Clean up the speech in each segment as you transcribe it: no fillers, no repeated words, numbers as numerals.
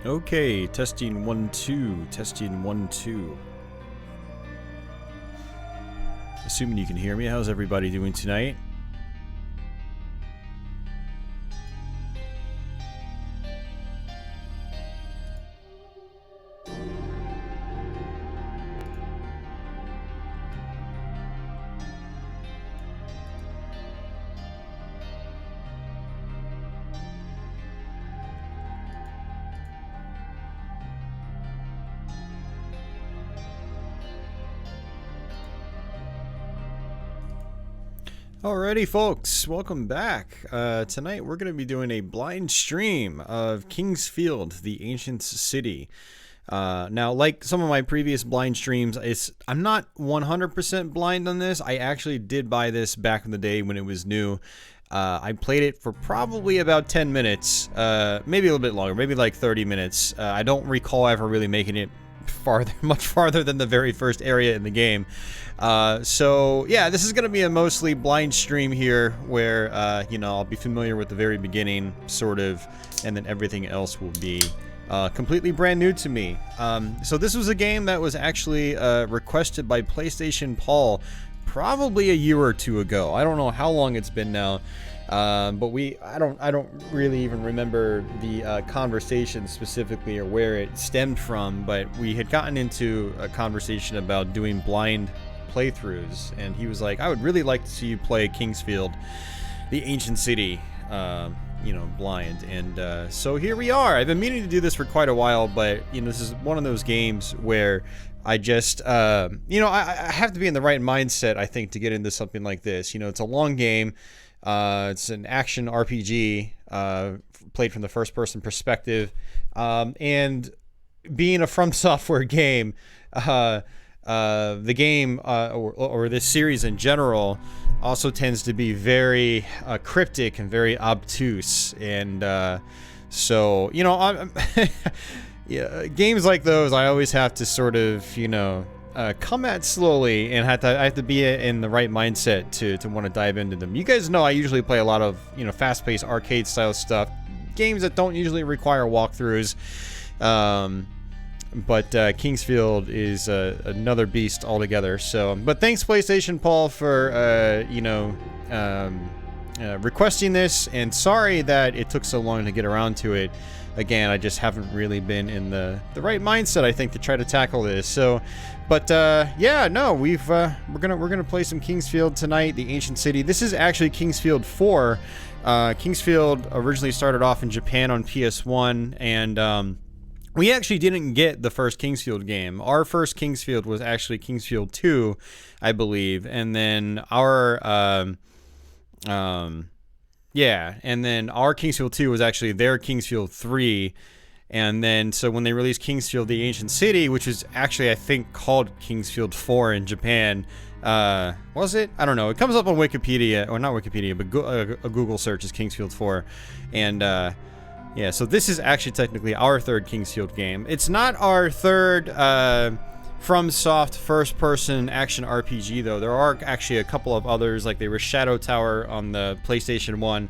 Okay, testing 1 2, testing 1 2. Assuming you can hear me, how's everybody doing tonight? Alrighty folks, welcome back. Tonight we're going to be doing a blind stream of Kingsfield, the Ancient City. Now, like some of my previous blind streams, I'm not 100% blind on this. I actually did buy this back in the day when it was new. I played it for probably about 10 minutes, maybe a little bit longer, maybe like 30 minutes. I don't recall ever really making it much farther than the very first area in the game. So yeah, this is going to be a mostly blind stream here where, you know, I'll be familiar with the very beginning, sort of, and then everything else will be completely brand new to me. So this was a game that was actually requested by PlayStation Paul probably a year or two ago. I don't know how long it's been now. But I don't really even remember the conversation specifically or where it stemmed from, but we had gotten into a conversation about doing blind playthroughs, and he was like, I would really like to see you play Kingsfield, the Ancient City, you know, blind. And so here we are. I've been meaning to do this for quite a while, but, you know, this is one of those games where I just, you know, I have to be in the right mindset, I think, to get into something like this. You know, it's a long game. It's an action RPG, played from the first-person perspective, and being a From Software game, the game, or this series in general, also tends to be very cryptic and very obtuse, and so, you know, yeah, games like those, I always have to sort of, you know, come at slowly, and I have to be in the right mindset to want to dive into them. You guys know I usually play a lot of, you know, fast-paced arcade-style stuff, games that don't usually require walkthroughs, but Kingsfield is another beast altogether. So, but thanks PlayStation Paul for you know, requesting this, and sorry that it took so long to get around to it. Again, I just haven't really been in the right mindset, I think, to try to tackle this. So, but yeah, no, we're gonna play some Kingsfield tonight, the Ancient City. This is actually Kingsfield 4. Kingsfield originally started off in Japan on PS1, and we actually didn't get the first Kingsfield game. Our first Kingsfield was actually Kingsfield 2, I believe, and then our yeah, and then our Kingsfield 2 was actually their Kingsfield 3, and then so when they released Kingsfield the Ancient City, which is actually, I think, called Kingsfield 4 in Japan, was it? I don't know. It comes up on Wikipedia, or not Wikipedia, but a Google search is Kingsfield 4, and yeah, so this is actually technically our third Kingsfield game. It's not our third FromSoft first-person action RPG, though. There are actually a couple of others, like there was Shadow Tower on the PlayStation 1.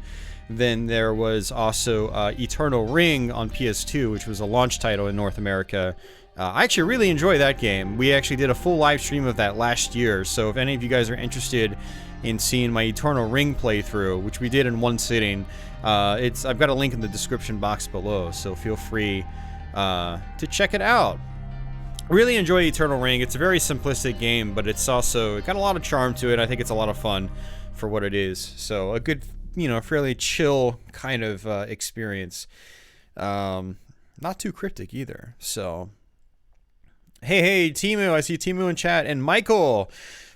Then there was also Eternal Ring on PS2, which was a launch title in North America. I actually really enjoy that game. We actually did a full live stream of that last year, so if any of you guys are interested in seeing my Eternal Ring playthrough, which we did in one sitting, I've got a link in the description box below, so feel free to check it out. Really enjoy Eternal Ring. It's a very simplistic game, but it's also got a lot of charm to it. I think it's a lot of fun for what it is. So a good, you know, fairly chill kind of experience. Not too cryptic either. So, hey, Timu. I see Timu in chat. And Michael.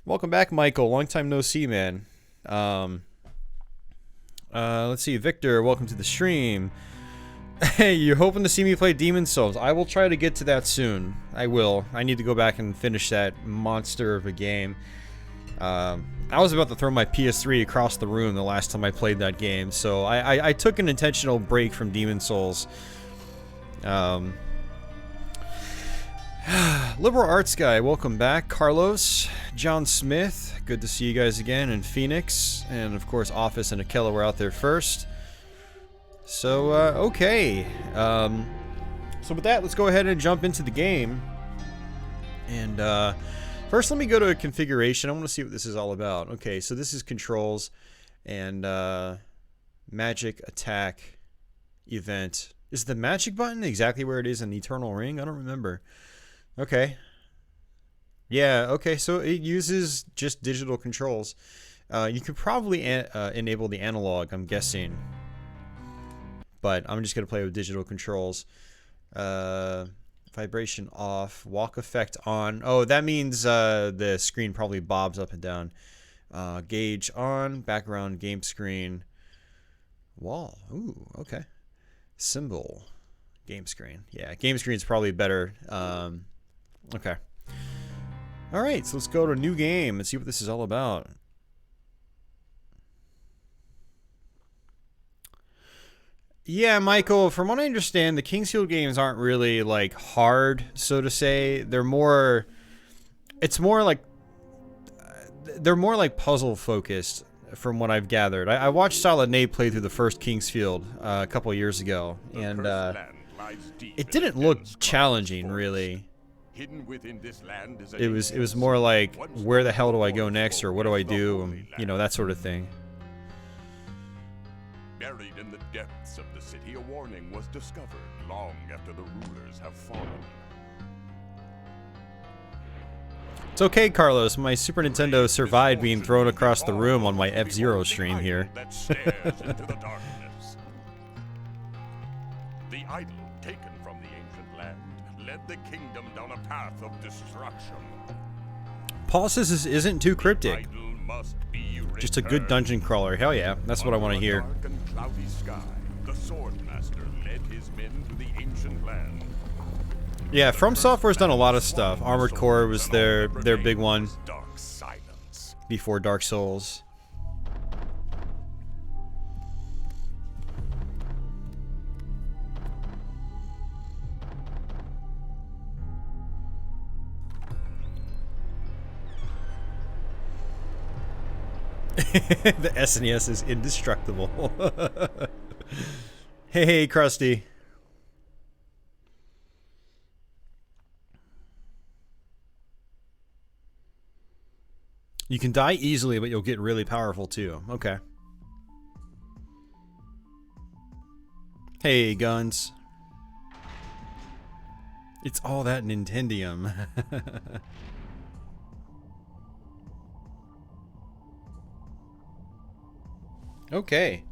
Welcome back, Michael. Long time no see, man. Let's see. Victor, welcome to the stream. Hey, you're hoping to see me play Demon's Souls. I will try to get to that soon. I will. I need to go back and finish that monster of a game. I was about to throw my PS3 across the room the last time I played that game, so I took an intentional break from Demon's Souls. Liberal Arts Guy, welcome back. Carlos, John Smith, good to see you guys again, and Phoenix, and of course Office and Akela were out there first. So, okay. So with that, let's go ahead and jump into the game. And first, let me go to a configuration. I want to see what this is all about. Okay, so this is controls and magic, attack, event. Is the magic button exactly where it is in Eternal Ring? I don't remember. Okay. Yeah, okay, so it uses just digital controls. You could probably enable the analog, I'm guessing. But I'm just going to play with digital controls. Vibration off, walk effect on. Oh, that means the screen probably bobs up and down. Gauge on, background game screen, wall. Ooh, okay. Symbol, game screen. Yeah, game screen is probably better. Okay. All right, so let's go to new game and see what this is all about. Yeah, Michael, from what I understand, the Kingsfield games aren't really, like, hard, so to say. They're more... It's more like... They're more, like, puzzle-focused, from what I've gathered. I watched Solid Nate play through the first Kingsfield a couple years ago, and it didn't look challenging, really. It was more like, where the hell do I go next, or what do I do, and, you know, that sort of thing. Buried in the depths of the city, a warning was discovered long after the rulers have fallen. It's okay, Carlos. My Super Nintendo survived being thrown across the room on my F-Zero stream here. That stares into the darkness. The idol taken from the ancient land led the kingdom down a path of destruction. Paul says this isn't too cryptic. Just a good dungeon crawler. Hell yeah, that's what I want to hear. Dark and cloudy sky, the Swordmaster led his men to the ancient land. Yeah, From Software's done a lot of stuff. Armored Core was their big one before Dark Souls. The SNES is indestructible. Hey, Krusty. You can die easily, but you'll get really powerful too. Okay. Hey, guns. It's all that Nintendium. Okay.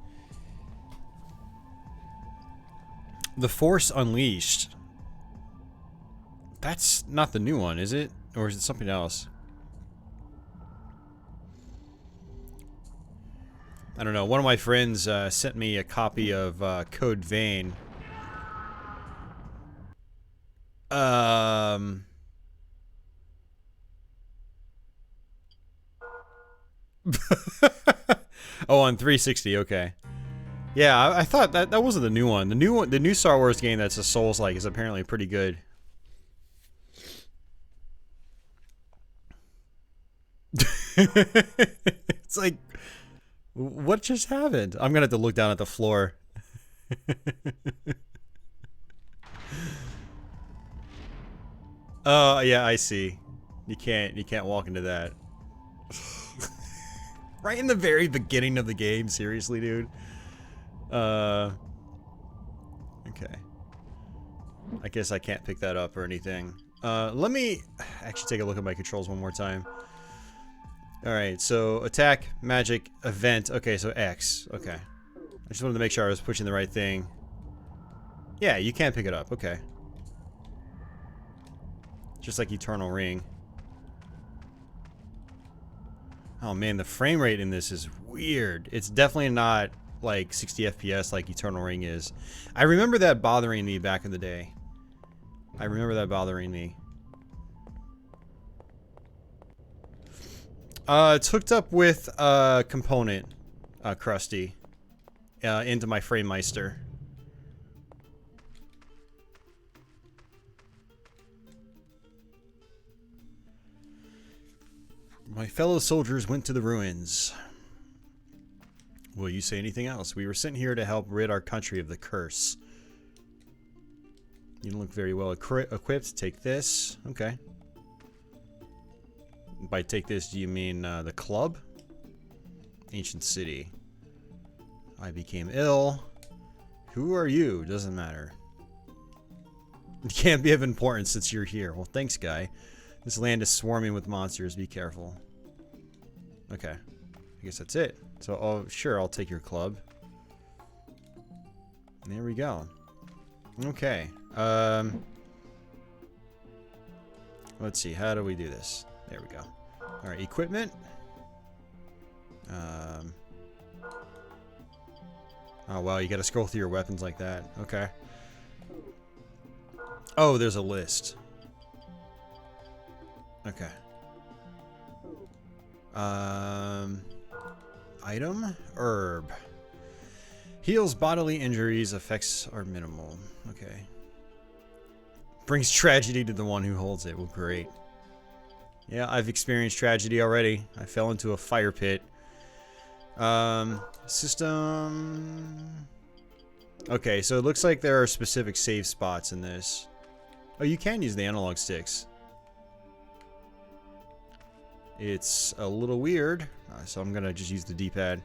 The Force Unleashed. That's not the new one, is it? Or is it something else? I don't know. One of my friends sent me a copy of Code Vein. Oh, on 360, okay. Yeah, I thought that wasn't the new one. The new Star Wars game that's a Souls-like is apparently pretty good. It's like, what just happened? I'm gonna have to look down at the floor. Oh, yeah, I see. You can't walk into that. Right in the very beginning of the game, seriously, dude. Okay. I guess I can't pick that up or anything. Let me actually take a look at my controls one more time. Alright, so attack, magic, event. Okay, so X. Okay. I just wanted to make sure I was pushing the right thing. Yeah, you can't pick it up. Okay. Just like Eternal Ring. Oh man, the frame rate in this is weird. It's definitely not like 60 FPS like Eternal Ring is. I remember that bothering me back in the day. I remember that bothering me. It's hooked up with a component, Krusty, into my FrameMeister. My fellow soldiers went to the ruins. Will you say anything else? We were sent here to help rid our country of the curse. You don't look very well equipped. Take this. Okay. By take this, do you mean the club? Ancient city. I became ill. Who are you? Doesn't matter. It can't be of importance since you're here. Well, thanks, guy. This land is swarming with monsters. Be careful. Okay. I guess that's it. So, oh, sure, I'll take your club. There we go. Okay. Let's see. How do we do this? There we go. All right, equipment. Oh, wow, you gotta scroll through your weapons like that. Okay. Oh, there's a list. Okay. Item? Herb. Heals bodily injuries. Effects are minimal. Okay. Brings tragedy to the one who holds it. Well, great. Yeah, I've experienced tragedy already. I fell into a fire pit. System... Okay, so it looks like there are specific save spots in this. Oh, you can use the analog sticks. It's a little weird, so I'm gonna just use the D-pad.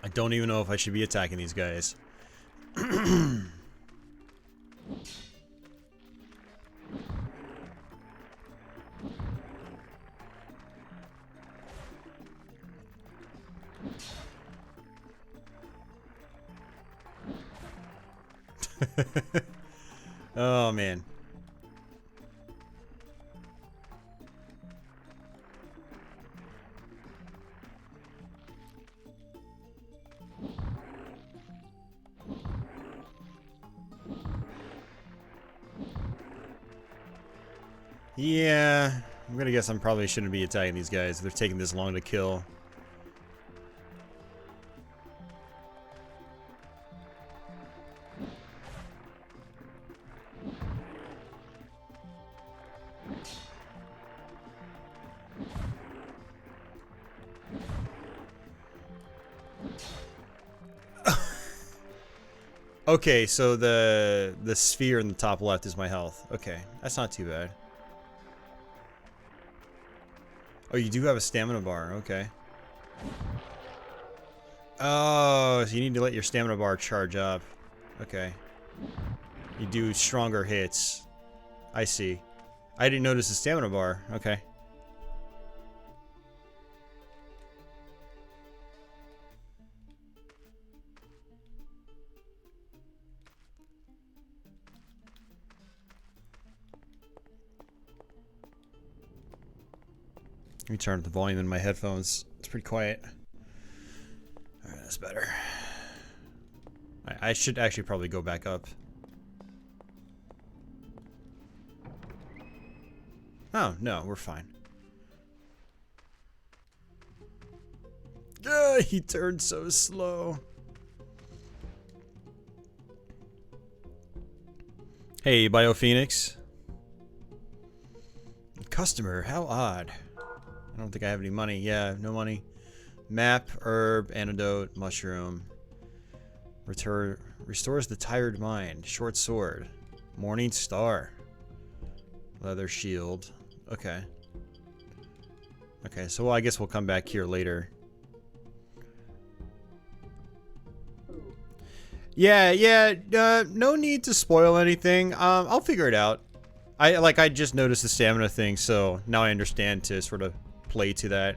I don't even know if I should be attacking these guys. Oh, man. Yeah, I'm gonna guess I probably shouldn't be attacking these guys. They're taking this long to kill. Okay, so the sphere in the top left is my health. Okay, that's not too bad. Oh, you do have a stamina bar. Okay. Oh, so you need to let your stamina bar charge up. Okay. You do stronger hits. I see. I didn't notice the stamina bar. Okay. Let me turn up the volume in my headphones. It's pretty quiet. Alright, that's better. I should actually probably go back up. Oh, no, we're fine. He turned so slow. Hey, BioPhoenix. Customer, how odd. I don't think I have any money. Yeah, no money. Map, herb, antidote, mushroom. Restores the tired mind. Short sword. Morning star. Leather shield. Okay. Okay, so well, I guess we'll come back here later. Yeah, no need to spoil anything. I'll figure it out. I just noticed the stamina thing, so now I understand to sort of play to that.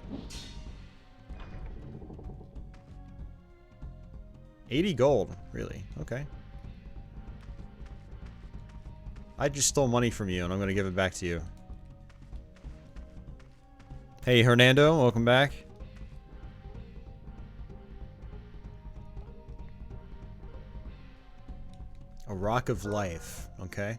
80 gold, really? Okay. I just stole money from you, and I'm gonna give it back to you. Hey, Hernando, welcome back. A rock of life, okay.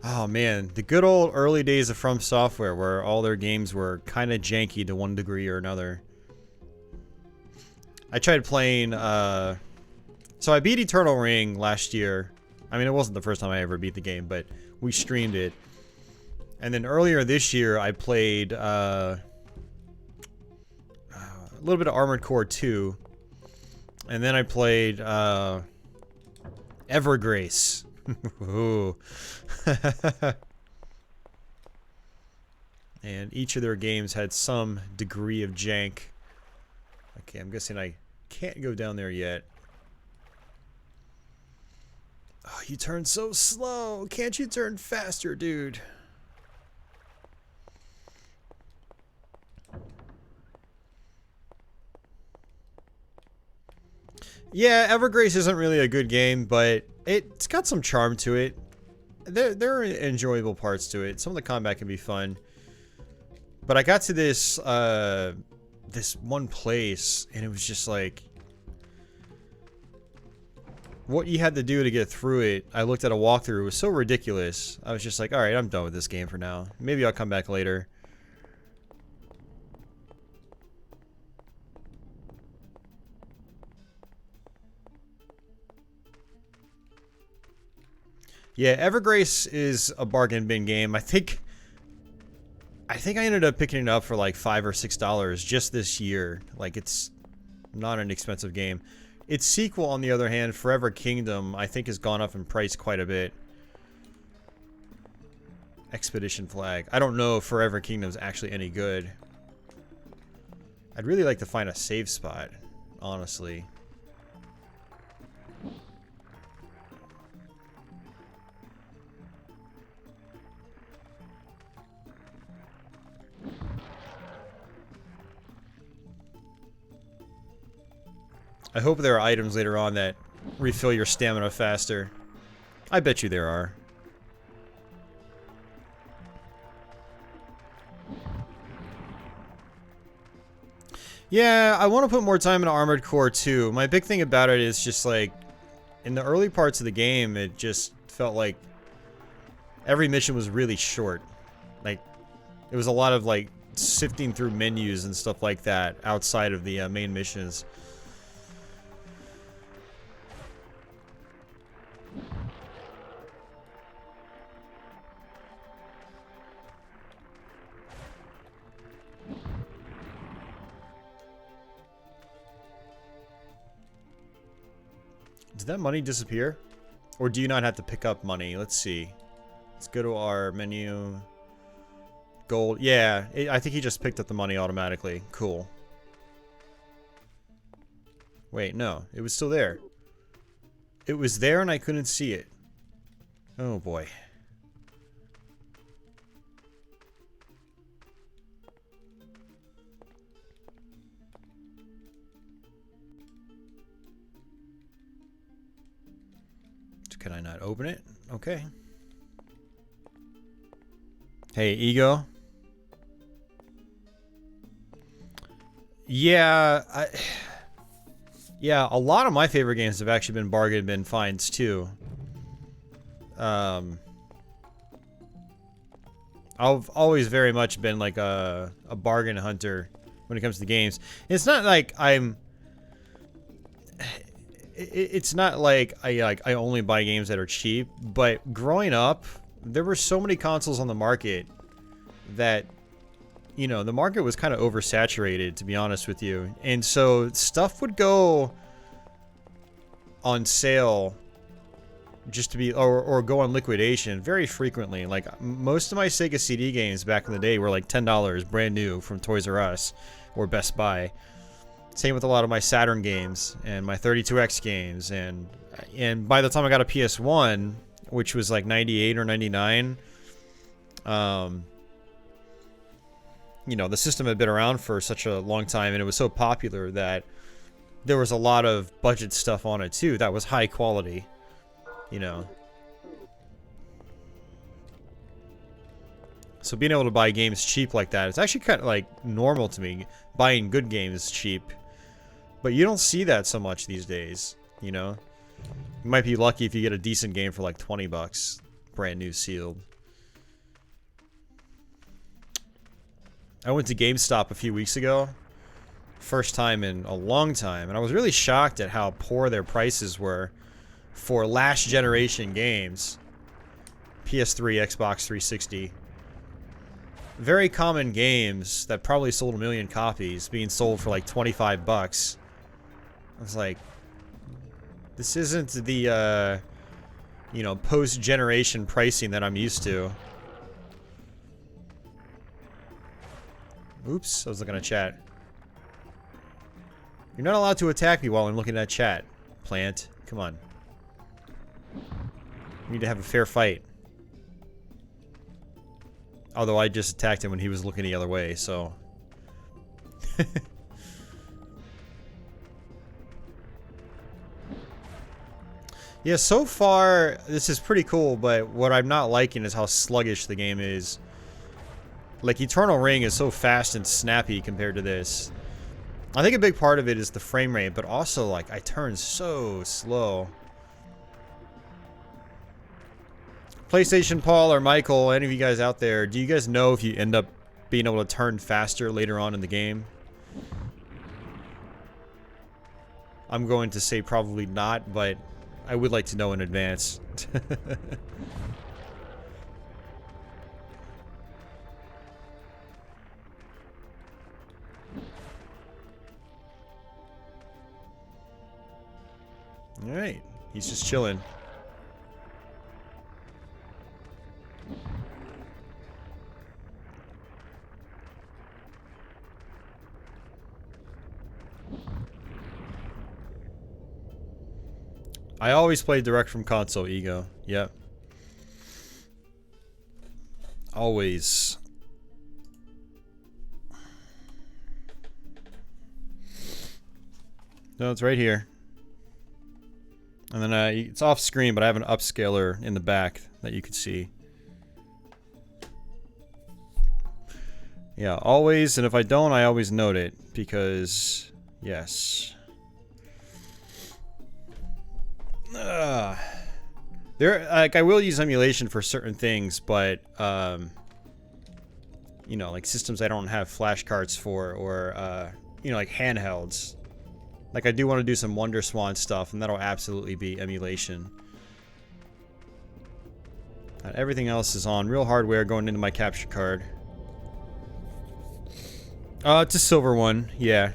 Oh man, the good old early days of From Software where all their games were kind of janky to one degree or another. I tried playing, so I beat Eternal Ring last year. I mean, it wasn't the first time I ever beat the game, but we streamed it. And then earlier this year, I played, a little bit of Armored Core 2. And then I played, Evergrace. Ooh. And each of their games had some degree of jank. Okay, I'm guessing I can't go down there yet. Oh, you turn so slow. Can't you turn faster, dude? Yeah, Evergrace isn't really a good game, but it's got some charm to it. There are enjoyable parts to it. Some of the combat can be fun. But I got to this this one place, and it was just like, what you had to do to get through it. I looked at a walkthrough. It was so ridiculous. I was just like, alright, I'm done with this game for now. Maybe I'll come back later. Yeah, Evergrace is a bargain bin game. I think I ended up picking it up for like $5 or $6 just this year. Like, it's not an expensive game. Its sequel, on the other hand, Forever Kingdom, I think has gone up in price quite a bit. Expedition Flag. I don't know if Forever Kingdom is actually any good. I'd really like to find a save spot, honestly. I hope there are items later on that refill your stamina faster. I bet you there are. Yeah, I want to put more time into Armored Core 2. My big thing about it is just like, in the early parts of the game, it just felt like every mission was really short. Like, it was a lot of like sifting through menus and stuff like that outside of the main missions. Did that money disappear? Or do you not have to pick up money? Let's see. Let's go to our menu. Gold. Yeah, I think he just picked up the money automatically. Cool. Wait, no. It was still there. It was there and I couldn't see it. Oh boy. Can I not open it? Okay. Hey, Ego. Yeah, yeah, a lot of my favorite games have actually been bargain bin finds too. I've always very much been like a bargain hunter when it comes to games. It's not like it's not like I only buy games that are cheap, but growing up, there were so many consoles on the market that, you know, the market was kind of oversaturated, to be honest with you. And so stuff would go on sale just to be, or go on liquidation very frequently. Like, most of my Sega CD games back in the day were like $10 brand new from Toys R Us or Best Buy. Same with a lot of my Saturn games and my 32X games, and by the time I got a PS1, which was like 98 or 99, you know, the system had been around for such a long time and it was so popular that there was a lot of budget stuff on it too that was high quality, you know. So being able to buy games cheap like that, it's actually kind of like normal to me, buying good games cheap. But you don't see that so much these days, you know? You might be lucky if you get a decent game for like 20 bucks, brand new sealed. I went to GameStop a few weeks ago. First time in a long time. And I was really shocked at how poor their prices were for last generation games. PS3, Xbox 360. Very common games that probably sold 1 million copies being sold for like 25 bucks. I was like, this isn't the, you know, post-generation pricing that I'm used to. Oops, I was looking at chat. You're not allowed to attack me while I'm looking at chat, plant. Come on. We need to have a fair fight. Although I just attacked him when he was looking the other way, so... Yeah, so far, this is pretty cool, but what I'm not liking is how sluggish the game is. Like, Eternal Ring is so fast and snappy compared to this. I think a big part of it is the frame rate, but also, like, I turn so slow. PlayStation Paul or Michael, any of you guys out there, do you guys know if you end up being able to turn faster later on in the game? I'm going to say probably not, but I would like to know in advance. Alright, he's just chilling. I always play direct from console, Ego. Yep. Always. No, it's right here. And then it's off screen, but I have an upscaler in the back that you can see. Yeah, always, and if I don't, I always note it, because, yes. There, like, I will use emulation for certain things, but, you know, like systems I don't have flash cards for, or, you know, like handhelds. Like, I do want to do some Wonder Swan stuff, and that'll absolutely be emulation. Everything else is on real hardware going into my capture card. It's a silver one, yeah.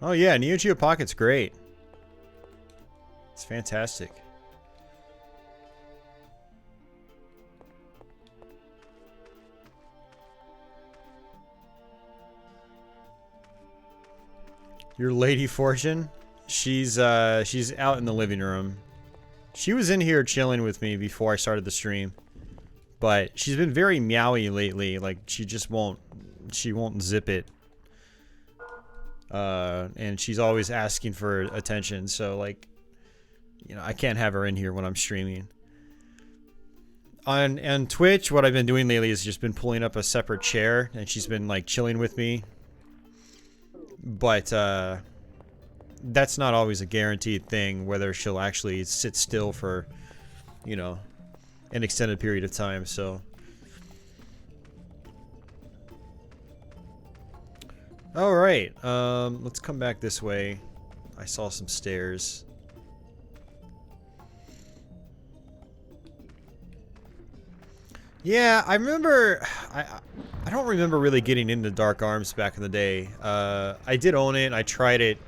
Oh yeah, Neo Geo Pocket's great. It's fantastic. Your Lady Fortune? She's out in the living room. She was in here chilling with me before I started the stream. But she's been very meowy lately, like she just won't zip it. And she's always asking for attention, so like, you know, I can't have her in here when I'm streaming. On Twitch, what I've been doing lately is just been pulling up a separate chair, and she's been like chilling with me. But that's not always a guaranteed thing, whether she'll actually sit still for, you know, an extended period of time, so. Alright, let's come back this way. I saw some stairs. Yeah, I remember, I don't remember really getting into Dark Arms back in the day. I did own it, I tried it.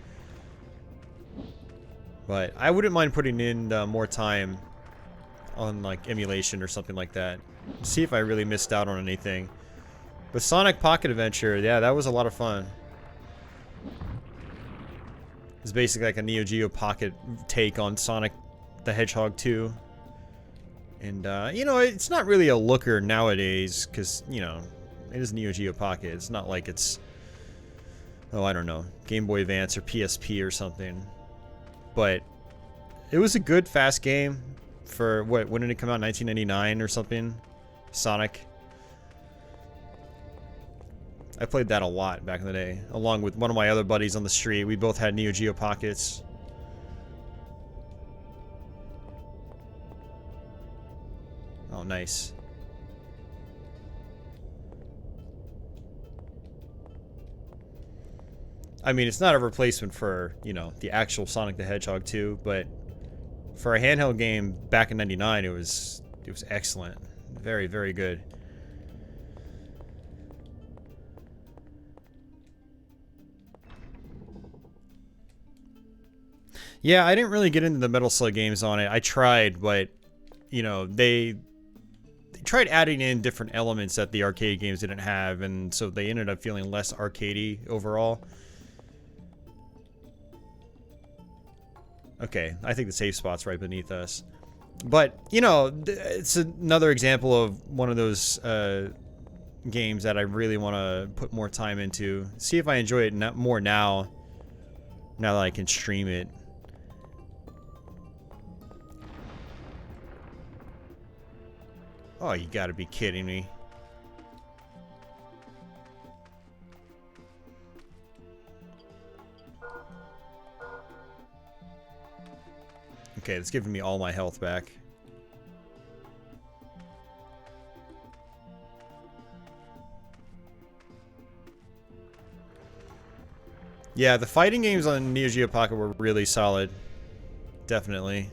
But I wouldn't mind putting in more time on like emulation or something like that. See if I really missed out on anything. But Sonic Pocket Adventure, yeah, that was a lot of fun. It's basically like a Neo Geo Pocket take on Sonic the Hedgehog 2. And, you know, it's not really a looker nowadays, because, you know, it is Neo Geo Pocket. It's not like it's, oh, I don't know, Game Boy Advance or PSP or something. but it was a good fast game for what? When did it come out? 1999 or something? Sonic. I played that a lot back in the day, along with one of my other buddies on the street. We both had Neo Geo Pockets. Oh, nice. I mean, it's not a replacement for, you know, the actual Sonic the Hedgehog 2, but for a handheld game back in '99, it was excellent. Very, very good. Yeah, I didn't really get into the Metal Slug games on it. I tried, but, you know, they tried adding in different elements that the arcade games didn't have, and so they ended up feeling less arcadey overall. Okay, I think the safe spot's right beneath us. But, you know, it's another example of one of those games that I really want to put more time into. See if I enjoy it more now that I can stream it. Oh, you gotta be kidding me. Okay, it's giving me all my health back. Yeah, the fighting games on Neo Geo Pocket were really solid. Definitely.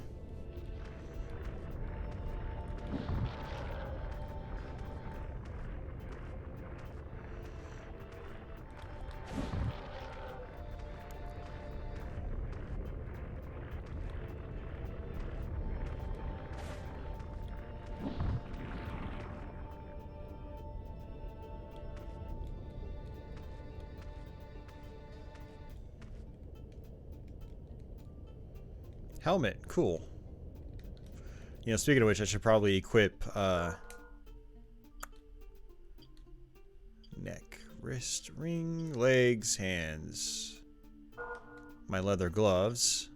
Helmet, cool. You know, speaking of which, I should probably equip neck, wrist, ring, legs, hands, my leather gloves,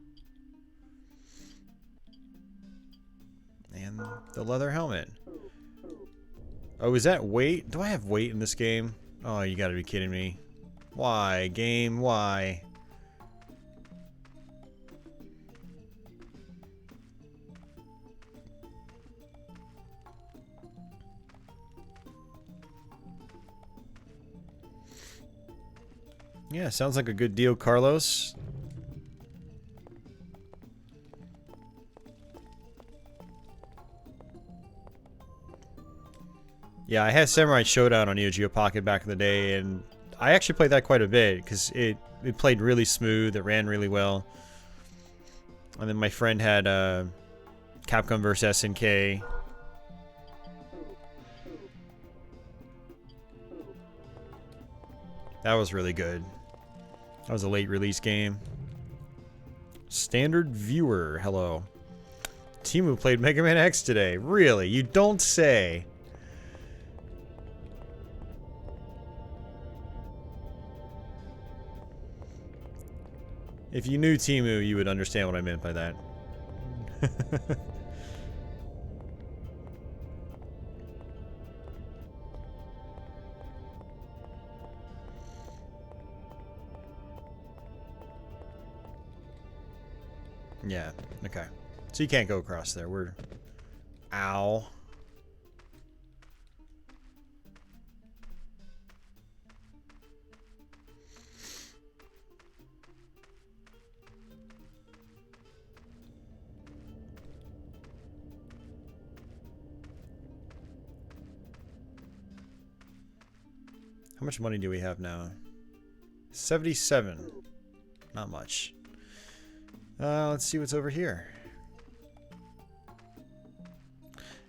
and the leather helmet. Oh, is that weight? Do I have weight in this game? Oh, you gotta be kidding me. Why, game? Why? Yeah, sounds like a good deal, Carlos. Yeah, I had Samurai Showdown on Neo Geo Pocket back in the day, and I actually played that quite a bit because it played really smooth, it ran really well. And then my friend had Capcom vs SNK. That was really good. That was a late release game. Standard viewer, hello. Timu played Mega Man X today. Really? You don't say. If you knew Timu, you would understand what I meant by that. Yeah, okay. So you can't go across there. We're... Ow. How much money do we have now? 77. Not much. Let's see what's over here.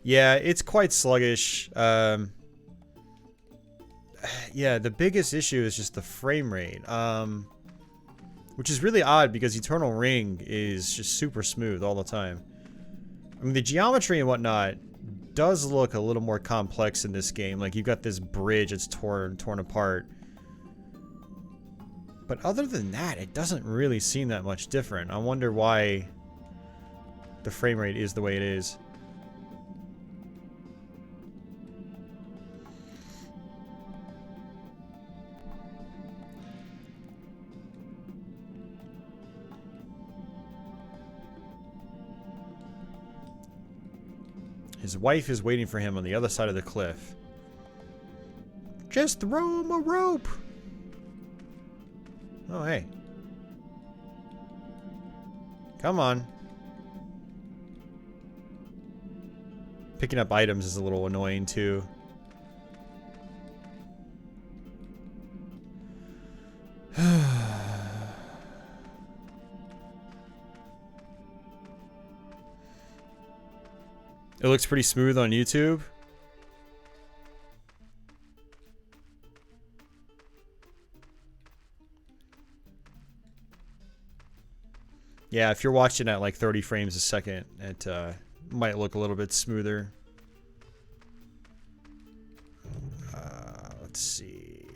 Yeah, it's quite sluggish. Yeah, the biggest issue is just the frame rate. Which is really odd because Eternal Ring is just super smooth all the time. I mean, the geometry and whatnot does look a little more complex in this game. Like, you've got this bridge that's torn apart. But other than that, it doesn't really seem that much different. I wonder why the frame rate is the way it is. His wife is waiting for him on the other side of the cliff. Just throw him a rope! Oh, hey. Come on. Picking up items is a little annoying, too. It looks pretty smooth on YouTube. Yeah, if you're watching at like 30 frames a second, it might look a little bit smoother. Let's see.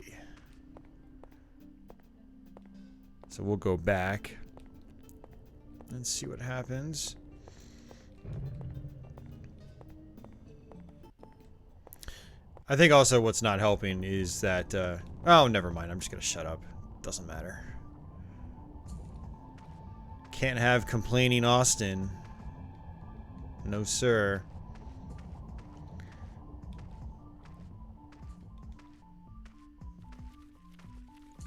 So we'll go back and see what happens. I think also what's not helping is that, oh, never mind. I'm just gonna shut up. Doesn't matter. Can't have complaining Austin. No, sir.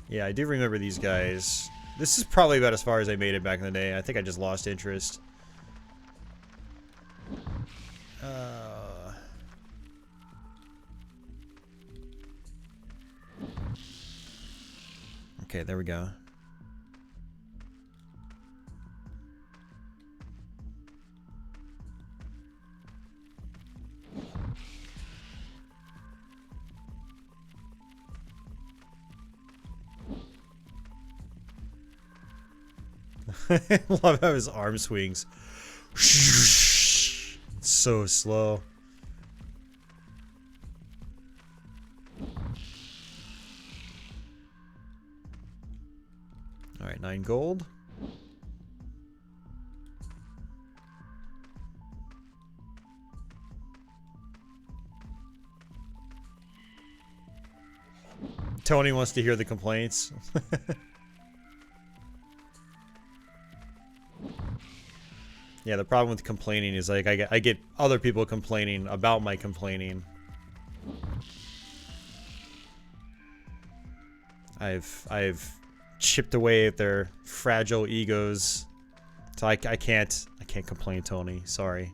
Yeah, I do remember these guys. This is probably about as far as I made it back in the day. I think I just lost interest. Okay, there we go. Love how his arm swings. So slow. Alright, 9 gold. Tony wants to hear the complaints. Yeah, the problem with complaining is like I get other people complaining about my complaining. I've chipped away at their fragile egos, so I can't complain, Tony. Sorry.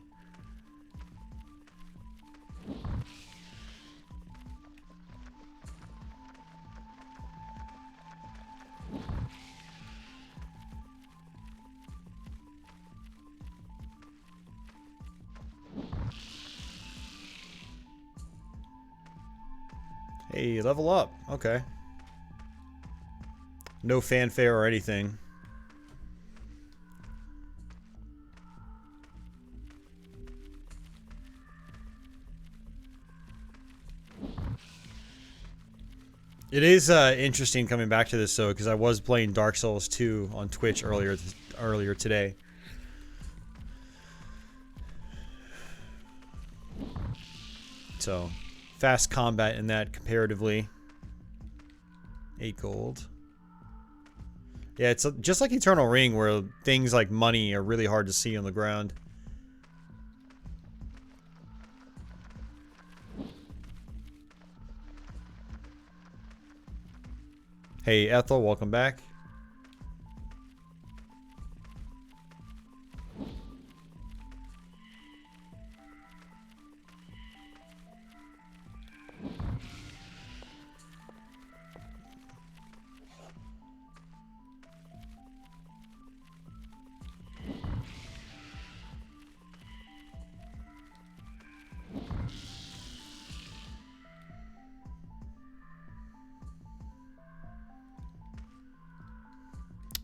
Hey, level up. Okay. No fanfare or anything. It is interesting coming back to this though, because I was playing Dark Souls 2 on Twitch earlier today. So, fast combat in that comparatively. 8 gold. Yeah, it's just like Eternal Ring, where things like money are really hard to see on the ground. Hey, Ethel, welcome back.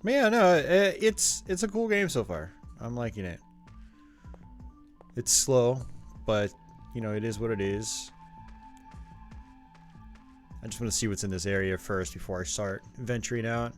But yeah, no, it's a cool game so far. I'm liking it. It's slow, but you know, it is what it is. I just want to see what's in this area first before I start venturing out.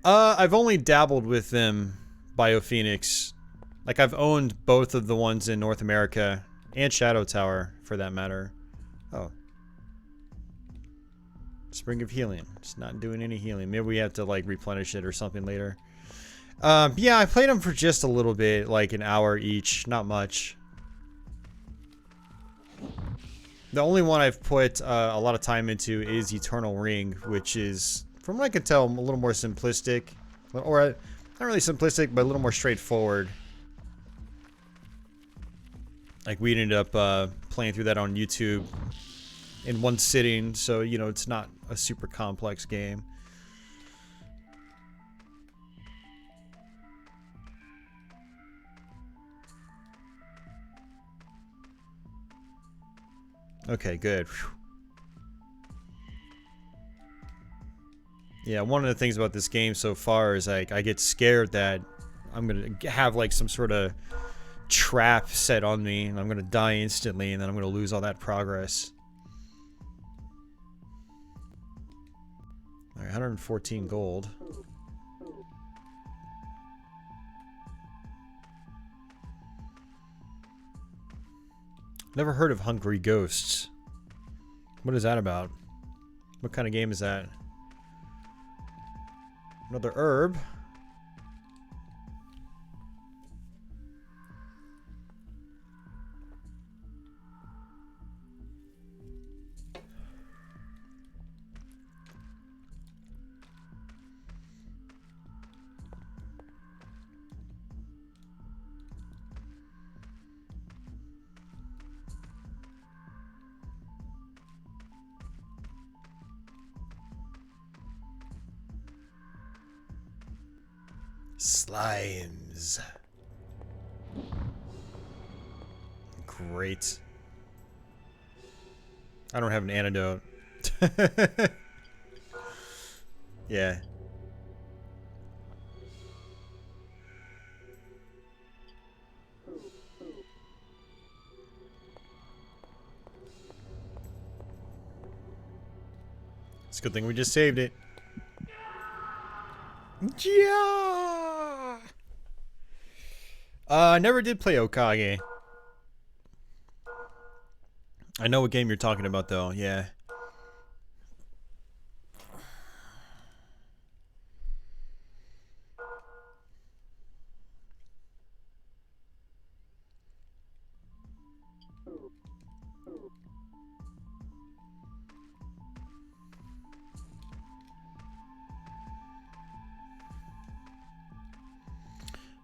I've only dabbled with them, BioPhoenix. Like, I've owned both of the ones in North America, and Shadow Tower, for that matter. Oh. Spring of Healing. It's not doing any healing. Maybe we have to, like, replenish it or something later. Yeah, I played them for just a little bit, like an hour each. Not much. The only one I've put a lot of time into is Eternal Ring, which is, from what I can tell, a little more simplistic. Or, not really simplistic, but a little more straightforward. Like, we ended up playing through that on YouTube in one sitting, so, you know, it's not a super complex game. Okay, good. Whew. Yeah, one of the things about this game so far is, like, I get scared that I'm gonna have, like, some sort of trap set on me, and I'm gonna die instantly, and then I'm gonna lose all that progress. Alright, 114 gold. Never heard of Hungry Ghosts. What is that about? What kind of game is that? Another herb. Slimes. Great. I don't have an antidote. Yeah. It's a good thing we just saved it. Yeah. I never did play Okage. I know what game you're talking about, though. Yeah.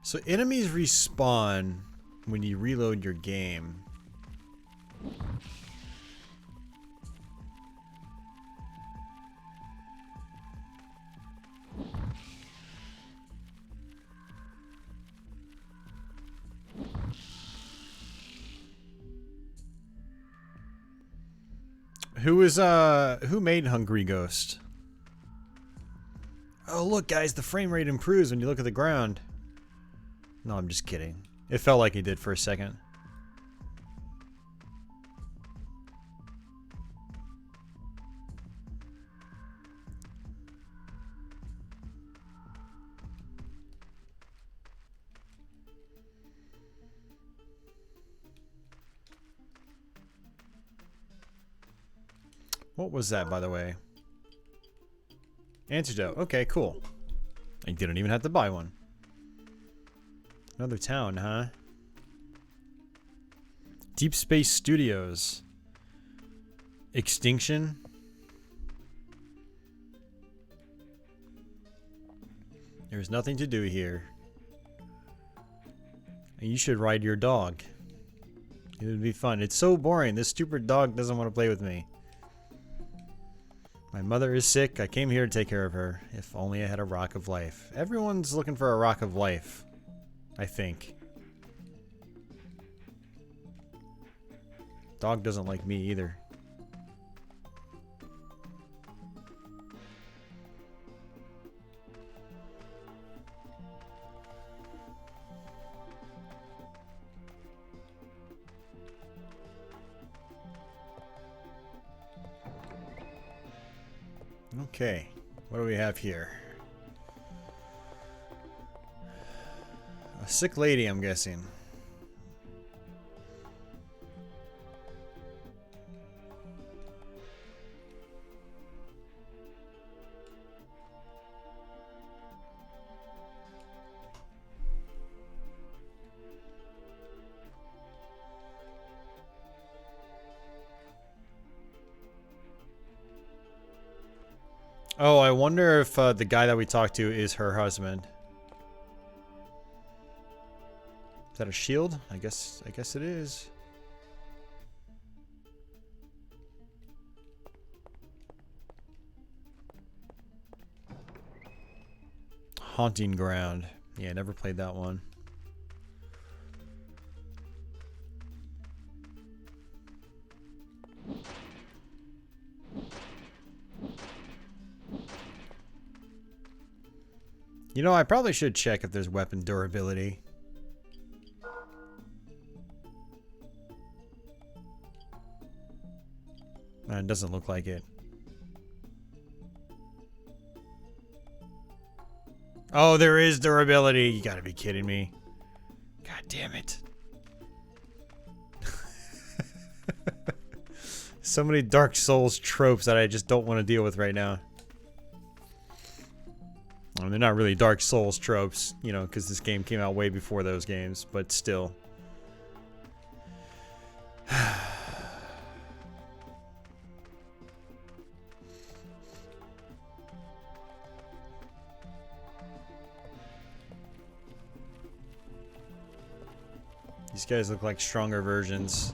So enemies respawn when you reload your game. Who made Hungry Ghost? Oh, look, guys, the frame rate improves when you look at the ground. No, I'm just kidding. It felt like he did for a second. What was that, by the way? Antidote. Okay, cool. I didn't even have to buy one. Another town, huh? Deep Space Studios. Extinction. There's nothing to do here. And you should ride your dog. It would be fun. It's so boring. This stupid dog doesn't want to play with me. My mother is sick. I came here to take care of her. If only I had a rock of life. Everyone's looking for a rock of life, I think. Dog doesn't like me either. Okay, what do we have here? A sick lady, I'm guessing. Oh, I wonder if the guy that we talked to is her husband. Is that a shield? I guess it is. Haunting Ground. Yeah, never played that one. You know, I probably should check if there's weapon durability. It doesn't look like it. Oh, there is durability. You gotta be kidding me. God damn it. So many Dark Souls tropes that I just don't want to deal with right now. I mean, they're not really Dark Souls tropes, you know, because this game came out way before those games, but still. These guys look like stronger versions.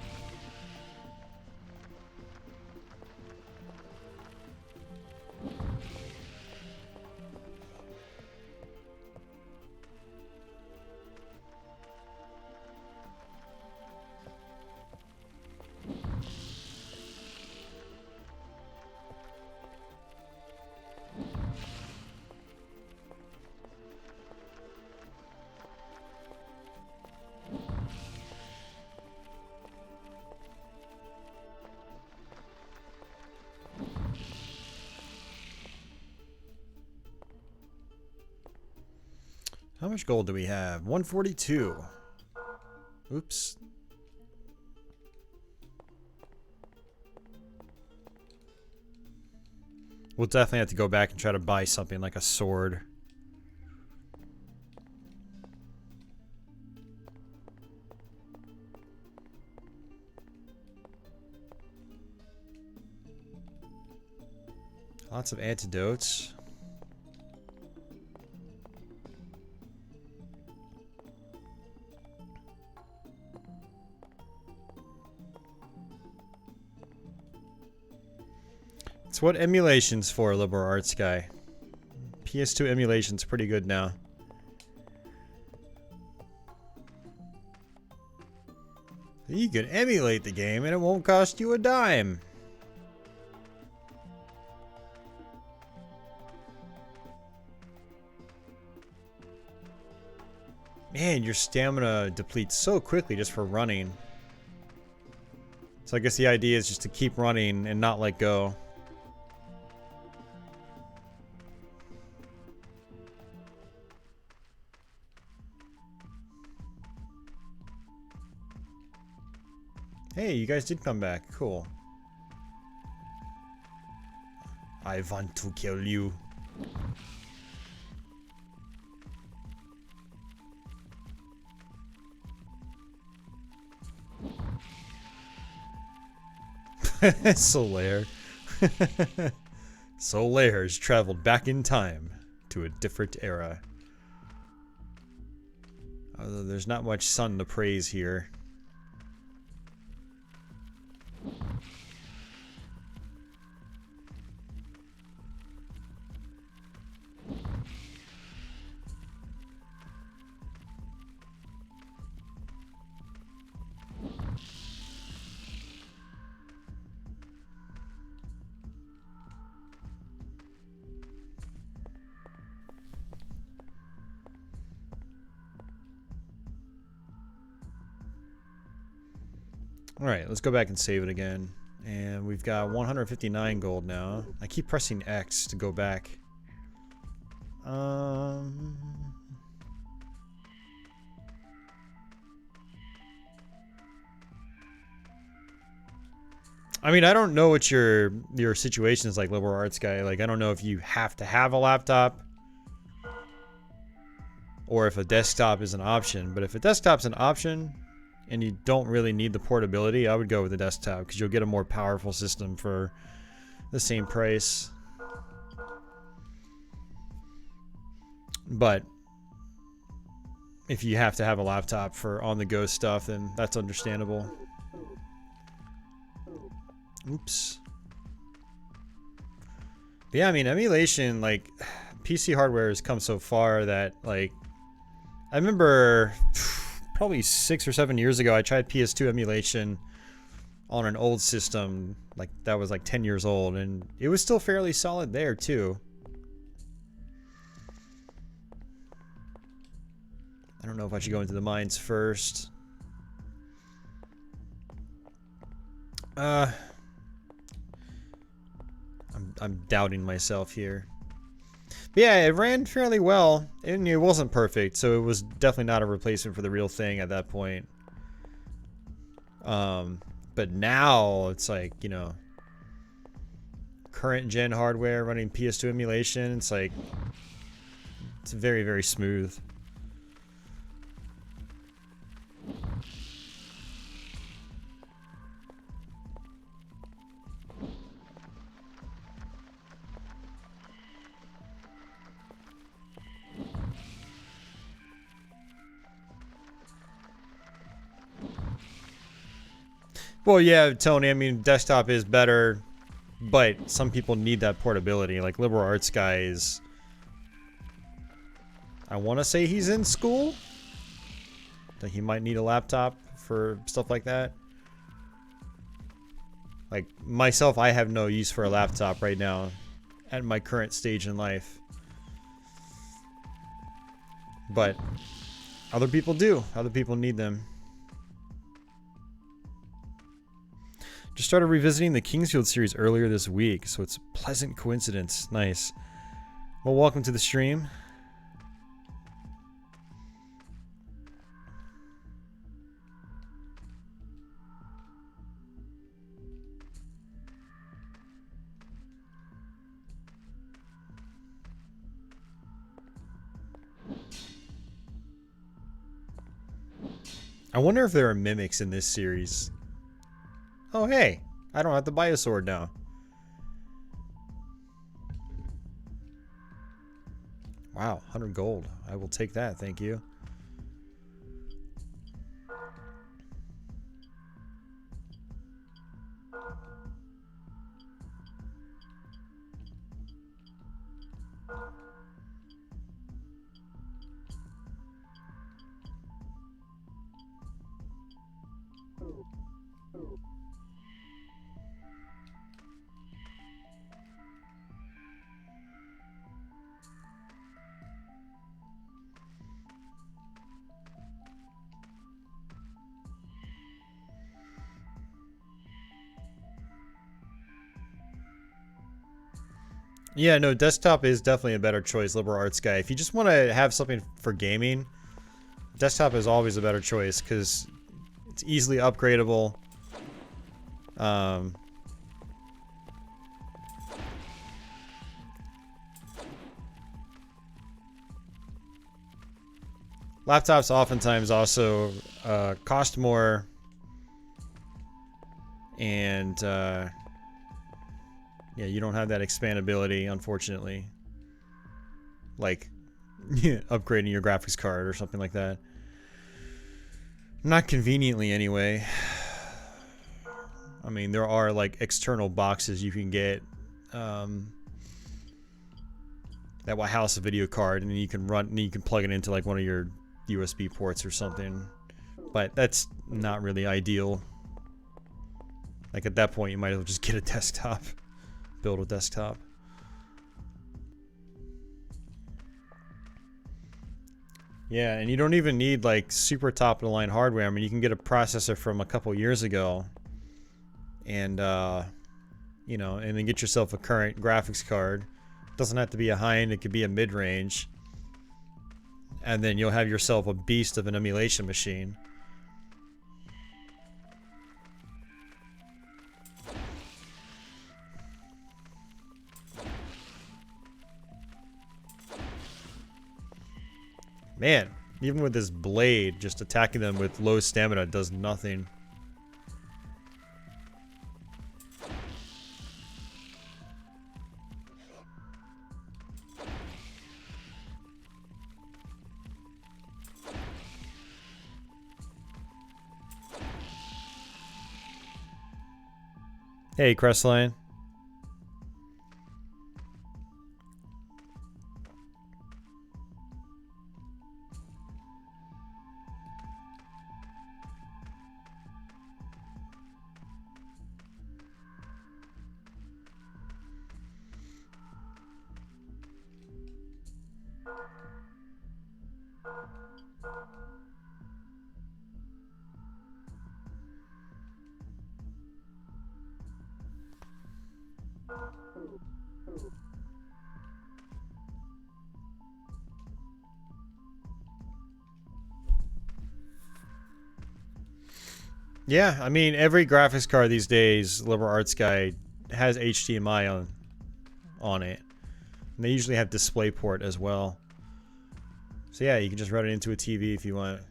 How much gold do we have? 142. Oops. We'll definitely have to go back and try to buy something like a sword. Lots of antidotes. It's what emulation's for, Liberal Arts guy. PS2 emulation's pretty good now. You can emulate the game and it won't cost you a dime. Man, your stamina depletes so quickly just for running. So I guess the idea is just to keep running and not let go. Hey, you guys did come back. Cool. I want to kill you. Solaire. Solaire has traveled back in time to a different era. Although there's not much sun to praise here. Alright, let's go back and save it again. And we've got 159 gold now. I keep pressing X to go back. I mean, I don't know what your situation is like, liberal arts guy. Like, I don't know if you have to have a laptop or if a desktop is an option. But if a desktop's an option and you don't really need the portability, I would go with the desktop because you'll get a more powerful system for the same price. But if you have to have a laptop for on-the-go stuff, then that's understandable. Oops. But yeah, I mean, emulation, like, PC hardware has come so far that, like, I remember probably 6 or 7 years ago, I tried PS2 emulation on an old system, like, that was like 10 years old, and it was still fairly solid there, too. I don't know if I should go into the mines first. I'm doubting myself here. But yeah, it ran fairly well, and it wasn't perfect, so it was definitely not a replacement for the real thing at that point. But now it's like, you know, current gen hardware running PS2 emulation, it's like, it's very, very smooth. Well, yeah, Tony, I mean, desktop is better, but some people need that portability. Like, liberal arts guys, I want to say he's in school. That he might need a laptop for stuff like that. Like, myself, I have no use for a laptop right now at my current stage in life. But other people do. Other people need them. Just started revisiting the Kingsfield series earlier this week, so it's a pleasant coincidence. Nice. Well, welcome to the stream. I wonder if there are mimics in this series. Oh, hey, I don't have to buy a sword now. Wow, 100 gold. I will take that, thank you. Yeah, no, desktop is definitely a better choice, liberal arts guy. If you just want to have something for gaming, desktop is always a better choice because it's easily upgradable. Laptops oftentimes also cost more, and yeah, you don't have that expandability, unfortunately. Like, upgrading your graphics card or something like that. Not conveniently, anyway. I mean, there are, like, external boxes you can get that will house a video card, and then you can plug it into, like, one of your USB ports or something. But that's not really ideal. Like, at that point, you might as well just get a desktop. Build a desktop. Yeah, and you don't even need like super top of the line hardware. I mean, you can get a processor from a couple years ago and you know, and then get yourself a current graphics card. It doesn't have to be a high-end, it could be a mid-range. And then you'll have yourself a beast of an emulation machine. Man, even with this blade, just attacking them with low stamina does nothing. Hey, Crestline. Yeah, I mean, every graphics card these days, liberal arts guy, has HDMI on it. And they usually have DisplayPort as well. So yeah, you can just run it into a TV if you want.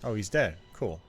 Oh, he's dead. Cool.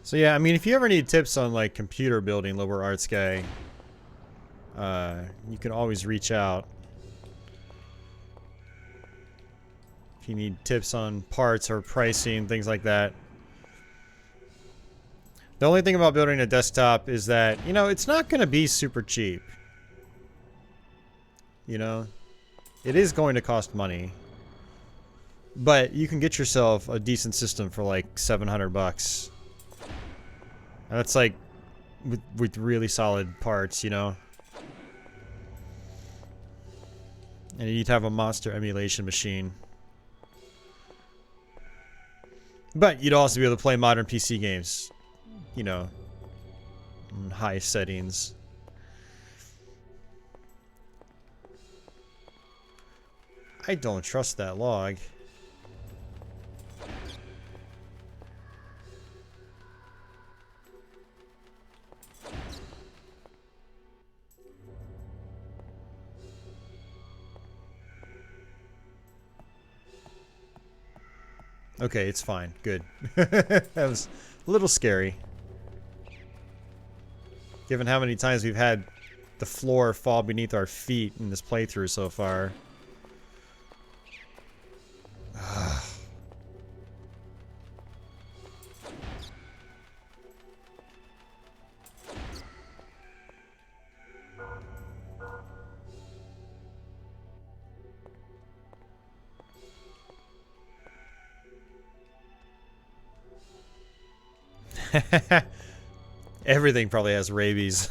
So yeah, I mean, if you ever need tips on like computer building, liberal arts guy, you can always reach out. If you need tips on parts or pricing, things like that. The only thing about building a desktop is that, you know, it's not going to be super cheap. You know? It is going to cost money. But you can get yourself a decent system for like 700 bucks. And that's like with really solid parts, you know? And you'd have a monster emulation machine. But you'd also be able to play modern PC games, you know, in high settings. I don't trust that log. Okay, it's fine. Good. That was a little scary. Given how many times we've had the floor fall beneath our feet in this playthrough so far. Everything probably has rabies.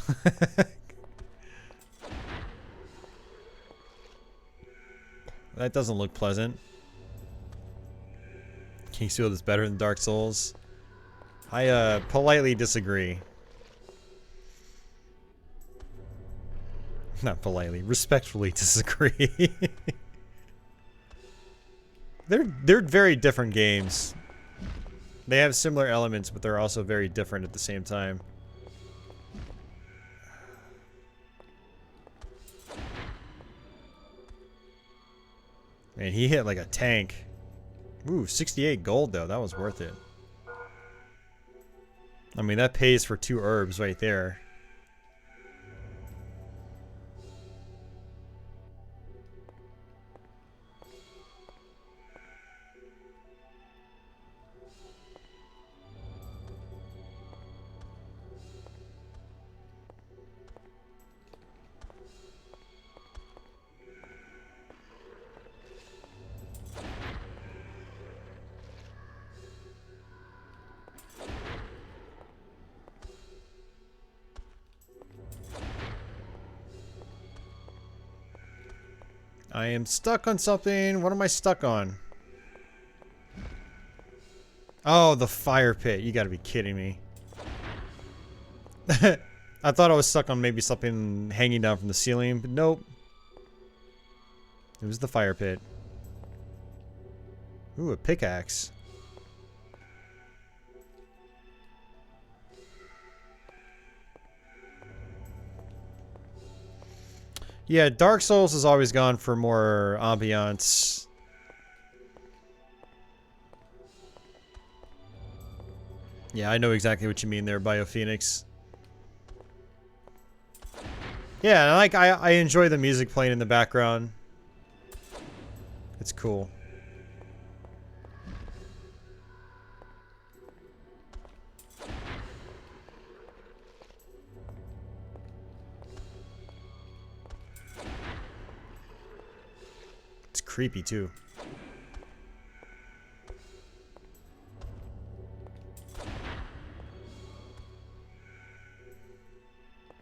That doesn't look pleasant. Can you see this better than Dark Souls? I politely disagree. Not politely, respectfully disagree. They're very different games. They have similar elements, but they're also very different at the same time. Man, he hit like a tank. Ooh, 68 gold though. That was worth it. I mean, that pays for 2 herbs right there. I am stuck on something. What am I stuck on? Oh, the fire pit. You gotta be kidding me. I thought I was stuck on maybe something hanging down from the ceiling, but nope. It was the fire pit. Ooh, a pickaxe. Yeah, Dark Souls has always gone for more ambiance. Yeah, I know exactly what you mean there, BioPhoenix. Yeah, like I enjoy the music playing in the background. It's cool. It's creepy too.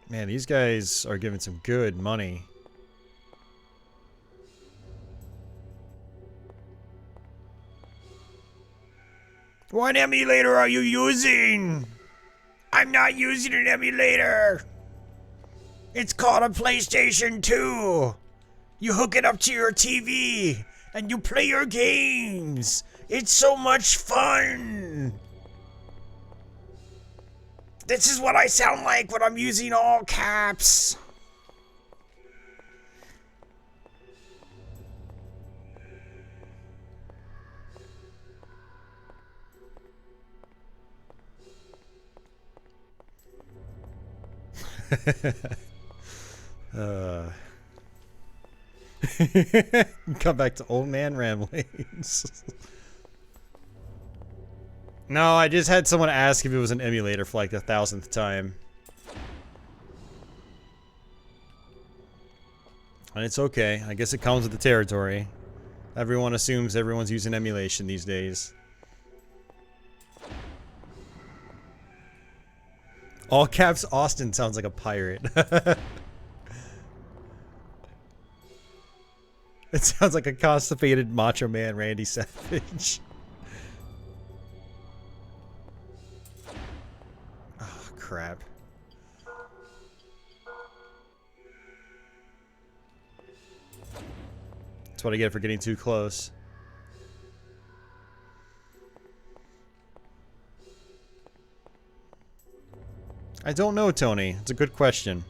Man, these guys are giving some good money. What emulator are you using? I'm not using an emulator. It's called a PlayStation 2. You hook it up to your TV and you play your games. It's so much fun. This is what I sound like when I'm using all caps. Come back to old man ramblings. No, I just had someone ask if it was an emulator for like the 1000th time. And it's okay. I guess it comes with the territory. Everyone assumes everyone's using emulation these days. All caps Austin sounds like a pirate. It sounds like a constipated Macho Man Randy Savage. Oh, crap. That's what I get for getting too close. I don't know, Tony. It's a good question.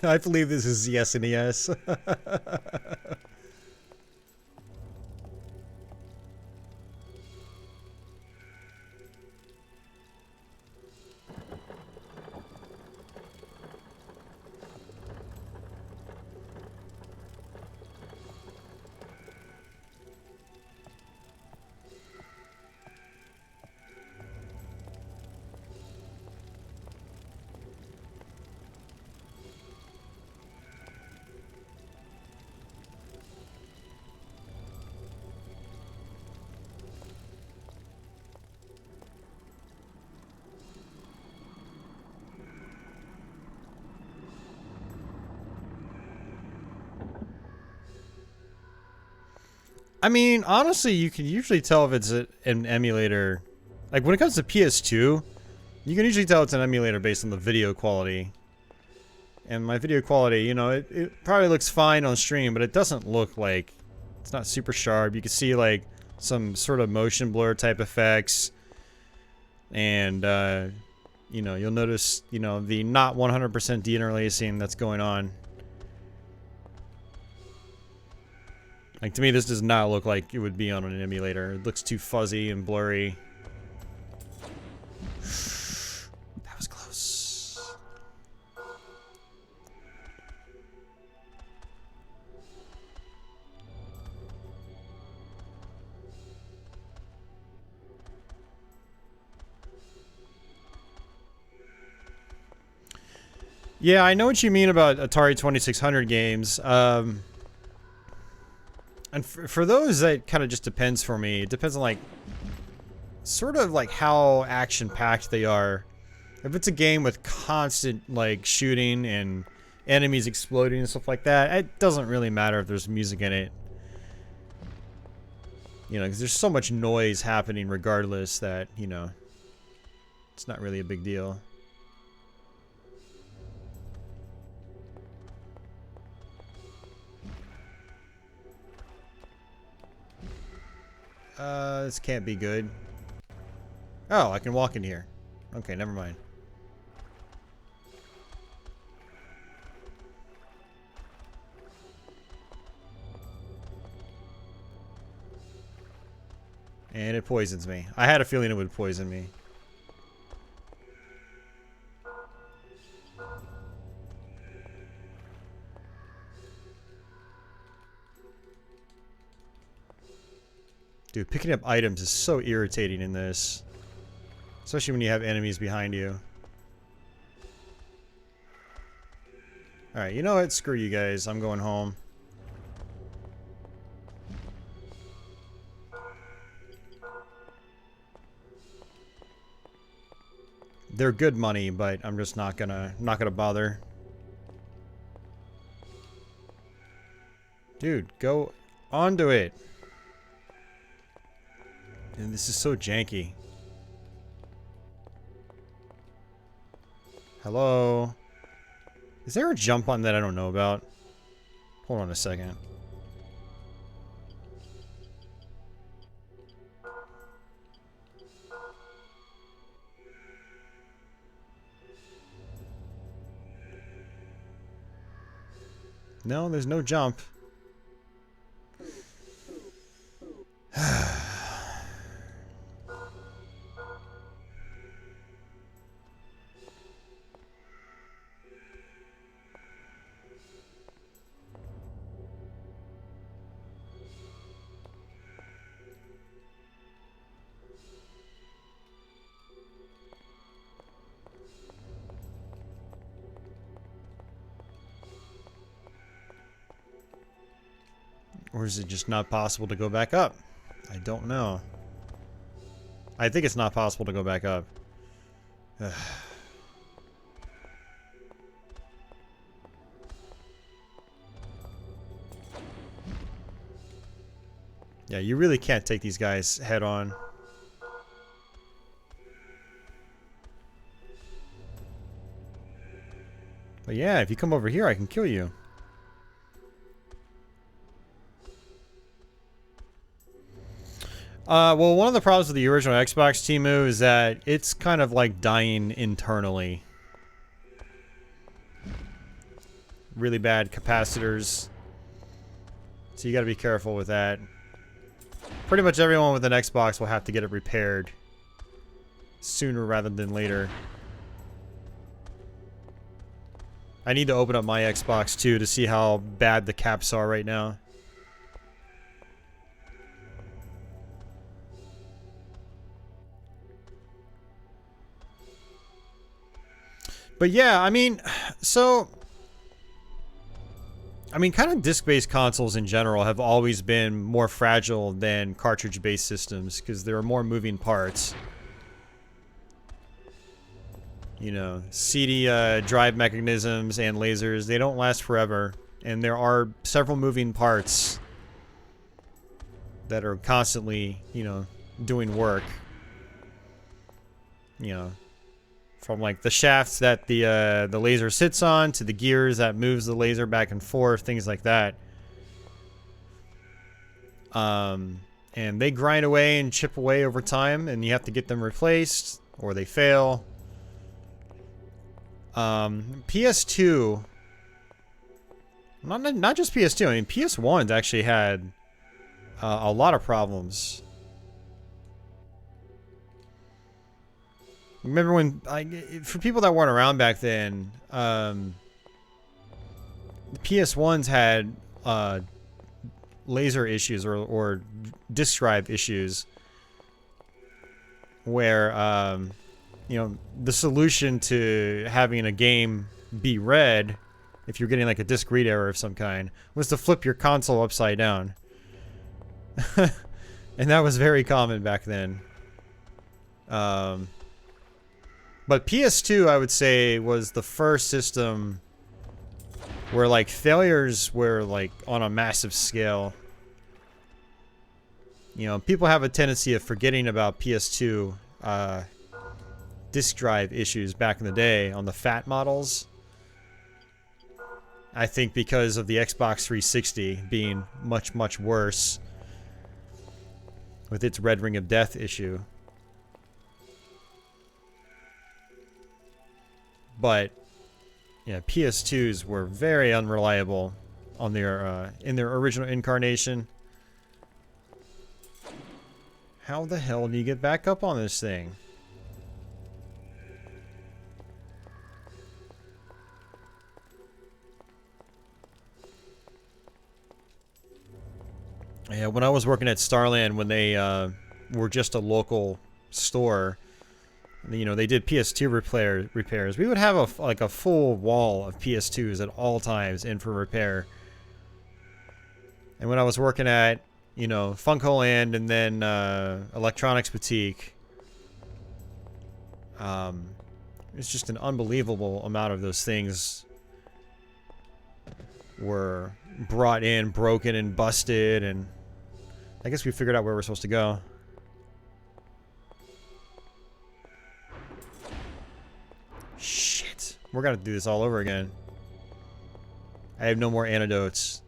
I believe this is yes and yes. I mean, honestly, you can usually tell if it's an emulator. Like, when it comes to PS2, you can usually tell it's an emulator based on the video quality. And my video quality, you know, it probably looks fine on stream, but it doesn't look like... It's not super sharp. You can see, like, some sort of motion blur type effects. And, you know, you'll notice, you know, the not 100% deinterlacing that's going on. Like, to me, this does not look like it would be on an emulator. It looks too fuzzy and blurry. That was close. Yeah, I know what you mean about Atari 2600 games. And for those, that kind of just depends for me. It depends on, like, sort of like how action-packed they are. If it's a game with constant, like, shooting and enemies exploding and stuff like that. It doesn't really matter if there's music in it. You know, because there's so much noise happening regardless that, you know, it's not really a big deal. This can't be good. Oh, I can walk in here. Okay, never mind. And it poisons me. I had a feeling it would poison me. Dude, picking up items is so irritating in this. Especially when you have enemies behind you. Alright, you know what? Screw you guys. I'm going home. They're good money, but I'm just not gonna bother. Dude, go onto it. And this is so janky. Hello? Is there a jump on that I don't know about? Hold on a second. No, there's no jump. Or is it just not possible to go back up? I don't know. I think it's not possible to go back up. Yeah, you really can't take these guys head on. But yeah, if you come over here, I can kill you. Well, one of the problems with the original Xbox Temu is that it's kind of like dying internally. Really bad capacitors. So you gotta be careful with that. Pretty much everyone with an Xbox will have to get it repaired sooner rather than later. I need to open up my Xbox too to see how bad the caps are right now. But yeah, I mean, so... I mean, kind of disc-based consoles in general have always been more fragile than cartridge-based systems because there are more moving parts. You know, CD drive mechanisms and lasers, they don't last forever. And there are several moving parts that are constantly, you know, doing work. You know, from like the shafts that the laser sits on to the gears that moves the laser back and forth, things like that. And they grind away and chip away over time, and you have to get them replaced or they fail. PS2, not just PS2. I mean, PS1's actually had a lot of problems. Remember when, for people that weren't around back then, the PS1s had laser issues or disk drive issues where, you know, the solution to having a game be read, if you're getting like a disk read error of some kind, was to flip your console upside down. And that was very common back then. But PS2, I would say, was the first system where like failures were like on a massive scale. You know, people have a tendency of forgetting about PS2 disk drive issues back in the day on the fat models. I think because of the Xbox 360 being much, much worse with its Red Ring of Death issue. But yeah, PS2s were very unreliable on their in their original incarnation. How the hell do you get back up on this thing? Yeah, when I was working at Starland, when they were just a local store, you know, they did PS2 repairs. We would have a full wall of PS2s at all times in for repair. And when I was working at, you know, Funkoland and then Electronics Boutique, it's just an unbelievable amount of those things were brought in, broken and busted, and I guess we figured out where we're supposed to go. Shit. We're gonna do this all over again. I have no more antidotes.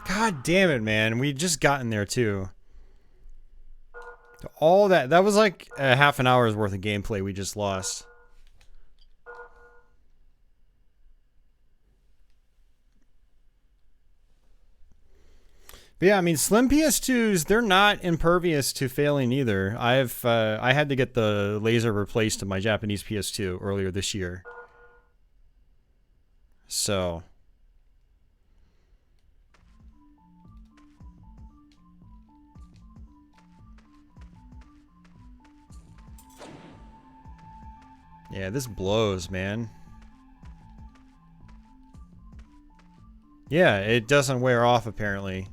God damn it, man. We just gotten there too. All that was like a half an hour's worth of gameplay we just lost. But yeah, I mean, slim PS2s, they're not impervious to failing either. I had to get the laser replaced in my Japanese PS2 earlier this year. So yeah, this blows, man. Yeah, it doesn't wear off apparently.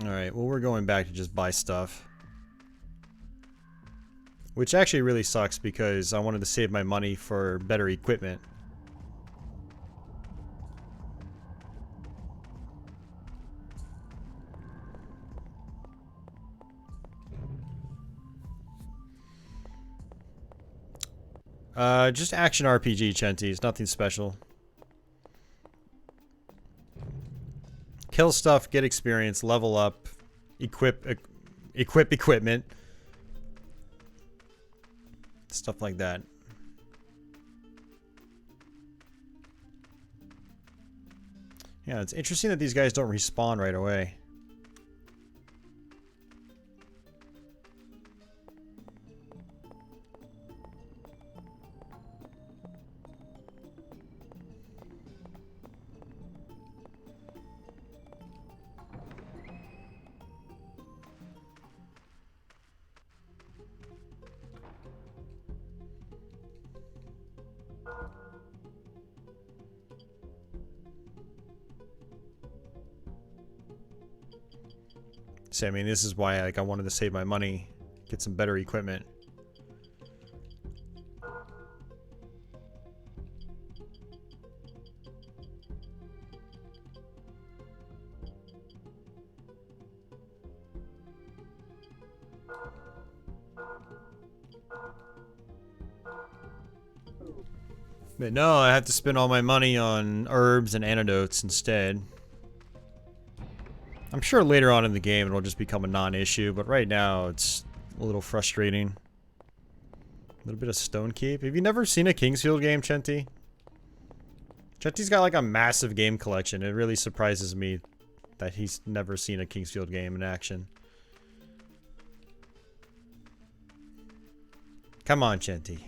Alright, well, we're going back to just buy stuff. Which actually really sucks because I wanted to save my money for better equipment. Just action RPG, Chenties. Nothing special. Kill stuff, get experience, level up, equip equipment. Stuff like that. Yeah, it's interesting that these guys don't respawn right away. So I mean, this is why like I wanted to save my money, get some better equipment. But no, I have to spend all my money on herbs and antidotes instead. I'm sure later on in the game it'll just become a non-issue, but right now it's a little frustrating. A little bit of Stone Keep. Have you never seen a Kingsfield game, Chenty? Chenty's got like a massive game collection. It really surprises me that he's never seen a Kingsfield game in action. Come on, Chenty.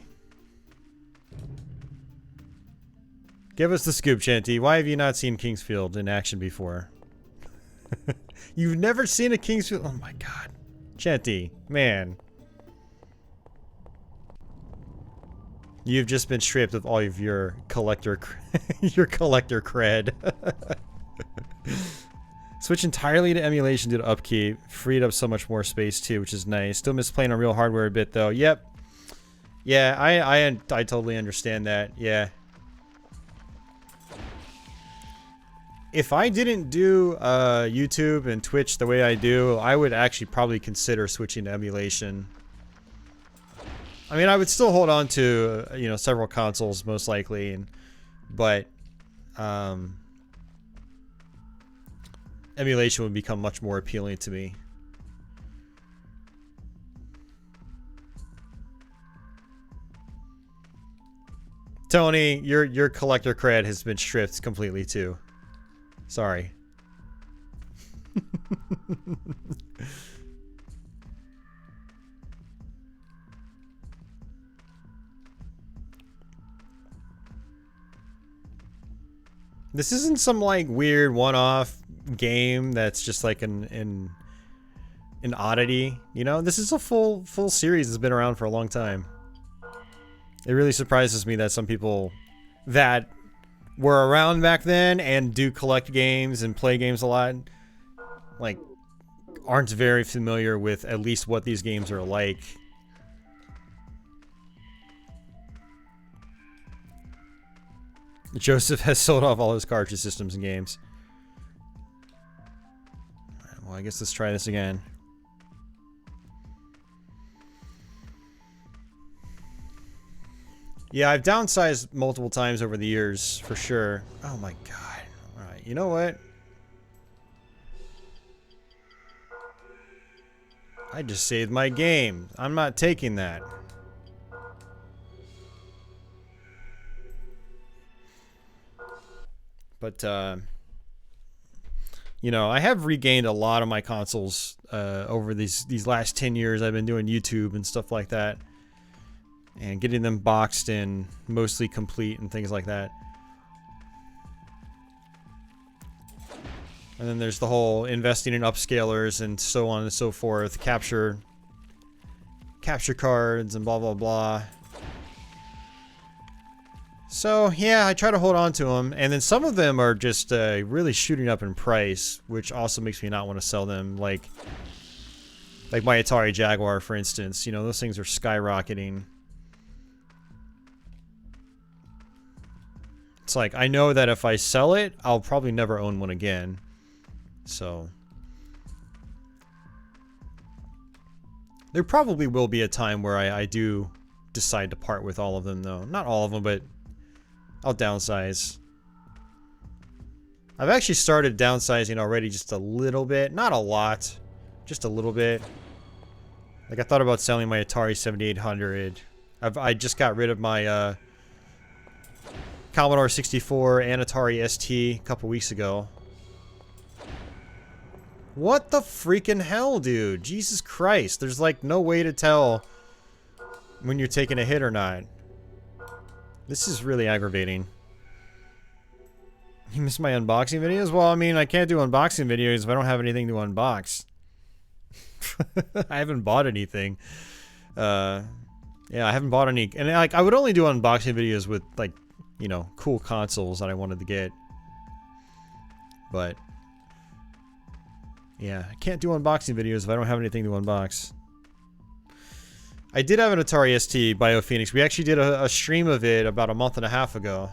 Give us the scoop, Chenty. Why have you not seen Kingsfield in action before? You've never seen a Kingsfield? Oh my god. Chenty, man. You've just been stripped of all of your collector cred. Switch entirely to emulation due to upkeep. Freed up so much more space too, which is nice. Still miss playing on real hardware a bit though. Yep. Yeah, I totally understand that. Yeah. If I didn't do YouTube and Twitch the way I do, I would actually probably consider switching to emulation. I mean, I would still hold on to, you know, several consoles most likely, but emulation would become much more appealing to me. Tony, your collector cred has been stripped completely too. Sorry. This isn't some like weird one-off game that's just like an oddity, you know? This is a full series that's been around for a long time. It really surprises me that some people that were around back then and do collect games and play games a lot, like, aren't very familiar with at least what these games are like. Joseph has sold off all his cartridge systems and games. Alright, well, I guess let's try this again. Yeah, I've downsized multiple times over the years, for sure. Oh my god. Alright, you know what? I just saved my game. I'm not taking that. But, you know, I have regained a lot of my consoles over these last 10 years. I've been doing YouTube and stuff like that. And getting them boxed and mostly complete and things like that. And then there's the whole investing in upscalers and so on and so forth. Capture cards and blah, blah, blah. So, yeah, I try to hold on to them. And then some of them are just really shooting up in price, which also makes me not want to sell them. Like my Atari Jaguar, for instance. You know, those things are skyrocketing. It's like, I know that if I sell it, I'll probably never own one again. So there probably will be a time where I do decide to part with all of them, though. Not all of them, but I'll downsize. I've actually started downsizing already just a little bit. Not a lot. Just a little bit. Like, I thought about selling my Atari 7800. I just got rid of my Commodore 64 and Atari ST a couple weeks ago. What the freaking hell, dude? Jesus Christ. There's like no way to tell when you're taking a hit or not. This is really aggravating. You missed my unboxing videos? Well, I mean, I can't do unboxing videos if I don't have anything to unbox. I haven't bought anything. Yeah, I haven't bought any. And like, I would only do unboxing videos with like, you know, cool consoles that I wanted to get. But Yeah, I can't do unboxing videos if I don't have anything to unbox. I did have an Atari ST BioPhoenix. We actually did a stream of it about a month and a half ago.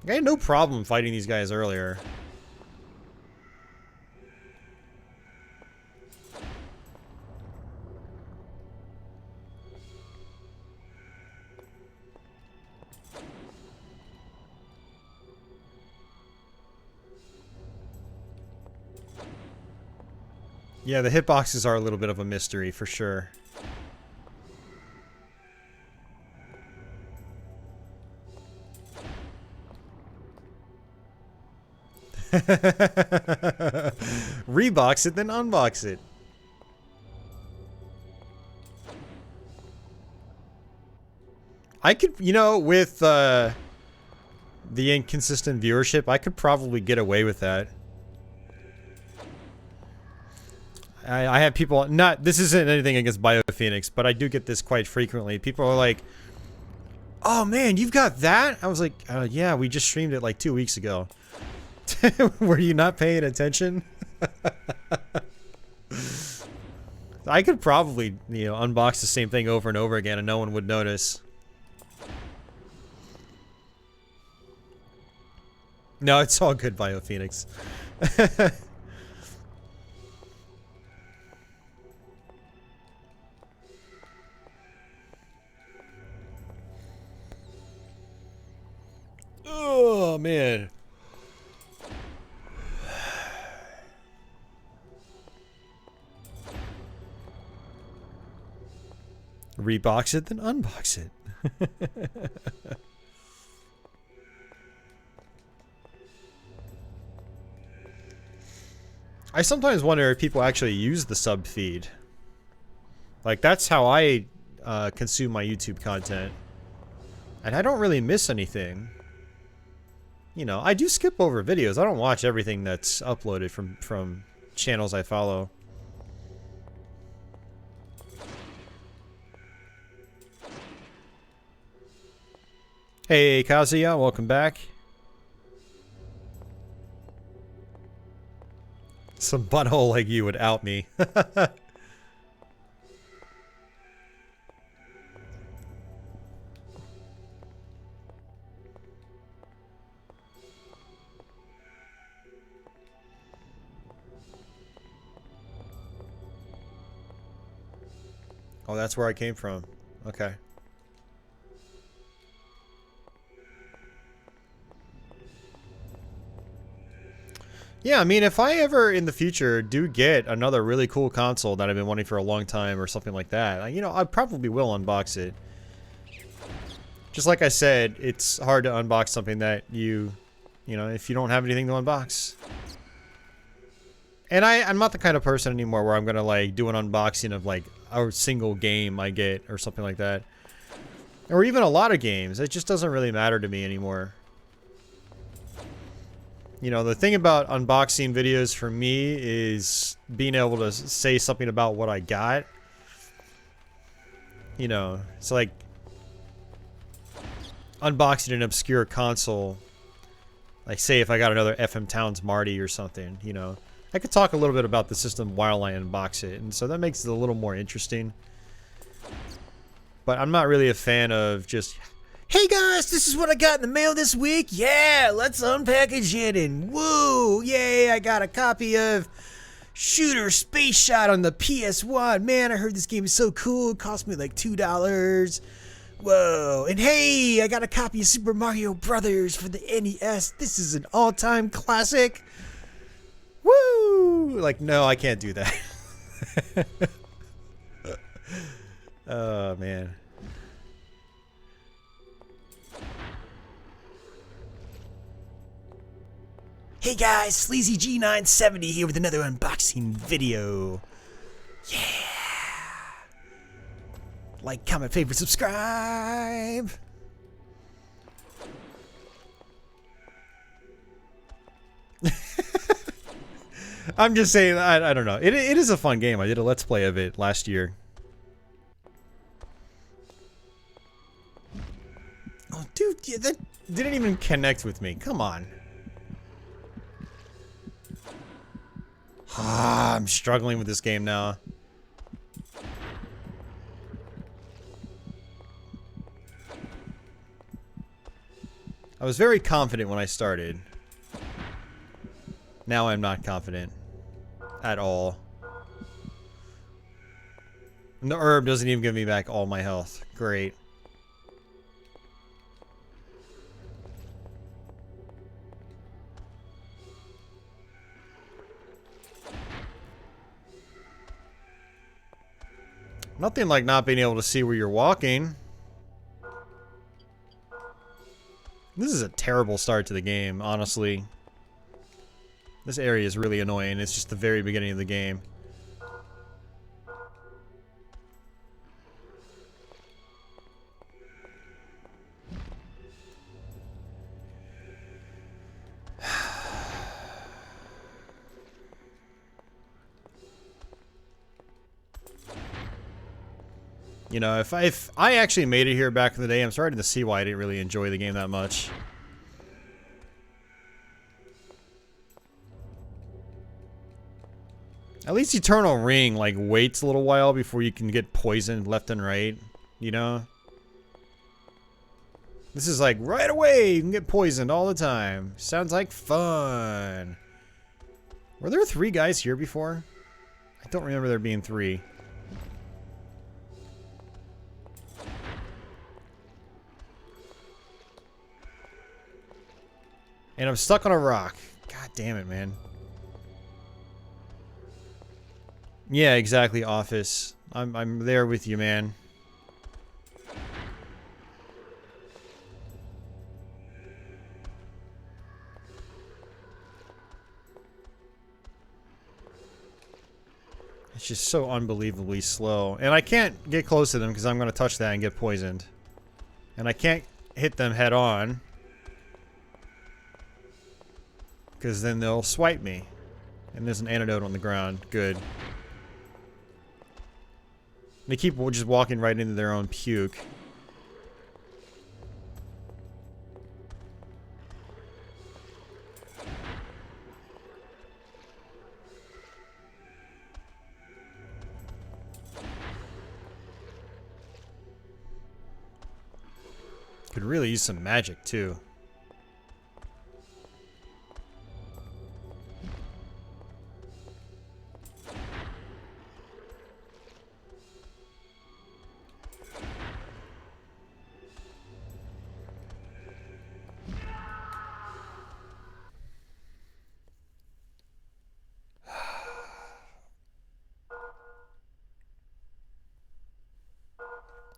I had no problem fighting these guys earlier. Yeah, the hitboxes are a little bit of a mystery, for sure. Rebox it, then unbox it. I could, you know, with the inconsistent viewership, I could probably get away with that. I have people, not, this isn't anything against BioPhoenix, but I do get this quite frequently. People are like, oh man, you've got that? I was like, yeah, we just streamed it like 2 weeks ago. Were you not paying attention? I could probably, you know, unbox the same thing over and over again and no one would notice. No, it's all good, BioPhoenix. Oh, man. Rebox it, then unbox it. I sometimes wonder if people actually use the sub feed. Like, that's how I consume my YouTube content. And I don't really miss anything. You know, I do skip over videos. I don't watch everything that's uploaded from channels I follow. Hey, Kazuya, welcome back. Some butthole like you would out me. Oh, that's where I came from. Okay. Yeah, I mean, if I ever in the future do get another really cool console that I've been wanting for a long time or something like that, you know, I probably will unbox it. Just like I said, it's hard to unbox something that you know, if you don't have anything to unbox. And I'm not the kind of person anymore where I'm gonna like do an unboxing of like a single game I get or something like that. Or even a lot of games. It just doesn't really matter to me anymore. You know, the thing about unboxing videos for me is being able to say something about what I got. You know, it's like unboxing an obscure console. Like, say if I got another FM Towns Marty or something, you know. I could talk a little bit about the system while I unbox it, and so that makes it a little more interesting. But I'm not really a fan of just, hey guys, this is what I got in the mail this week. Yeah, let's unpackage it and woo, yay, I got a copy of Shooter Space Shot on the PS1. Man, I heard this game is so cool. It cost me like $2. Whoa, and hey, I got a copy of Super Mario Brothers for the NES. This is an all-time classic. Woo! Like, no, I can't do that. Oh, man. Hey guys, Sleazy G970 here with another unboxing video. Yeah! Like, comment, favorite, subscribe! I'm just saying, I don't know. It is a fun game. I did a Let's Play of it last year. Oh, dude, that didn't even connect with me. Come on. I'm struggling with this game now. I was very confident when I started. Now I'm not confident. At all. And the herb doesn't even give me back all my health. Great. Nothing like not being able to see where you're walking. This is a terrible start to the game, honestly. This area is really annoying. It's just the very beginning of the game. You know, if I actually made it here back in the day, I'm starting to see why I didn't really enjoy the game that much. At least Eternal Ring, like, waits a little while before you can get poisoned left and right, you know? This is like, right away, you can get poisoned all the time. Sounds like fun. Were there 3 guys here before? I don't remember there being 3. And I'm stuck on a rock. God damn it, man. Yeah, exactly, Office. I'm there with you, man. It's just so unbelievably slow. And I can't get close to them because I'm going to touch that and get poisoned. And I can't hit them head on. Because then they'll swipe me. And there's an antidote on the ground. Good. They keep just walking right into their own puke. Could really use some magic too.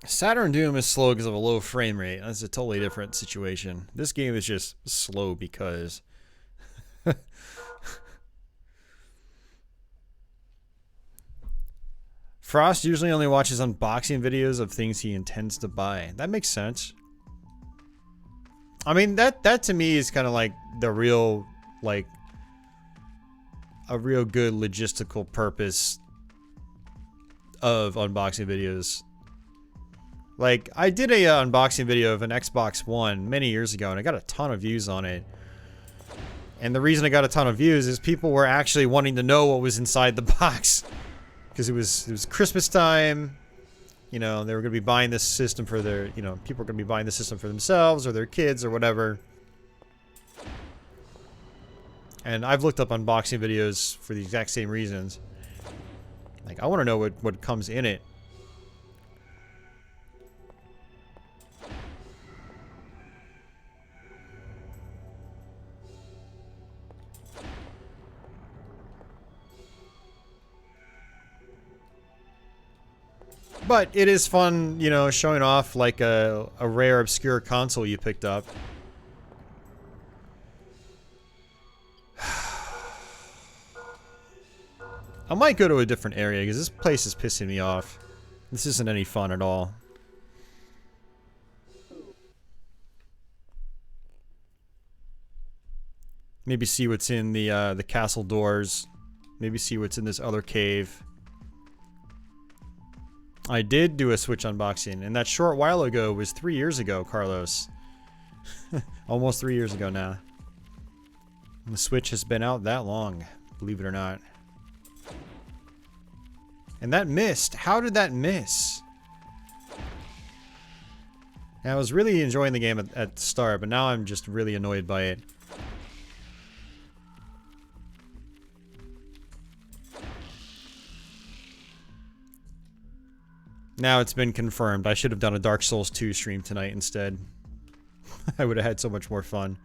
Saturn Doom is slow because of a low frame rate. That's a totally different situation. This game is just slow because... Frost usually only watches unboxing videos of things he intends to buy. That makes sense. I mean, that to me is kind of like the real, like, a real good logistical purpose of unboxing videos. Like, I did a unboxing video of an Xbox One many years ago, and I got a ton of views on it. And the reason I got a ton of views is people were actually wanting to know what was inside the box. Because it was Christmas time. You know, they were going to be buying this system for their, you know, people were going to be buying the system for themselves or their kids or whatever. And I've looked up unboxing videos for the exact same reasons. Like, I want to know what comes in it. But it is fun, you know, showing off like a rare, obscure console you picked up. I might go to a different area because this place is pissing me off. This isn't any fun at all. Maybe see what's in the castle doors. Maybe see what's in this other cave. I did do a Switch unboxing, and that short while ago was 3 years ago, Carlos. Almost 3 years ago now. And the Switch has been out that long, believe it or not. And that missed. How did that miss? And I was really enjoying the game at the start, but now I'm just really annoyed by it. Now it's been confirmed. I should have done a Dark Souls 2 stream tonight instead. I would have had so much more fun.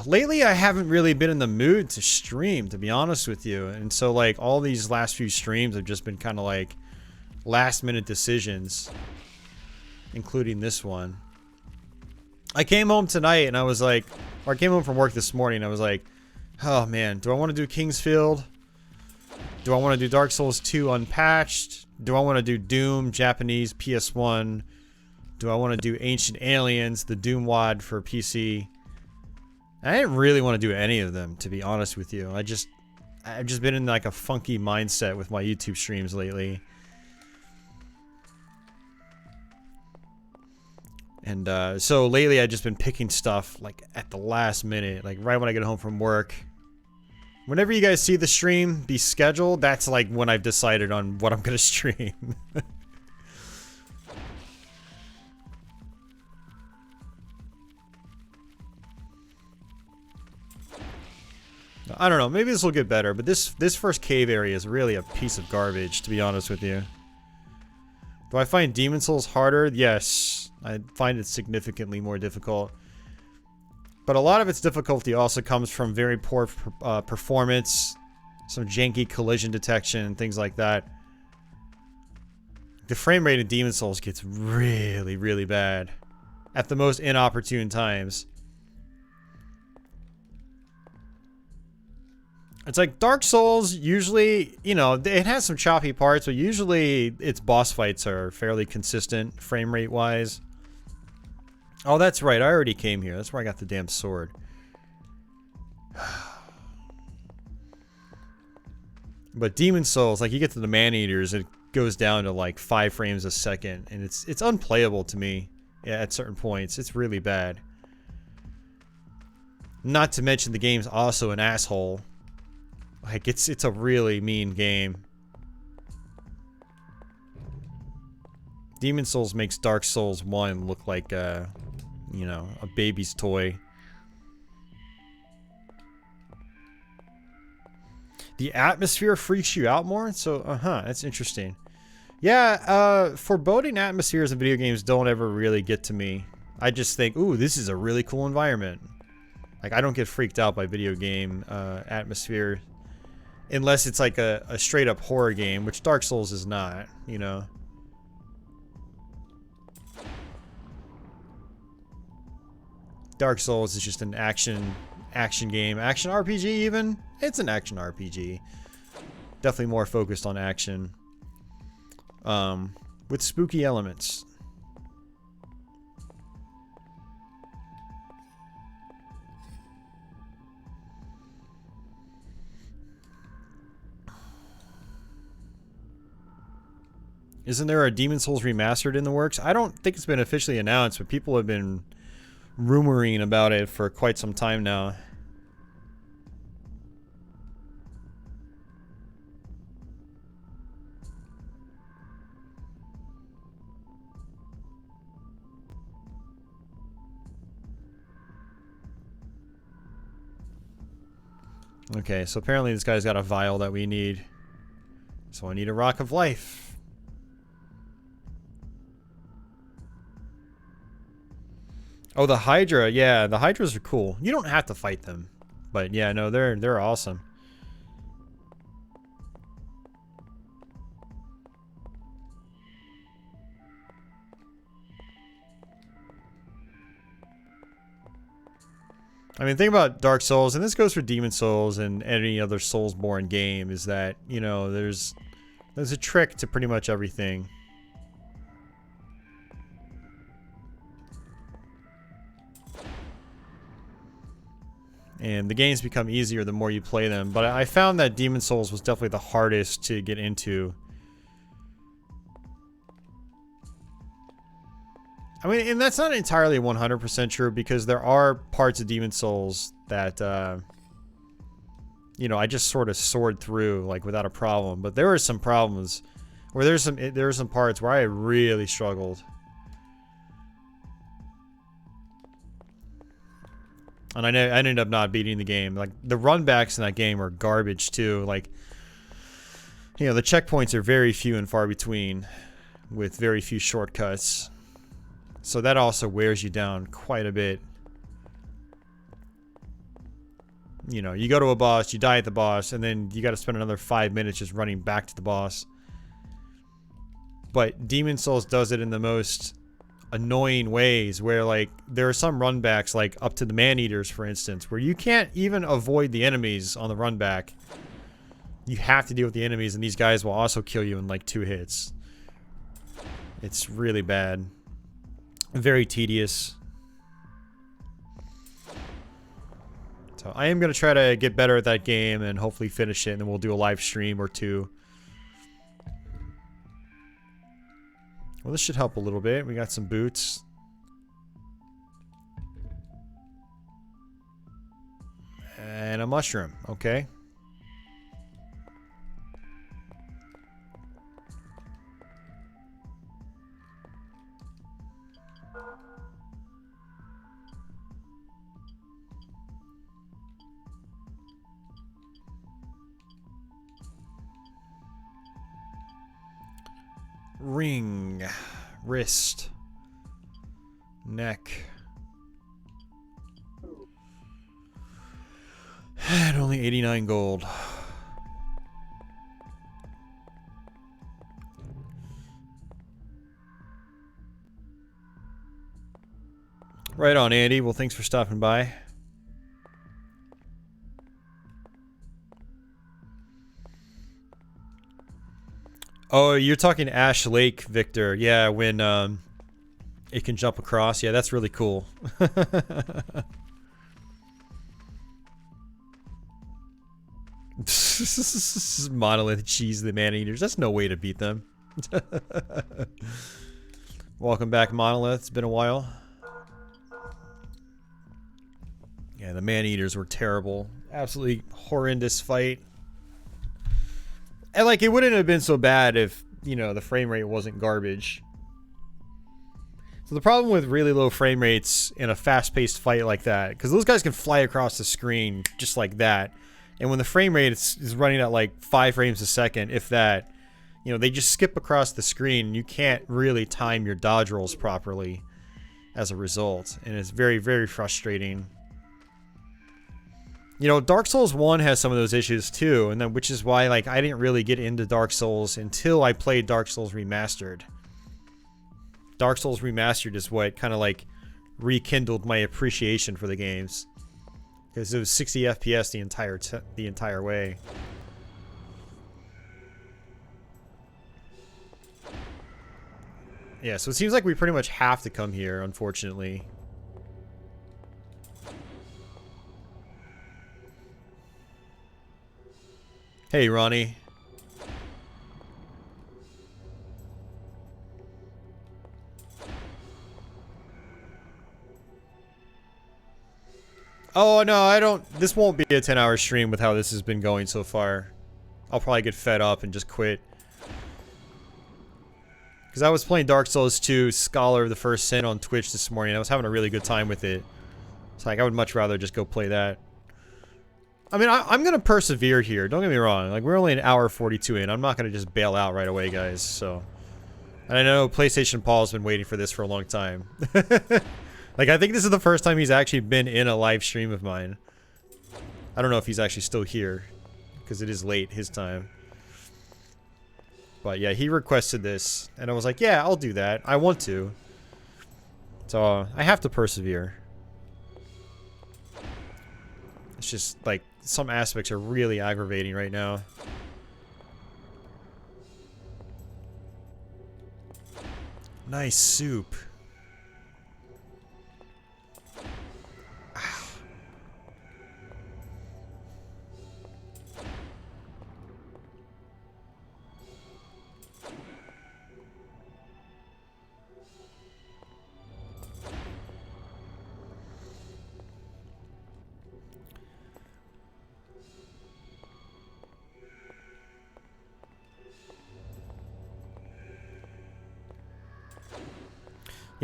Lately, I haven't really been in the mood to stream, to be honest with you. And so, like, all these last few streams have just been kind of like last-minute decisions, including this one. I came home tonight and I was like, or I came home from work this morning and I was like, oh man, do I want to do Kingsfield? Do I want to do Dark Souls 2 unpatched? Do I want to do Doom, Japanese, PS1? Do I want to do Ancient Aliens, the Doom WAD for PC? I didn't really want to do any of them, to be honest with you. I've just been in like a funky mindset with my YouTube streams lately. And so lately I've just been picking stuff like at the last minute, like right when I get home from work. Whenever you guys see the stream be scheduled, that's like when I've decided on what I'm gonna stream. I don't know, maybe this will get better, but this first cave area is really a piece of garbage, to be honest with you. Do I find Demon Souls harder? Yes, I find it significantly more difficult. But a lot of its difficulty also comes from very poor performance, some janky collision detection, things like that. The frame rate in Demon Souls gets really, really bad at the most inopportune times. It's like Dark Souls, usually, you know, it has some choppy parts, but usually its boss fights are fairly consistent frame rate wise. Oh, that's right, I already came here. That's where I got the damn sword. But Demon Souls, like you get to the Man-Eaters, it goes down to like 5 frames a second, and it's unplayable to me at certain points. It's really bad. Not to mention the game's also an asshole. Like, it's a really mean game. Demon Souls makes Dark Souls 1 look like, you know, a baby's toy. The atmosphere freaks you out more? So, that's interesting. Yeah, foreboding atmospheres in video games don't ever really get to me. I just think, ooh, this is a really cool environment. Like, I don't get freaked out by video game atmosphere. Unless it's like a straight up horror game, which Dark Souls is not, you know. Dark Souls is just an action game. Action RPG even? It's an action RPG. Definitely more focused on action. With spooky elements. Isn't there a Demon Souls remastered in the works? I don't think it's been officially announced, but people have been rumoring about it for quite some time now. Okay, so apparently this guy's got a vial that we need. So I need a Rock of Life. Oh, the Hydra. Yeah, the Hydras are cool. You don't have to fight them. But yeah, no, they're awesome. I mean, the thing about Dark Souls, and this goes for Demon Souls and any other Soulsborne game, is that, you know, there's a trick to pretty much everything. And the games become easier the more you play them. But I found that Demon Souls was definitely the hardest to get into. I mean, and that's not entirely 100% true, because there are parts of Demon Souls that you know, I just sort of soared through like without a problem. But there were some problems where there were some parts where I really struggled. And I ended up not beating the game. Like, the runbacks in that game are garbage, too. Like, you know, the checkpoints are very few and far between, with very few shortcuts. So that also wears you down quite a bit. You know, you go to a boss, you die at the boss, and then you gotta spend another 5 minutes just running back to the boss. But Demon Souls does it in the most annoying ways, where like there are some runbacks, like up to the man-eaters for instance, where you can't even avoid the enemies on the runback. You have to deal with the enemies, and these guys will also kill you in like 2 hits. It's really bad. Very tedious. So I am going to try to get better at that game and hopefully finish it, and then we'll do a live stream or 2. Well, this should help a little bit. We got some boots. And a mushroom. Okay. Ring, wrist, neck, and only 89 gold. Right on, Andy. Well, thanks for stopping by. Oh, you're talking Ash Lake, Victor. Yeah, when it can jump across. Yeah, that's really cool. Monolith cheese the man-eaters. That's no way to beat them. Welcome back, Monolith. It's been a while. Yeah, the man-eaters were terrible. Absolutely horrendous fight. And like, it wouldn't have been so bad if, you know, the frame rate wasn't garbage. So the problem with really low frame rates in a fast-paced fight like that, because those guys can fly across the screen just like that, and when the frame rate is running at like 5 frames a second, if that, you know, they just skip across the screen. You can't really time your dodge rolls properly as a result, and it's very, very frustrating. You know, Dark Souls 1 has some of those issues too, and then which is why like I didn't really get into Dark Souls until I played Dark Souls Remastered. Dark Souls Remastered is what kind of like rekindled my appreciation for the games, because it was 60 FPS the entire way. Yeah, so it seems like we pretty much have to come here, unfortunately. Hey, Ronnie. Oh, no, I don't... This won't be a 10-hour stream with how this has been going so far. I'll probably get fed up and just quit. Because I was playing Dark Souls 2 Scholar of the First Sin on Twitch this morning. I was having a really good time with it. It's like, I would much rather just go play that. I mean, I'm going to persevere here. Don't get me wrong. Like, we're only an hour 42 in. I'm not going to just bail out right away, guys. So, and I know PlayStation Paul's been waiting for this for a long time. Like, I think this is the first time he's actually been in a live stream of mine. I don't know if he's actually still here, because it is late his time. But yeah, he requested this, and I was like, yeah, I'll do that. I want to. So, I have to persevere. It's just, like, some aspects are really aggravating right now. Nice soup.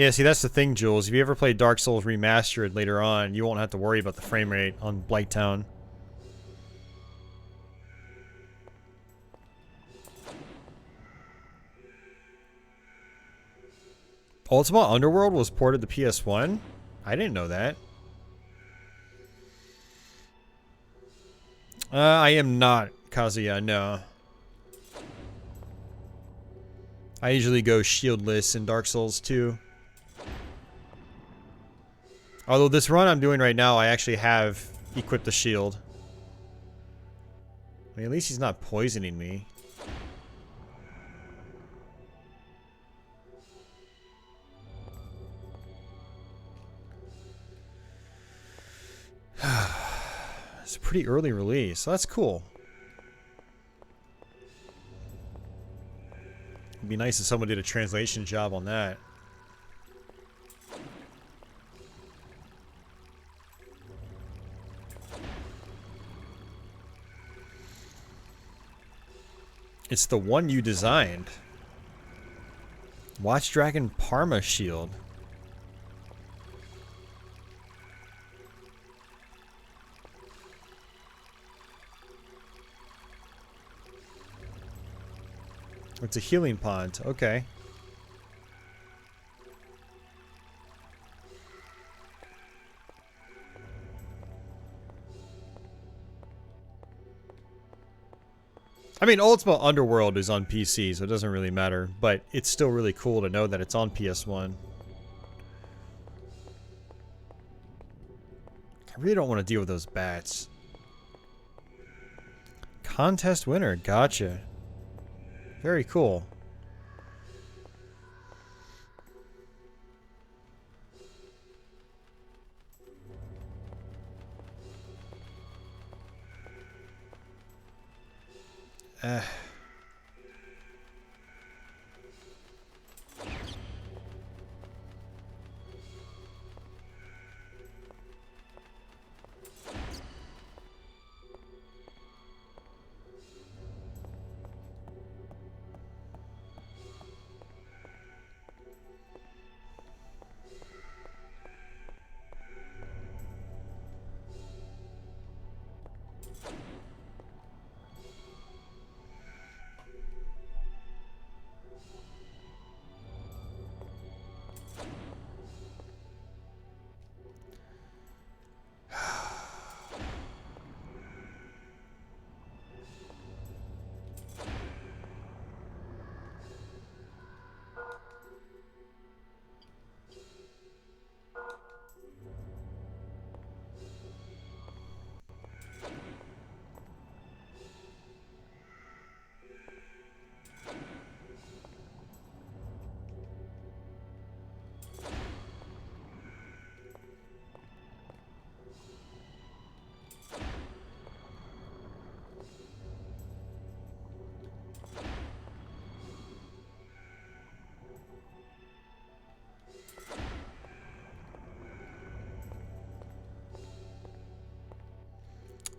Yeah, see, that's the thing, Jules. If you ever play Dark Souls Remastered later on, you won't have to worry about the frame rate on Blighttown. Ultima Underworld was ported to PS1? I didn't know that. I am not Kazuya, no. I usually go shieldless in Dark Souls 2. Although this run I'm doing right now, I actually have equipped the shield. I mean, at least he's not poisoning me. It's a pretty early release, so that's cool. It'd be nice if someone did a translation job on that. It's the one you designed. Watch Dragon Parma Shield. It's a healing pond. Okay. I mean, Ultima Underworld is on PC, so it doesn't really matter. But it's still really cool to know that it's on PS1. I really don't want to deal with those bats. Contest winner. Gotcha. Very cool.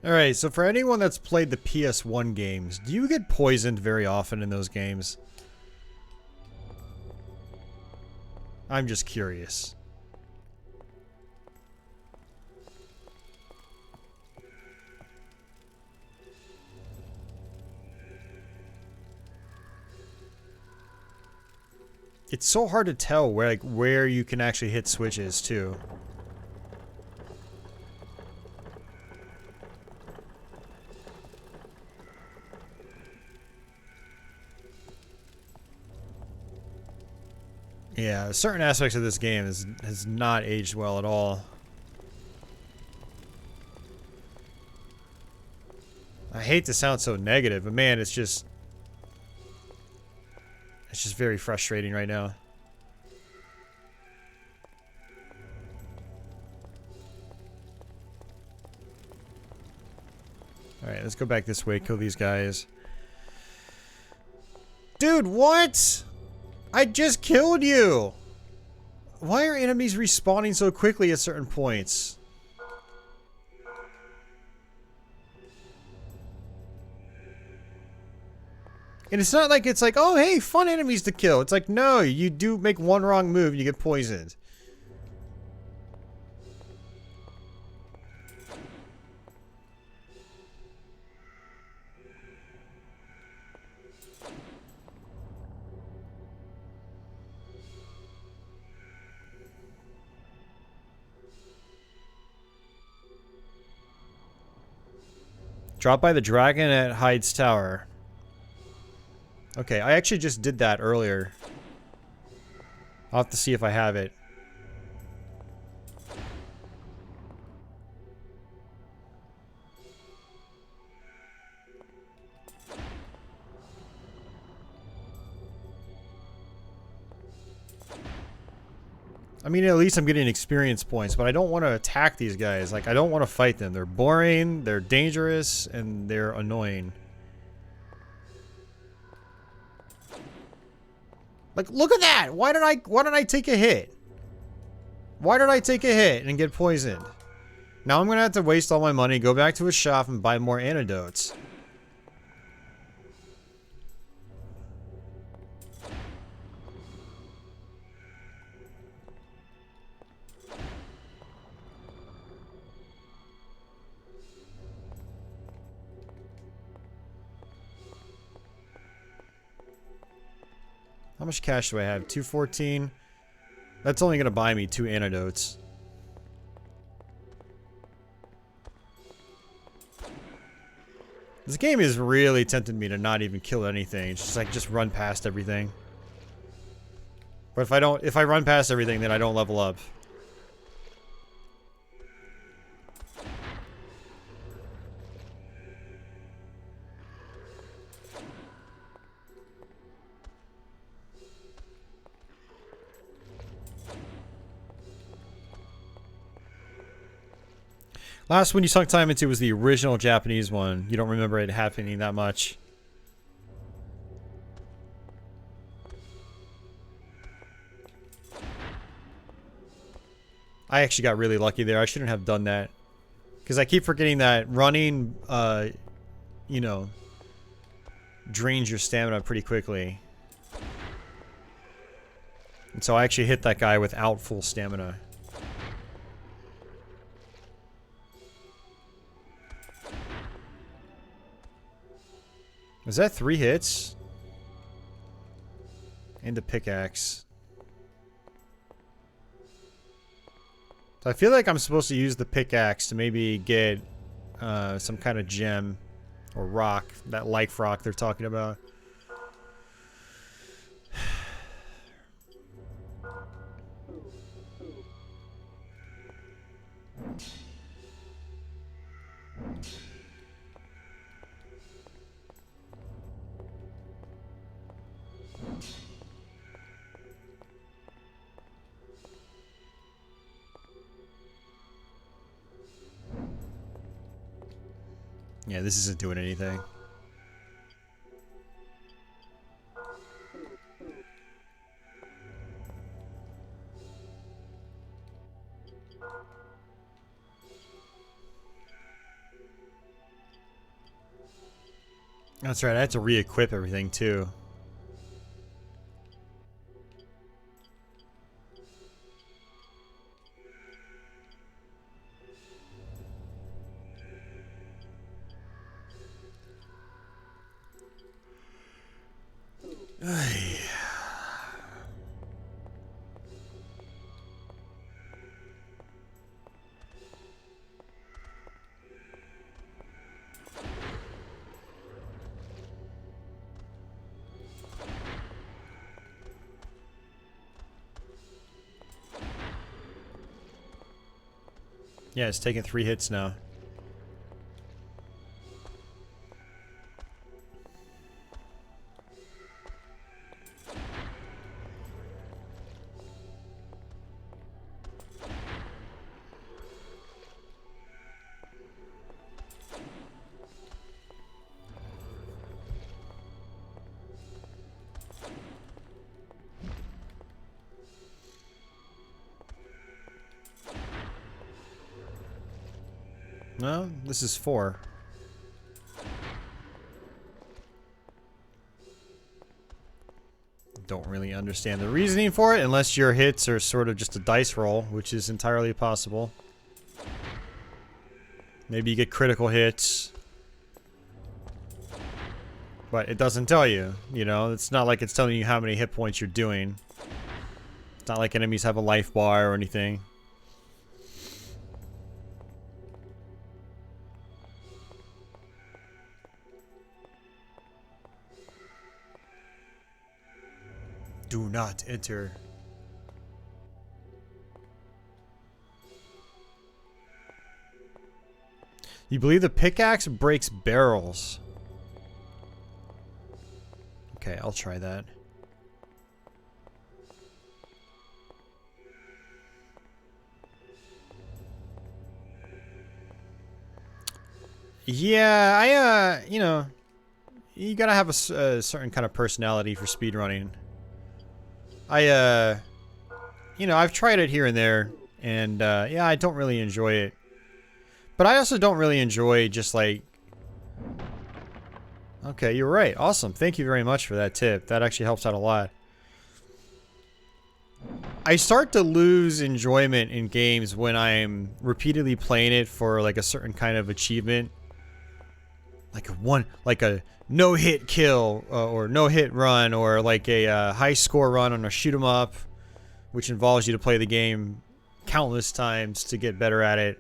Alright, so for anyone that's played the PS1 games, do you get poisoned very often in those games? I'm just curious. It's so hard to tell where you can actually hit switches too. Yeah, certain aspects of this game has not aged well at all. I hate to sound so negative, but man, it's just very frustrating right now. Alright, let's go back this way, kill these guys. Dude, what? I just killed you! Why are enemies respawning so quickly at certain points? And it's not like it's like, oh, hey, fun enemies to kill. It's like, no, you do make one wrong move and you get poisoned. Drop by the dragon at Hyde's Tower. Okay, I actually just did that earlier. I'll have to see if I have it. I mean, at least I'm getting experience points, but I don't want to attack these guys. Like, I don't want to fight them. They're boring, they're dangerous, and they're annoying. Like, look at that! Why did I take a hit? Why did I take a hit and get poisoned? Now I'm gonna have to waste all my money, go back to a shop, and buy more antidotes. How much cash do I have? 214. That's only gonna buy me 2 antidotes. This game is really tempting me to not even kill anything. It's just like, just run past everything. But if I run past everything, then I don't level up. Last one you sunk time into was the original Japanese one. You don't remember it happening that much. I actually got really lucky there. I shouldn't have done that. Because I keep forgetting that running, you know, drains your stamina pretty quickly. And so I actually hit that guy without full stamina. Was that 3 hits? And a pickaxe. So I feel like I'm supposed to use the pickaxe to maybe get some kind of gem or rock, that life rock they're talking about. Yeah, this isn't doing anything. That's right, I had to re-equip everything too. Yeah, it's taking 3 hits now. No, this is 4. don't really understand the reasoning for it unless your hits are sort of just a dice roll, which is entirely possible. Maybe you get critical hits, but it doesn't tell you, you know? It's not like it's telling you how many hit points you're doing. It's not like enemies have a life bar or anything. Do not enter. You believe the pickaxe breaks barrels? Okay, I'll try that. Yeah, you know, you gotta have a certain kind of personality for speedrunning. You know, I've tried it here and there, and, yeah, I don't really enjoy it. But I also don't really enjoy just, like... Okay, you're right. Awesome. Thank you very much for that tip. That actually helps out a lot. I start to lose enjoyment in games when I'm repeatedly playing it for, like, a certain kind of achievement. Like a no-hit kill, or no-hit run, or like a high-score run on a shoot-'em-up, which involves you to play the game countless times to get better at it.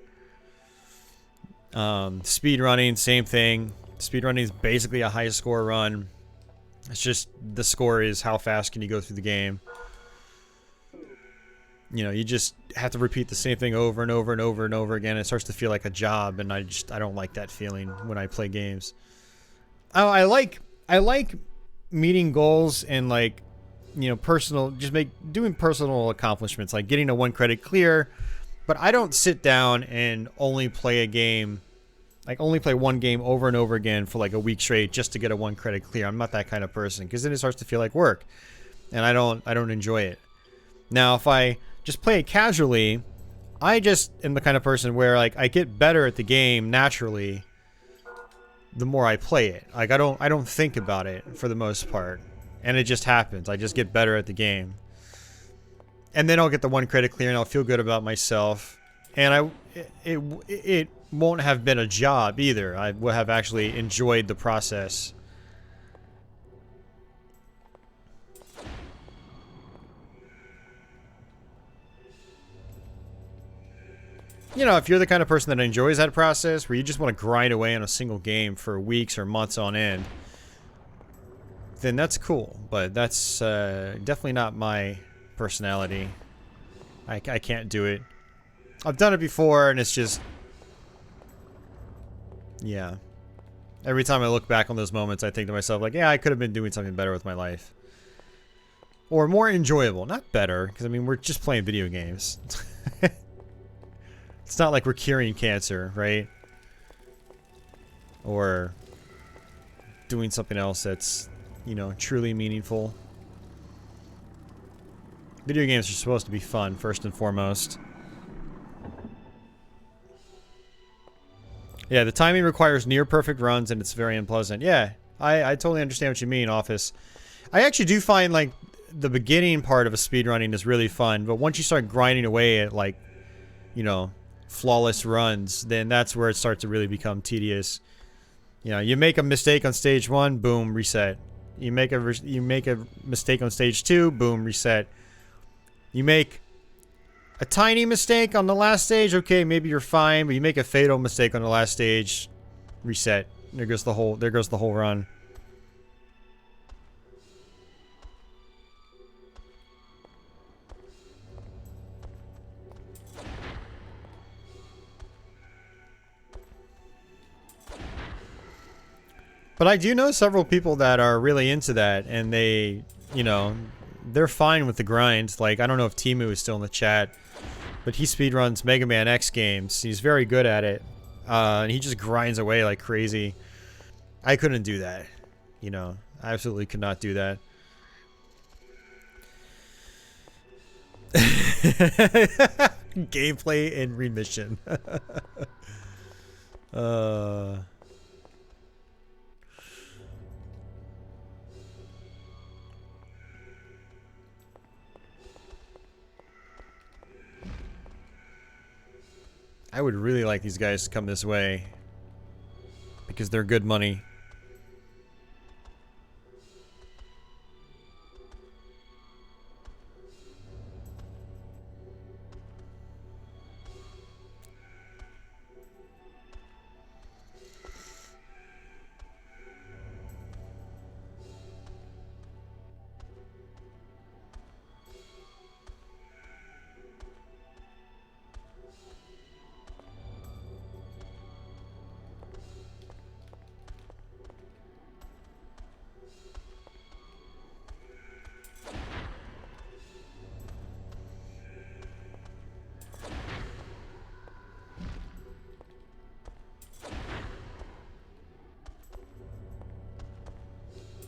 Speedrunning, same thing. Speedrunning is basically a high-score run. It's just the score is how fast can you go through the game. You know, you just have to repeat the same thing over and over and over and over again. It starts to feel like a job, and I don't like that feeling when I play games. I like meeting goals and, like, you know, doing personal accomplishments, like getting a 1 credit clear. But I don't sit down and only play a game, like only play one game over and over again for like a week straight just to get a 1 credit clear. I'm not that kind of person, because then it starts to feel like work, and I don't enjoy it. Now, if I just play it casually, I just am the kind of person where, like, I get better at the game naturally the more I play it. Like, I don't think about it for the most part, and it just happens. I just get better at the game, and then I'll get the 1 credit clear, and I'll feel good about myself, and it won't have been a job either. I will have actually enjoyed the process. You know, if you're the kind of person that enjoys that process, where you just want to grind away on a single game for weeks or months on end, then that's cool. But that's definitely not my personality. I can't do it. I've done it before, and it's just... yeah. Every time I look back on those moments, I think to myself, like, yeah, I could have been doing something better with my life. Or more enjoyable. Not better, because, I mean, we're just playing video games. It's not like we're curing cancer, right? Or doing something else that's, you know, truly meaningful. Video games are supposed to be fun, first and foremost. Yeah, the timing requires near perfect runs, and it's very unpleasant. Yeah, I totally understand what you mean, Office. I actually do find, like, the beginning part of a speedrunning is really fun, but once you start grinding away at, like, you know, flawless runs, then that's where it starts to really become tedious. You know, you make a mistake on stage 1, boom, reset. You make a mistake on stage 2, boom, reset. You make a tiny mistake on the last stage, okay, maybe you're fine, but you make a fatal mistake on the last stage, reset. There goes the whole run. But I do know several people that are really into that, and they, you know, they're fine with the grind. Like, I don't know if Timu is still in the chat, but he speedruns Mega Man X games. He's very good at it. And he just grinds away like crazy. I couldn't do that. You know, I absolutely could not do that. Gameplay in remission. I would really like these guys to come this way. Because they're good money.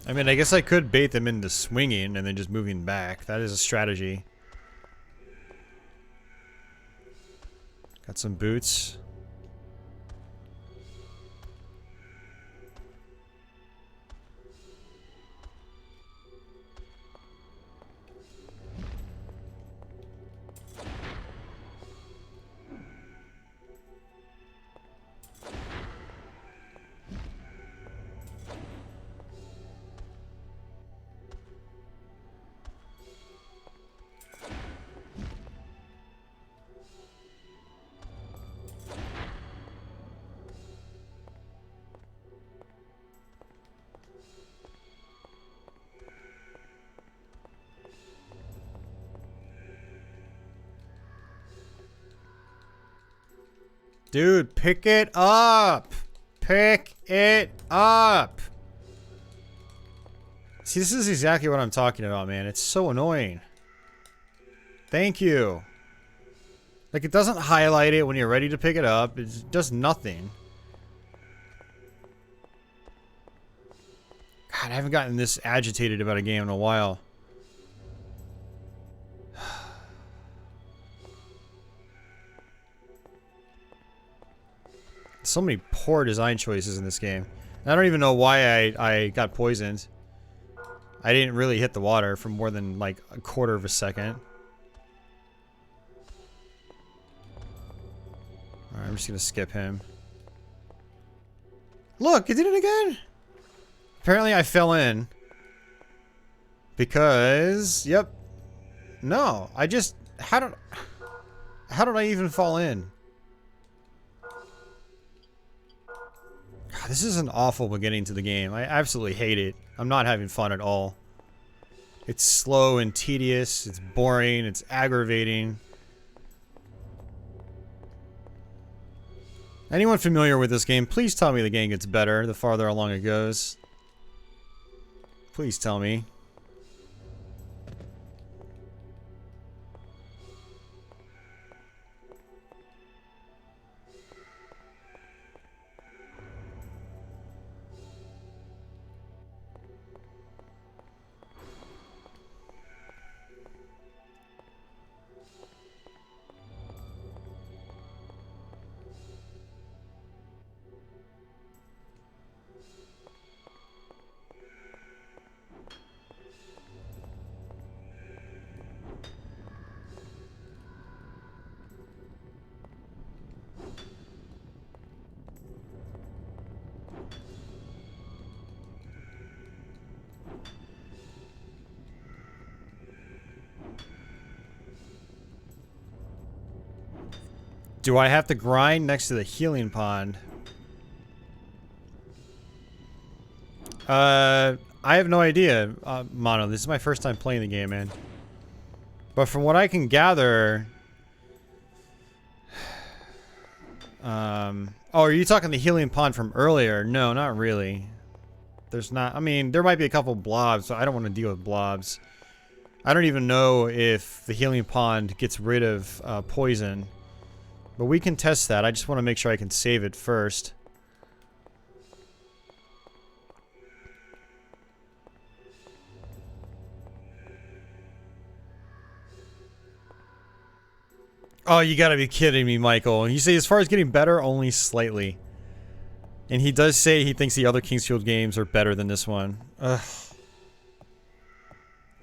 I mean, I guess I could bait them into swinging and then just moving back. That is a strategy. Got some boots. Dude, pick it up! Pick it up! See, this is exactly what I'm talking about, man. It's so annoying. Thank you. Like, it doesn't highlight it when you're ready to pick it up. It does nothing. God, I haven't gotten this agitated about a game in a while. So many poor design choices in this game. And I don't even know why I got poisoned. I didn't really hit the water for more than like a quarter of a second. Alright, I'm just gonna skip him. Look, it did it again! Apparently I fell in. Because, yep. No, I just, how did I even fall in? God, this is an awful beginning to the game. I absolutely hate it. I'm not having fun at all. It's slow and tedious, it's boring, it's aggravating. Anyone familiar with this game, please tell me the game gets better the farther along it goes. Please tell me. Do I have to grind next to the healing pond? I have no idea, Mono. This is my first time playing the game, man. But from what I can gather... oh, are you talking the healing pond from earlier? No, not really. There's not... I mean, there might be a couple blobs, so I don't want to deal with blobs. I don't even know if the healing pond gets rid of poison. But we can test that. I just want to make sure I can save it first. Oh, you gotta be kidding me, Michael. You say as far as getting better, only slightly. And he does say he thinks the other Kingsfield games are better than this one. Ugh.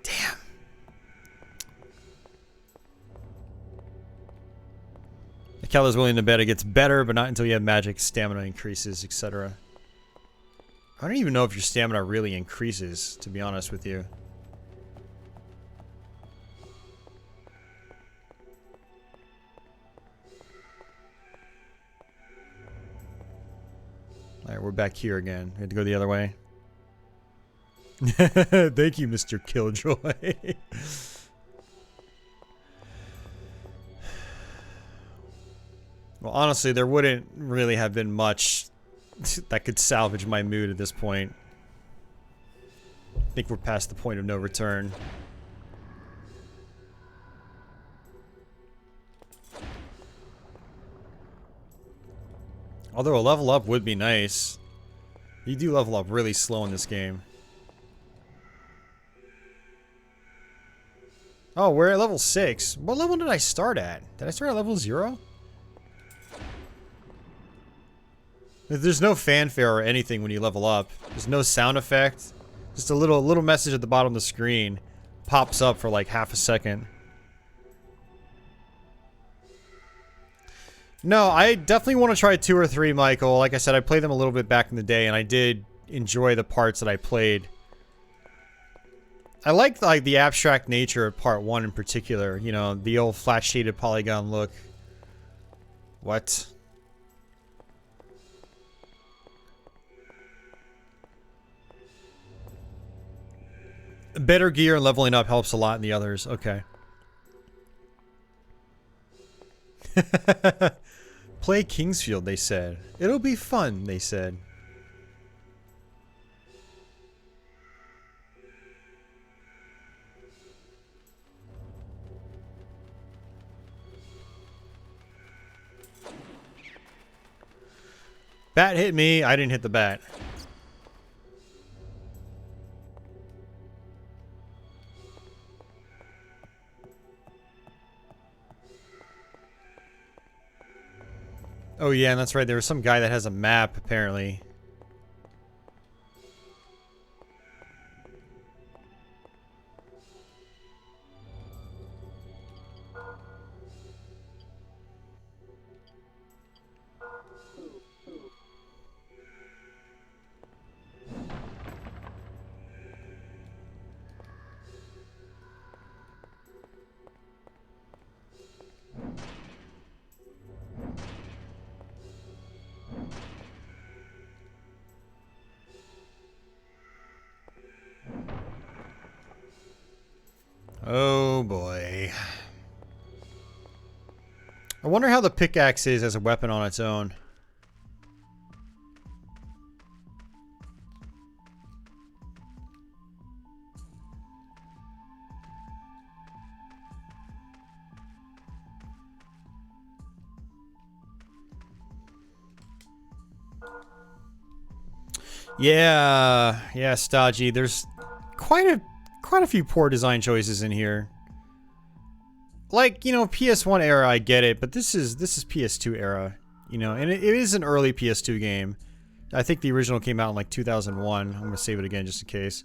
Damn. Keller's willing to bet it gets better, but not until you have magic, stamina increases, etc. I don't even know if your stamina really increases, to be honest with you. Alright, we're back here again. We had to go the other way. Thank you, Mr. Killjoy. Well, honestly, there wouldn't really have been much that could salvage my mood at this point. I think we're past the point of no return. Although a level up would be nice. You do level up really slow in this game. Oh, we're at level 6. What level did I start at? Did I start at level 0? There's no fanfare or anything when you level up. There's no sound effect. Just a little message at the bottom of the screen pops up for like half a second. No, I definitely want to try 2 or 3, Michael. Like I said, I played them a little bit back in the day, and I did enjoy the parts that I played. I like the abstract nature of part 1 in particular. You know, the old flat shaded polygon look. What? Better gear and leveling up helps a lot in the others. Okay. Play Kingsfield, they said. It'll be fun, they said. Bat hit me. I didn't hit the bat. Oh yeah, and that's right. There was some guy that has a map, apparently. Oh boy. I wonder how the pickaxe is as a weapon on its own. Yeah, stodgy. There's quite a few poor design choices in here. Like, you know, PS1 era, I get it, but this is PS2 era, you know, and it is an early PS2 game. I think the original came out in like 2001. I'm gonna save it again just in case.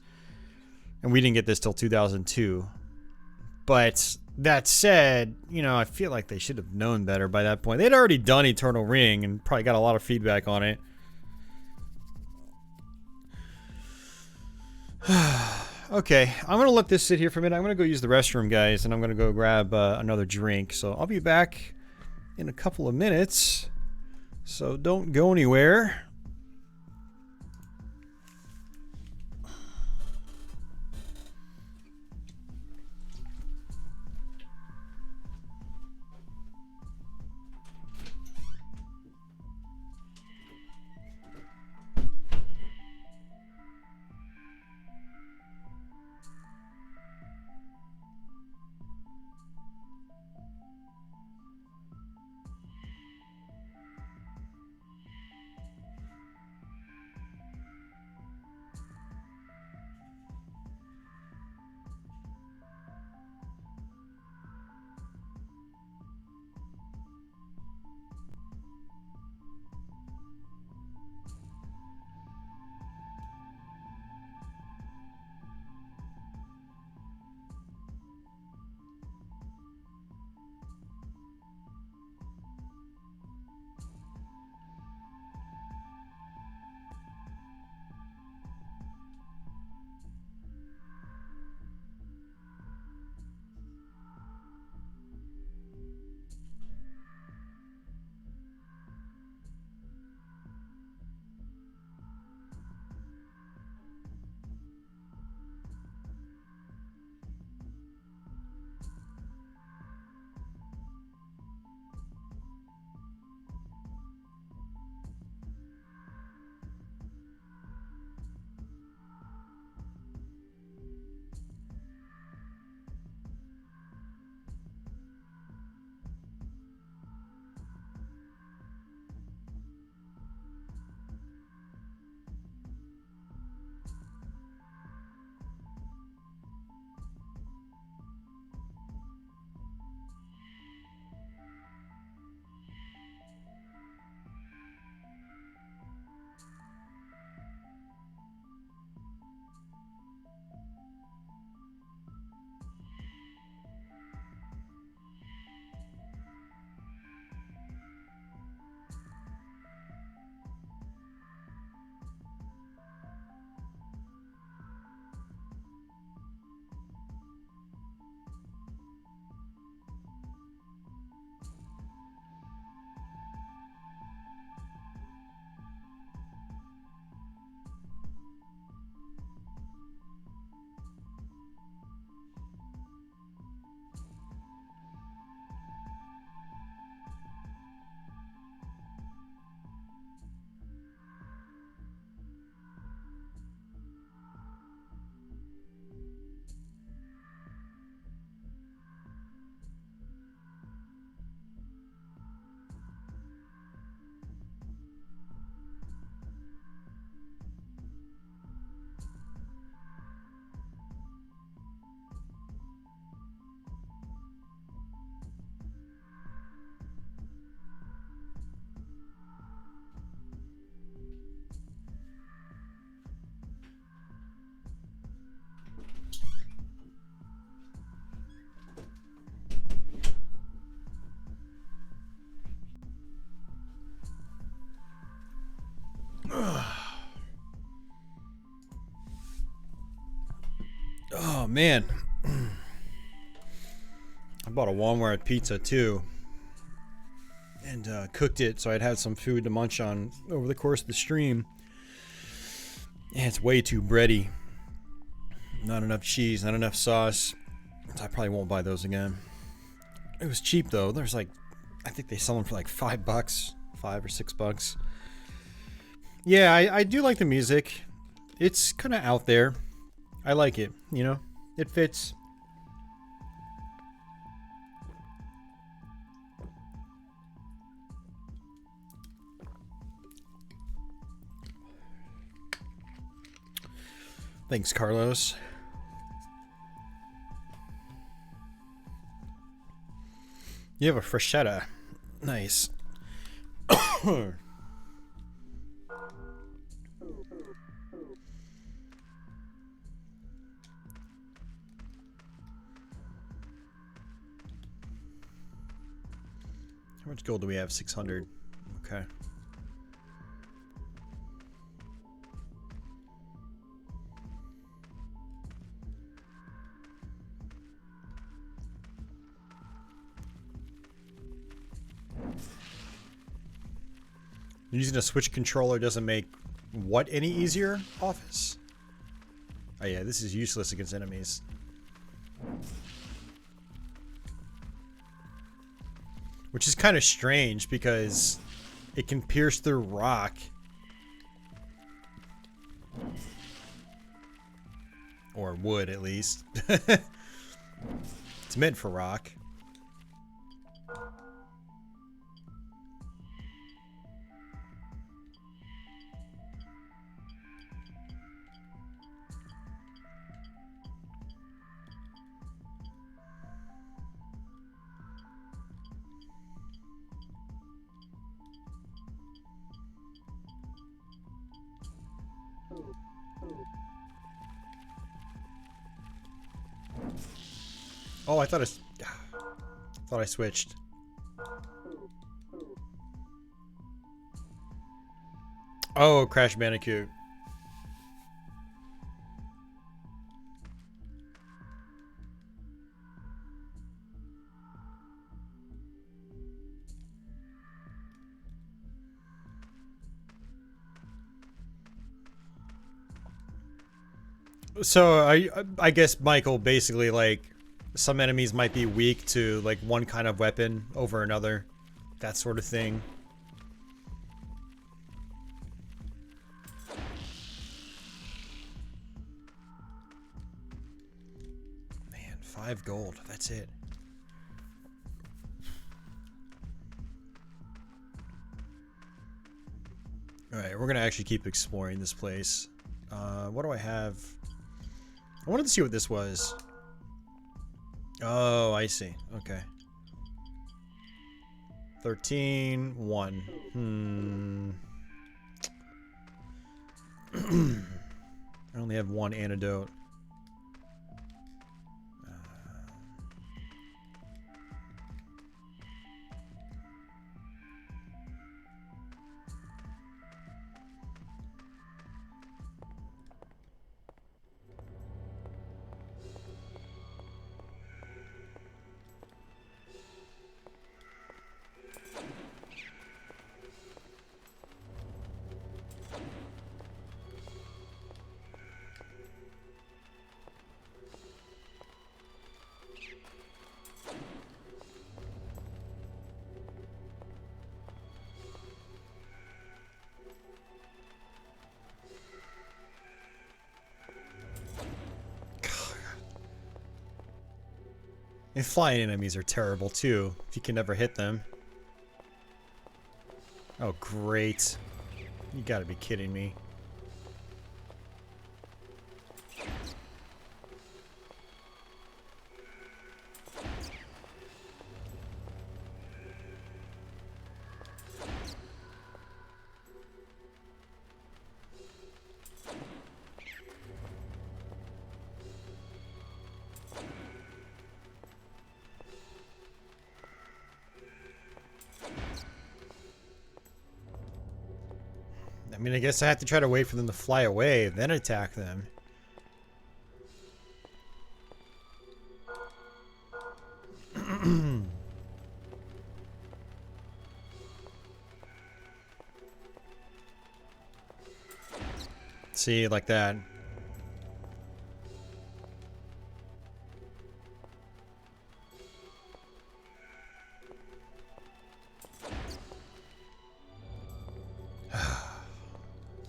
And we didn't get this till 2002. But that said, you know, I feel like they should have known better by that point. They'd already done Eternal Ring and probably got a lot of feedback on it. Okay, I'm gonna let this sit here for a minute. I'm gonna go use the restroom, guys, and I'm gonna go grab another drink. So I'll be back in a couple of minutes. So don't go anywhere. Oh man. I bought a Walmart pizza too. And cooked it so I'd have some food to munch on over the course of the stream. And it's way too bready. Not enough cheese, not enough sauce. So I probably won't buy those again. It was cheap though. There's like, I think they sell them for like $5, $5 or $6. Yeah, I do like the music. It's kind of out there. I like it, you know? It fits. Thanks, Carlos. You have a freshetta. Nice. How much gold do we have? 600. Okay. Using a Switch controller doesn't make what any easier, Office? Oh yeah, this is useless against enemies. Which is kind of strange because it can pierce through rock. Or wood, at least. It's meant for rock. Oh, I thought I switched. Oh, Crash Bandicoot. So I guess Michael basically like some enemies might be weak to like one kind of weapon over another, that sort of thing. Man, 5 gold, that's it. Alright, we're gonna actually keep exploring this place. What do I have? I wanted to see what this was. Oh, I see. Okay. 13, 1. I only have 1 antidote. And flying enemies are terrible too, if you can never hit them. Oh, great. You gotta be kidding me. I mean, I guess I have to try to wait for them to fly away, then attack them. See, like that.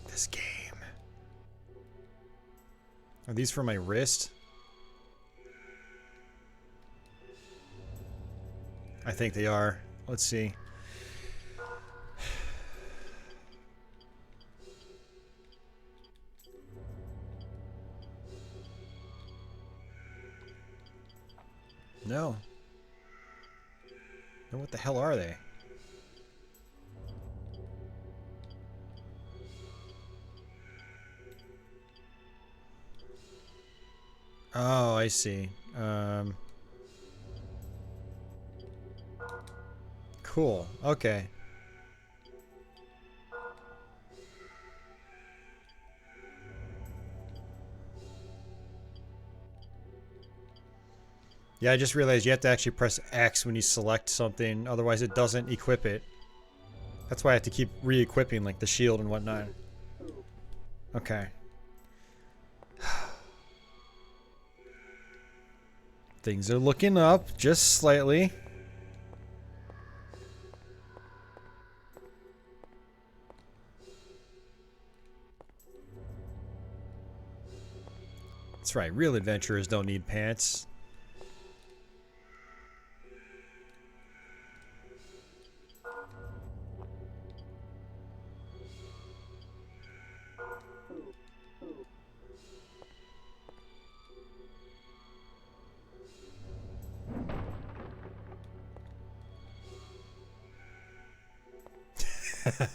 This game. Are these for my wrist? I think they are. Let's see. No. No, what the hell are they? Oh, I see. Cool. Okay. Yeah, I just realized you have to actually press X when you select something, otherwise it doesn't equip it. That's why I have to keep re-equipping, like the shield and whatnot. Okay. Things are looking up, just slightly. That's right, real adventurers don't need pants.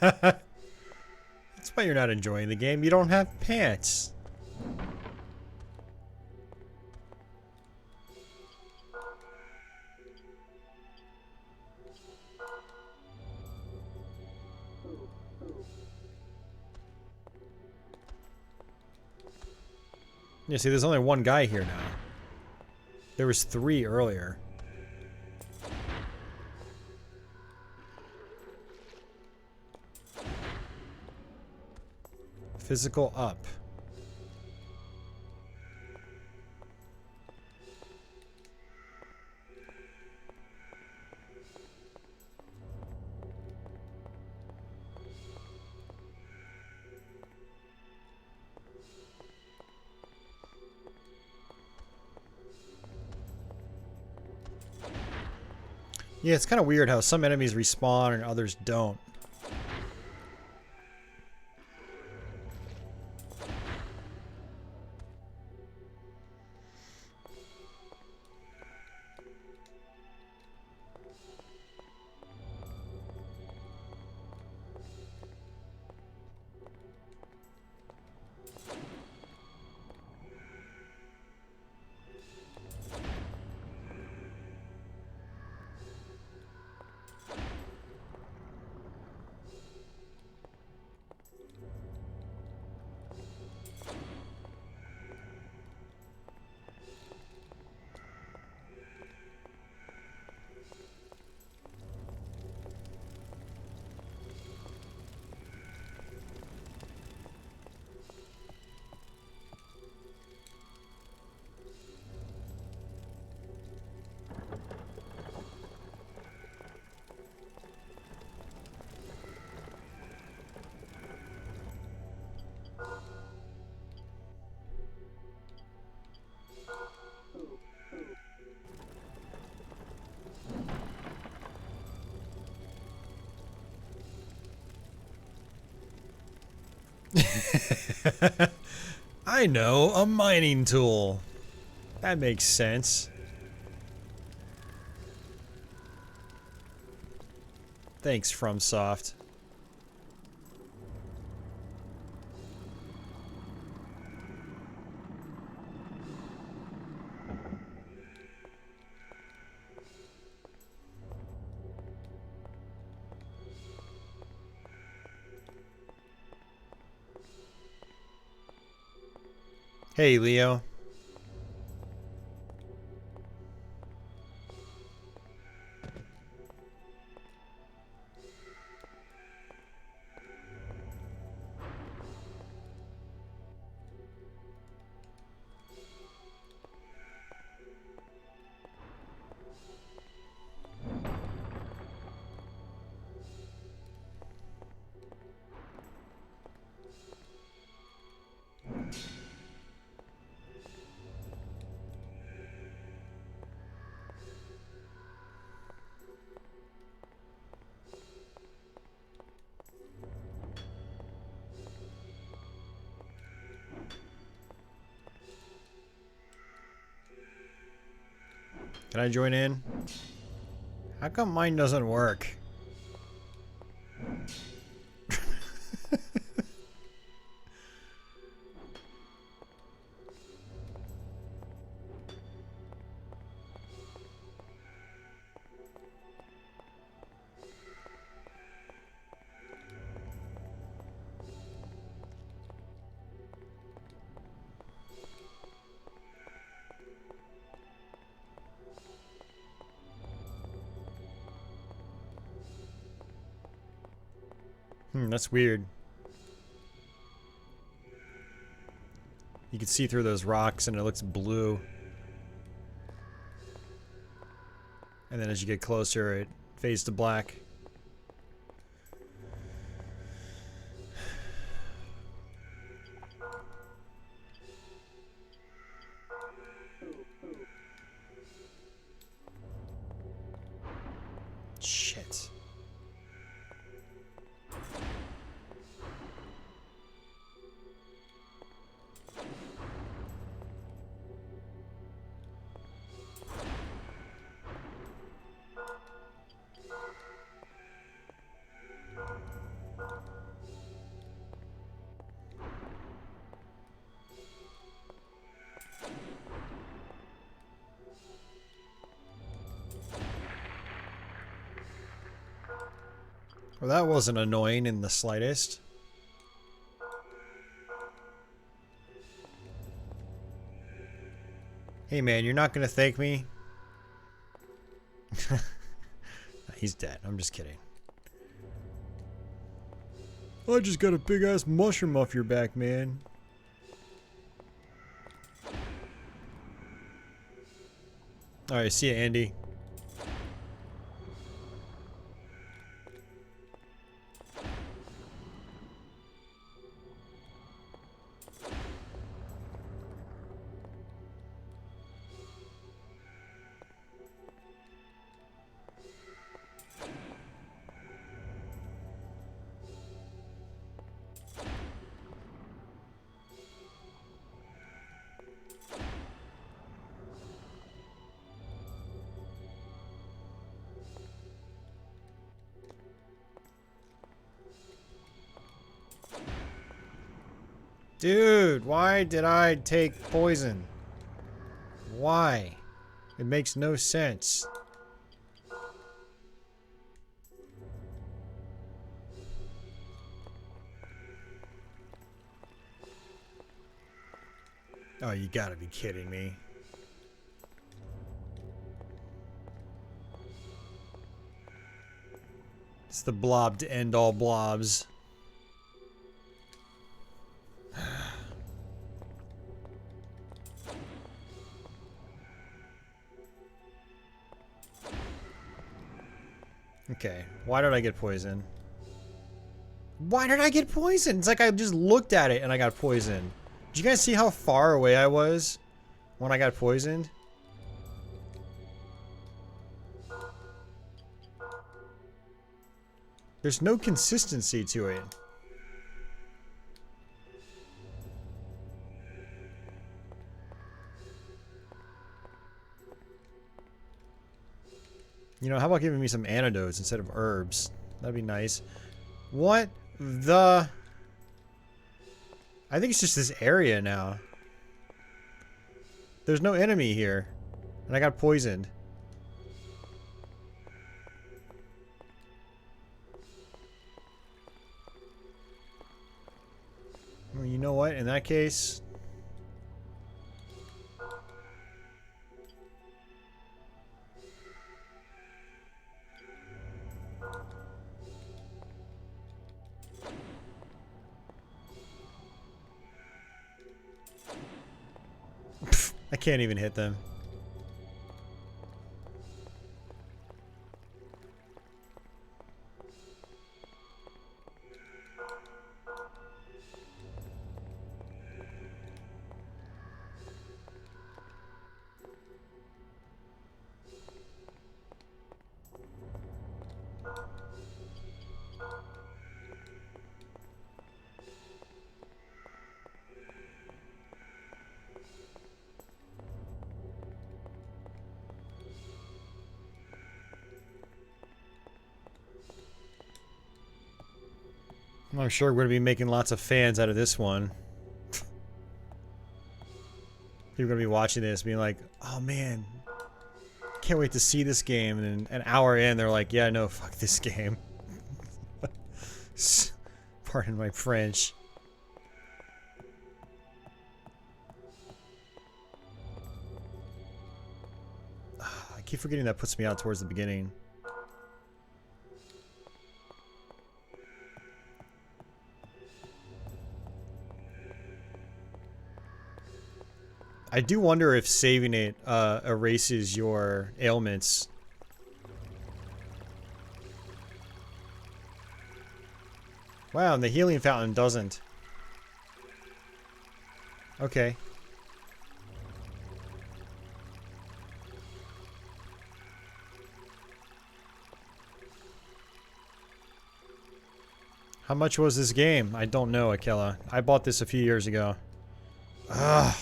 That's why you're not enjoying the game. You don't have pants. Yeah, see, there's only one guy here now. There was 3 earlier. Physical up. Yeah, it's kind of weird how some enemies respawn and others don't. I know, a mining tool. That makes sense. Thanks, FromSoft. Hey, Leo. Can I join in? How come mine doesn't work? That's weird. You can see through those rocks and it looks blue. And then as you get closer, it fades to black. Shit. Well, that wasn't annoying in the slightest. Hey man, you're not gonna thank me? He's dead. I'm just kidding. I just got a big ass mushroom off your back, man. Alright, see ya, Andy. Dude, why did I take poison? Why? It makes no sense. Oh, you gotta be kidding me. It's the blob to end all blobs. Okay, why did I get poisoned? Why did I get poisoned? It's like I just looked at it and I got poisoned. Did you guys see how far away I was when I got poisoned? There's no consistency to it. You know, how about giving me some antidotes instead of herbs? That'd be nice. What the... I think it's just this area now. There's no enemy here. And I got poisoned. Well, you know what? In that case... I can't even hit them. I'm sure we're going to be making lots of fans out of this one. People are going to be watching this being like, oh man, can't wait to see this game. And then an hour in, they're like, yeah, no, fuck this game. Pardon my French. I keep forgetting that puts me out towards the beginning. I do wonder if saving it erases your ailments. Wow, and the healing fountain doesn't. Okay. How much was this game? I don't know, Akela. I bought this a few years ago. Ugh.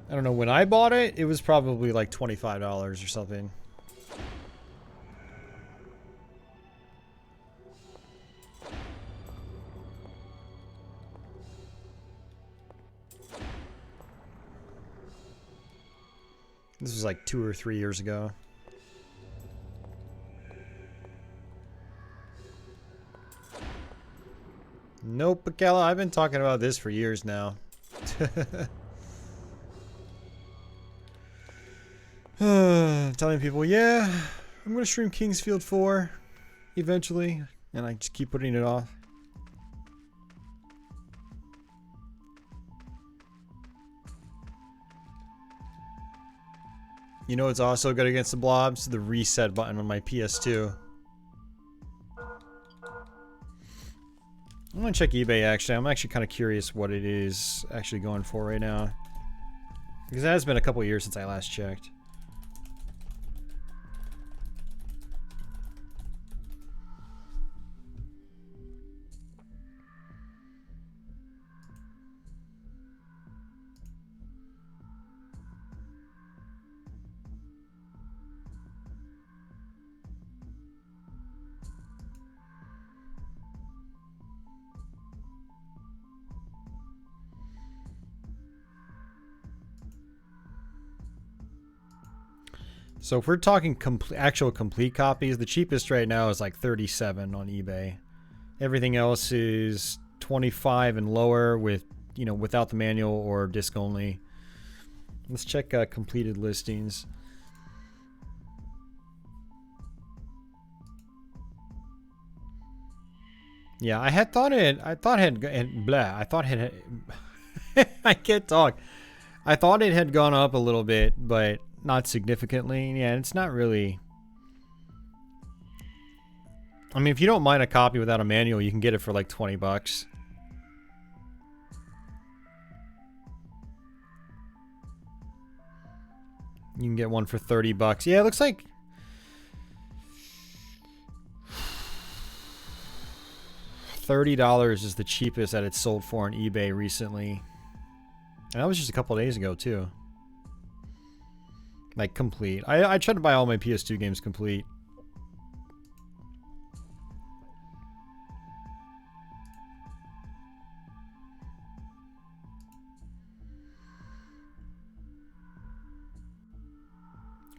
I don't know, when I bought it, it was probably like $25 or something. This was like 2 or 3 years ago. Nope, Akela, I've been talking about this for years now. Telling people, yeah, I'm gonna stream Kingsfield 4 eventually, and I just keep putting it off. You know what's also good against the blobs? The reset button on my PS2. I'm gonna check eBay actually. I'm actually kind of curious what it is actually going for right now. Because it has been a couple years since I last checked. So if we're talking actual complete copies, the cheapest right now is like 37 on eBay. Everything else is 25 and lower with, you know, without the manual or disc only. Let's check completed listings. Yeah, I thought it I can't talk. I thought it had gone up a little bit, but not significantly. Yeah, it's not really. I mean, if you don't mind a copy without a manual, you can get it for like 20 bucks. You can get one for 30 bucks. Yeah, it looks like $30 is the cheapest that it's sold for on eBay recently. And that was just a couple days ago, too. Like, complete. I tried to buy all my PS2 games complete.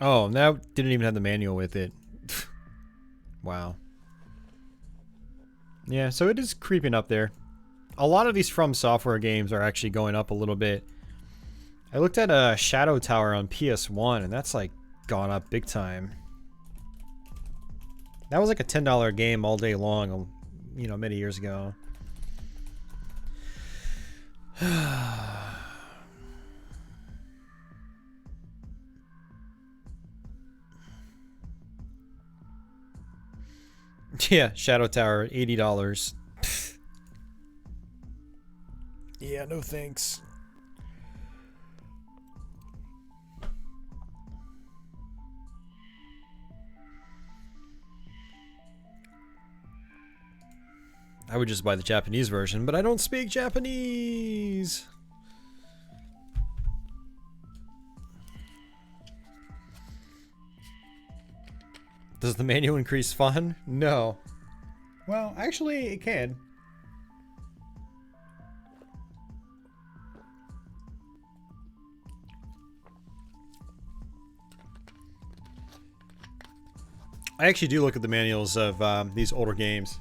Oh, that didn't even have the manual with it. Wow. Yeah, so it is creeping up there. A lot of these From Software games are actually going up a little bit. I looked at Shadow Tower on PS1, and that's like gone up big time. That was like a $10 game all day long, you know, many years ago. Yeah, Shadow Tower, $80. Yeah, no thanks. I would just buy the Japanese version, but I don't speak Japanese. Does the manual increase fun? No. Well, actually, it can. I actually do look at the manuals of these older games.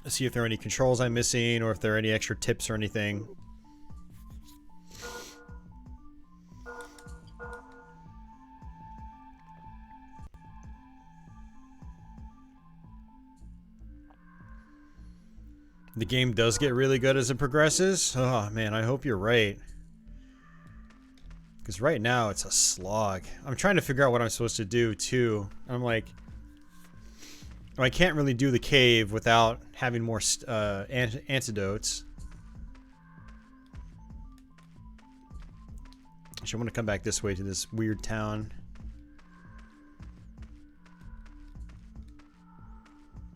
See if there are any controls I'm missing or if there are any extra tips or anything. The game does get really good as it progresses. Oh man, I hope you're right. Because right now it's a slog. I'm trying to figure out what I'm supposed to do too. I'm like, I can't really do the cave without having more antidotes. Actually, I want to come back this way to this weird town.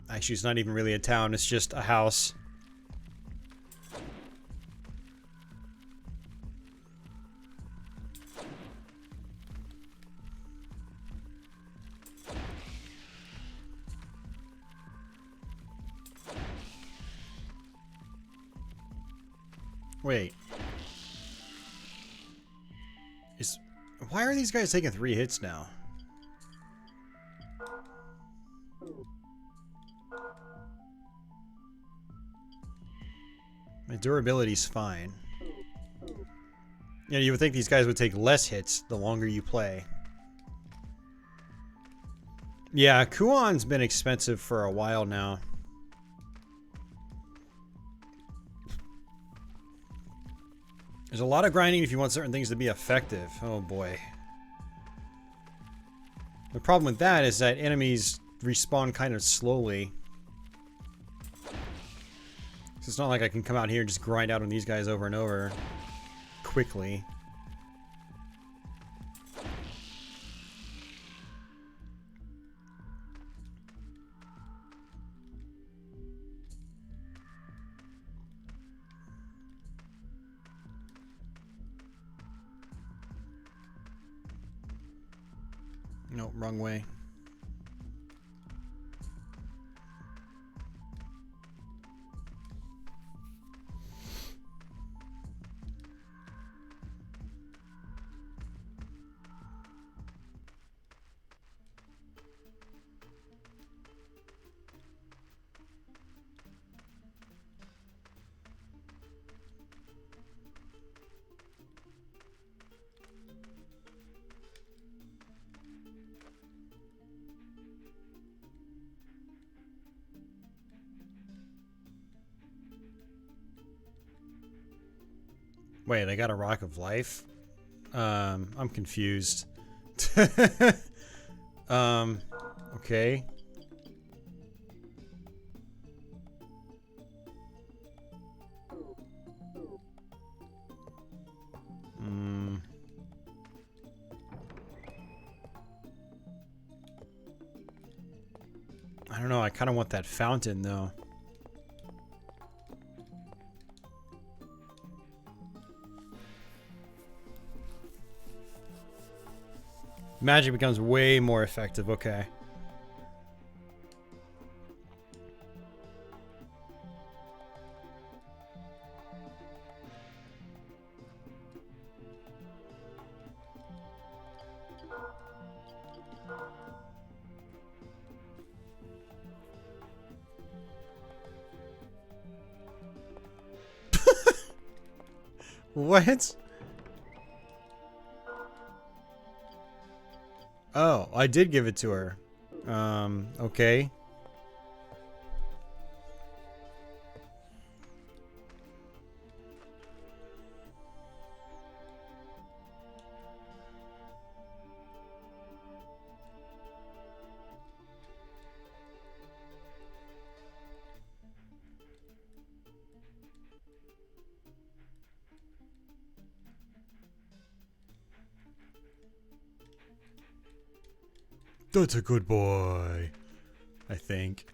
Actually, it's not even really a town. It's just a house. Wait. Why are these guys taking 3 hits now? My durability's fine. You know, you would think these guys would take less hits the longer you play. Yeah, Kuon's been expensive for a while now. There's a lot of grinding if you want certain things to be effective. Oh boy. The problem with that is that enemies respawn kind of slowly. So it's not like I can come out here and just grind out on these guys over and over quickly. No, wrong way. Wait, I got a Rock of Life? I'm confused. Okay. I don't know, I kind of want that fountain, though. Magic becomes way more effective, okay. What? Oh, I did give it to her. Okay. That's a good boy, I think.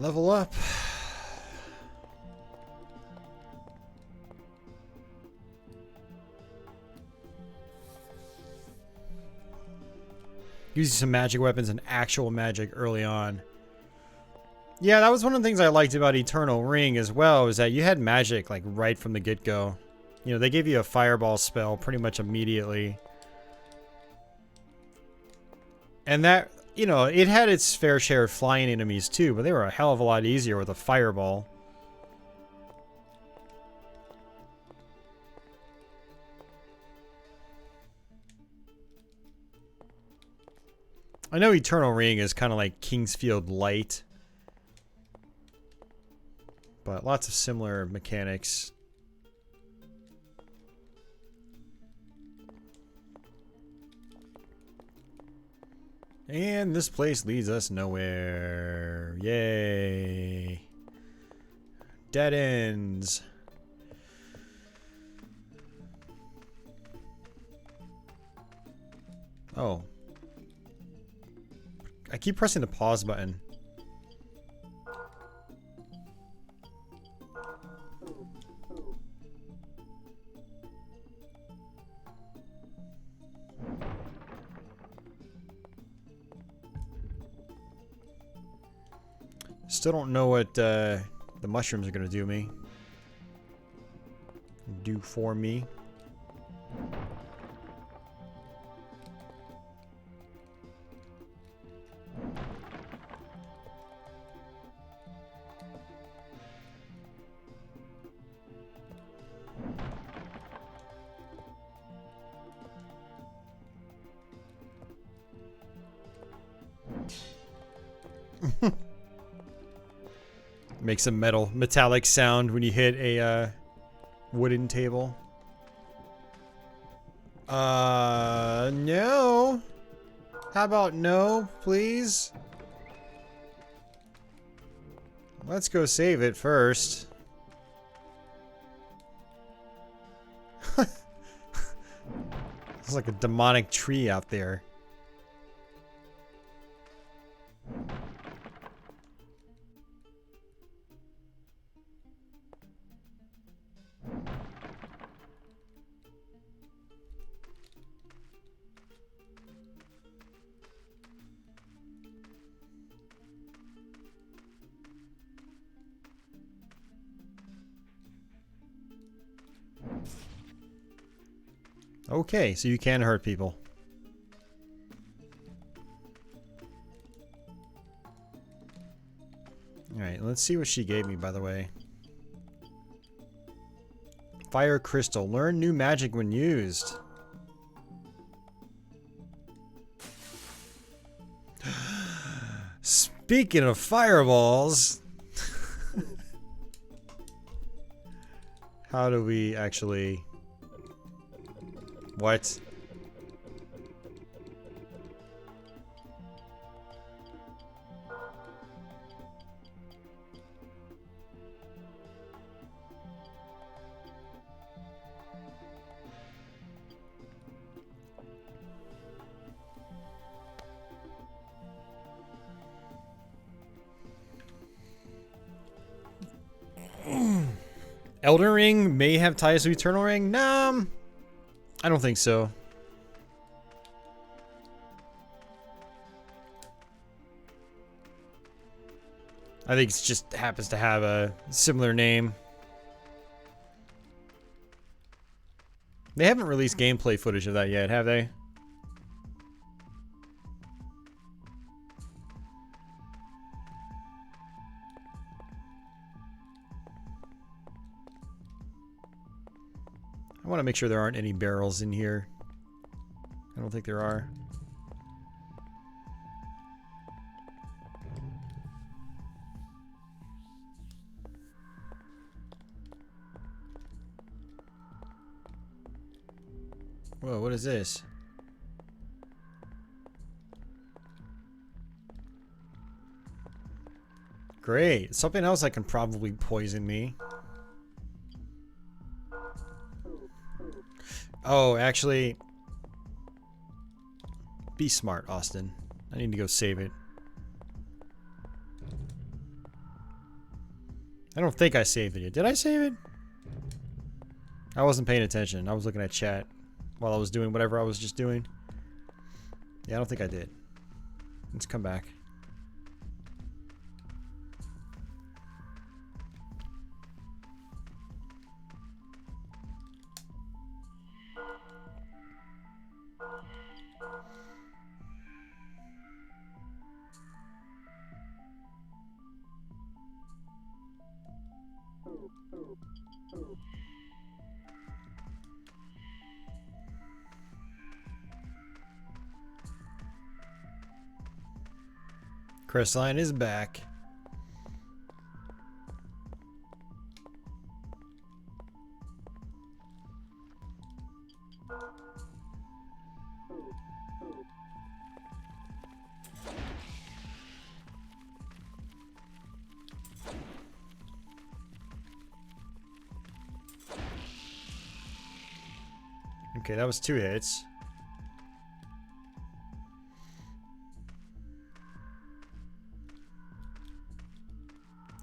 Level up. Using some magic weapons and actual magic early on. Yeah, that was one of the things I liked about Eternal Ring as well, is that you had magic like right from the get-go. You know, they gave you a fireball spell pretty much immediately. And that, you know, it had its fair share of flying enemies too, but they were a hell of a lot easier with a fireball. I know Eternal Ring is kind of like Kingsfield Light, but lots of similar mechanics. And this place leads us nowhere. Yay. Dead ends. Oh. I keep pressing the pause button. Still don't know what the mushrooms are gonna do for me. Makes a metallic sound when you hit a wooden table. No. How about no, please? Let's go save it first. It's like a demonic tree out there. Okay, so you can hurt people. Alright, let's see what she gave me, by the way. Fire Crystal. Learn new magic when used. Speaking of fireballs... How do we actually... What? Elden Ring may have ties to Eternal Ring? Nah, I don't think so. I think it just happens to have a similar name. They haven't released gameplay footage of that yet, have they? I want to make sure there aren't any barrels in here. I don't think there are. Whoa, what is this? Great. Something else that can probably poison me. Oh, actually... Be smart, Austin. I need to go save it. I don't think I saved it yet. Did I save it? I wasn't paying attention. I was looking at chat while I was doing whatever I was just doing. Yeah, I don't think I did. Let's come back. Crestline is back. Okay, that was 2 hits.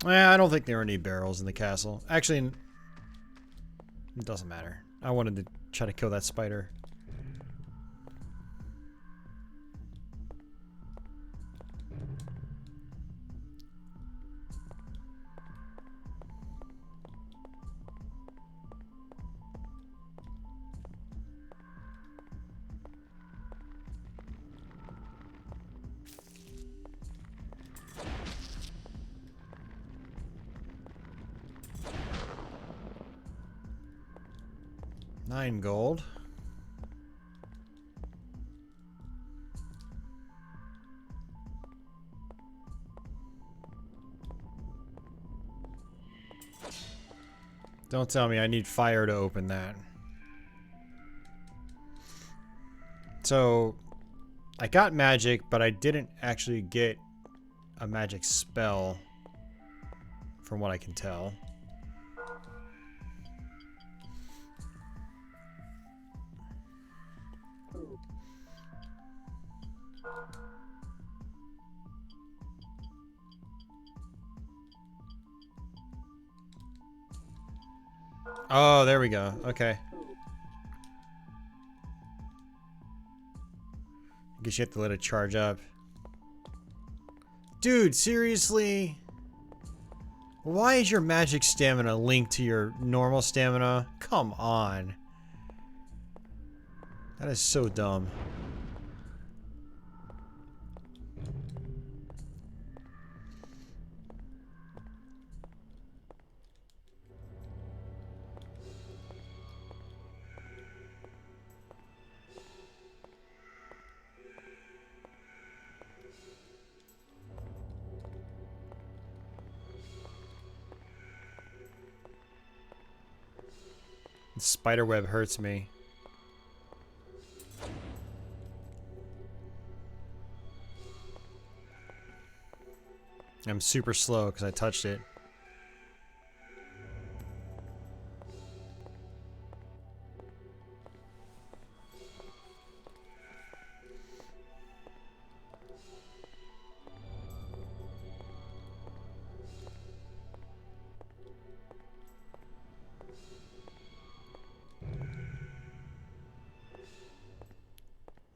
I don't think there are any barrels in the castle. Actually, it doesn't matter. I wanted to try to kill that spider. $9 gold. Don't tell me I need fire to open that. So, I got magic, but I didn't actually get a magic spell, from what I can tell. Oh, there we go. Okay. Guess you have to let it charge up. Dude, seriously? Why is your magic stamina linked to your normal stamina? Come on. That is so dumb. The spiderweb hurts me. I'm super slow because I touched it.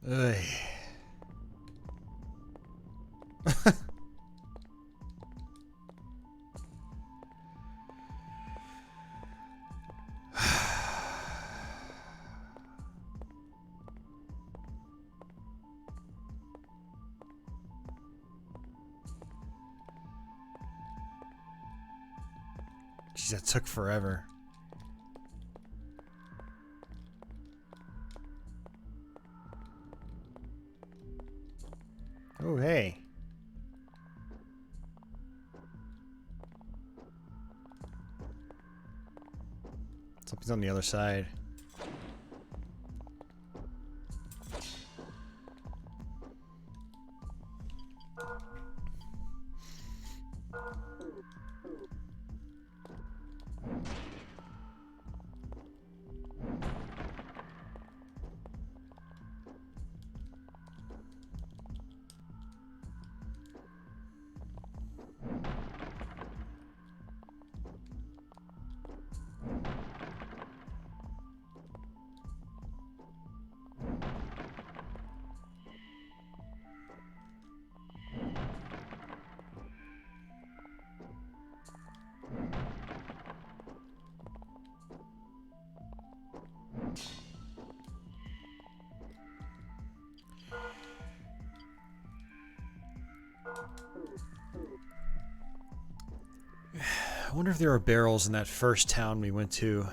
Ugh. Jeez, that took forever. Oh, hey. Something's on the other side. I wonder if there are barrels in that first town we went to.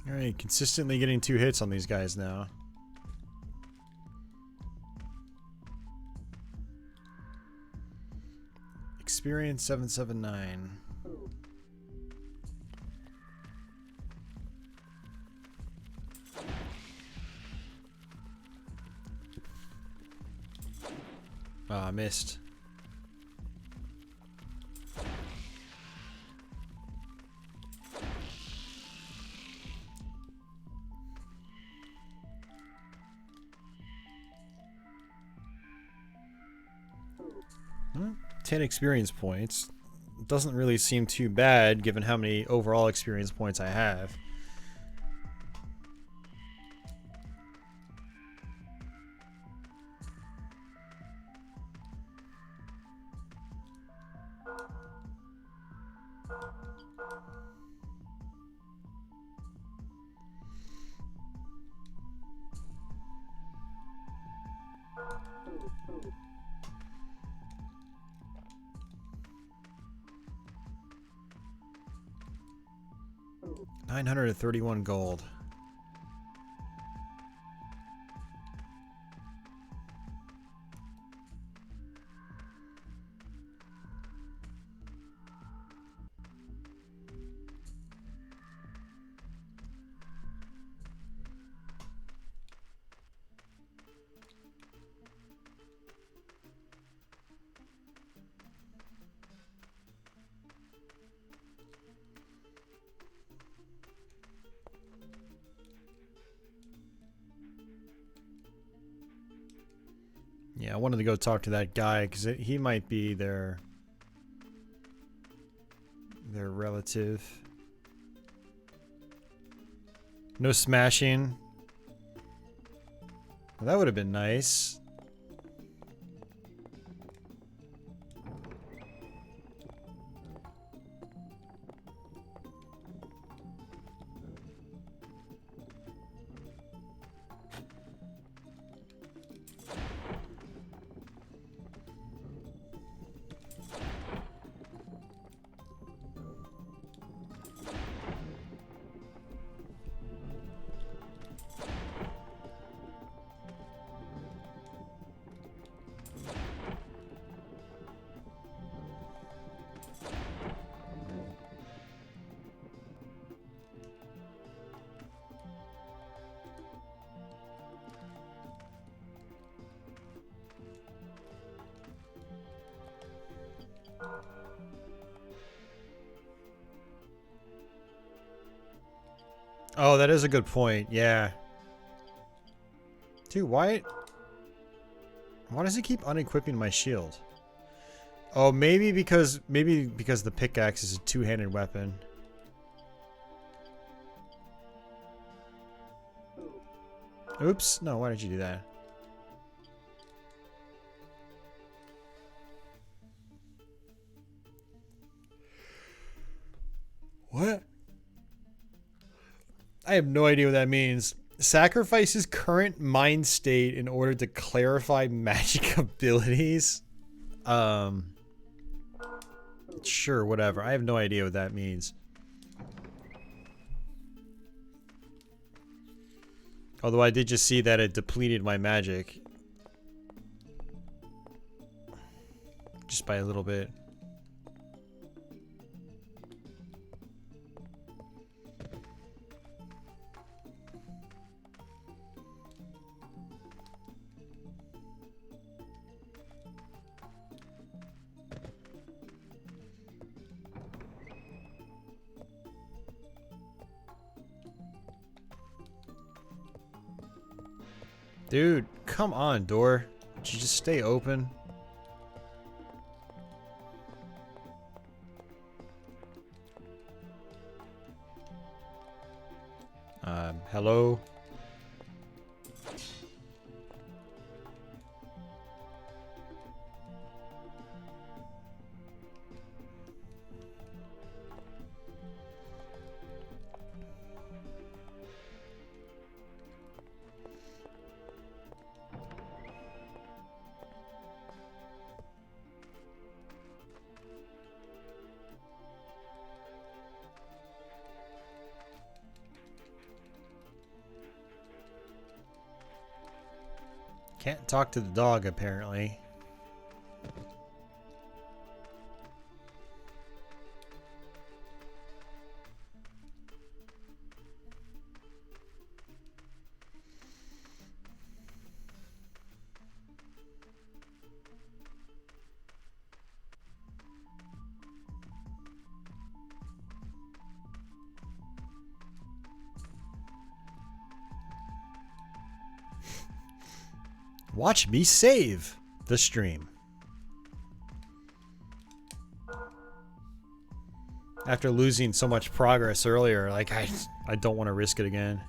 Alright, consistently getting 2 hits on these guys now. Experience 779. Ah, I missed. Well, 10 experience points. Doesn't really seem too bad given how many overall experience points I have. $931 gold. Yeah, I wanted to go talk to that guy because he might be their relative. No smashing. Well, that would have been nice. Oh, that is a good point. Yeah. Dude, why does it keep unequipping my shield? Oh, maybe because the pickaxe is a two-handed weapon. Oops. No, why did you do that? What? I have no idea what that means. Sacrifices current mind state in order to clarify magic abilities. Sure, whatever. I have no idea what that means. Although I did just see that it depleted my magic. Just by a little bit. Dude, come on, door. Did you just stay open? Hello? Can't talk to the dog, apparently. Watch me save the stream. After losing so much progress earlier, like I don't want to risk it again.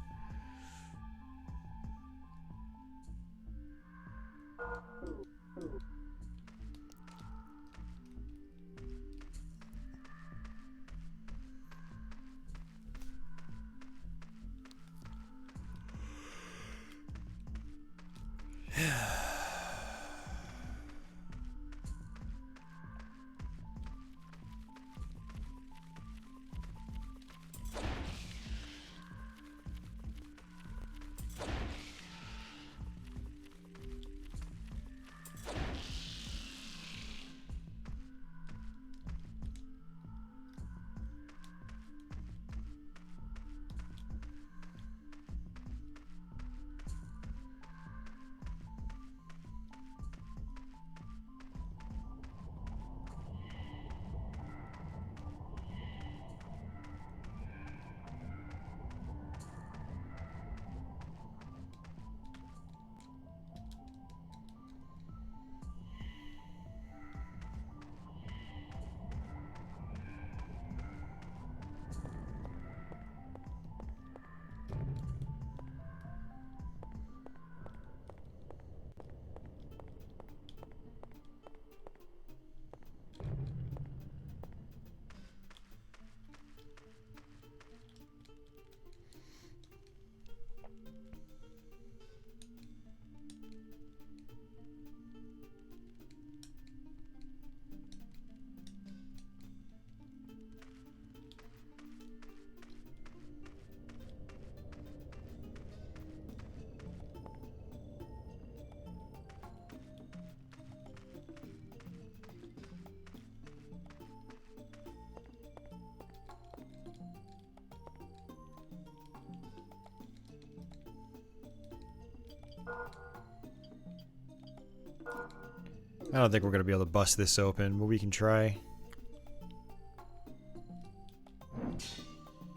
I don't think we're gonna be able to bust this open, but we can try.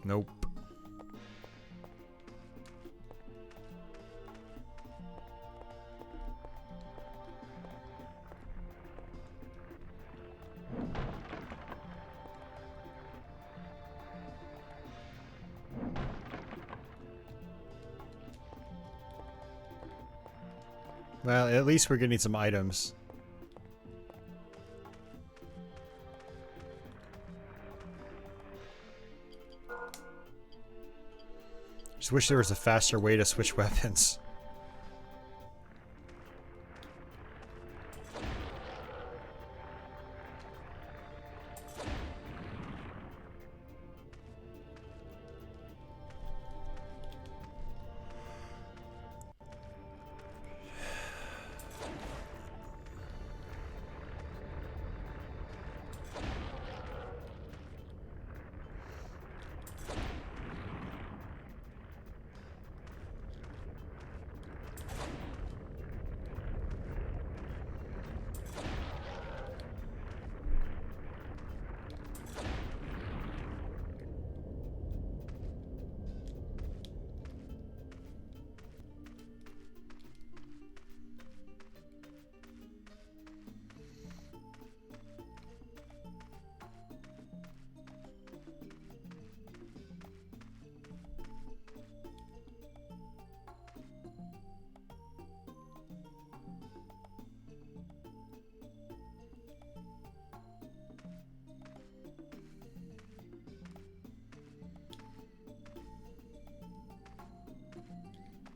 Nope. Well, at least we're getting some items. Just wish there was a faster way to switch weapons.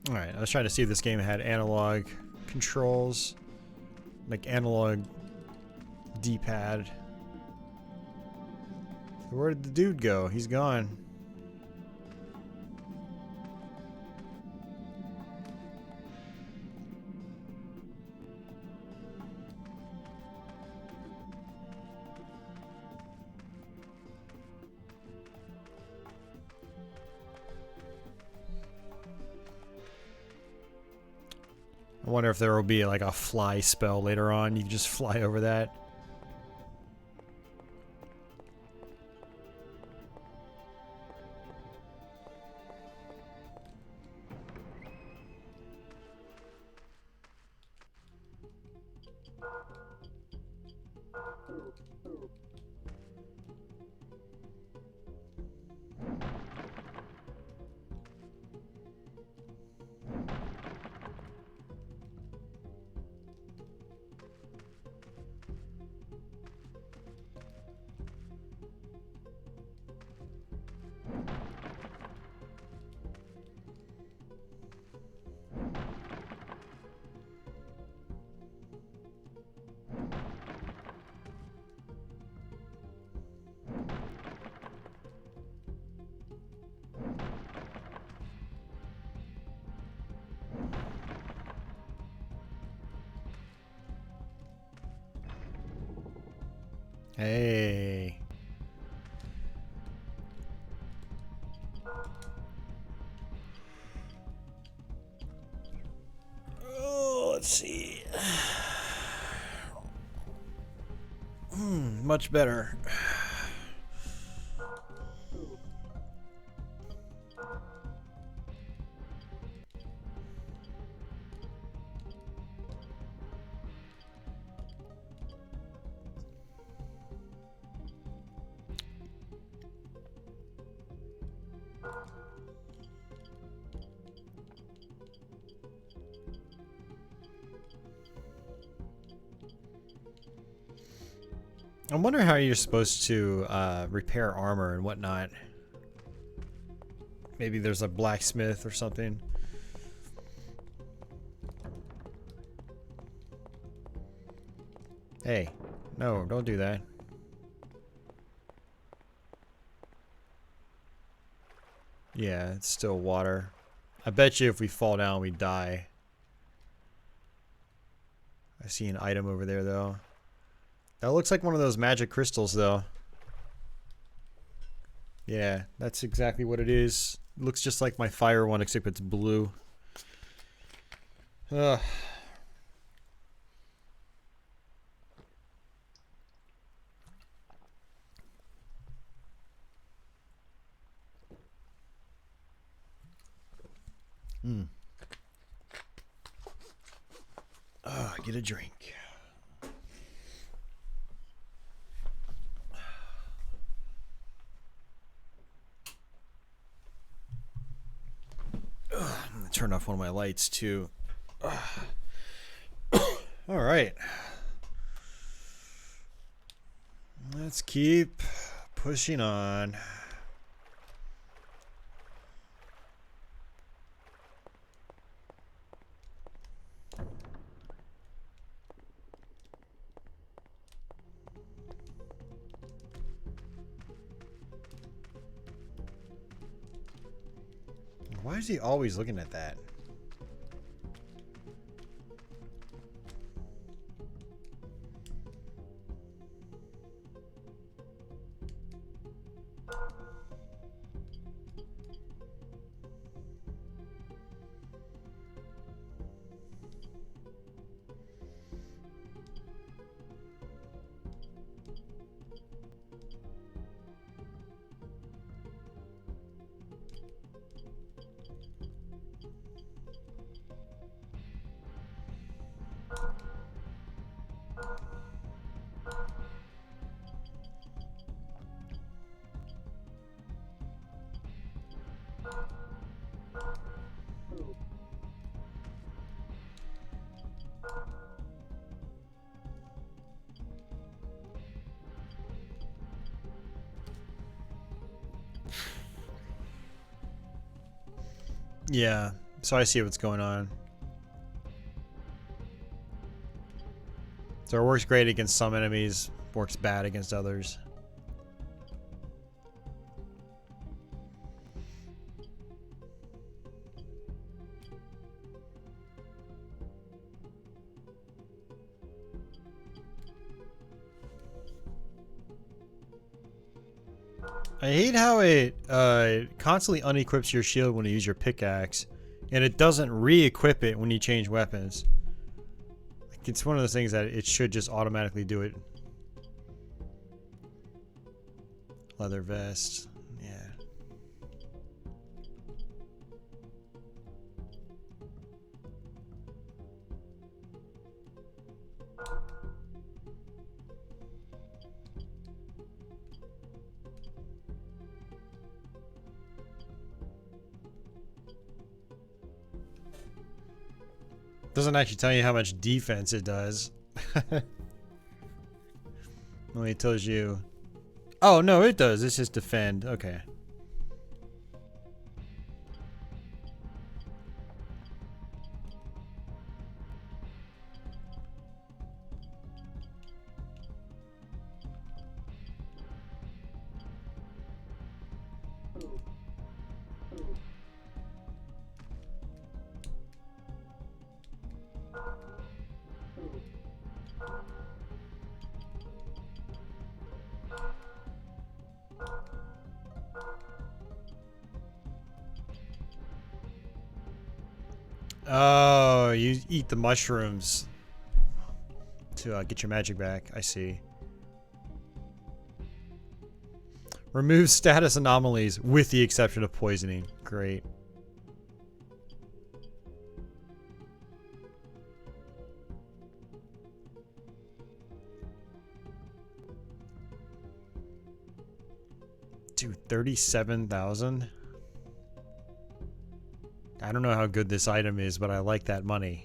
Alright, I was trying to see if this game had analog controls. Like analog D-pad. Where did the dude go? He's gone. I wonder if there will be like a fly spell later on. You can just fly over that. Hey. Oh, let's see. Much better. I'm wondering how you're supposed to repair armor and whatnot. Maybe there's a blacksmith or something. Hey, no, don't do that. Yeah, it's still water. I bet you if we fall down, we die. I see an item over there, though. That looks like one of those magic crystals, though. Yeah, that's exactly what it is. It looks just like my fire one, except it's blue. Ugh. Get a drink. I'm gonna turn off one of my lights too. All right. Let's keep pushing on. Why is he always looking at that? Yeah, so I see what's going on. So it works great against some enemies, works bad against others. I hate how it constantly unequips your shield when you use your pickaxe, and it doesn't re-equip it when you change weapons. Like, it's one of those things that it should just automatically do it. Leather vest, yeah. Doesn't actually tell you how much defense it does. Only tells you. Oh no, it does. It's just defend. Okay. Oh, you eat the mushrooms to get your magic back. I see. Remove status anomalies with the exception of poisoning. Great. Dude, 37,000? I don't know how good this item is, but I like that money.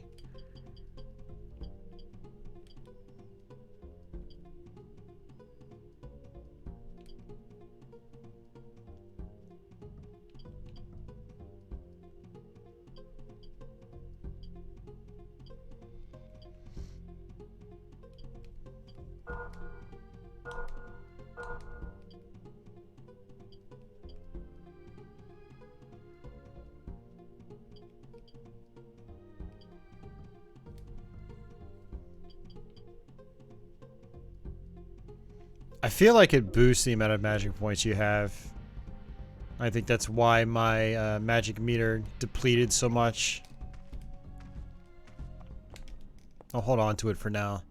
I feel like it boosts the amount of magic points you have. I think that's why my magic meter depleted so much. I'll hold on to it for now.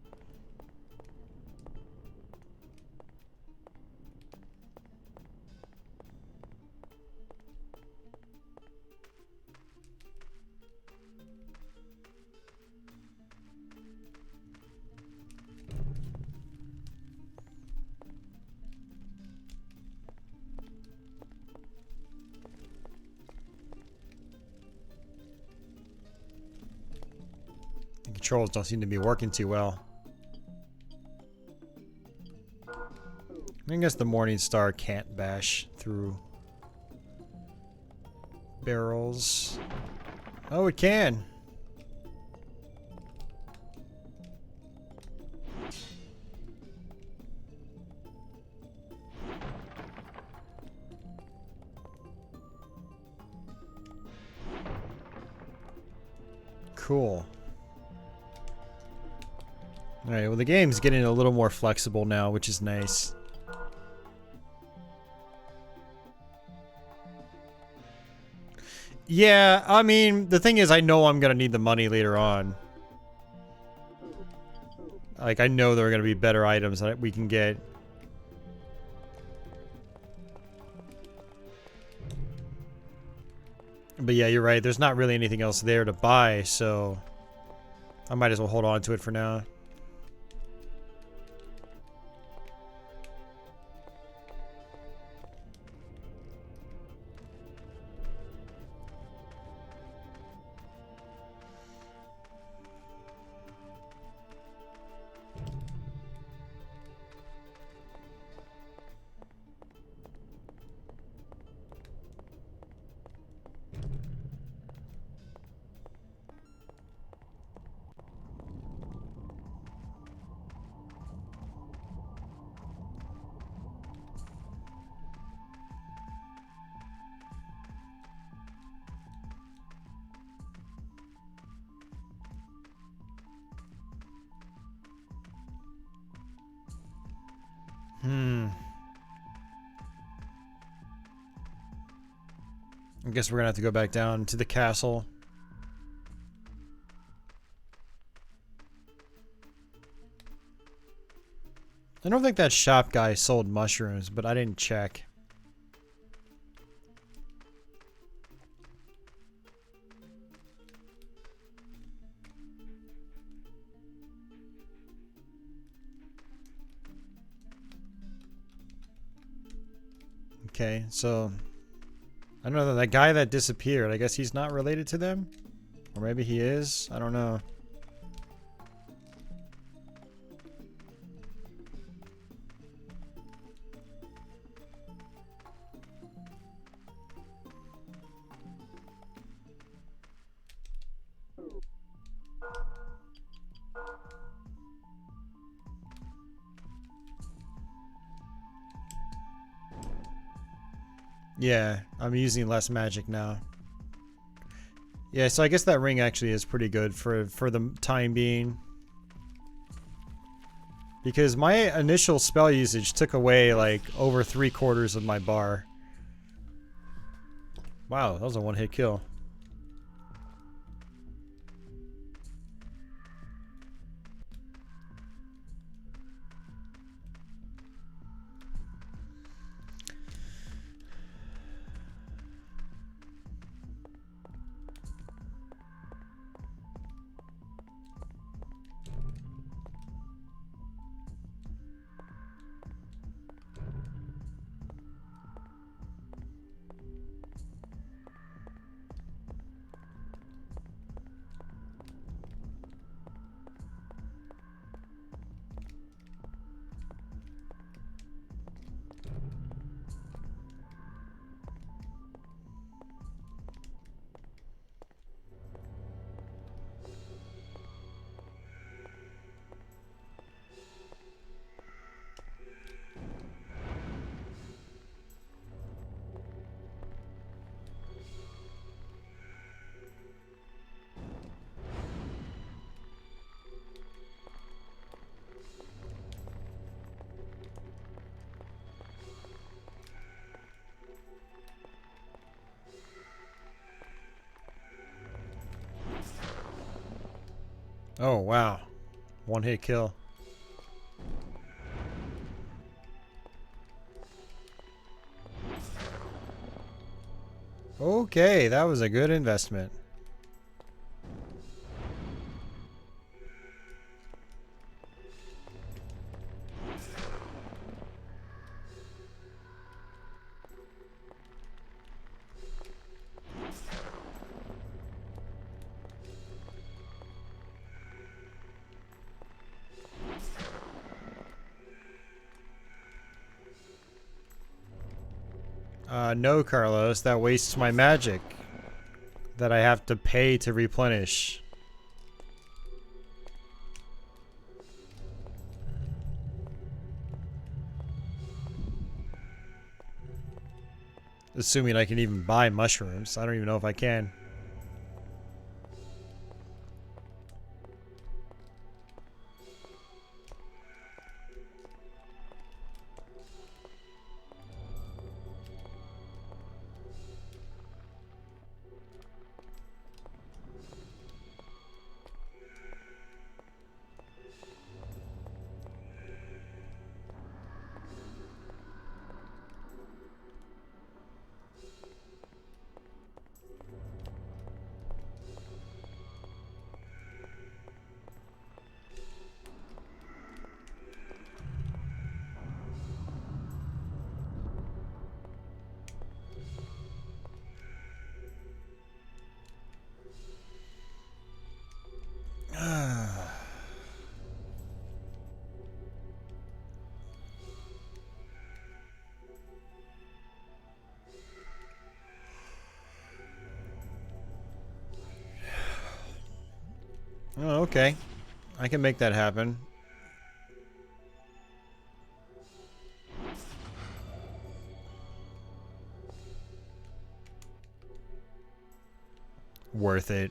controls don't seem to be working too well. I guess the Morning Star can't bash through barrels. Oh, it can. Cool. Alright, well the game's getting a little more flexible now, which is nice. Yeah, I mean, the thing is I know I'm gonna need the money later on. Like, I know there are gonna be better items that we can get. But yeah, you're right, there's not really anything else there to buy, so I might as well hold on to it for now. I guess we're gonna have to go back down to the castle. I don't think that shop guy sold mushrooms, but I didn't check. Okay, so I don't know, that guy that disappeared, I guess he's not related to them? Or maybe he is? I don't know. Yeah, I'm using less magic now. Yeah, so I guess that ring actually is pretty good for the time being. Because my initial spell usage took away like over 3/4 of my bar. Wow, that was a one-hit kill. Oh, wow. One-hit kill. Okay, that was a good investment. No, Carlos, that wastes my magic that I have to pay to replenish. Assuming I can even buy mushrooms. I don't even know if I can. Oh, okay. I can make that happen. Worth it.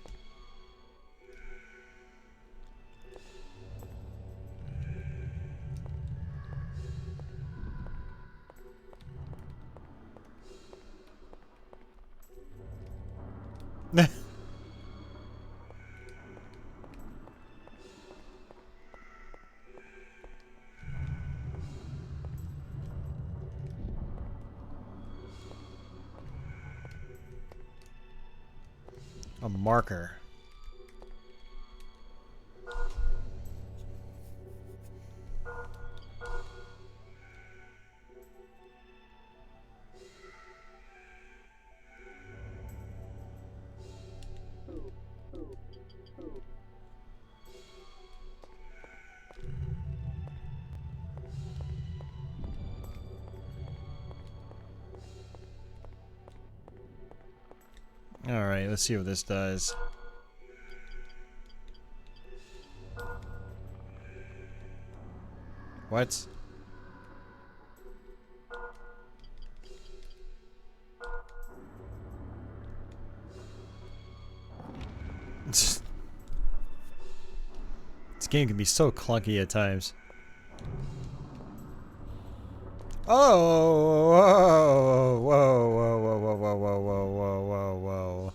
A marker. Alright, let's see what this does. What? This game can be so clunky at times. Oh, whoa, whoa, whoa, whoa, whoa, whoa, whoa, whoa, whoa, whoa.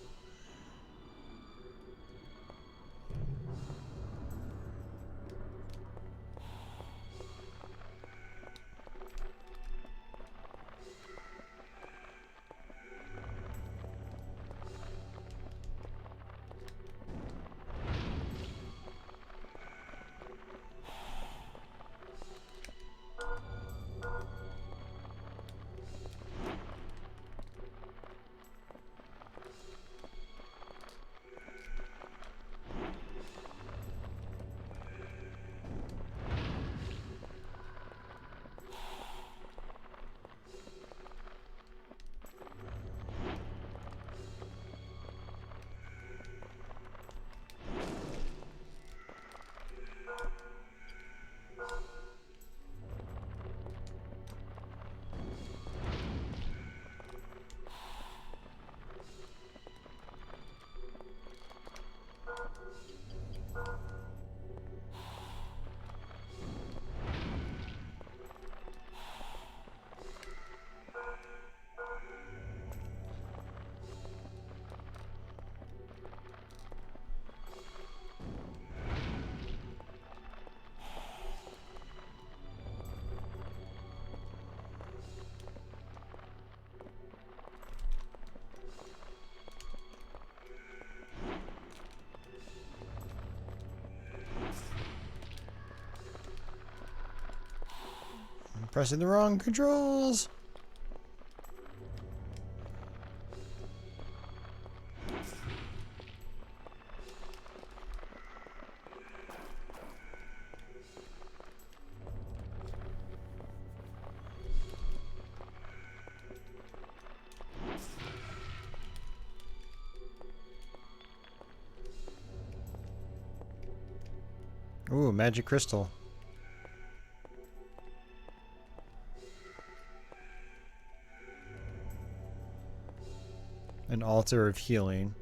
I'm pressing the wrong controls. Ooh, magic crystal. An altar of healing.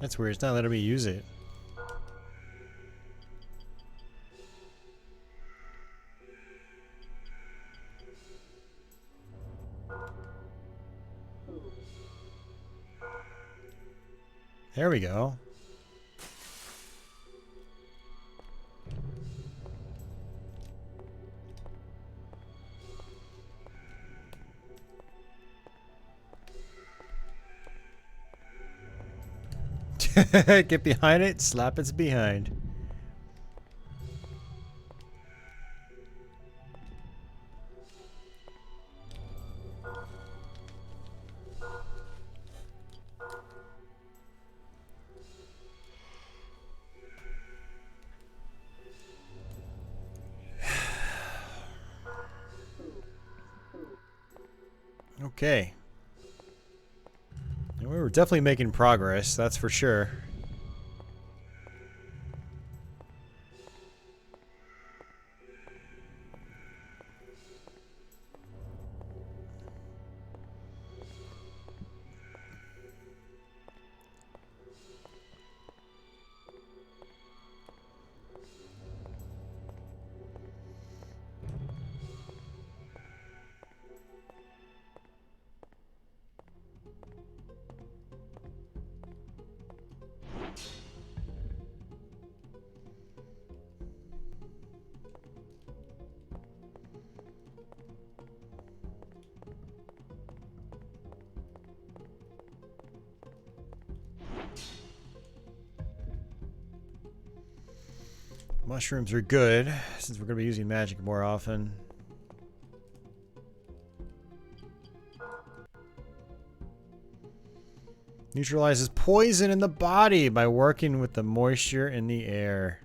That's weird. It's not letting me use it. There we go. Get behind it, slap its behind. Okay. We were definitely making progress, that's for sure. Mushrooms are good, since we're going to be using magic more often. Neutralizes poison in the body by working with the moisture in the air.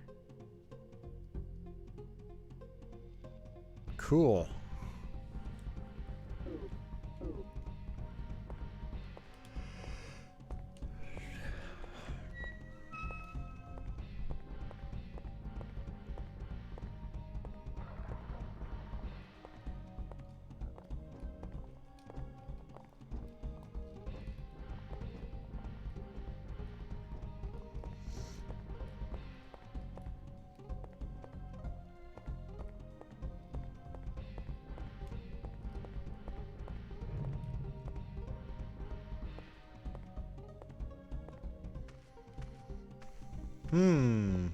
Cool. Hmm.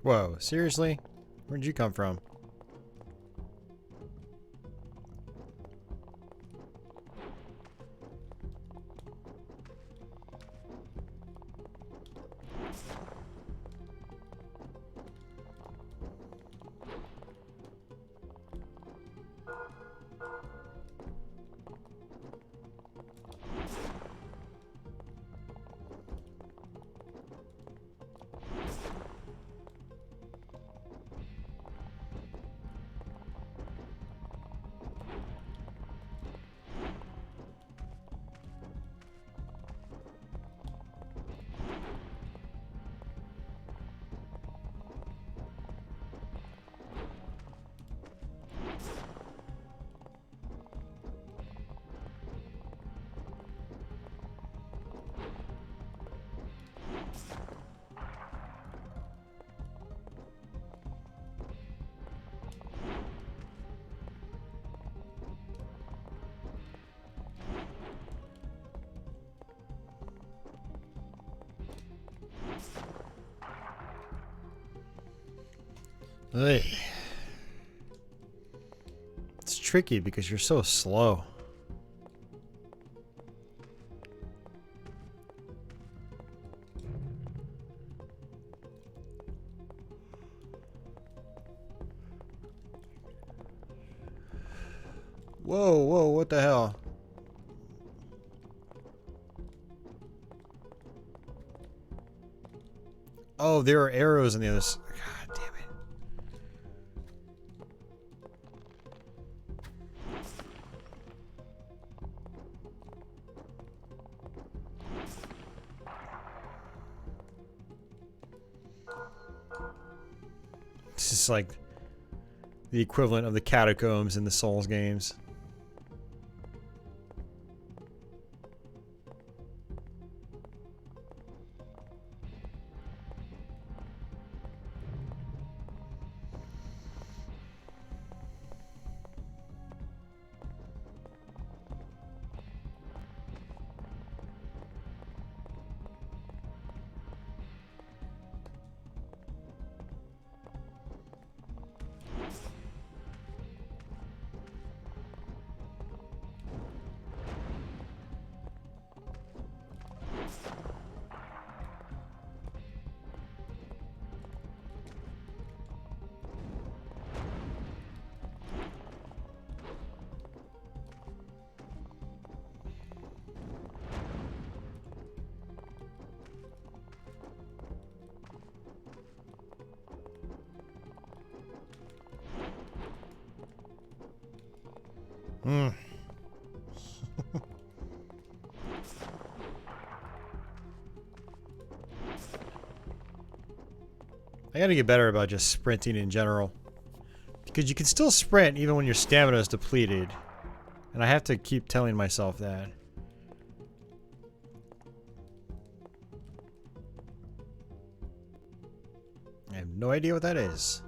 Whoa, seriously? Where'd you come from? Ugh. It's tricky because you're so slow. Whoa, whoa, what the hell? Oh, there are arrows on the other side. God damn it. This is like the equivalent of the catacombs in the Souls games. Hmm. I gotta get better about just sprinting in general. Because you can still sprint even when your stamina is depleted. And I have to keep telling myself that. I have no idea what that is.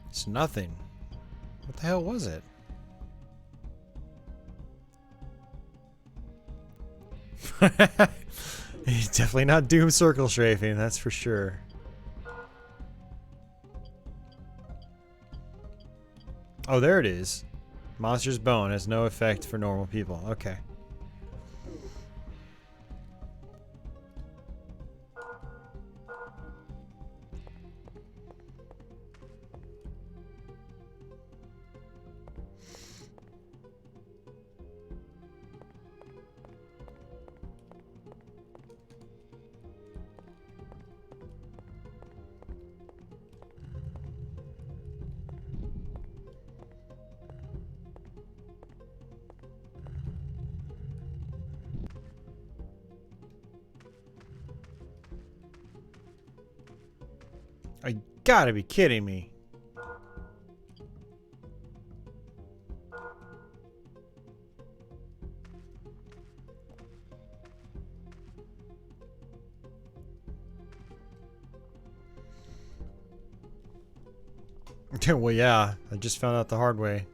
It's nothing. What the hell was it? It's definitely not Doom circle strafing, that's for sure. Oh, there it is. Monster's bone has no effect for normal people. Okay. I gotta be kidding me. Well, yeah, I just found out the hard way.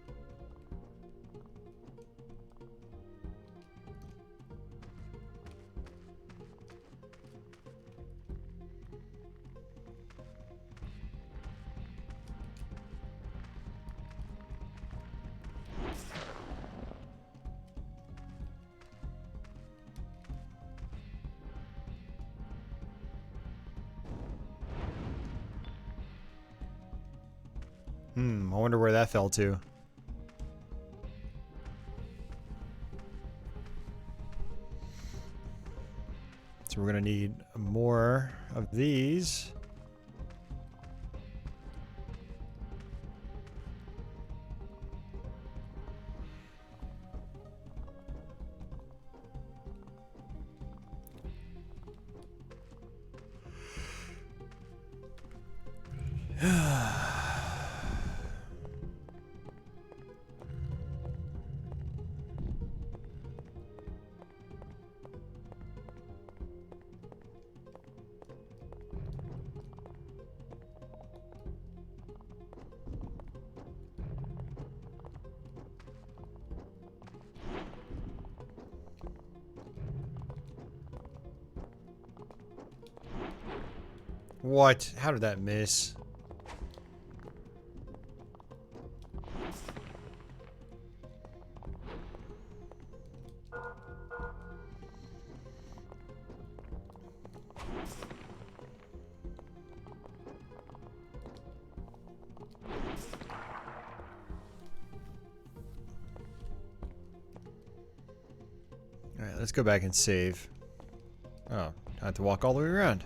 I wonder where that fell to. So we're gonna need more of these. What? How did that miss? Alright, let's go back and save. Oh, I have to walk all the way around.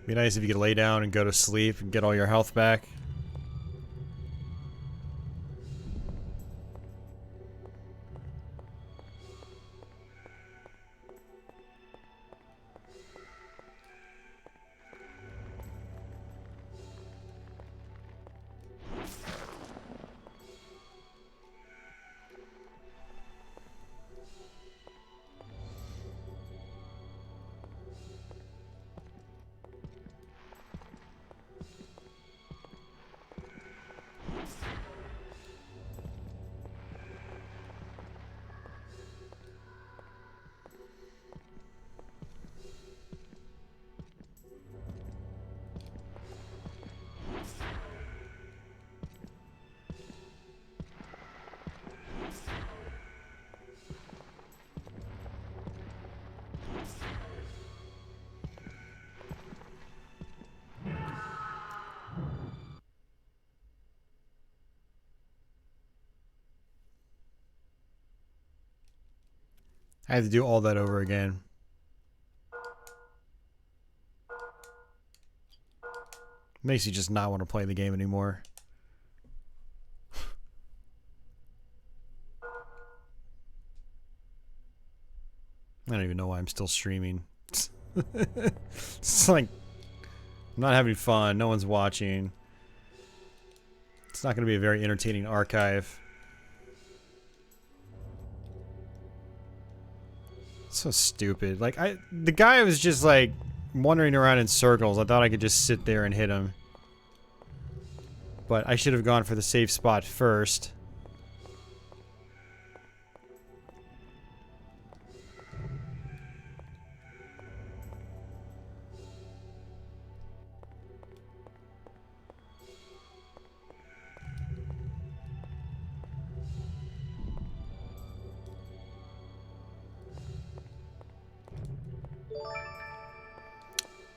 Be nice if you could lay down and go to sleep and get all your health back. I had to do all that over again. Makes you just not want to play the game anymore. I don't even know why I'm still streaming. It's like, I'm not having fun, no one's watching. It's not going to be a very entertaining archive. So stupid. Like, the guy was just like wandering around in circles. I thought I could just sit there and hit him. But I should have gone for the safe spot first.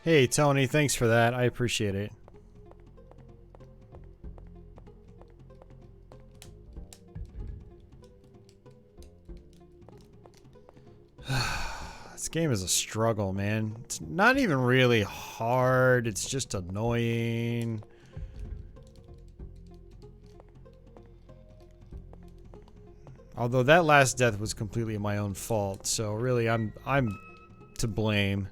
Hey, Tony, thanks for that. I appreciate it. This game is a struggle, man. It's not even really hard. It's just annoying. Although that last death was completely my own fault, so really I'm to blame.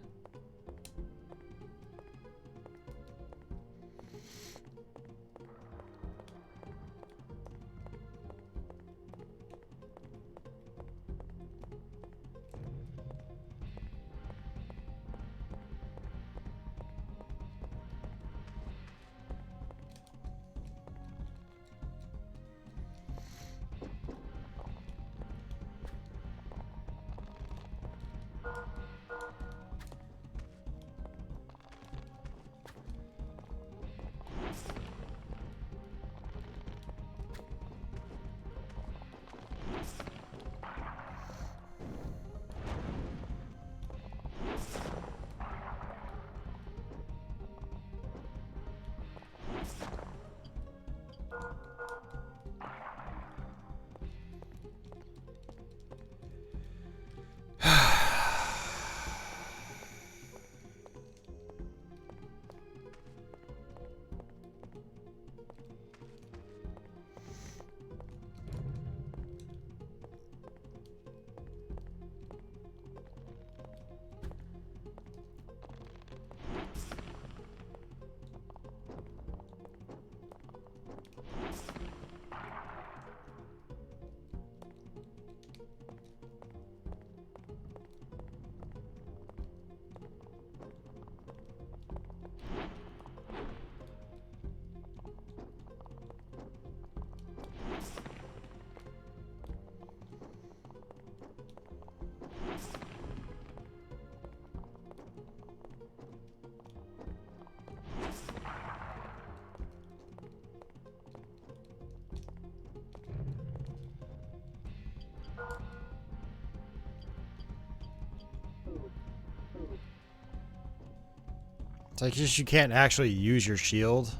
It's like just you can't actually use your shield.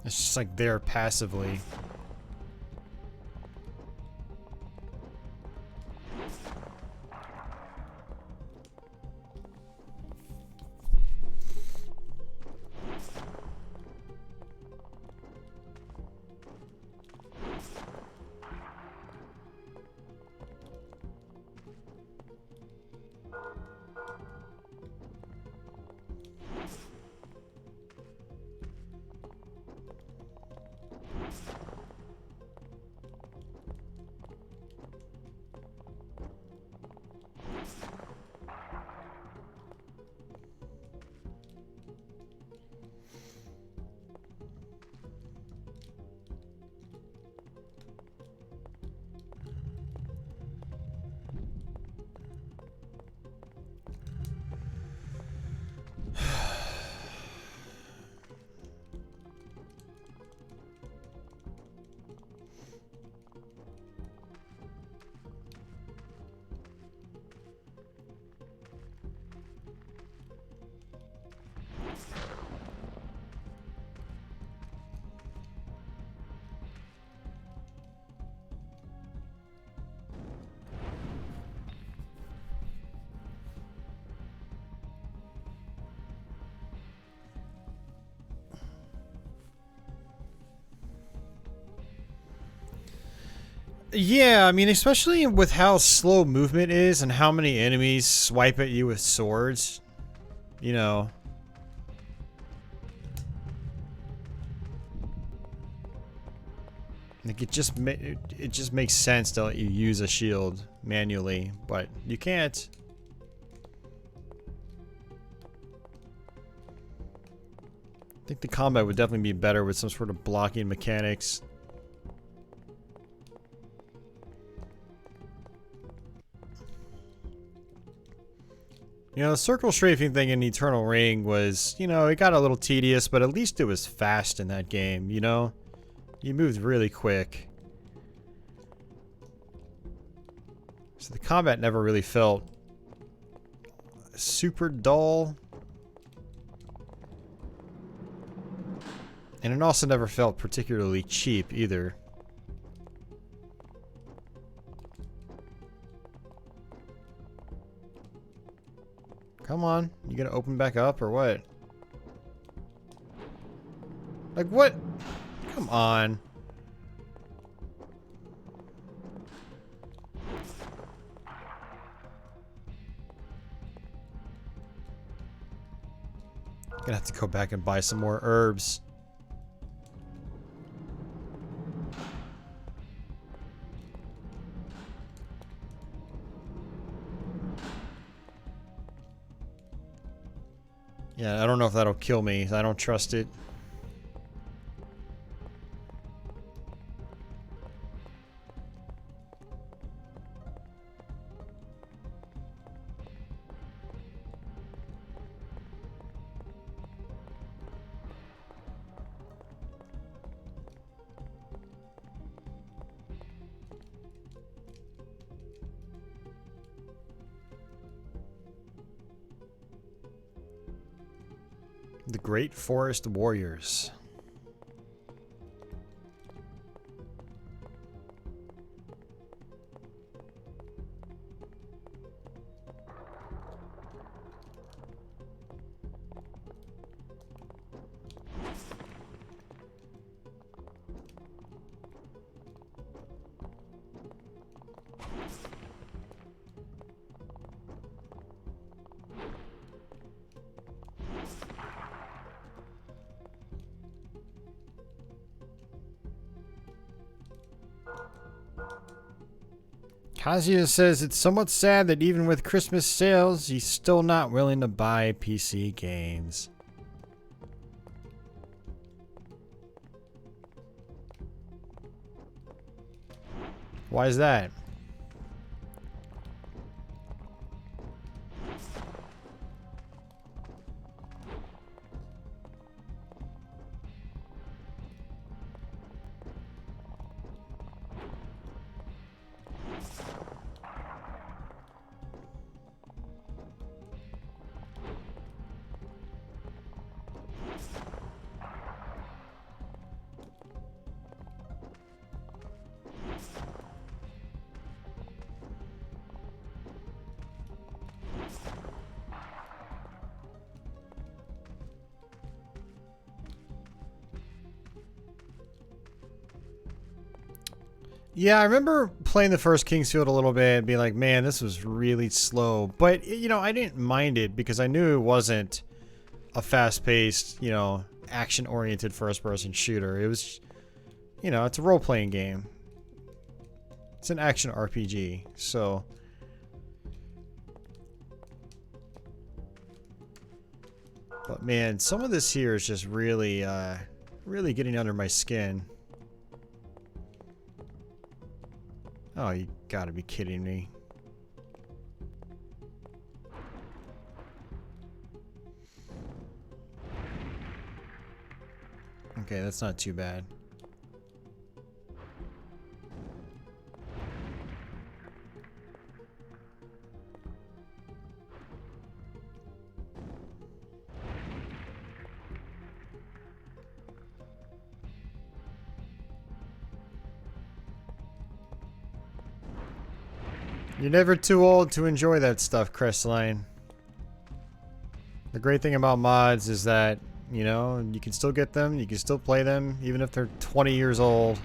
It's just like there passively. Yeah, I mean, especially with how slow movement is and how many enemies swipe at you with swords, you know. Like it just makes sense to let you use a shield manually, but you can't. I think the combat would definitely be better with some sort of blocking mechanics. You know, the circle strafing thing in Eternal Ring was, you know, it got a little tedious, but at least it was fast in that game, you know? You moved really quick. So the combat never really felt super dull. And it also never felt particularly cheap either. Come on, you gonna open back up or what? Like what? Come on. Gonna have to go back and buy some more herbs. Yeah, I don't know if that'll kill me. I don't trust it. The Great Forest Warriors. Kazuya says it's somewhat sad that even with Christmas sales, he's still not willing to buy PC games. Why is that? Yeah, I remember playing the first Kingsfield a little bit and being like, man, this was really slow. But, you know, I didn't mind it because I knew it wasn't a fast-paced, you know, action-oriented first-person shooter. It was, you know, it's a role-playing game. It's an action RPG, so... But man, some of this here is just really, really getting under my skin. Oh, you gotta be kidding me. Okay, that's not too bad. You're never too old to enjoy that stuff, Crestline. The great thing about mods is that, you know, you can still get them, you can still play them, even if they're 20 years old.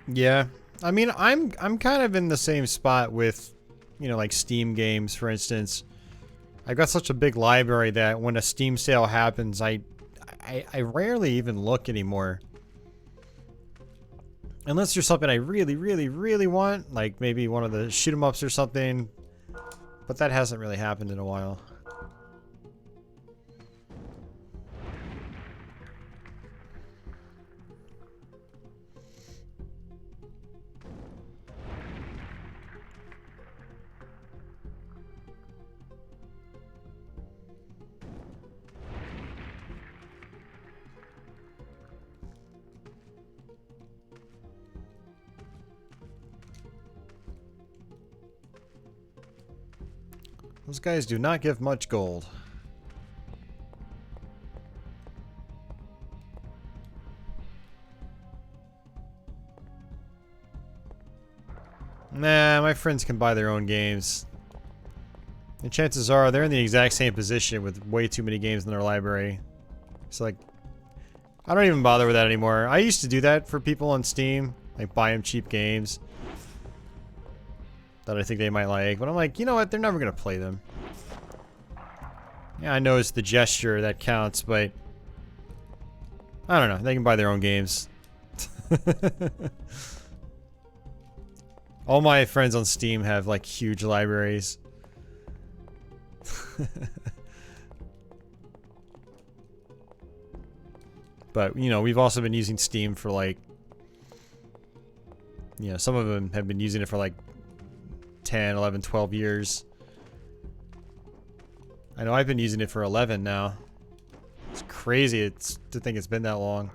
Yeah. I mean, I'm kind of in the same spot with, you know, like Steam games, for instance. I've got such a big library that when a Steam sale happens, I rarely even look anymore. Unless there's something I really, really, really want, like maybe one of the shoot 'em ups or something. But that hasn't really happened in a while. Those guys do not give much gold. Nah, my friends can buy their own games. And chances are they're in the exact same position with way too many games in their library. It's like, I don't even bother with that anymore. I used to do that for people on Steam, like buy them cheap games that I think they might like. But I'm like, you know what? They're never going to play them. Yeah, I know it's the gesture that counts, but I don't know. They can buy their own games. All my friends on Steam have like huge libraries. But, you know, we've also been using Steam for like, you know, some of them have been using it for like 10, 11, 12 years. I know I've been using it for 11 now. It's crazy to think it's been that long.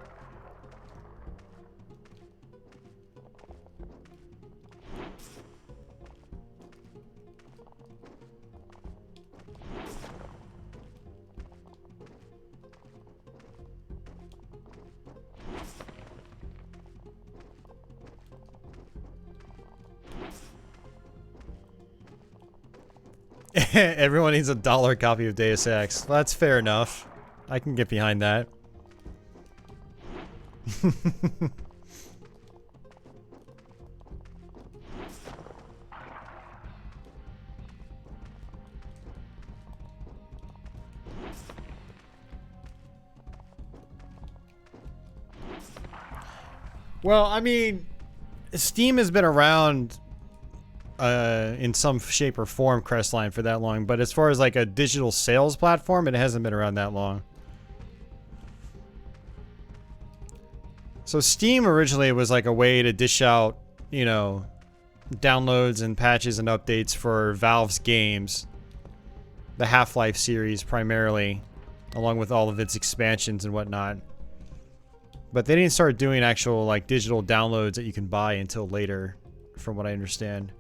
Everyone needs a $1 copy of Deus Ex. Well, that's fair enough. I can get behind that. Well, I mean, Steam has been around in some shape or form, Crestline, for that long, but as far as like a digital sales platform, it hasn't been around that long. So Steam originally was like a way to dish out, you know, downloads and patches and updates for Valve's games. The Half-Life series primarily, along with all of its expansions and whatnot. But they didn't start doing actual like digital downloads that you can buy until later, from what I understand.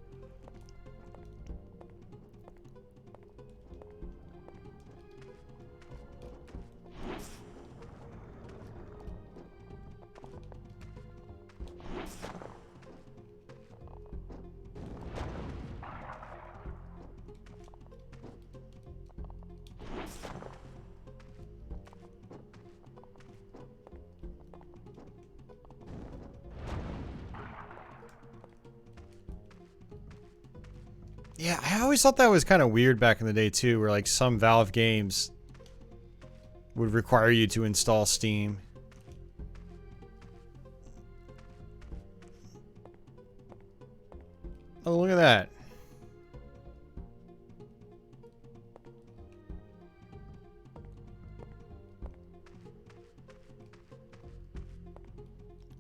Yeah, I always thought that was kind of weird back in the day too, where like some Valve games would require you to install Steam. Oh, look at that.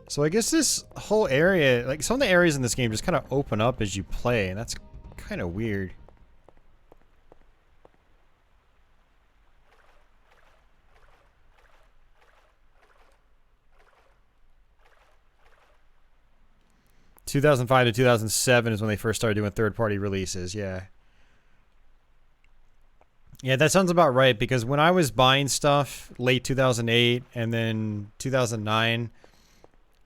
So I guess this whole area, like some of the areas in this game just kind of open up as you play, and that's kind of weird. ...2005 to 2007 is when they first started doing third-party releases, yeah. Yeah, that sounds about right, because when I was buying stuff, late 2008 and then 2009...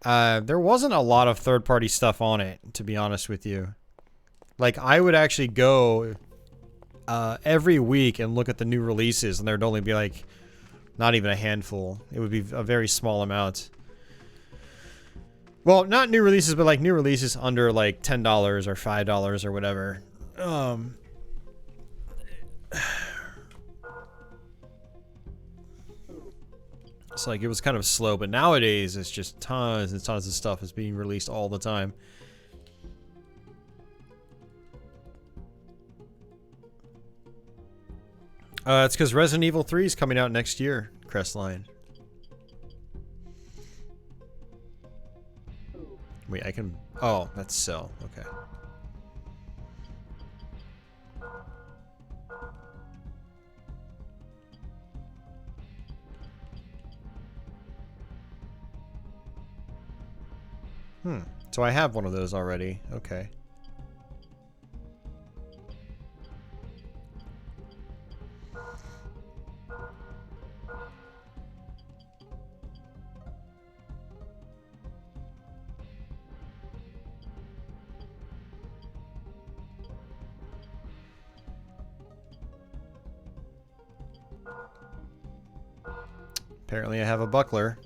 there wasn't a lot of third-party stuff on it, to be honest with you. Like, I would actually go every week and look at the new releases, and there'd only be, like, not even a handful. It would be a very small amount. Well, not new releases, but, like, new releases under, like, $10 or $5 or whatever. It's like, it was kind of slow, but nowadays it's just tons and tons of stuff is being released all the time. It's because Resident Evil 3 is coming out next year, Crestline. Wait, I can... Oh, that's sell. Okay. So I have one of those already. Okay. Apparently I have a buckler.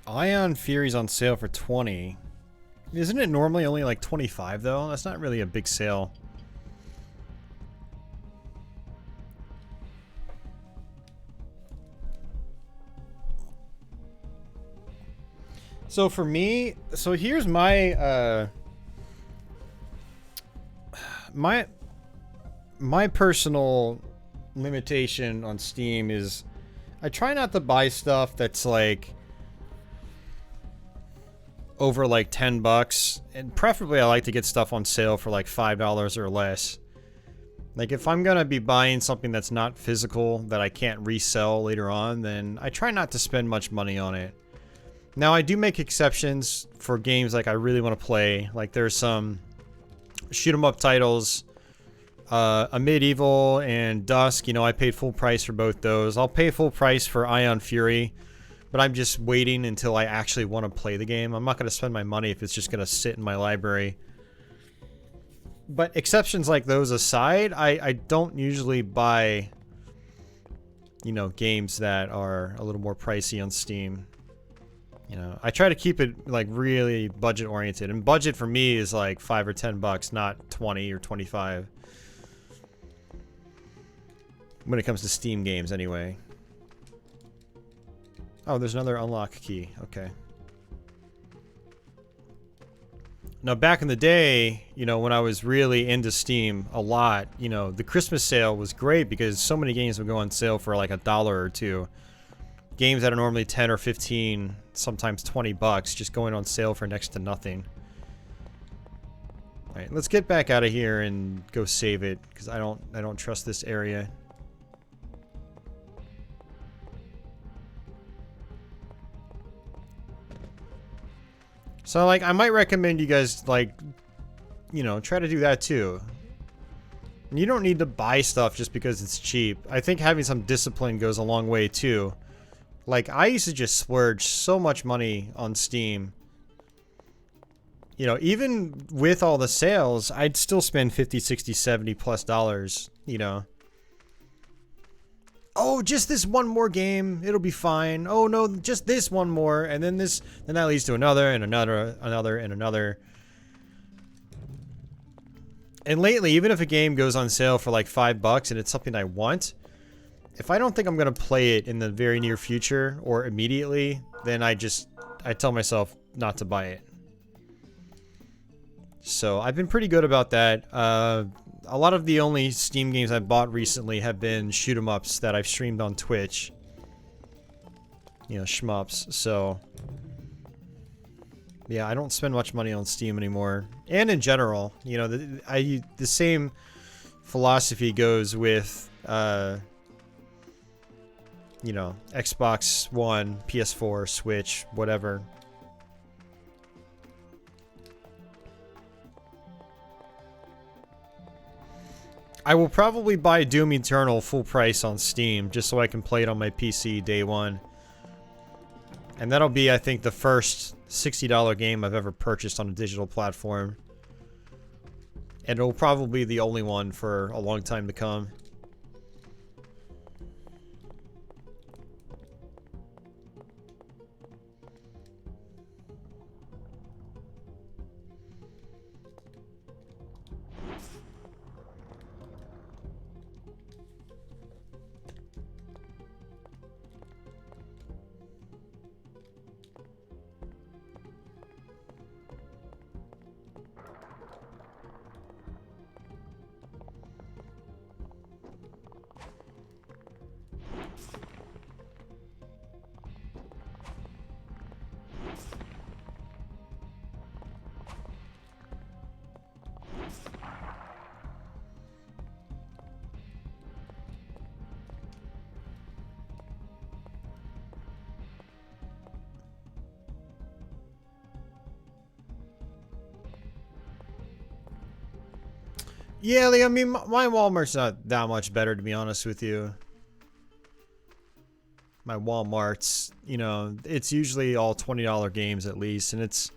Ion Fury's on sale for 20. Isn't it normally only like 25 though? That's not really a big sale. So for me, so here's my my personal limitation on Steam is I try not to buy stuff that's like over like 10 bucks, and preferably I like to get stuff on sale for like $5 or less. Like if I'm gonna be buying something that's not physical that I can't resell later on, then I try not to spend much money on it. Now I do make exceptions for games like I really want to play. Like there's some shoot 'em up titles A Medieval and Dusk, you know, I paid full price for both those. I'll pay full price for Ion Fury, but I'm just waiting until I actually want to play the game. I'm not going to spend my money if it's just going to sit in my library. But exceptions like those aside, I don't usually buy, you know, games that are a little more pricey on Steam. You know, I try to keep it like really budget oriented, and budget for me is like $5 or $10, not 20 or 25. When it comes to Steam games, anyway. Oh, there's another unlock key. Okay. Now, back in the day, you know, when I was really into Steam a lot, you know, the Christmas sale was great because so many games would go on sale for like $1 or $2. Games that are normally 10 or 15, sometimes $20, just going on sale for next to nothing. All right, let's get back out of here and go save it because I don't trust this area. So, like, I might recommend you guys, like, you know, try to do that too. And you don't need to buy stuff just because it's cheap. I think having some discipline goes a long way too. Like, I used to just splurge so much money on Steam. You know, even with all the sales, I'd still spend 50, 60, 70 plus dollars, you know. Oh, just this one more game, it'll be fine. Oh no, just this one more, and then this, then that leads to another and another, and another. And lately, even if a game goes on sale for like $5 and it's something I want, if I don't think I'm gonna play it in the very near future or immediately, then I tell myself not to buy it. So I've been pretty good about that. A lot of the only Steam games I've bought recently have been shoot 'em ups that I've streamed on Twitch. You know, shmups. So yeah, I don't spend much money on Steam anymore. And in general, you know, the same philosophy goes with you know, Xbox One, PS4, Switch, whatever. I will probably buy Doom Eternal full price on Steam just so I can play it on my PC day one. And that'll be, I think, the first $60 game I've ever purchased on a digital platform. And it'll probably be the only one for a long time to come. Yeah, like, I mean, my Walmart's not that much better, to be honest with you. My Walmart's, you know, it's usually all $20 games at least, and it's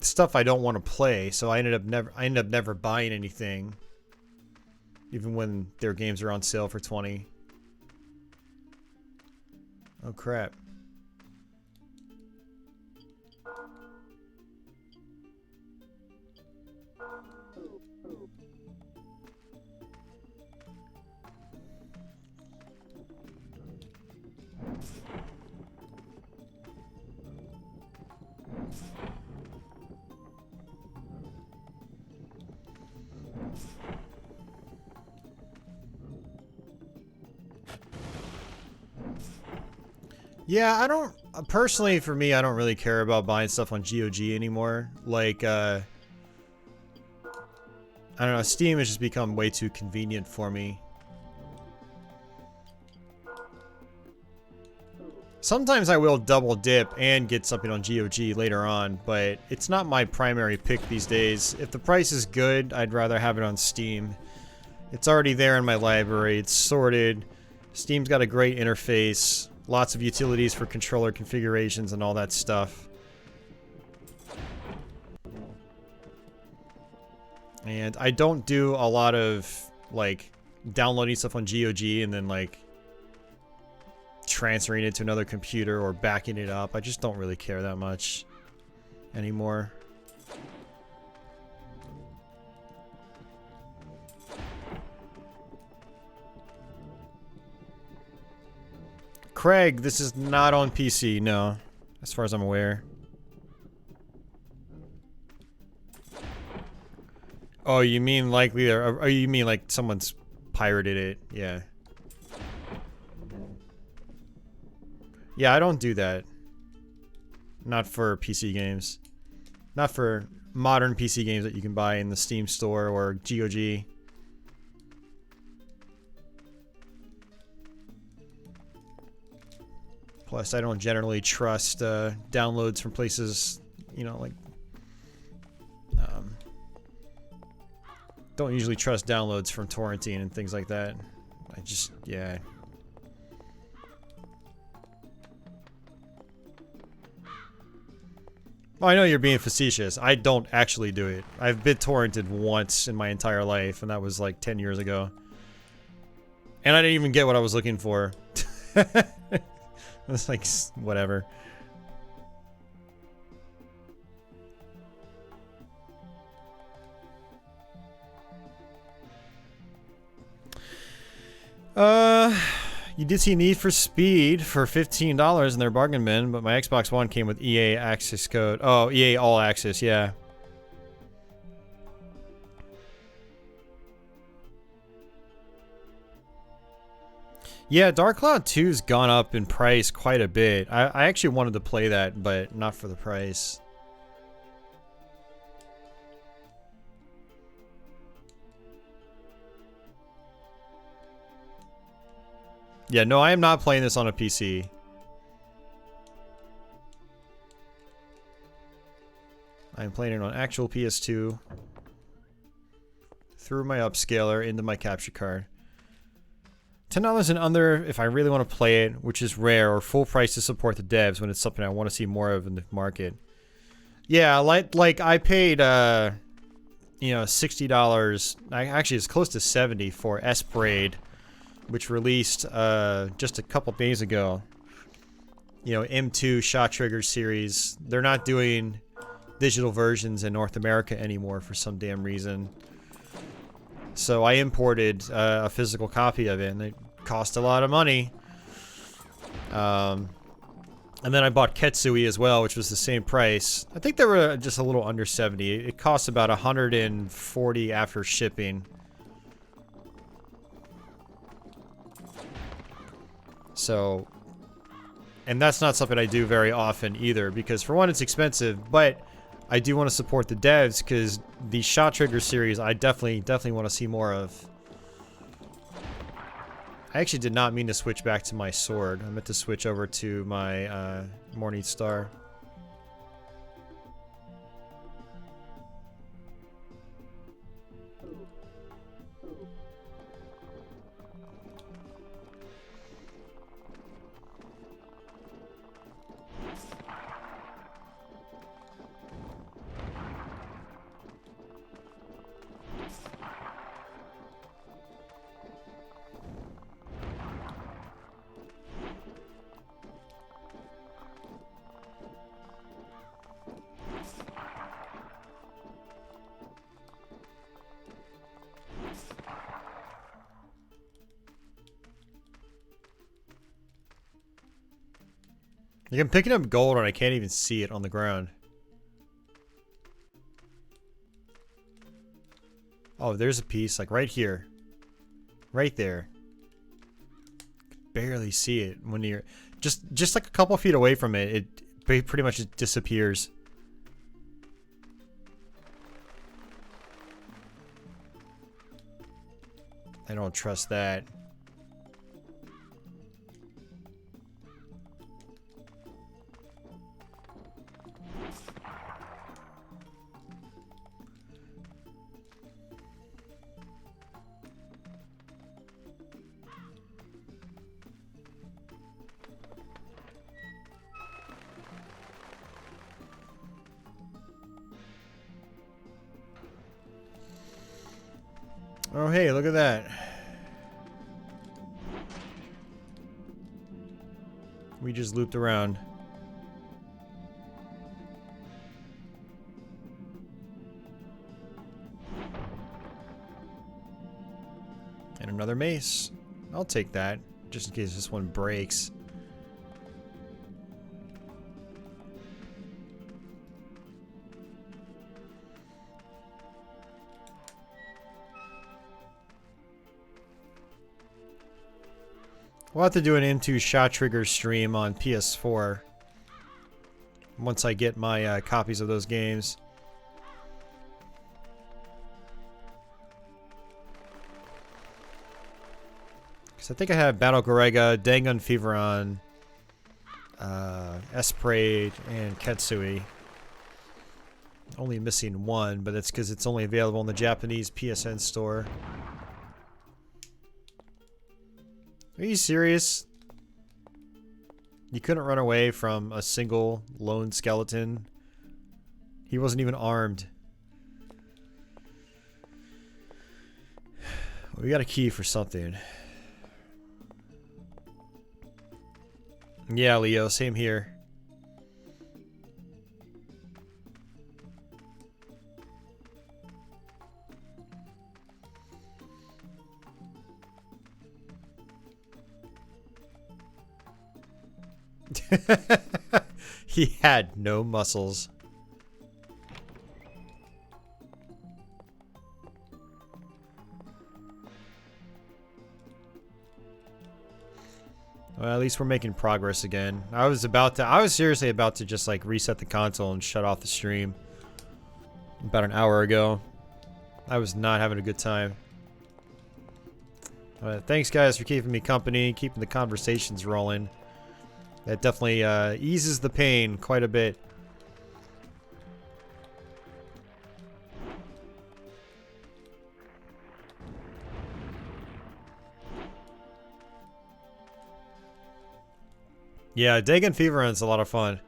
stuff I don't want to play, so I end up never buying anything, even when their games are on sale for 20. Oh crap. Yeah, I don't, personally for me, I don't really care about buying stuff on GOG anymore. Like, I don't know, Steam has just become way too convenient for me. Sometimes I will double dip and get something on GOG later on, but it's not my primary pick these days. If the price is good, I'd rather have it on Steam. It's already there in my library. It's sorted. Steam's got a great interface. Lots of utilities for controller configurations and all that stuff. And I don't do a lot of, like, downloading stuff on GOG and then, like, transferring it to another computer or backing it up. I just don't really care that much anymore. Craig, this is not on PC, no. As far as I'm aware. Oh, you mean likely, or you mean like someone's pirated it? Yeah. Yeah, I don't do that. Not for PC games. Not for modern PC games that you can buy in the Steam store or GOG. Plus, I don't generally trust downloads from places, you know, like... don't usually trust downloads from torrenting and things like that. I just, yeah. Well, I know you're being facetious. I don't actually do it. I've been torrented once in my entire life, and that was like 10 years ago. And I didn't even get what I was looking for. It's like, whatever. You did see Need for Speed for $15 in their bargain bin, but my Xbox One came with EA Access code. Oh, EA All Access, yeah. Yeah, Dark Cloud 2's gone up in price quite a bit. I actually wanted to play that, but not for the price. Yeah, no, I am not playing this on a PC. I'm playing it on actual PS2 through my upscaler into my capture card. $10 and under if I really want to play it, which is rare, or full price to support the devs when it's something I want to see more of in the market. Yeah, like I paid, you know, $60. Actually, it's close to $70 for S-Braid, which released just a couple days ago. You know, M2 Shot Trigger series. They're not doing digital versions in North America anymore for some damn reason. So I imported a physical copy of it, and it cost a lot of money. And then I bought Ketsui as well, which was the same price. I think they were just a little under 70. It cost about 140 after shipping. So, and that's not something I do very often either, because for one, it's expensive, but I do want to support the devs, because the Shot Trigger series I definitely want to see more of. I actually did not mean to switch back to my sword. I meant to switch over to my Morning Star. Like, I'm picking up gold and I can't even see it on the ground. Oh, there's a piece, like right here. Right there. Barely see it when you're just like a couple feet away from it. It pretty much disappears. I don't trust that. Oh, hey, look at that. We just looped around. And another mace. I'll take that, just in case this one breaks. We'll have to do an M2 shot trigger stream on PS4 once I get my copies of those games. Because I think I have Battle Gorega, Dangun Feveron, Esprit, and Ketsui. Only missing one, but that's because it's only available in the Japanese PSN store. Are you serious? You couldn't run away from a single lone skeleton? He wasn't even armed. We got a key for something. Yeah, Leo, same here. He had no muscles. Well, at least we're making progress again. I was seriously about to just like reset the console and shut off the stream about an hour ago. I was not having a good time. Thanks guys for keeping me company, keeping the conversations rolling. That definitely eases the pain quite a bit. Yeah, Dagon Fever Run's a lot of fun.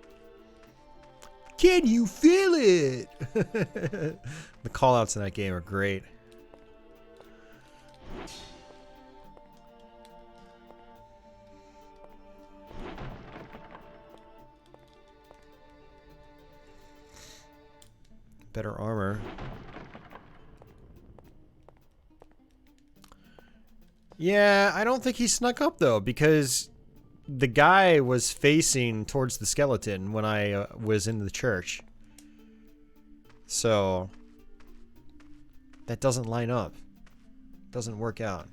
Can you feel it? The callouts in that game are great. Better armor. Yeah, I don't think he snuck up though, because the guy was facing towards the skeleton when I was in the church. So that doesn't line up. Doesn't work out.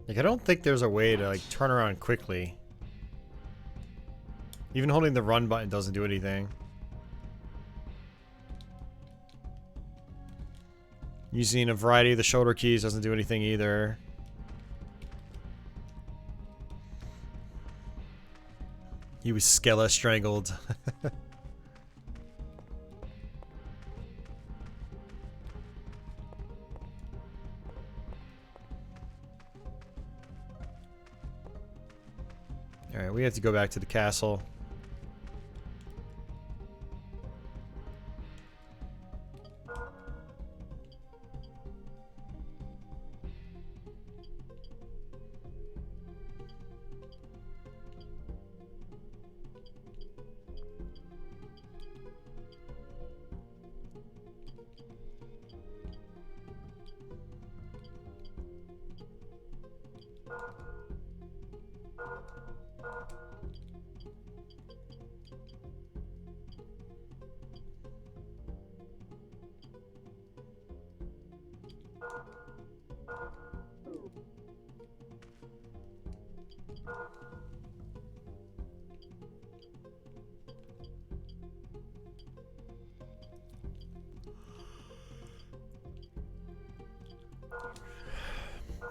Like, I don't think there's a way to, like, turn around quickly. Even holding the run button doesn't do anything. Using a variety of the shoulder keys doesn't do anything either. He was skele strangled. Alright, we have to go back to the castle.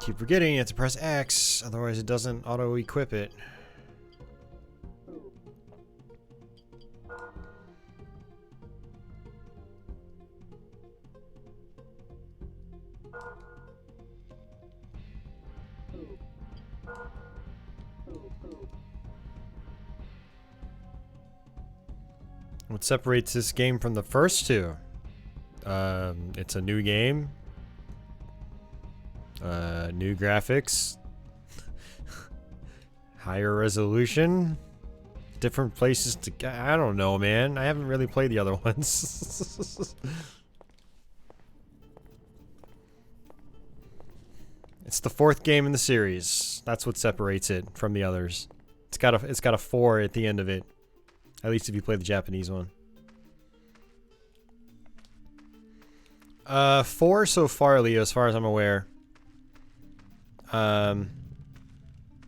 Keep forgetting you have to press X, otherwise it doesn't auto-equip it. What separates this game from the first two? It's a new game. New graphics. Higher resolution. Different places to go. I don't know, man. I haven't really played the other ones. It's the fourth game in the series. That's what separates it from the others. It's got a 4 at the end of it. At least if you play the Japanese one. 4 so far, Leo, as far as I'm aware.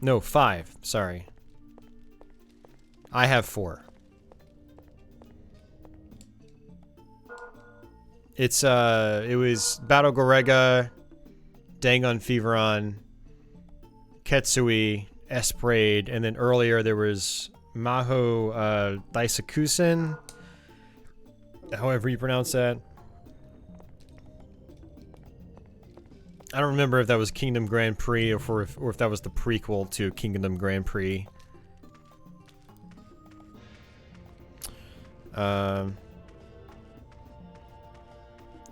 No, 5. Sorry. I have 4. It was Battle Gorega, Dangon Feveron, Ketsui, Esprade, and then earlier there was Maho Daisakusen, however you pronounce that. I don't remember if that was Kingdom Grand Prix or if that was the prequel to Kingdom Grand Prix.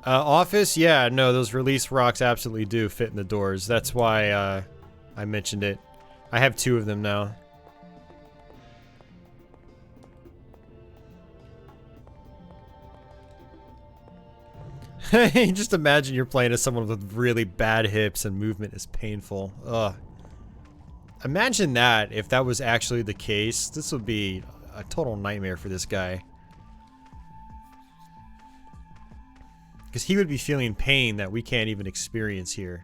Office, yeah, no, those release rocks absolutely do fit in the doors. That's why I mentioned it. I have 2 of them now. Just imagine you're playing as someone with really bad hips and movement is painful. Ugh. Imagine that if that was actually the case. This would be a total nightmare for this guy. Because he would be feeling pain that we can't even experience here.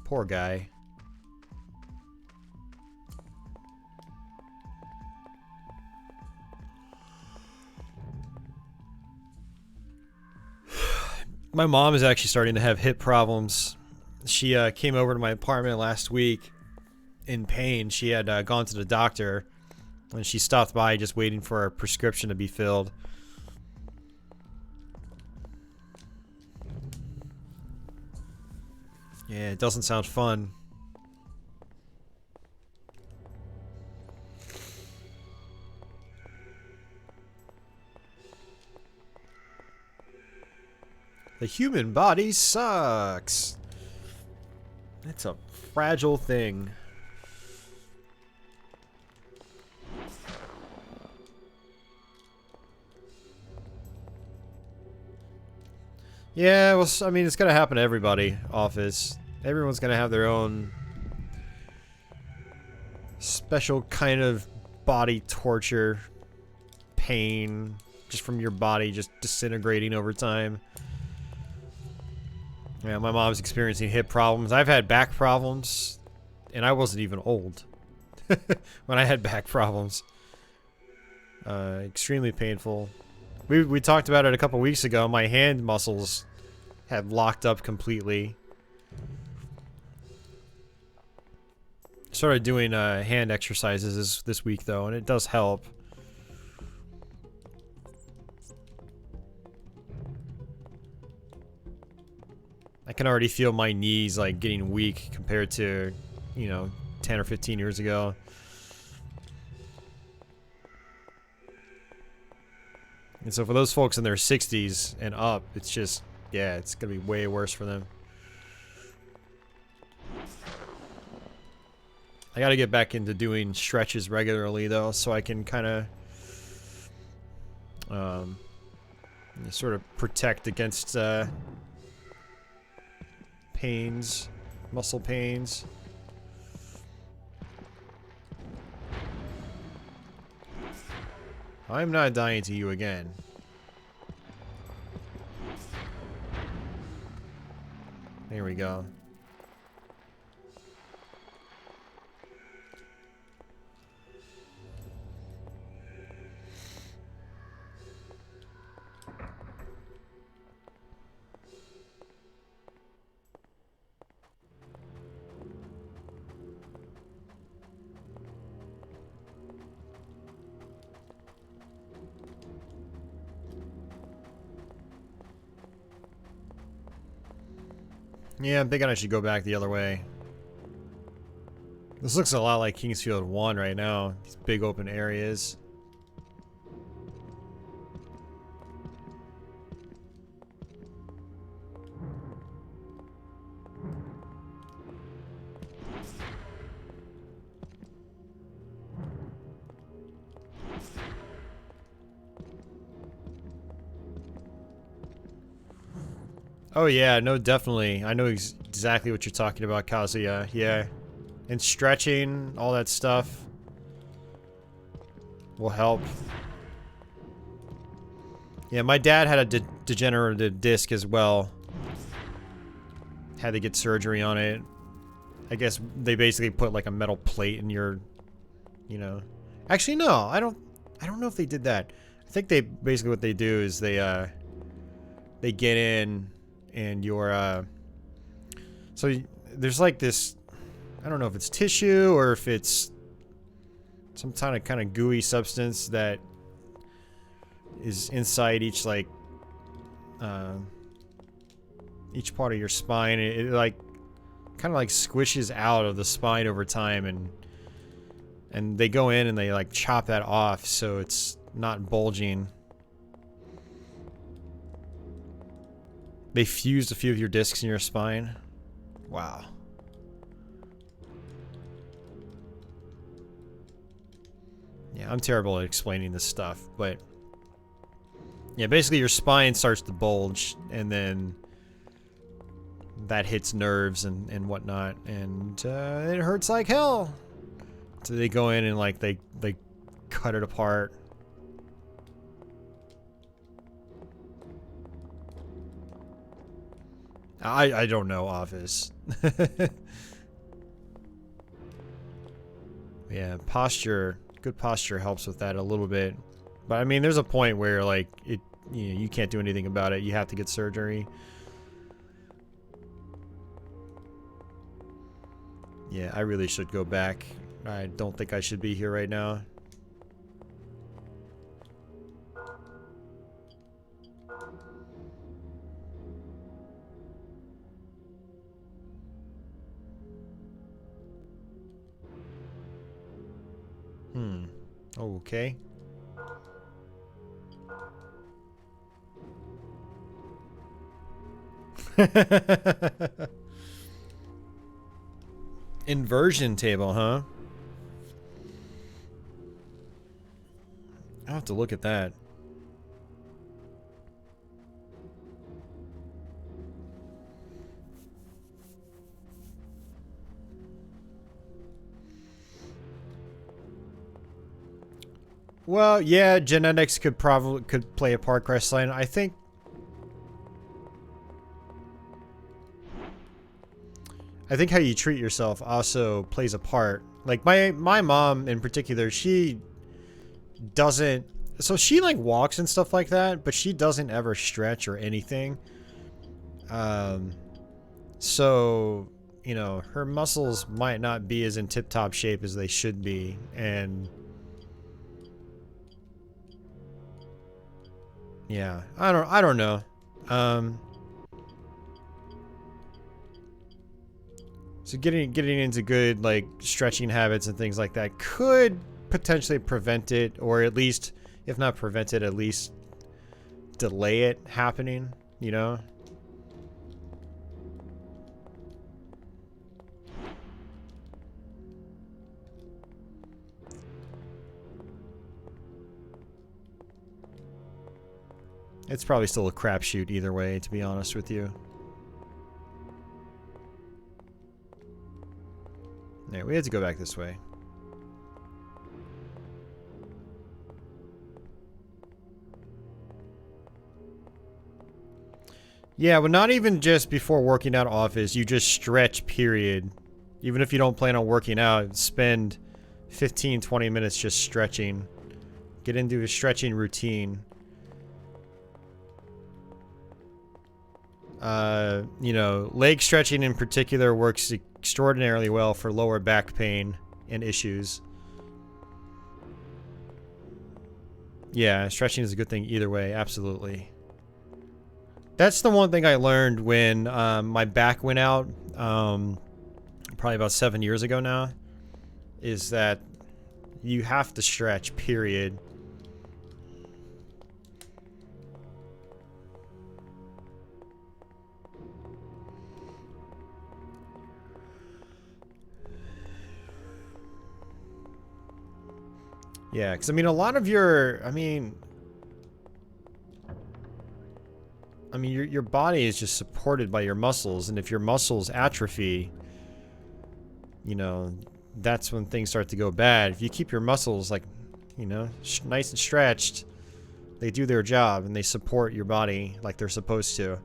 Poor guy. My mom is actually starting to have hip problems. She came over to my apartment last week in pain. She had gone to the doctor and she stopped by just waiting for a prescription to be filled. Yeah, it doesn't sound fun. The human body sucks. It's a fragile thing. Yeah, well, I mean, it's gonna happen to everybody, Office. Everyone's gonna have their own special kind of body torture, pain, just from your body just disintegrating over time. Yeah, my mom's experiencing hip problems. I've had back problems, and I wasn't even old when I had back problems. Extremely painful. We talked about it a couple weeks ago. My hand muscles had locked up completely. Started doing hand exercises this week though, and it does help. I can already feel my knees like getting weak compared to, you know, 10 or 15 years ago. And so for those folks in their 60s and up, it's just, yeah, it's gonna be way worse for them. I gotta get back into doing stretches regularly though, so I can kind of sort of protect against pains, muscle pains. I'm not dying to you again. There we go. Yeah, I'm thinking I should go back the other way. This looks a lot like Kingsfield 1 right now. These big open areas. Oh yeah, no, definitely. I know exactly what you're talking about, Kazuya. Yeah. And stretching, all that stuff will help. Yeah, my dad had a degenerative disc as well. Had to get surgery on it. I guess they basically put like a metal plate in your, you know. Actually, no, I don't know if they did that. I think they basically what they do is they get in and your so there's like this, I don't know if it's tissue or if it's some kind of gooey substance that is inside each like each part of your spine. It like kind of like squishes out of the spine over time, and they go in and they like chop that off so it's not bulging. They fused a few of your discs in your spine. Wow. Yeah, I'm terrible at explaining this stuff, but yeah, basically your spine starts to bulge, and then that hits nerves and whatnot, and it hurts like hell. So they go in and like they cut it apart. I don't know, Office. Yeah, posture, good posture helps with that a little bit. But I mean, there's a point where like you can't do anything about it. You have to get surgery. Yeah, I really should go back. I don't think I should be here right now. Okay. Inversion table, huh? I'll have to look at that. Well, yeah, genetics could play a part, Crestline. I think how you treat yourself also plays a part. Like my mom in particular, she doesn't, so she like walks and stuff like that, but she doesn't ever stretch or anything. So, you know, her muscles might not be as in tip-top shape as they should be, and yeah, I don't know. So getting into good like stretching habits and things like that could potentially prevent it, or at least, if not prevent it, at least delay it happening, you know? It's probably still a crapshoot either way, to be honest with you. Yeah, we had to go back this way. Yeah, but not even just before working out, Office. You just stretch, period. Even if you don't plan on working out, spend 15-20 minutes just stretching. Get into a stretching routine. You know, leg stretching in particular works extraordinarily well for lower back pain and issues. Yeah, stretching is a good thing either way, absolutely. That's the one thing I learned when my back went out, probably about 7 years ago now, is that you have to stretch, period. Yeah, because I mean, a lot of your, your body is just supported by your muscles, and if your muscles atrophy, you know, that's when things start to go bad. If you keep your muscles, like, you know, nice and stretched, they do their job and they support your body like they're supposed to.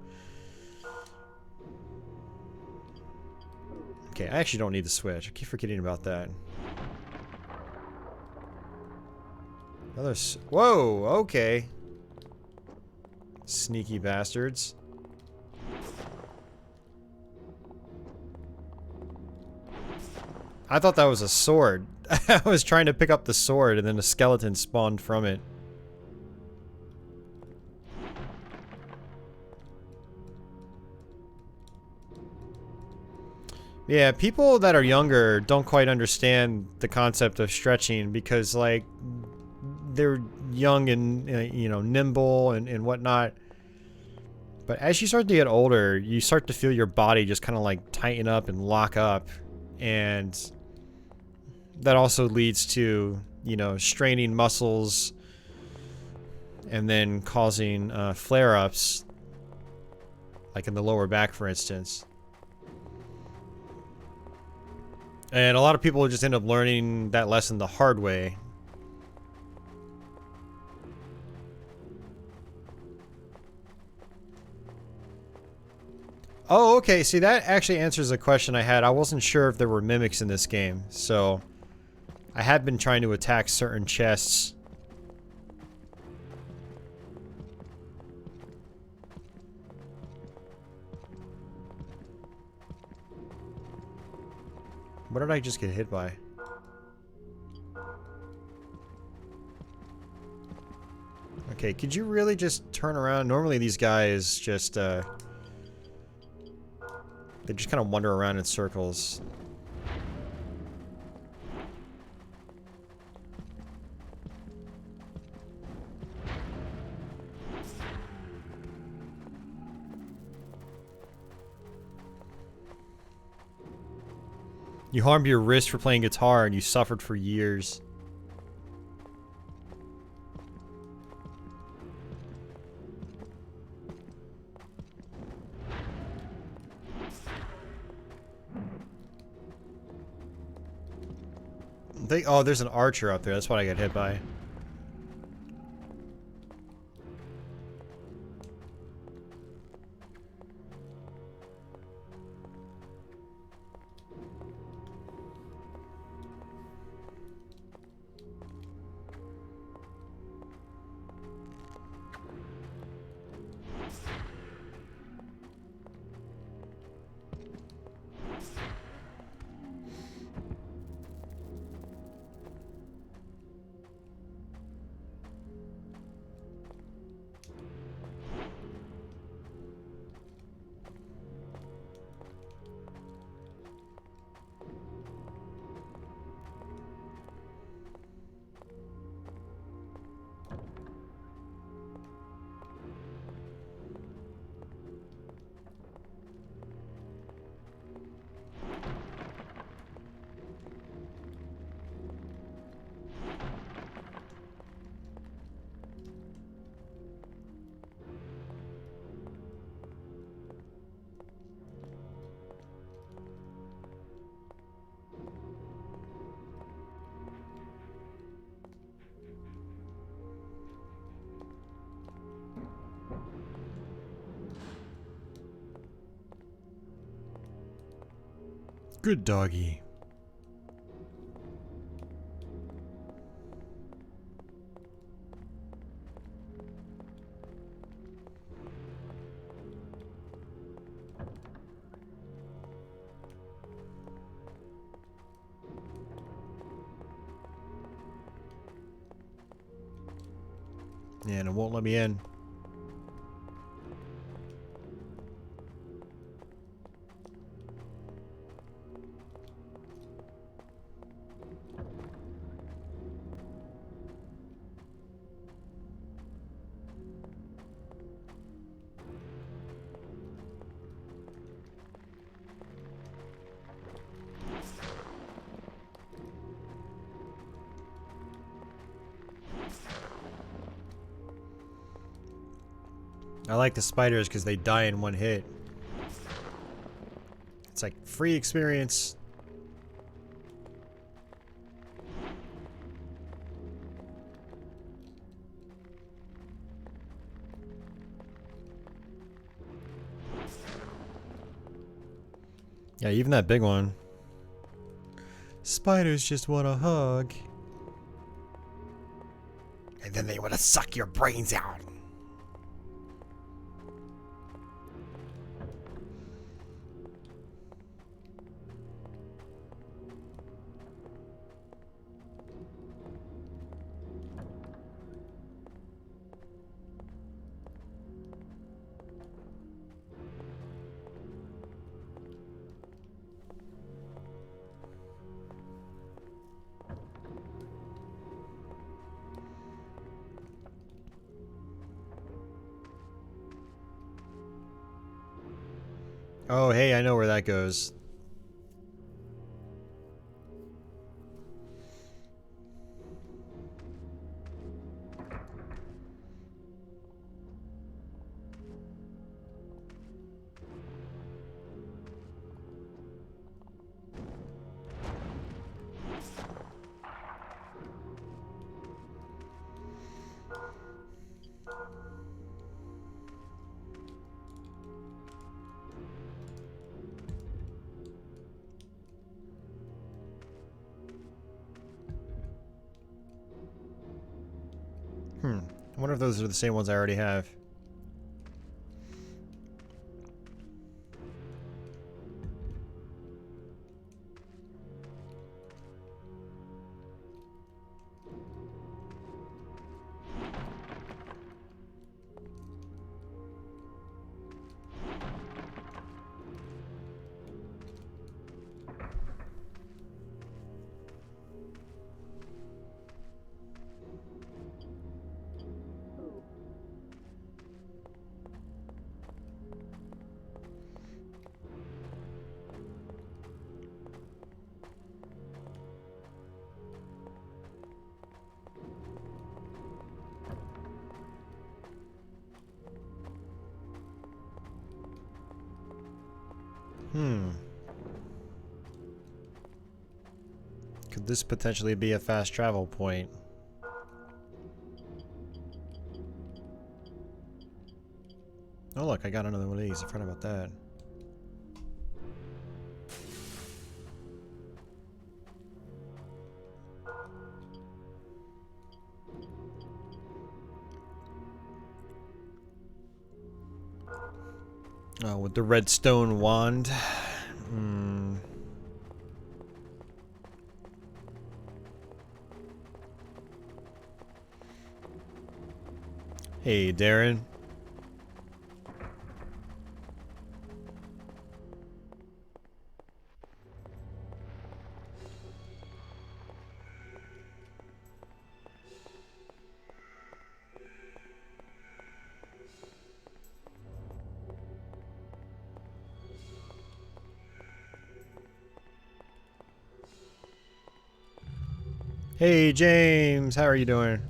Okay, I actually don't need the switch. I keep forgetting about that. Whoa, okay. Sneaky bastards. I thought that was a sword. I was trying to pick up the sword and then a skeleton spawned from it. Yeah, people that are younger don't quite understand the concept of stretching because, like, they're young and, you know, nimble and whatnot. But as you start to get older, you start to feel your body just kind of like tighten up and lock up. And that also leads to, you know, straining muscles and then causing flare-ups, like in the lower back, for instance. And a lot of people just end up learning that lesson the hard way. Oh, okay. See, that actually answers a question I had. I wasn't sure if there were mimics in this game, so I had been trying to attack certain chests. What did I just get hit by? Okay, could you really just turn around? Normally these guys just, they just kind of wander around in circles. You harmed your wrist for playing guitar and you suffered for years. Oh, there's an archer out there. That's what I got hit by. Good doggy. Yeah, and it won't let me in. I like the spiders because they die in one hit. It's like free experience. Yeah, even that big one. Spiders just want a hug. And then they want to suck your brains out. Oh, hey, I know where that goes. I wonder if those are the same ones I already have. Could this potentially be a fast travel point? Oh look, I got another one of these. I forgot about that. Oh, with the redstone wand. Hey, Darren. Hey, James. How are you doing?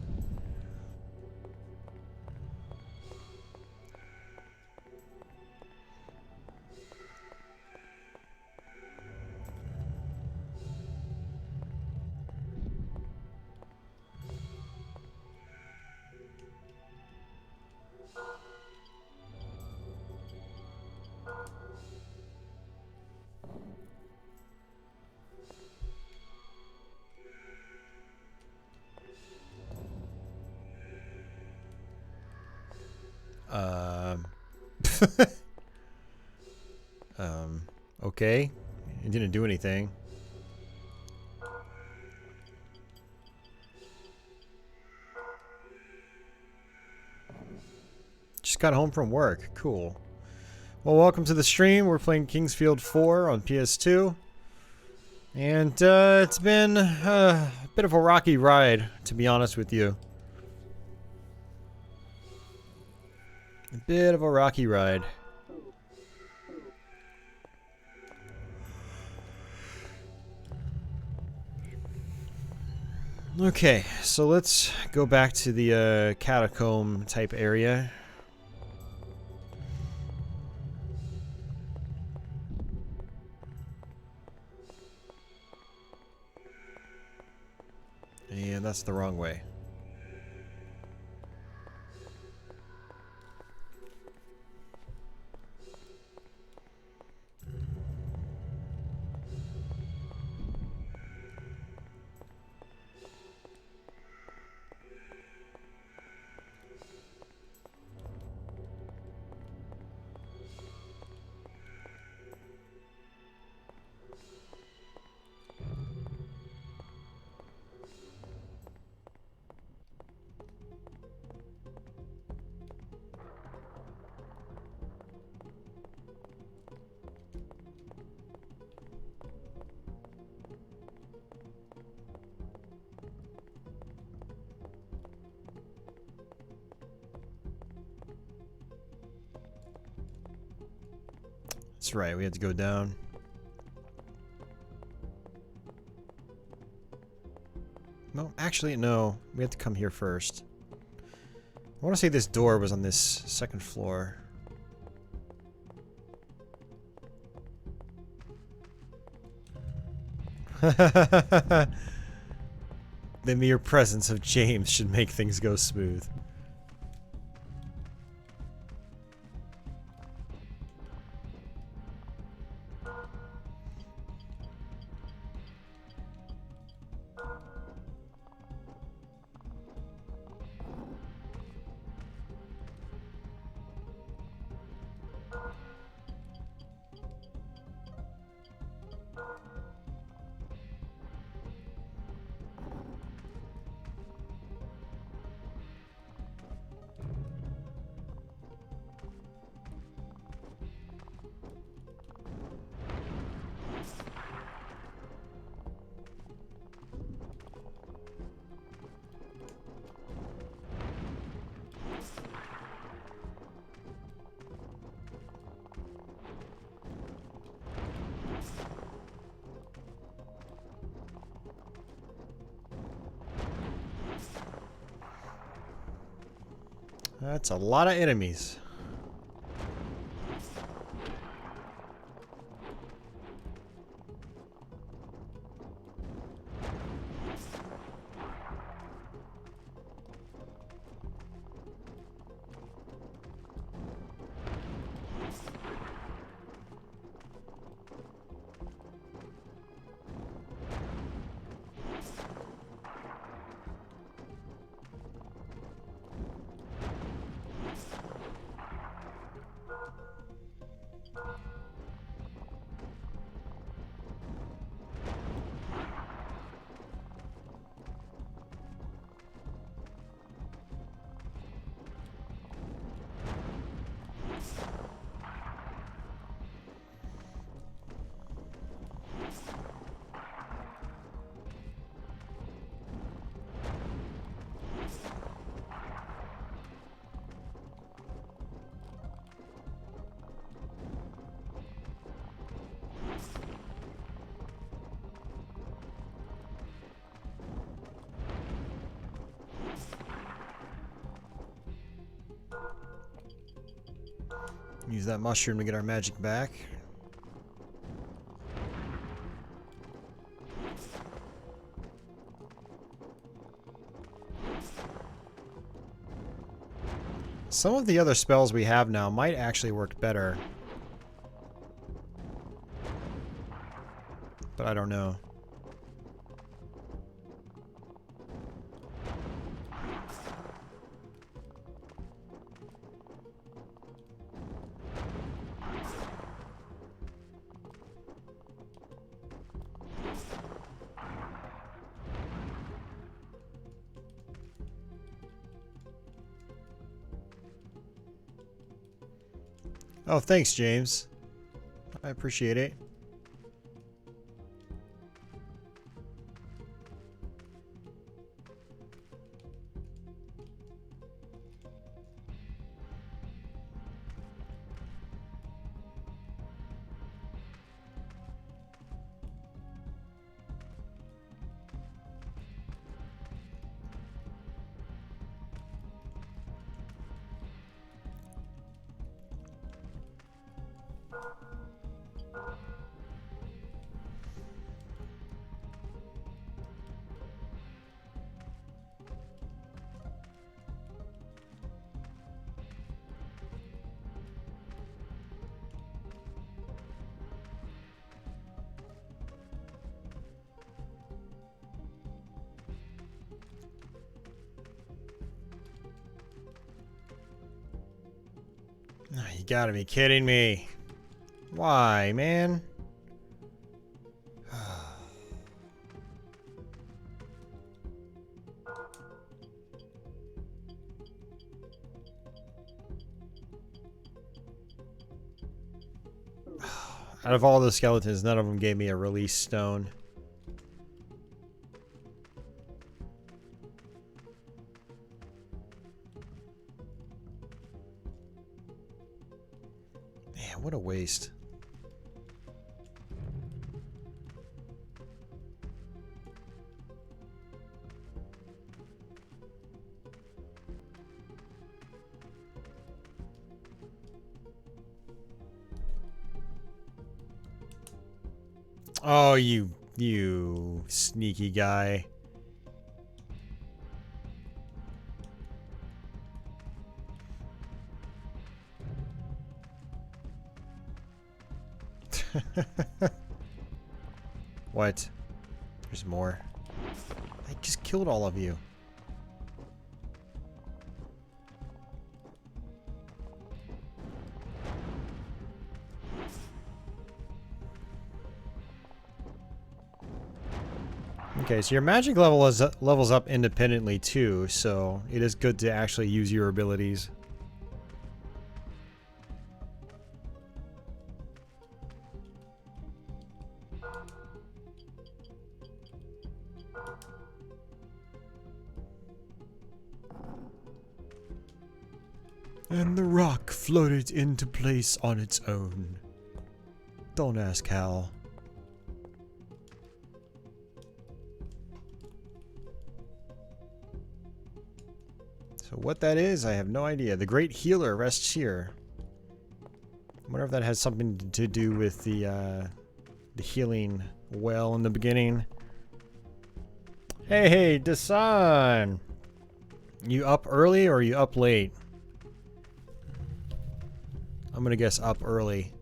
Okay. It didn't do anything. Just got home from work. Cool. Well, welcome to the stream. We're playing Kingsfield 4 on PS2. And it's been a bit of a rocky ride, to be honest with you. A bit of a rocky ride. Okay, so let's go back to the catacomb type area. And that's the wrong way. That's right, we had to go down. No, actually, no. We had to come here first. I want to say this door was on this second floor. The mere presence of James should make things go smooth. That's a lot of enemies. Use that mushroom to get our magic back. Some of the other spells we have now might actually work better. But I don't know. Oh, thanks, James. I appreciate it. You gotta be kidding me. Why, man? Out of all the skeletons, none of them gave me a release stone. Man, what a waste. Oh, you sneaky guy. What? There's more. I just killed all of you. Okay, so your magic levels up independently too, so it is good to actually use your abilities. And the rock floated into place on its own. Don't ask how. So what that is, I have no idea. The Great Healer rests here. I wonder if that has something to do with the healing well in the beginning. Hey, Dasan! You up early or are you up late? I'm gonna guess up early.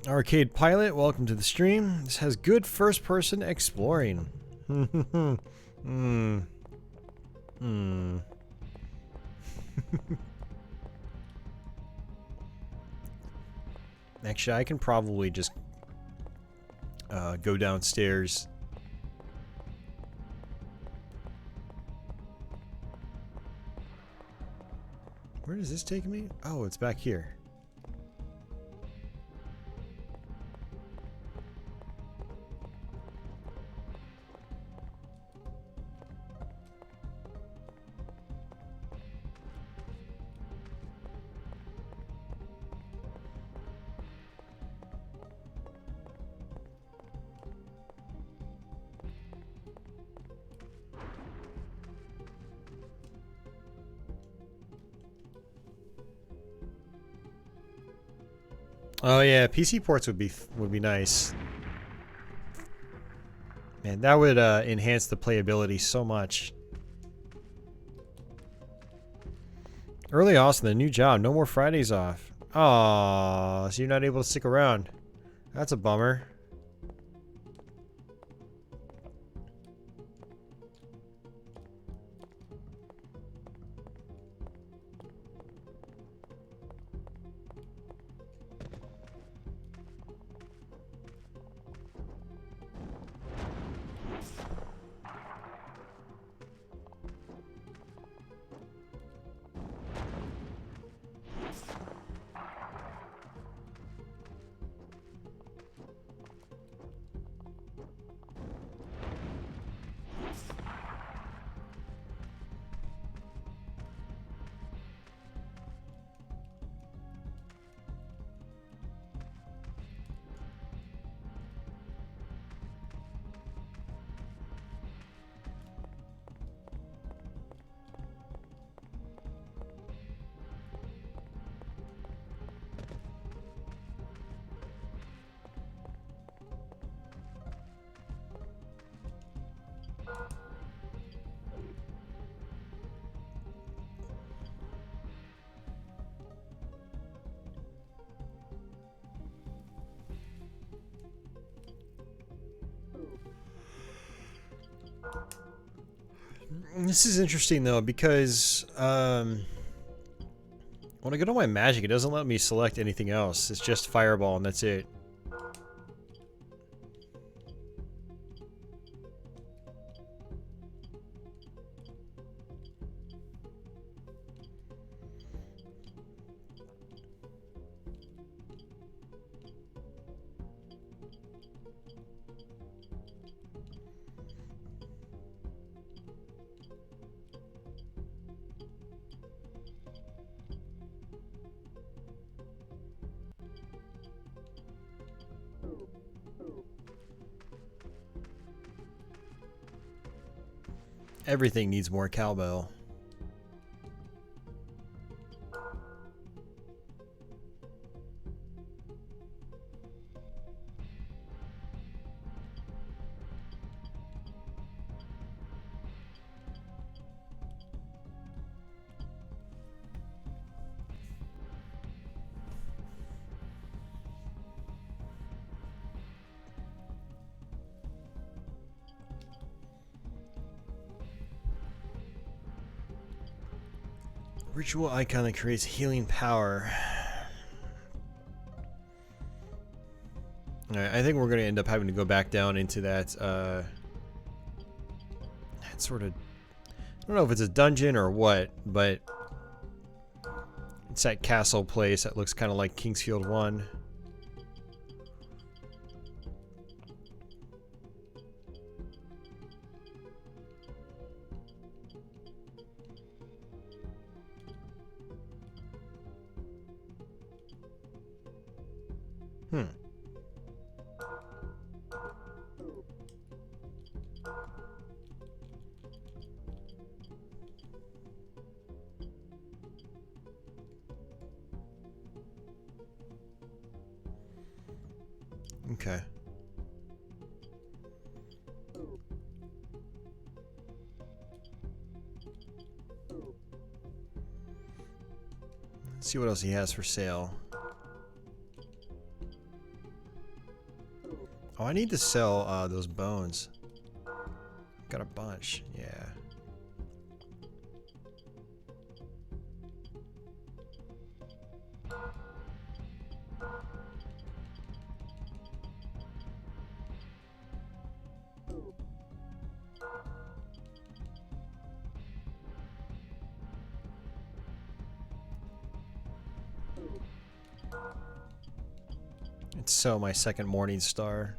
Arcade Pilot, welcome to the stream. This has good first-person exploring. Actually, I can probably just go downstairs. Where does this take me? Oh, it's back here. Oh yeah, PC ports would be nice. Man, that would enhance the playability so much. Early Austin, the new job, no more Fridays off. Aww, so you're not able to stick around. That's a bummer. This is interesting though because when I go to my magic, it doesn't let me select anything else. It's just fireball and that's it. Everything needs more cowbell. Ritual icon that creates healing power. Alright, I think we're going to end up having to go back down into that, that sort of... I don't know if it's a dungeon or what, but... It's that castle place that looks kind of like Kingsfield 1. Okay. Let's see what else he has for sale. Oh, I need to sell those bones. Got a bunch, yeah. It's so my second morning star.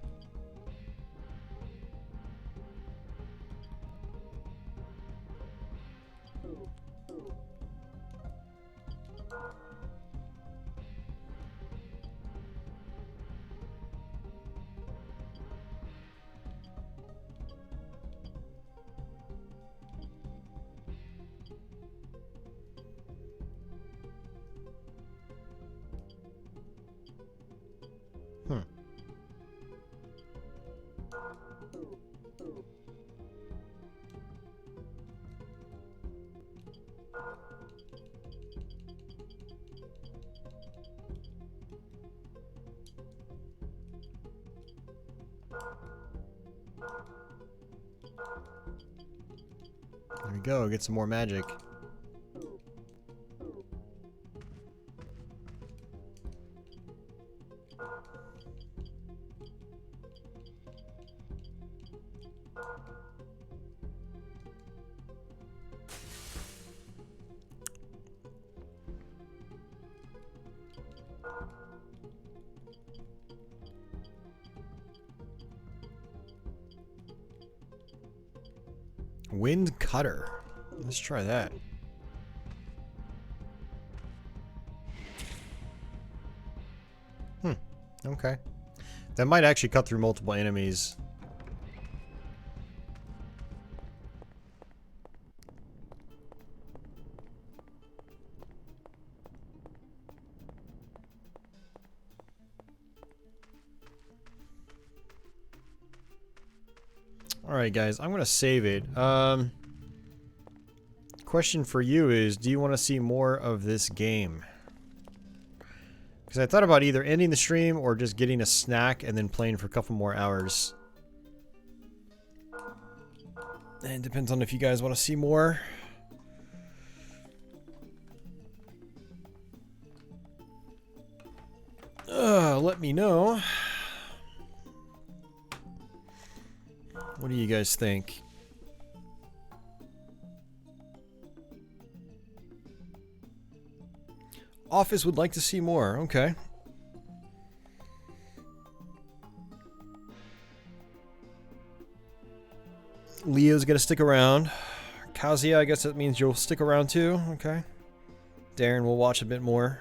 There we go, get some more magic. Wind cutter. Let's try that. Okay. That might actually cut through multiple enemies. Alright guys, I'm gonna save it. Question for you is, do you want to see more of this game? Because I thought about either ending the stream or just getting a snack and then playing for a couple more hours. And it depends on if you guys want to see more. Let me know. What do you guys think? Office would like to see more. Okay. Leo's gonna stick around. Kazuya, I guess that means you'll stick around too. Okay. Darren will watch a bit more.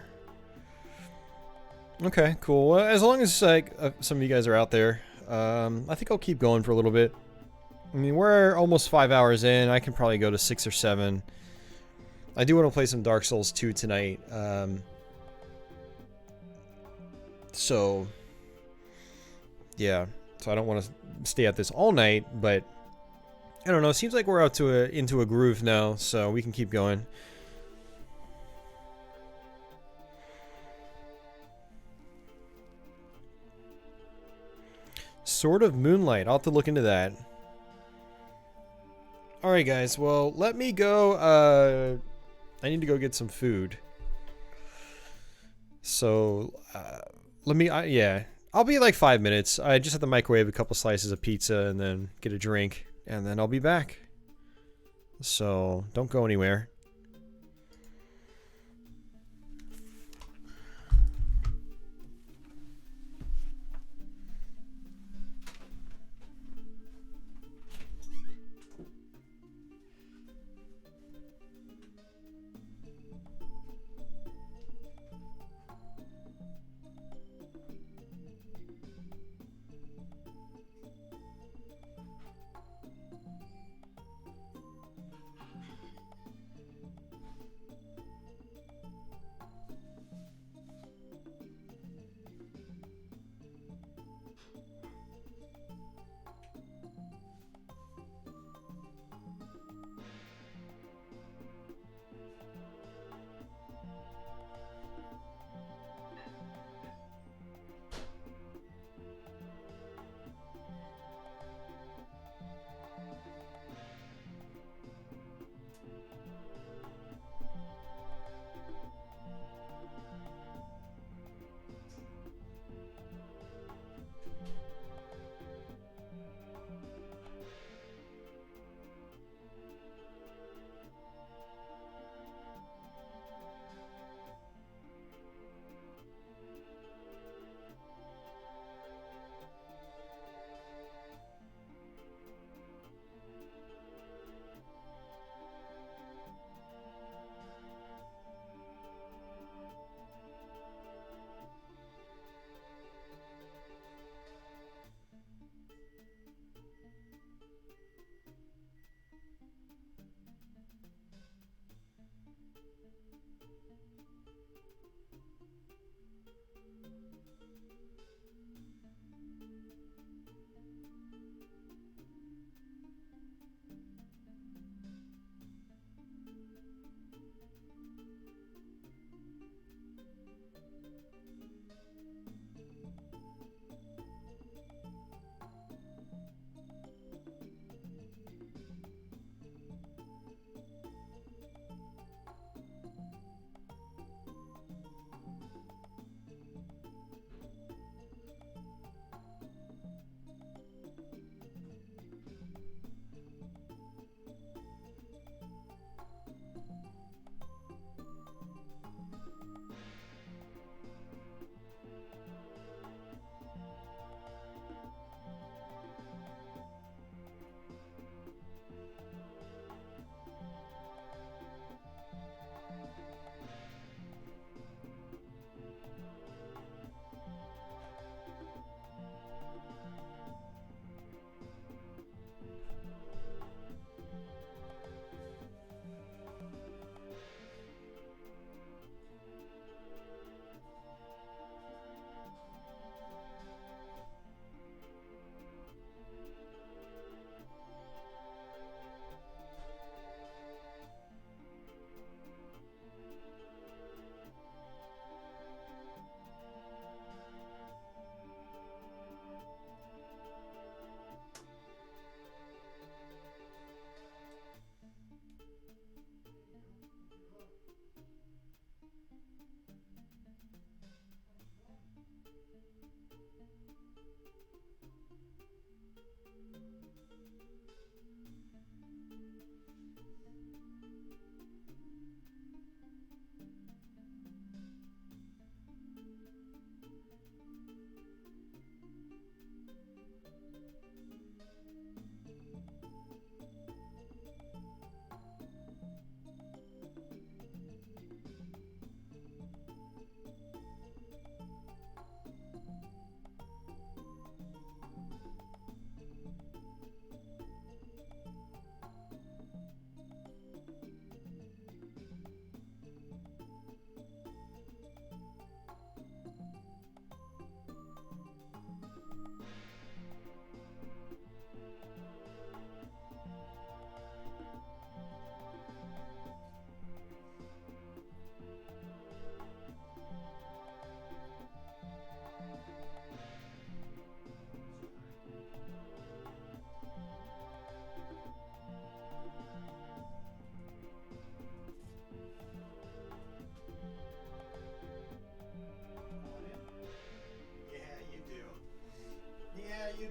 Okay, cool. Well, as long as like some of you guys are out there, I think I'll keep going for a little bit. I mean, we're almost 5 hours in. I can probably go to 6 or 7. I do want to play some Dark Souls 2 tonight. So, yeah. So I don't want to stay at this all night, but I don't know. It seems like we're out to into a groove now, so we can keep going. Sword of Moonlight. I'll have to look into that. Alright, guys. Well, let me go. I need to go get some food. So, let me. Yeah. I'll be like 5 minutes. I just have to microwave a couple slices of pizza and then get a drink. And then I'll be back. So, don't go anywhere.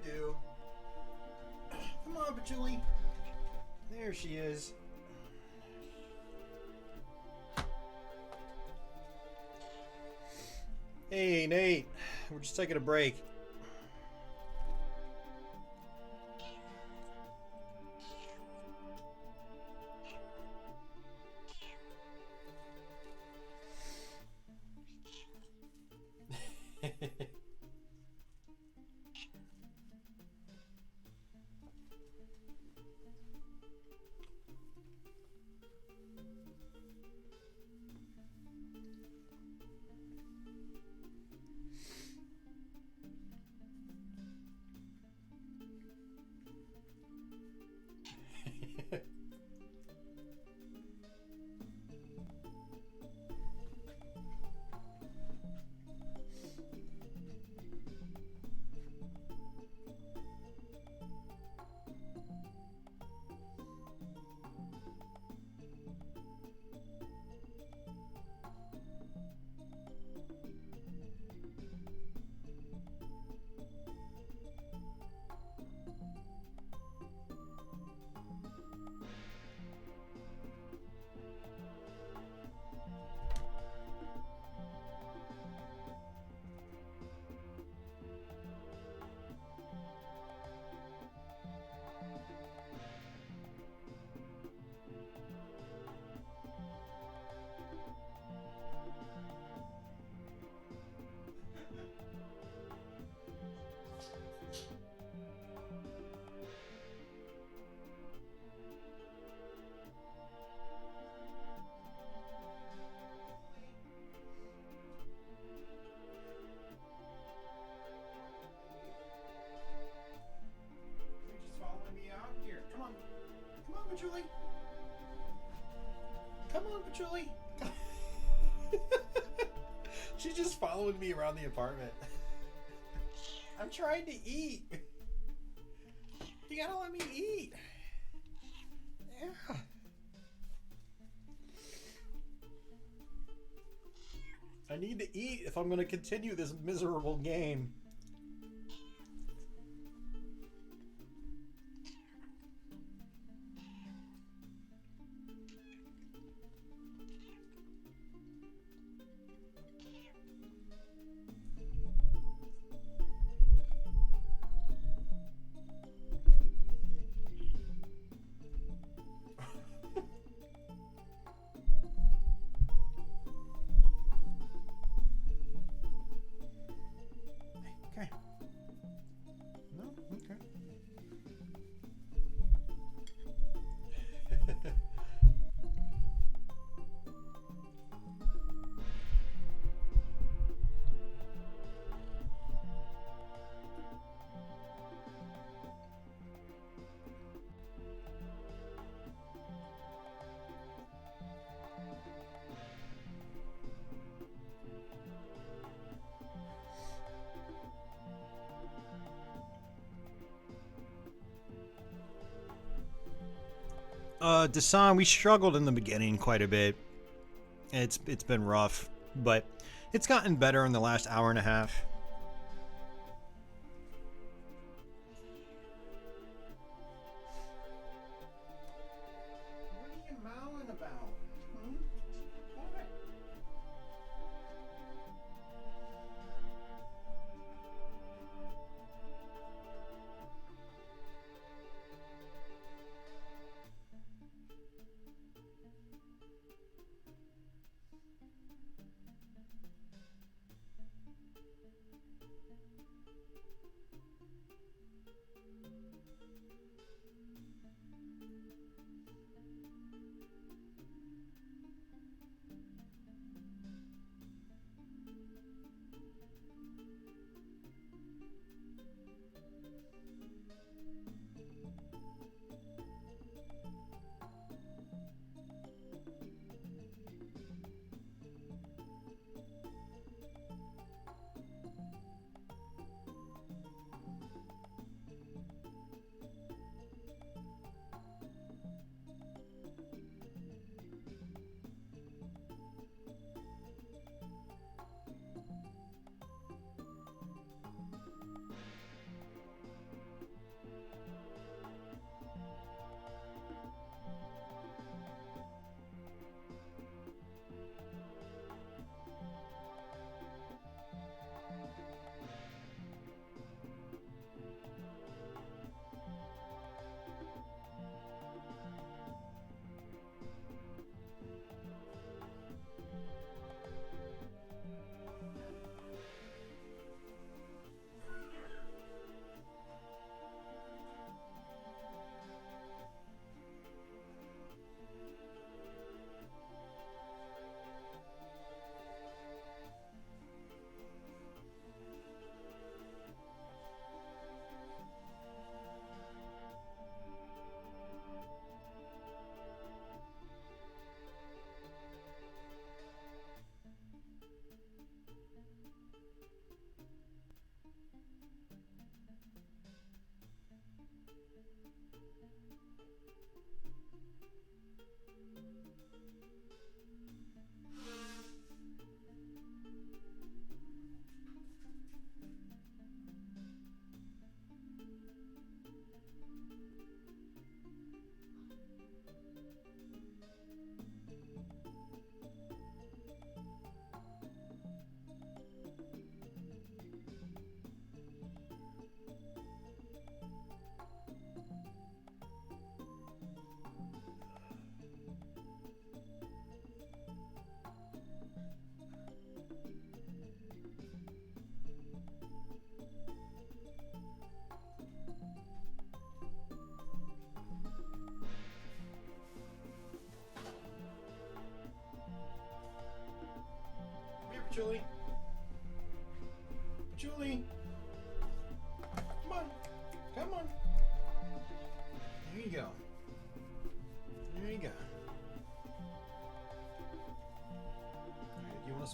do. Come on, Patchouli. There she is. Hey, Nate. We're just taking a break. Patchouli. Come on, Patchouli. She's just following me around the apartment. I'm trying to eat. You gotta let me eat. Yeah. I need to eat if I'm gonna continue this miserable game. Okay. No? Okay. Desan, we struggled in the beginning quite a bit. It's been rough, but it's gotten better in the last hour and a half. What are you mowing about? Hmm? What?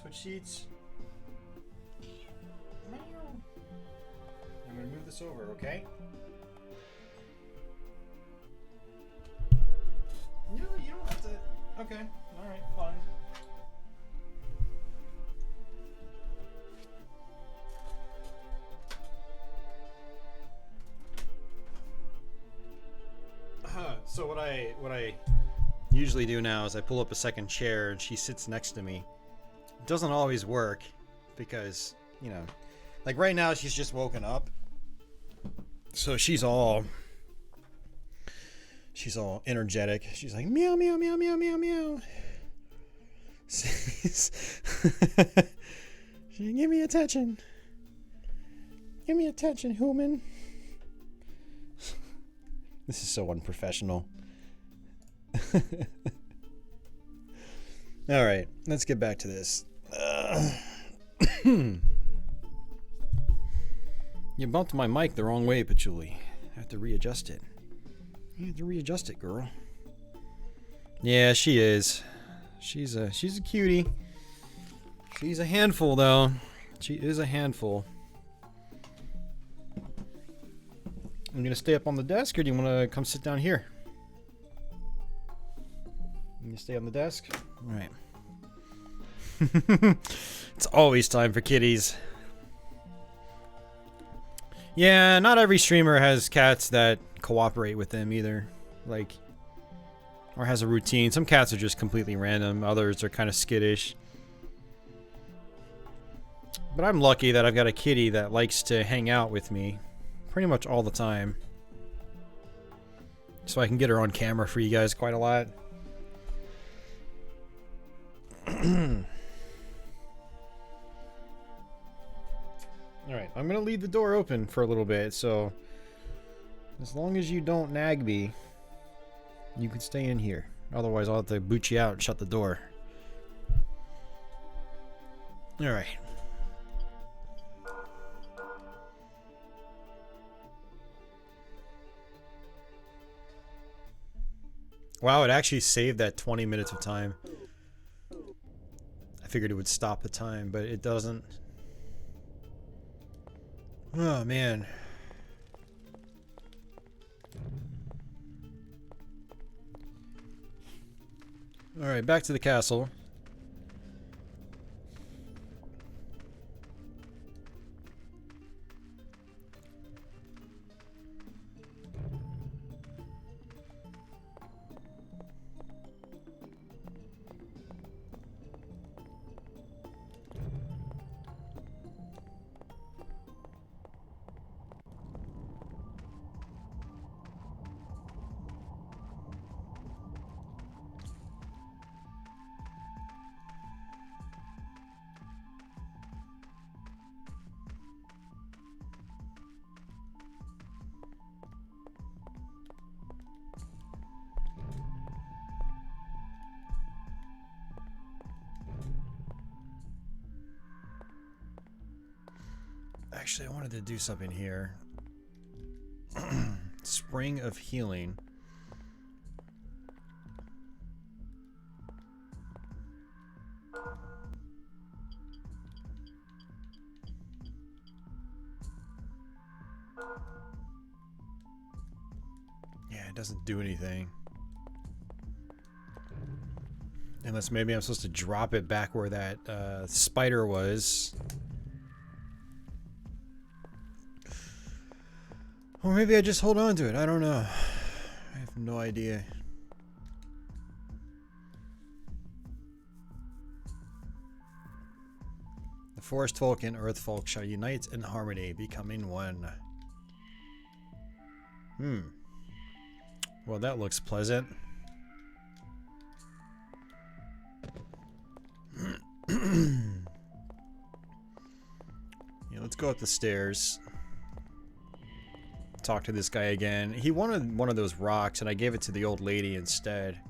Switch seats. I'm gonna move this over, okay? No, you don't have to. Okay, alright, fine. So what I usually do now is I pull up a second chair and she sits next to me. It doesn't always work because, you know, like right now she's just woken up. So she's all energetic. She's like meow meow meow meow meow meow. She give me attention. Give me attention, human. This is so unprofessional. All right, let's get back to this. You bumped my mic the wrong way, Patchouli. I have to readjust it. You have to readjust it, girl. Yeah, she is. She's a cutie. She's a handful, though. She is a handful. I'm gonna stay up on the desk, or do you want to come sit down here? You stay on the desk? All right. It's always time for kitties. Yeah, not every streamer has cats that cooperate with them either. Like, or has a routine. Some cats are just completely random. Others are kind of skittish. But I'm lucky that I've got a kitty that likes to hang out with me pretty much all the time. So I can get her on camera for you guys quite a lot. Alright, I'm gonna leave the door open for a little bit, so as long as you don't nag me, you can stay in here. Otherwise I'll have to boot you out and shut the door. Alright. Wow, it actually saved that 20 minutes of time. I figured it would stop the time, but it doesn't. Oh, man. Alright, back to the castle. Actually, I wanted to do something here. Spring of Healing. Yeah, it doesn't do anything. Unless maybe I'm supposed to drop it back where that spider was. Or maybe I just hold on to it. I don't know. I have no idea. The forest folk and earth folk shall unite in harmony, becoming one. Well, that looks pleasant. Yeah, let's go up the stairs. Talk to this guy again. He wanted one of those rocks, and I gave it to the old lady instead.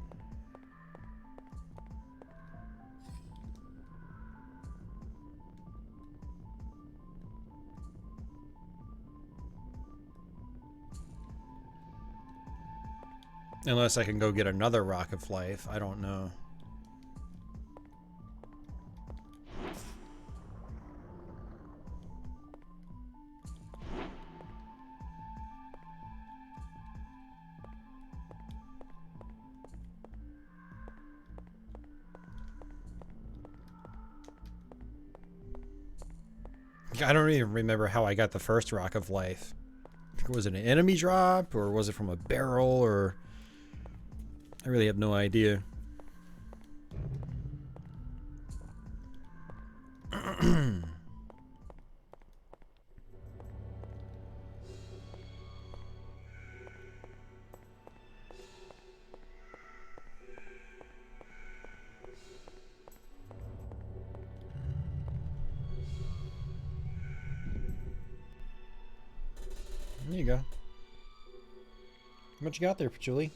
Unless I can go get another rock of life. I don't know. I don't even remember how I got the first Rock of Life. Was it an enemy drop, or was it from a barrel, or... I really have no idea. There you go. What you got there, Julie?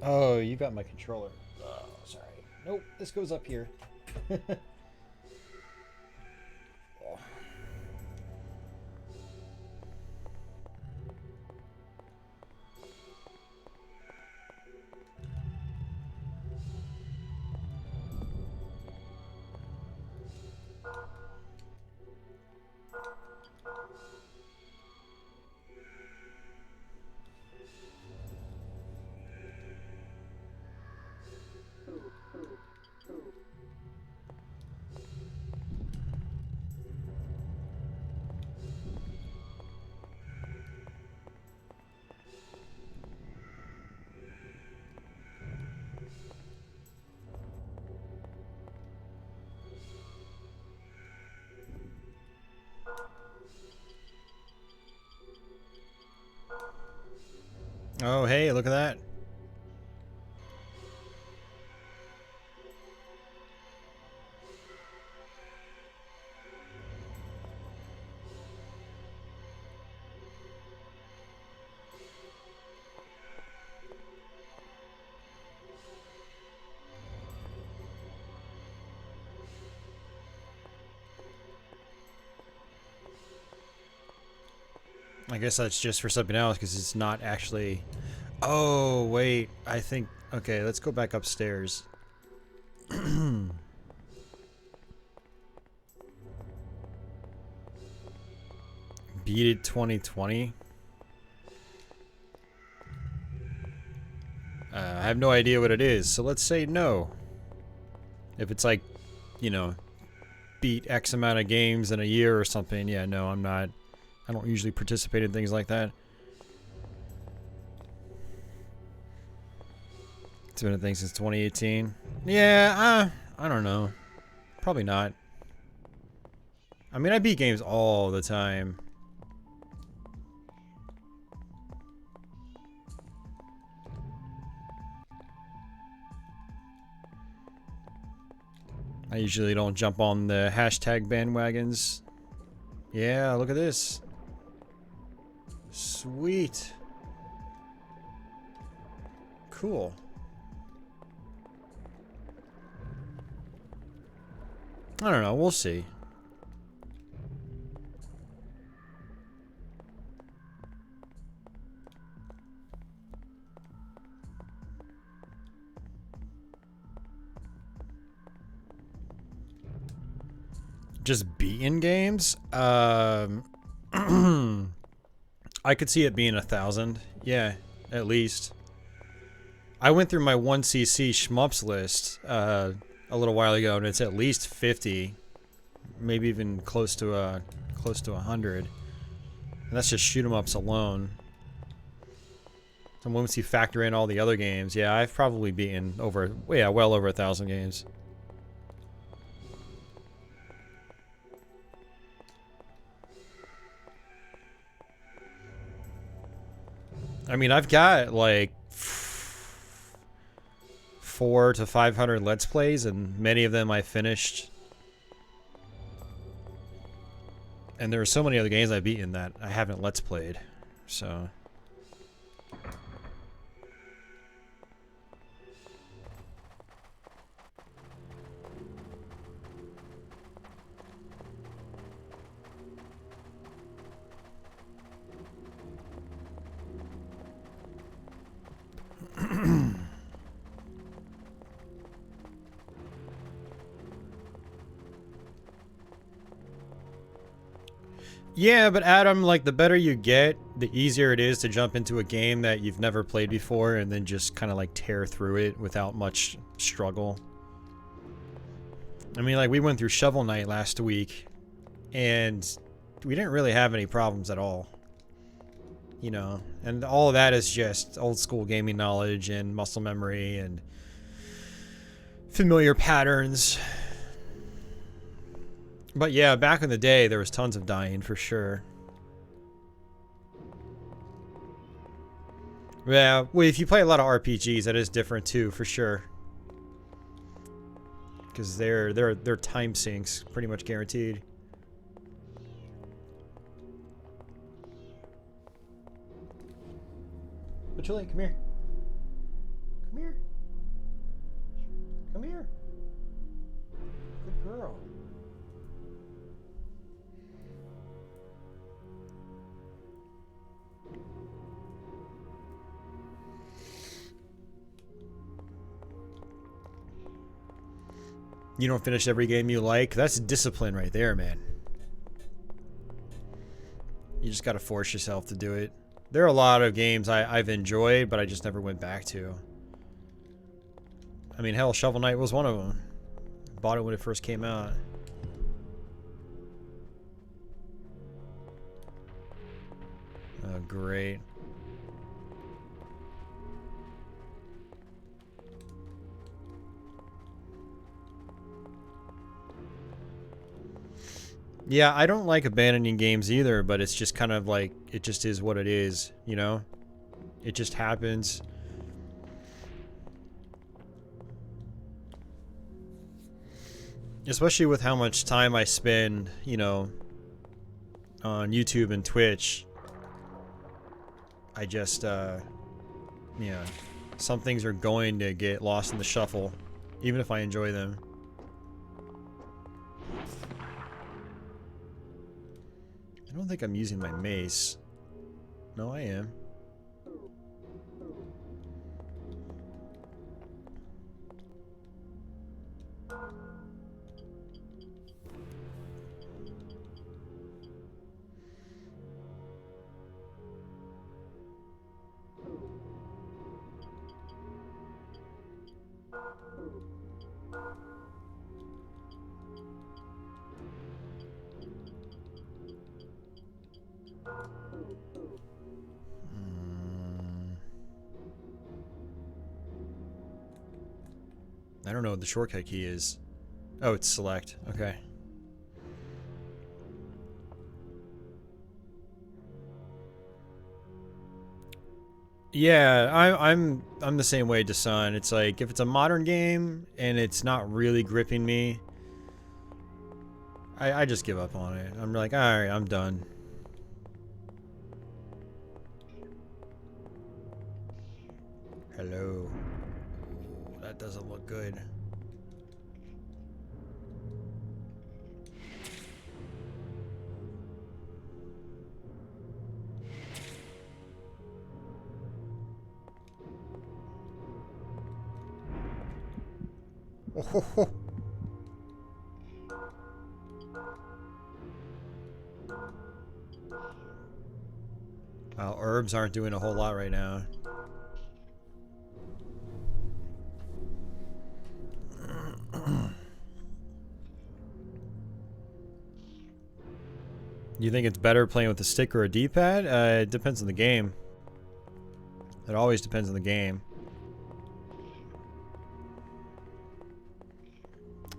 Oh, you got my controller. Oh, sorry. Nope, this goes up here. Oh, hey, look at that. I guess that's just for something else because it's not actually... Oh, wait. I think... Okay, let's go back upstairs. Beat it 2020? I have no idea what it is, so let's say no. If it's like, you know, beat X amount of games in a year or something, yeah, no, I'm not... I don't usually participate in things like that. It's been a thing since 2018. Yeah, I don't know. Probably not. I mean, I beat games all the time. I usually don't jump on the hashtag bandwagons. Yeah, look at this. Sweet. Cool. I don't know, we'll see. Just beating games? I could see it being 1,000. Yeah, at least. I went through my 1cc shmups list a little while ago, and it's at least 50, maybe even close to 100. And that's just shoot 'em ups alone. And once you factor in all the other games, yeah, I've probably beaten over, yeah, well over 1,000 games. I mean, I've got like 400 to 500 Let's Plays, and many of them I finished. And there are so many other games I've beaten that I haven't Let's Played, so... Yeah, but Adam, like, the better you get, the easier it is to jump into a game that you've never played before and then just kind of, like, tear through it without much struggle. I mean, like, we went through Shovel Knight last week, and we didn't really have any problems at all. You know, and all of that is just old school gaming knowledge and muscle memory and familiar patterns. But yeah, back in the day, there was tons of dying for sure. Yeah, well, if you play a lot of RPGs, that is different too, for sure. Because they're time sinks, pretty much guaranteed. But Julian, come here. Come here. Come here. Good girl. You don't finish every game you like. That's discipline right there, man. You just gotta force yourself to do it. There are a lot of games I've enjoyed, but I just never went back to. I mean, hell, Shovel Knight was one of them. Bought it when it first came out. Oh, great. Yeah, I don't like abandoning games either, but it's just kind of like, it just is what it is, you know? It just happens. Especially with how much time I spend, you know, on YouTube and Twitch. I just, yeah, some things are going to get lost in the shuffle, even if I enjoy them. I don't think I'm using my mace. No, I am. I don't know what the shortcut key is. Oh, it's select. Okay. Yeah, I'm the same way, Dasan. It's like if it's a modern game and it's not really gripping me, I just give up on it. I'm like, all right, I'm done. Hello. Ooh, that doesn't look good. Oh. Wow, herbs aren't doing a whole lot right now. You think it's better playing with a stick or a D-pad? It depends on the game. It always depends on the game.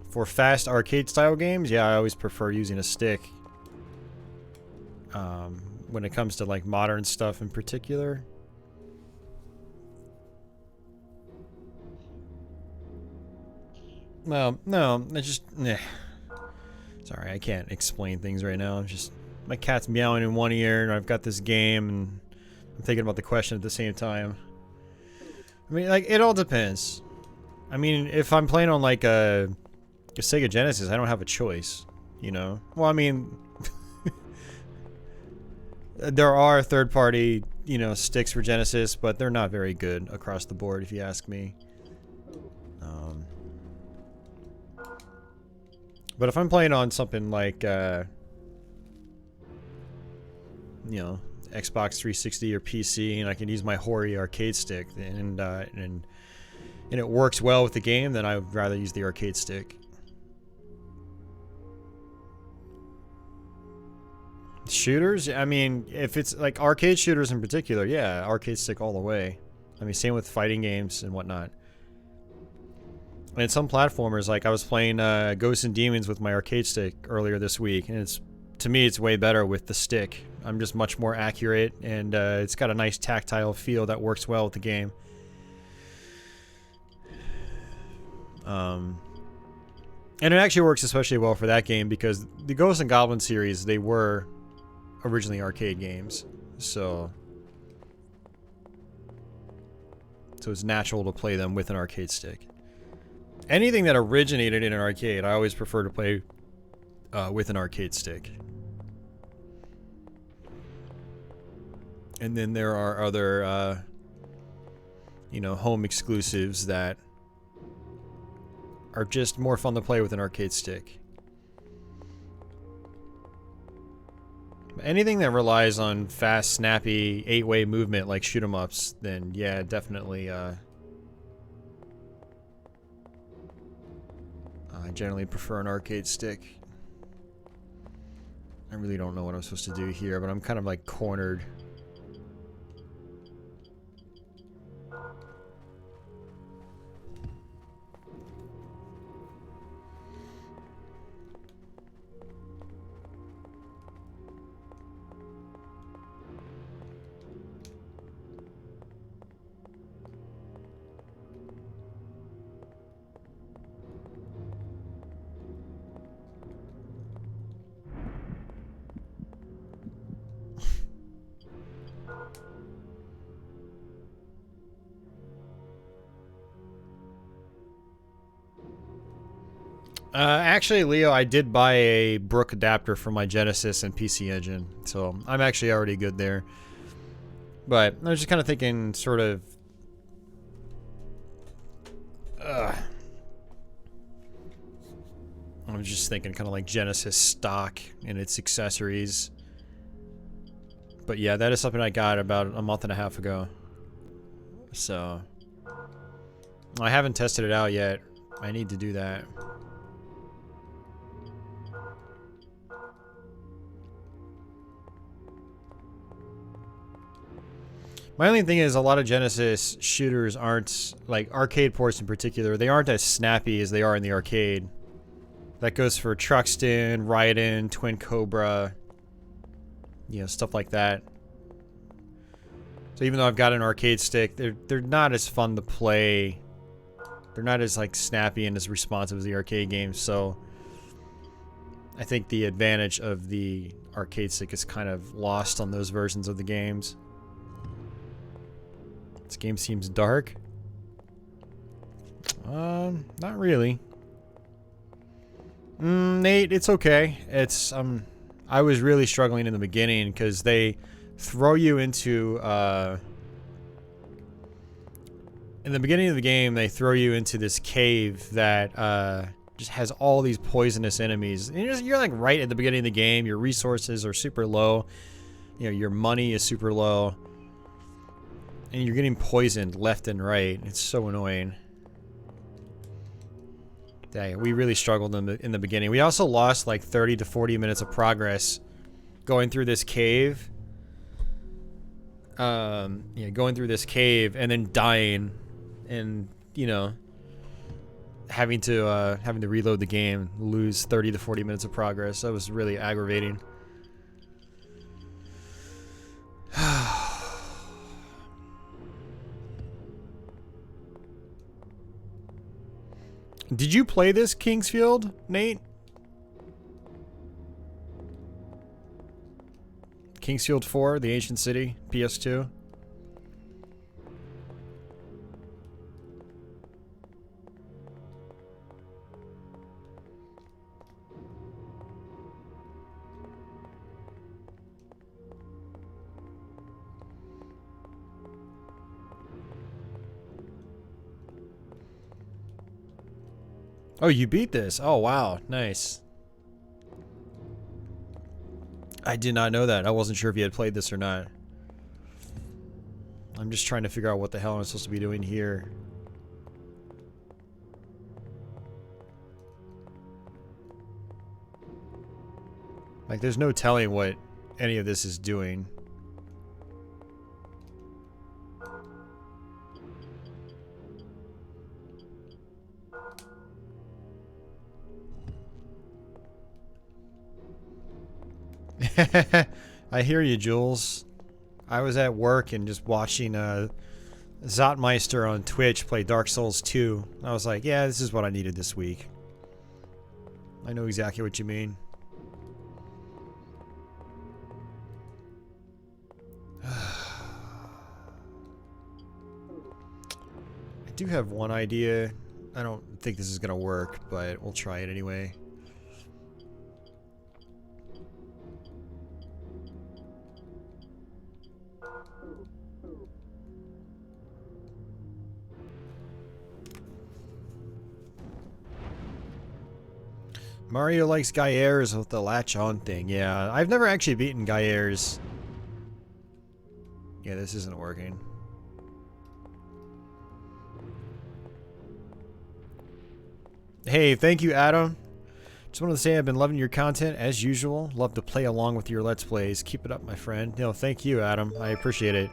For fast arcade style games, yeah, I always prefer using a stick. When it comes to like modern stuff in particular. Well, no, it's just, sorry, I can't explain things right now. I'm just, my cat's meowing in one ear, and I've got this game, and I'm thinking about the question at the same time. I mean, like, it all depends. I mean, if I'm playing on like a Sega Genesis, I don't have a choice, you know? Well, I mean, there are third-party, you know, sticks for Genesis, but they're not very good across the board, if you ask me. But if I'm playing on something like, you know, Xbox 360 or PC, and I can use my Hori arcade stick, and it works well with the game, then I would rather use the arcade stick. Shooters? I mean, if it's like arcade shooters in particular, yeah, arcade stick all the way. I mean, same with fighting games and whatnot. And some platformers, like I was playing Ghosts and Demons with my arcade stick earlier this week, and it's, to me, it's way better with the stick. I'm just much more accurate, and it's got a nice tactile feel that works well with the game. And it actually works especially well for that game because the Ghosts and Goblins series, they were originally arcade games, so it's natural to play them with an arcade stick. Anything that originated in an arcade, I always prefer to play with an arcade stick. And then there are other, you know, home exclusives that are just more fun to play with an arcade stick. Anything that relies on fast, snappy, 8-way movement like shoot 'em ups, then yeah, definitely. I generally prefer an arcade stick. I really don't know what I'm supposed to do here, but I'm kind of like cornered. Actually, Leo, I did buy a Brook adapter for my Genesis and PC Engine, so I'm actually already good there. But I was just kind of thinking, sort of. I was just thinking, kind of like Genesis stock and its accessories. But yeah, that is something I got about a month and a half ago. So I haven't tested it out yet. I need to do that. My only thing is a lot of Genesis shooters aren't, like arcade ports in particular, they aren't as snappy as they are in the arcade. That goes for Truxton, Raiden, Twin Cobra, you know, stuff like that. So even though I've got an arcade stick, they're not as fun to play. They're not as like snappy and as responsive as the arcade games, so I think the advantage of the arcade stick is kind of lost on those versions of the games. This game seems dark. Not really. Nate, it's okay. It's I was really struggling in the beginning because they throw you into in the beginning of the game they throw you into this cave that just has all these poisonous enemies. And you're like right at the beginning of the game. Your resources are super low. You know, your money is super low. And you're getting poisoned left and right. It's so annoying. Dang, we really struggled in the beginning. We also lost like 30 to 40 minutes of progress going through this cave. Yeah, going through this cave and then dying, and you know, having to reload the game, lose 30 to 40 minutes of progress. That was really aggravating. Did you play this Kingsfield, Nate? Kingsfield 4, The Ancient City, PS2. Oh, you beat this. Oh, wow. Nice. I did not know that. I wasn't sure if you had played this or not. I'm just trying to figure out what the hell I'm supposed to be doing here. Like, there's no telling what any of this is doing. I hear you, Jules. I was at work and just watching Zotmeister on Twitch play Dark Souls 2. I was like, yeah, this is what I needed this week. I know exactly what you mean. I do have one idea. I don't think this is gonna work, but we'll try it anyway. Mario likes Gaiers with the latch-on thing. Yeah, I've never actually beaten Gaiers. Yeah, this isn't working. Hey, thank you, Adam. Just wanted to say I've been loving your content as usual. Love to play along with your Let's Plays. Keep it up, my friend. No, thank you, Adam. I appreciate it.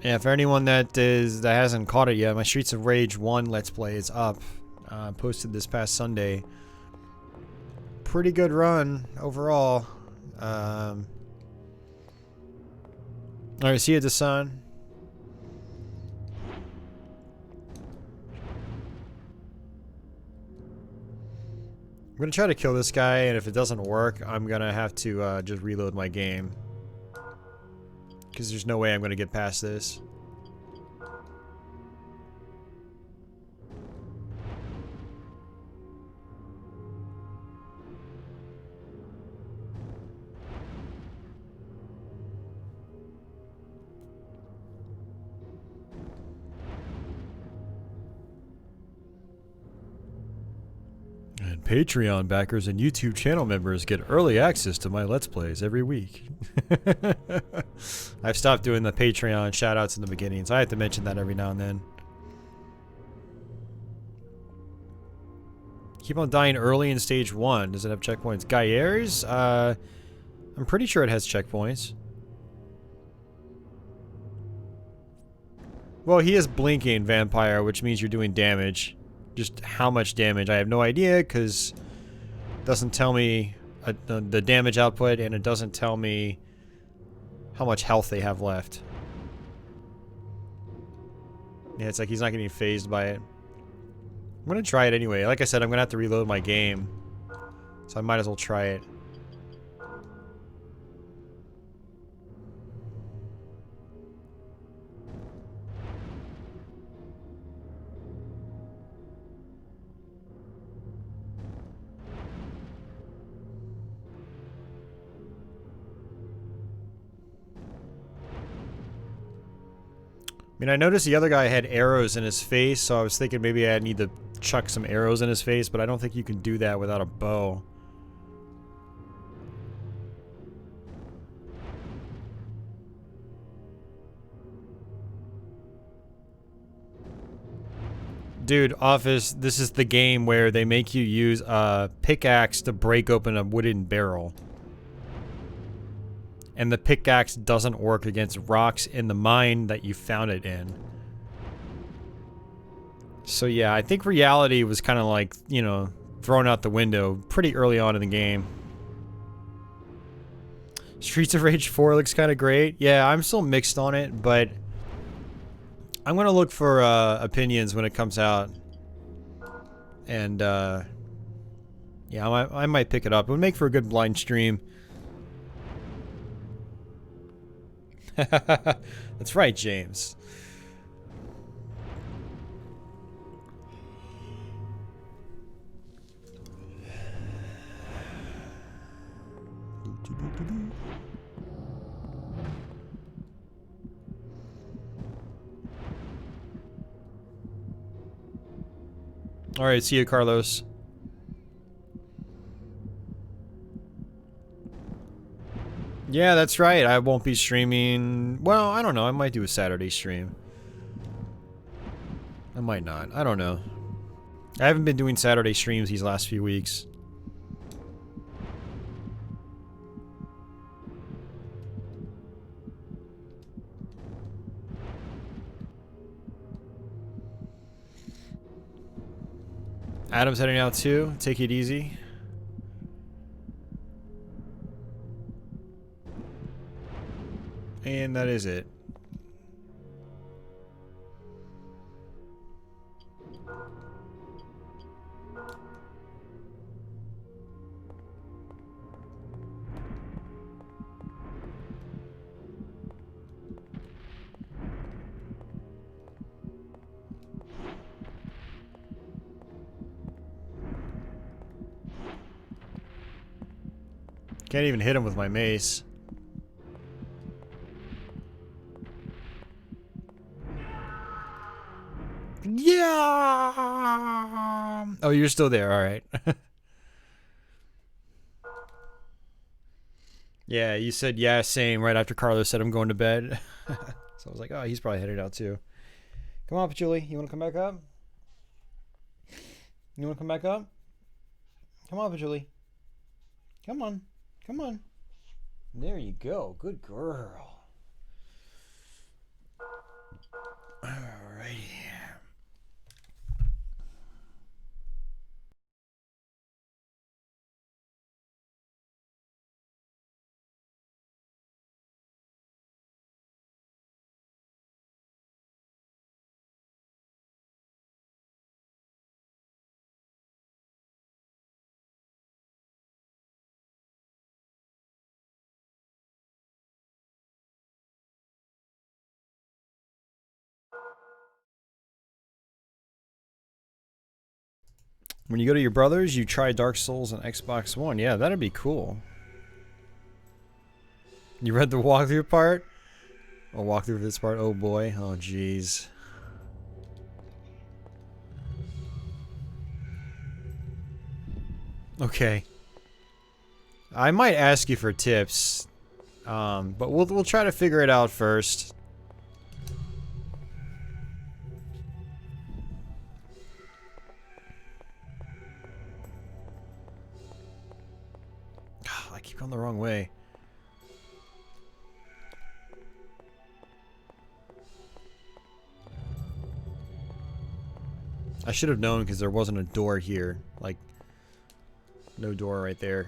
Yeah, for anyone that hasn't caught it yet, my Streets of Rage 1 Let's Play is up. Posted this past Sunday. Pretty good run overall. Alright, see you at the sun. I'm gonna try to kill this guy, and if it doesn't work, I'm gonna have to just reload my game. Because there's no way I'm gonna get past this. And Patreon backers and YouTube channel members get early access to my Let's Plays every week. I've stopped doing the Patreon shoutouts in the beginning, so I have to mention that every now and then. Keep on dying early in stage 1. Does it have checkpoints? Gaiers? I'm pretty sure it has checkpoints. Well, he is blinking vampire, which means you're doing damage. Just how much damage, I have no idea, because it doesn't tell me the damage output, and it doesn't tell me how much health they have left. Yeah, it's like he's not getting phased by it. I'm gonna try it anyway. Like I said, I'm gonna have to reload my game, so I might as well try it. I mean, I noticed the other guy had arrows in his face, so I was thinking maybe I need to chuck some arrows in his face, but I don't think you can do that without a bow. Dude, Office, this is the game where they make you use a pickaxe to break open a wooden barrel. And the pickaxe doesn't work against rocks in the mine that you found it in. So yeah, I think reality was kind of like, you know, thrown out the window pretty early on in the game. Streets of Rage 4 looks kind of great. Yeah, I'm still mixed on it, but I'm going to look for opinions when it comes out. And yeah, I might pick it up. It would make for a good blind stream. That's right, James. All right, see you, Carlos. Yeah, that's right. I won't be streaming. Well, I don't know. I might do a Saturday stream. might not. I don't know. I haven't been doing Saturday streams these last few weeks. Adam's heading out too. Take it easy. And that is it. Can't even hit him with my mace. Yeah. Oh, you're still there. All right. Yeah, you said yeah, same right after Carlos said I'm going to bed. So I was like, oh, he's probably headed out too. Come on, Julie. You want to come back up? You want to come back up? Come on, Julie. Come on. Come on. There you go. Good girl. Alrighty. When you go to your brother's, you try Dark Souls on Xbox One. Yeah, that'd be cool. You read the walkthrough part? Oh, walkthrough for this part? Oh boy. Oh jeez. Okay. I might ask you for tips. But we'll try to figure it out first. I keep going the wrong way. I should have known because there wasn't a door here. Like, no door right there.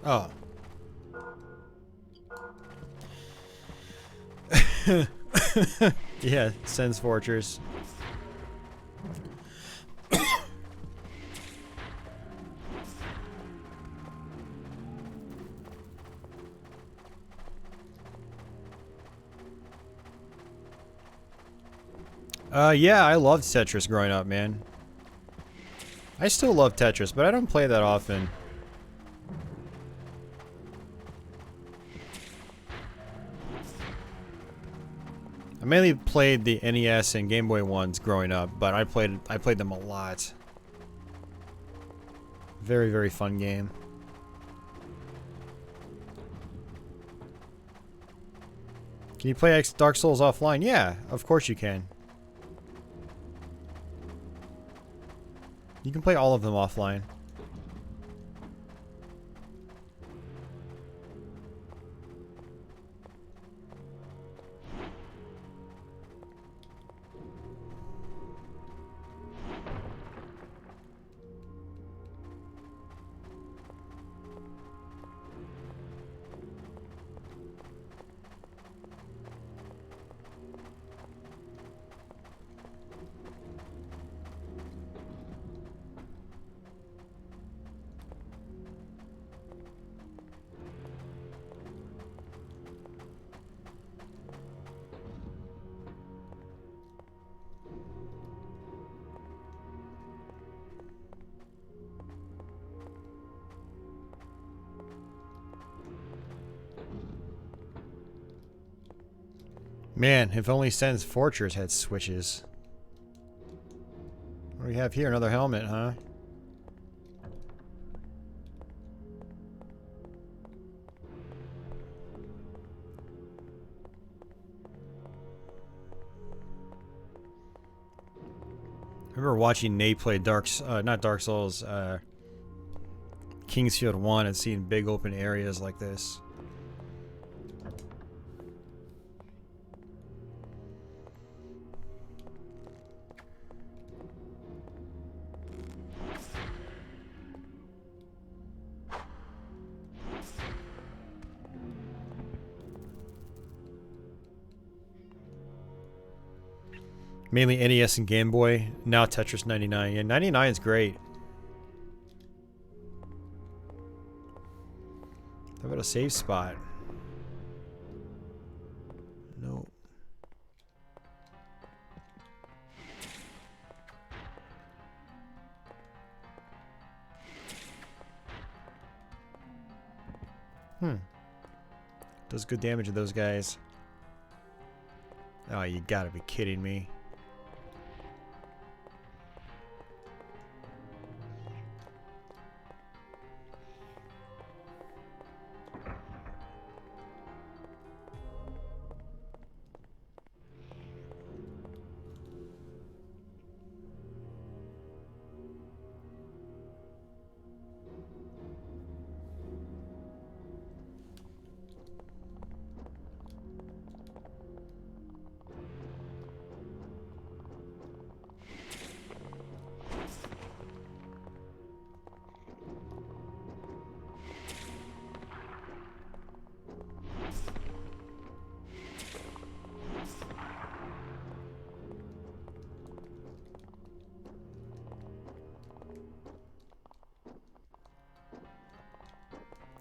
Oh. Yeah, Sen's Fortress. Yeah, I loved Tetris growing up, man. I still love Tetris, but I don't play that often. I mainly played the NES and Game Boy ones growing up, but I played them a lot. Very, very fun game. Can Can you play Dark Souls offline? Yeah, of course you can. You can play all of them offline. Man, if only Sen's Fortress had switches. What do we have here? Another helmet, huh? I remember watching Nate play not Dark Souls, Kingsfield 1 and seeing big open areas like this. Mainly NES and Game Boy. Now Tetris 99. Yeah, 99 is great. How about a save spot? No. Does good damage to those guys. Oh, you gotta be kidding me.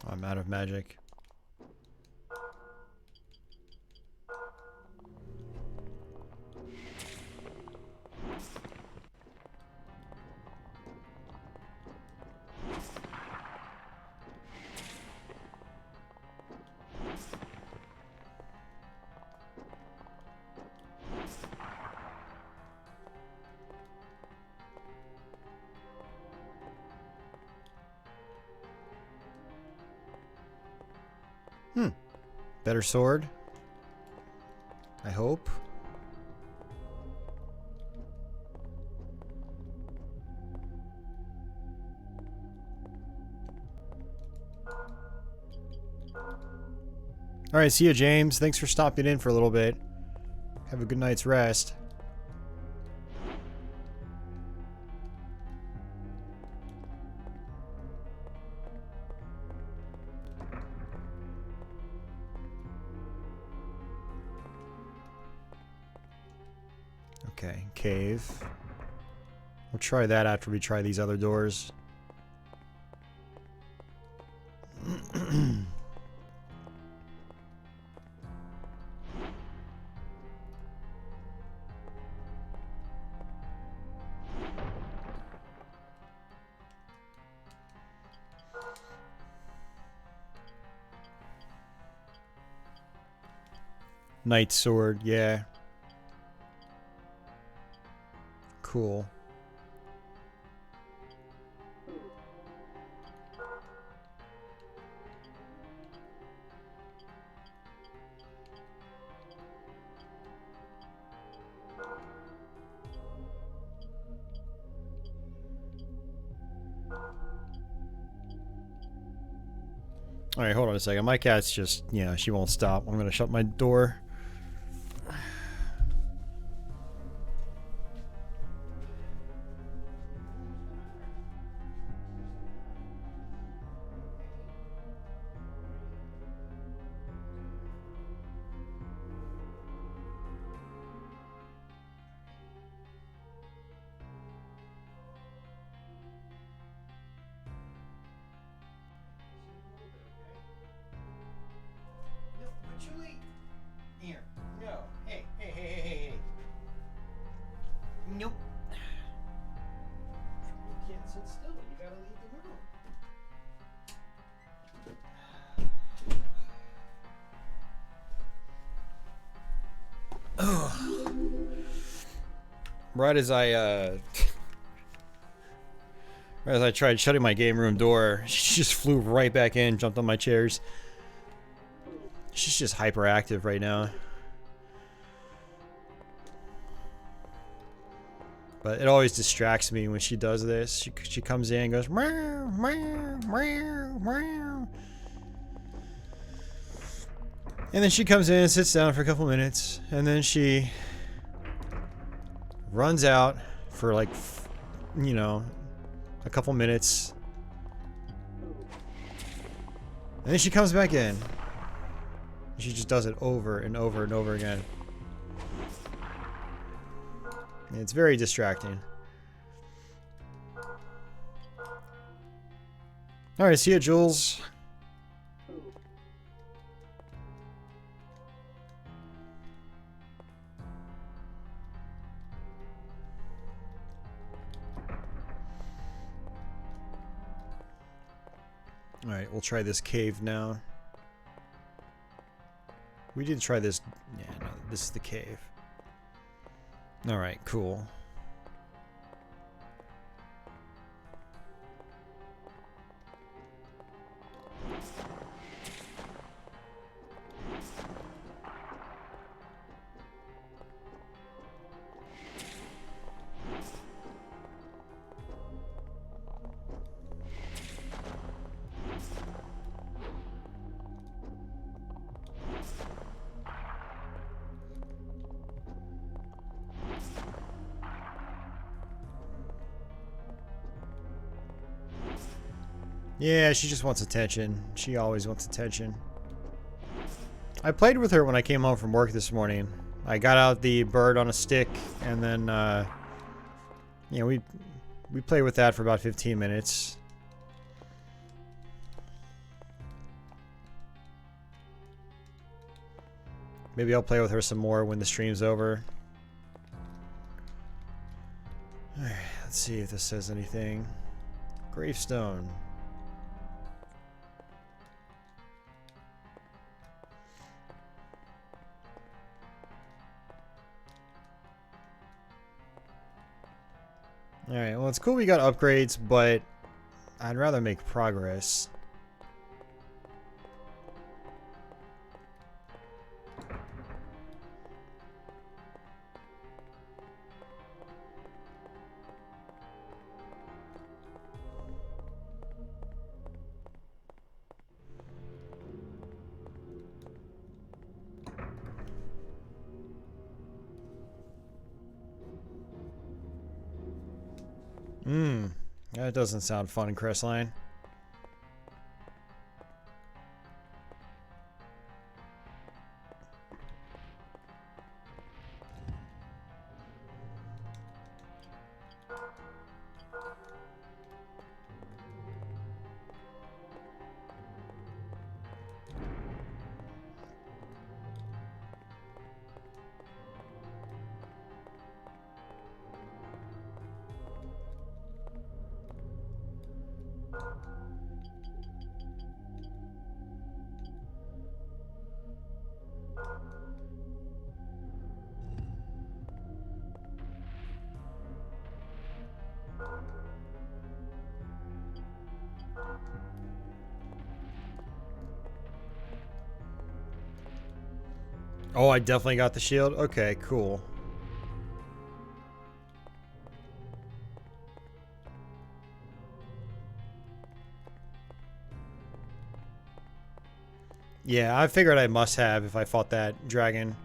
I'm out of magic. Better sword. I hope. Alright, see you, James. Thanks for stopping in for a little bit. Have a good night's rest. Okay, cave. We'll try that after we try these other doors. Knight sword, yeah. Cool. All right, hold on a second. My cat's just, yeah, she won't stop. I'm gonna shut my door. No, but Julie, here, no, hey, hey, hey, hey, hey, hey. Nope. You can't sit still. You gotta leave the room. Right as I tried shutting my game room door, she just flew right back in, jumped on my chairs. She's just hyperactive right now. But it always distracts me when she does this. She comes in and goes meow, meow, meow, meow. And then she comes in and sits down for a couple minutes, and then she runs out for like, you know, a couple minutes. And then she comes back in. She just does it over and over and over again. It's very distracting. Alright, see ya, Jules. Alright, we'll try this cave now. We did try this. Yeah, no, this is the cave. Alright, cool. Yeah, she just wants attention. She always wants attention. I played with her when I came home from work this morning. I got out the bird on a stick, and then, you know, we played with that for about 15 minutes. Maybe I'll play with her some more when the stream's over. Alright, let's see if this says anything. Gravestone. Alright, well, it's cool we got upgrades, but I'd rather make progress. That doesn't sound fun, Crestline. Oh, I definitely got the shield? Okay, cool. Yeah, I figured I must have if I fought that dragon.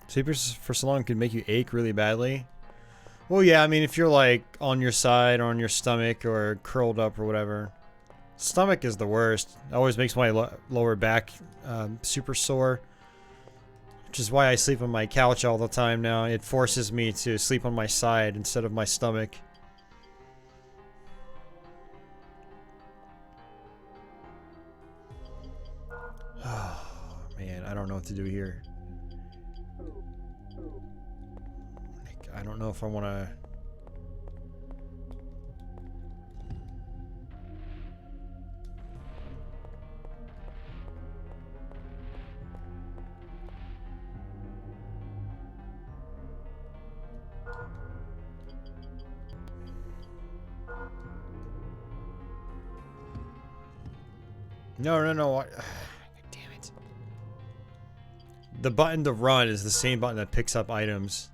Sleepers for so long could make you ache really badly. Well, yeah, I mean, if you're like on your side or on your stomach or curled up or whatever. Stomach is the worst. It always makes my lower back super sore. Which is why I sleep on my couch all the time now. It forces me to sleep on my side instead of my stomach. Oh, man, I don't know what to do here. Like, I don't know if I want to... No. Damn it. The button to run is the same button that picks up items.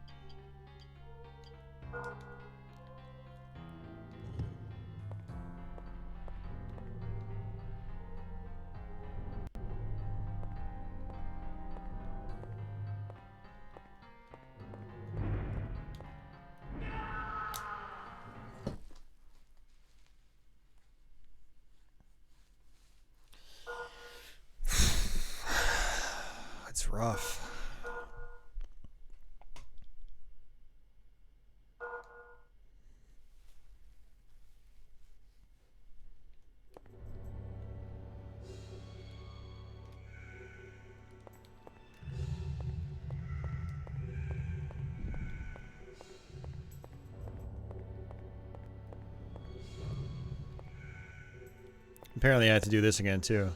It's rough. Apparently I have to do this again too.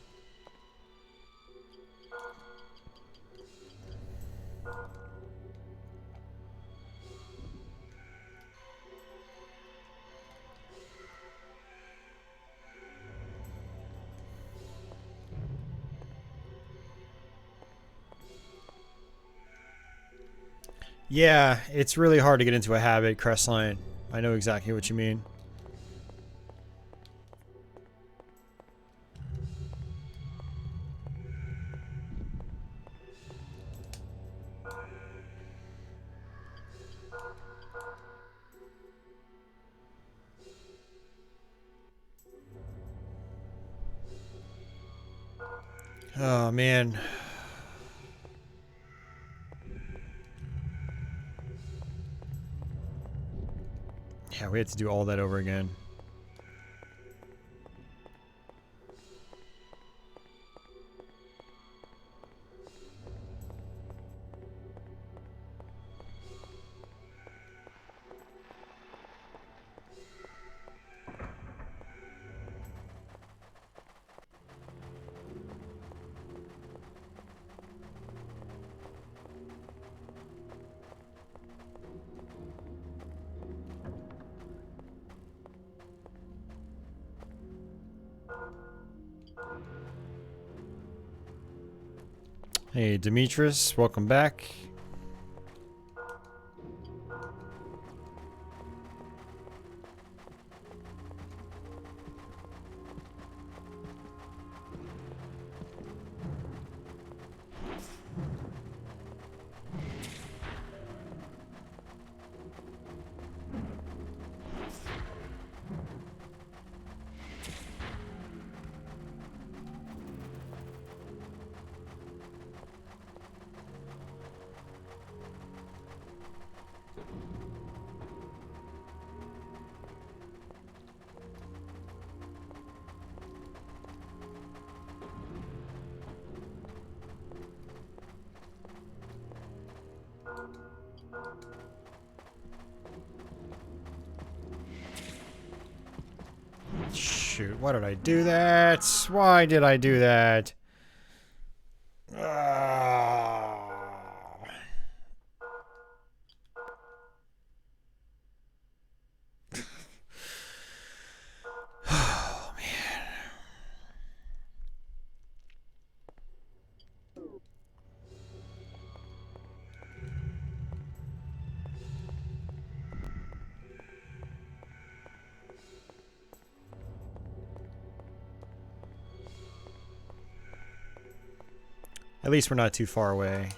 Yeah, it's really hard to get into a habit, Crestline. I know exactly what you mean. Oh, man. Yeah, we had to do all that over again. Hey, Demetrius, welcome back. Shoot, why did I do that? Why did I do that? Oh, man. At least we're not too far away.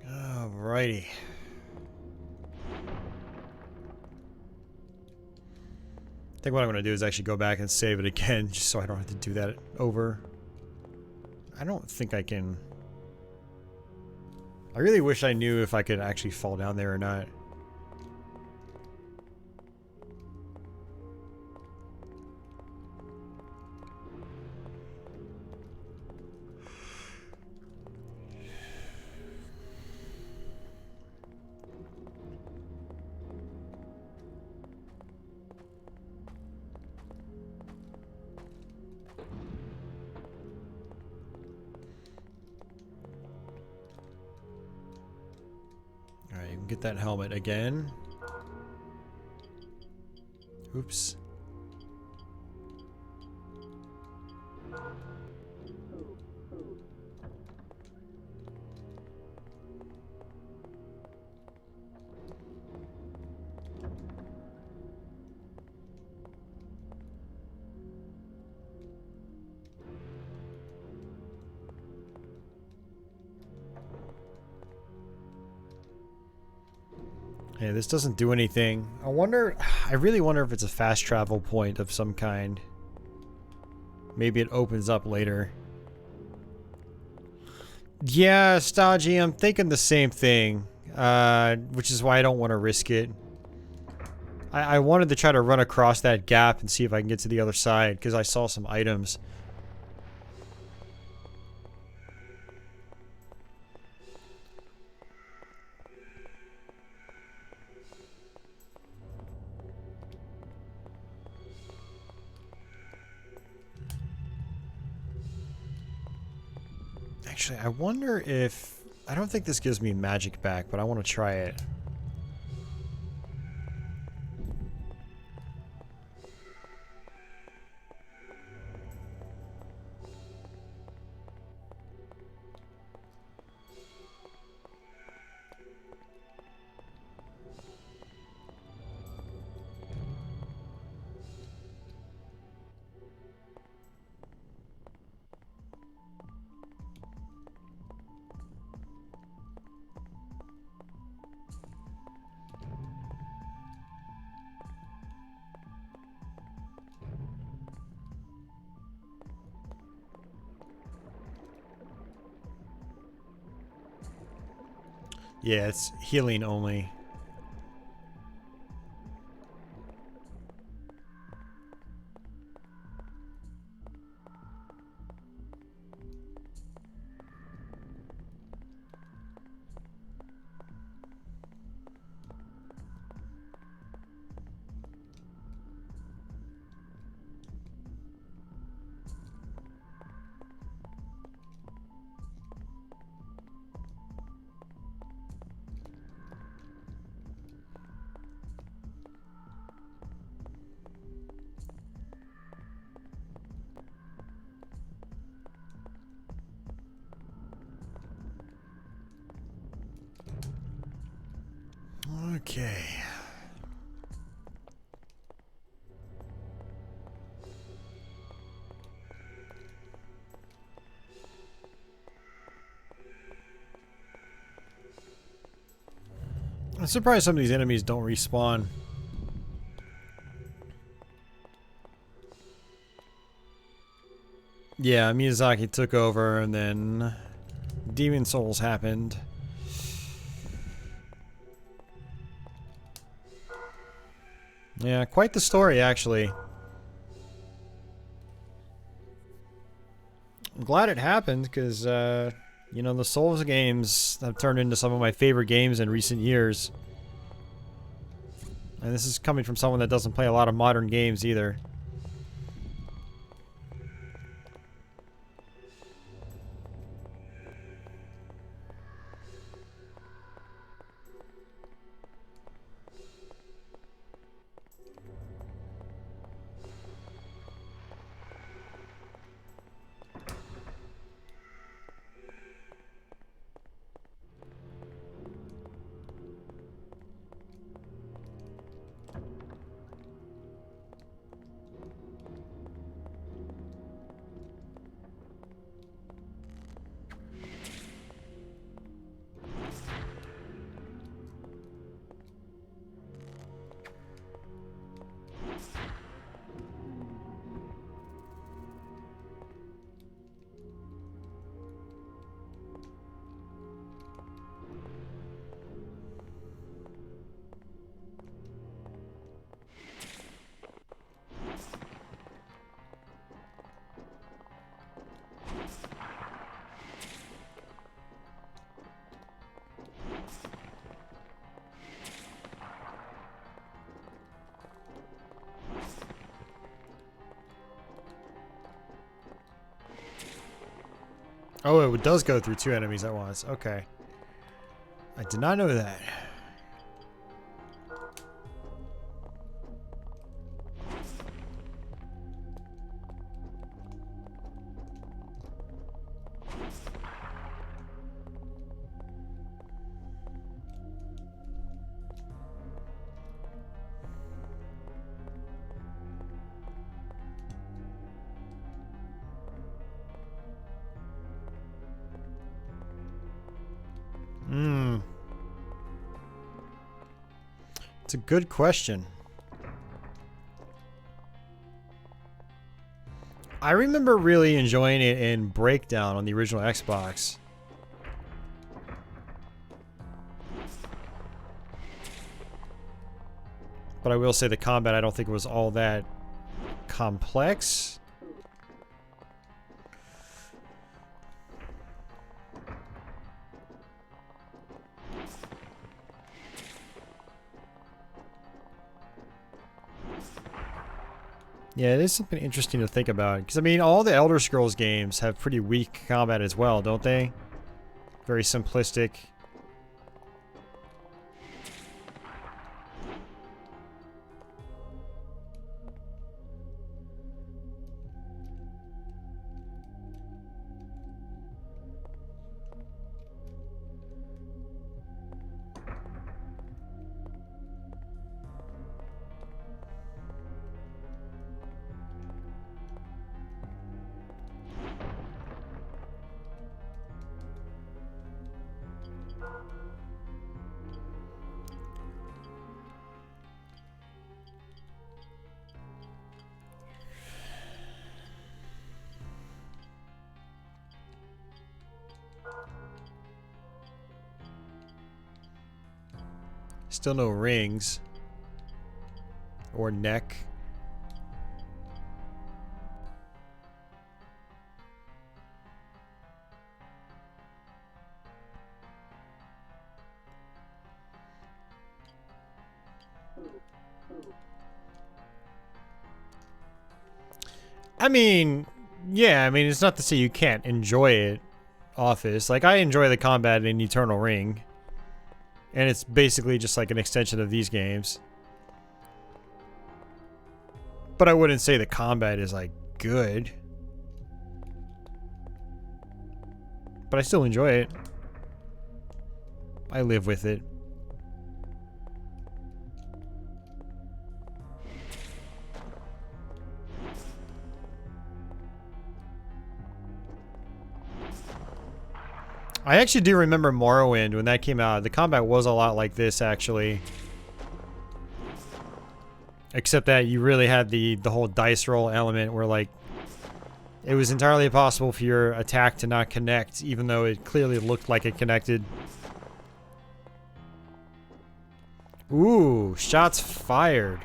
Alrighty. I think what I'm going to do is actually go back and save it again, just so I don't have to do that over. I don't think I can... I really wish I knew if I could actually fall down there or not. Alright, you can get that helmet again. Oops. Yeah, this doesn't do anything. I really wonder if it's a fast travel point of some kind. Maybe it opens up later. Yeah, Stodgy, I'm thinking the same thing. Which is why I don't want to risk it. I wanted to try to run across that gap and see if I can get to the other side, because I saw some items. Actually, I wonder if... I don't think this gives me magic back, but I want to try it. Yeah, it's healing only. Okay. I'm surprised some of these enemies don't respawn. Yeah, Miyazaki took over and then Demon Souls happened. Yeah, quite the story, actually. I'm glad it happened, because, you know, the Souls games have turned into some of my favorite games in recent years. And this is coming from someone that doesn't play a lot of modern games, either. Oh, it does go through two enemies at once. Okay. I did not know that. It's a good question. I remember really enjoying it in Breakdown on the original Xbox. But I will say the combat, I don't think it was all that complex. Yeah, it is something interesting to think about. Because, I mean, all the Elder Scrolls games have pretty weak combat as well, don't they? Very simplistic. Still no rings. Or neck. I mean, yeah, I mean, it's not to say you can't enjoy it, Office. Like, I enjoy the combat in Eternal Ring. And it's basically just like an extension of these games. But I wouldn't say the combat is, like, good. But I still enjoy it. I live with it. I actually do remember Morrowind when that came out. The combat was a lot like this, actually. Except that you really had the whole dice roll element where, like, it was entirely possible for your attack to not connect, even though it clearly looked like it connected. Ooh, shots fired.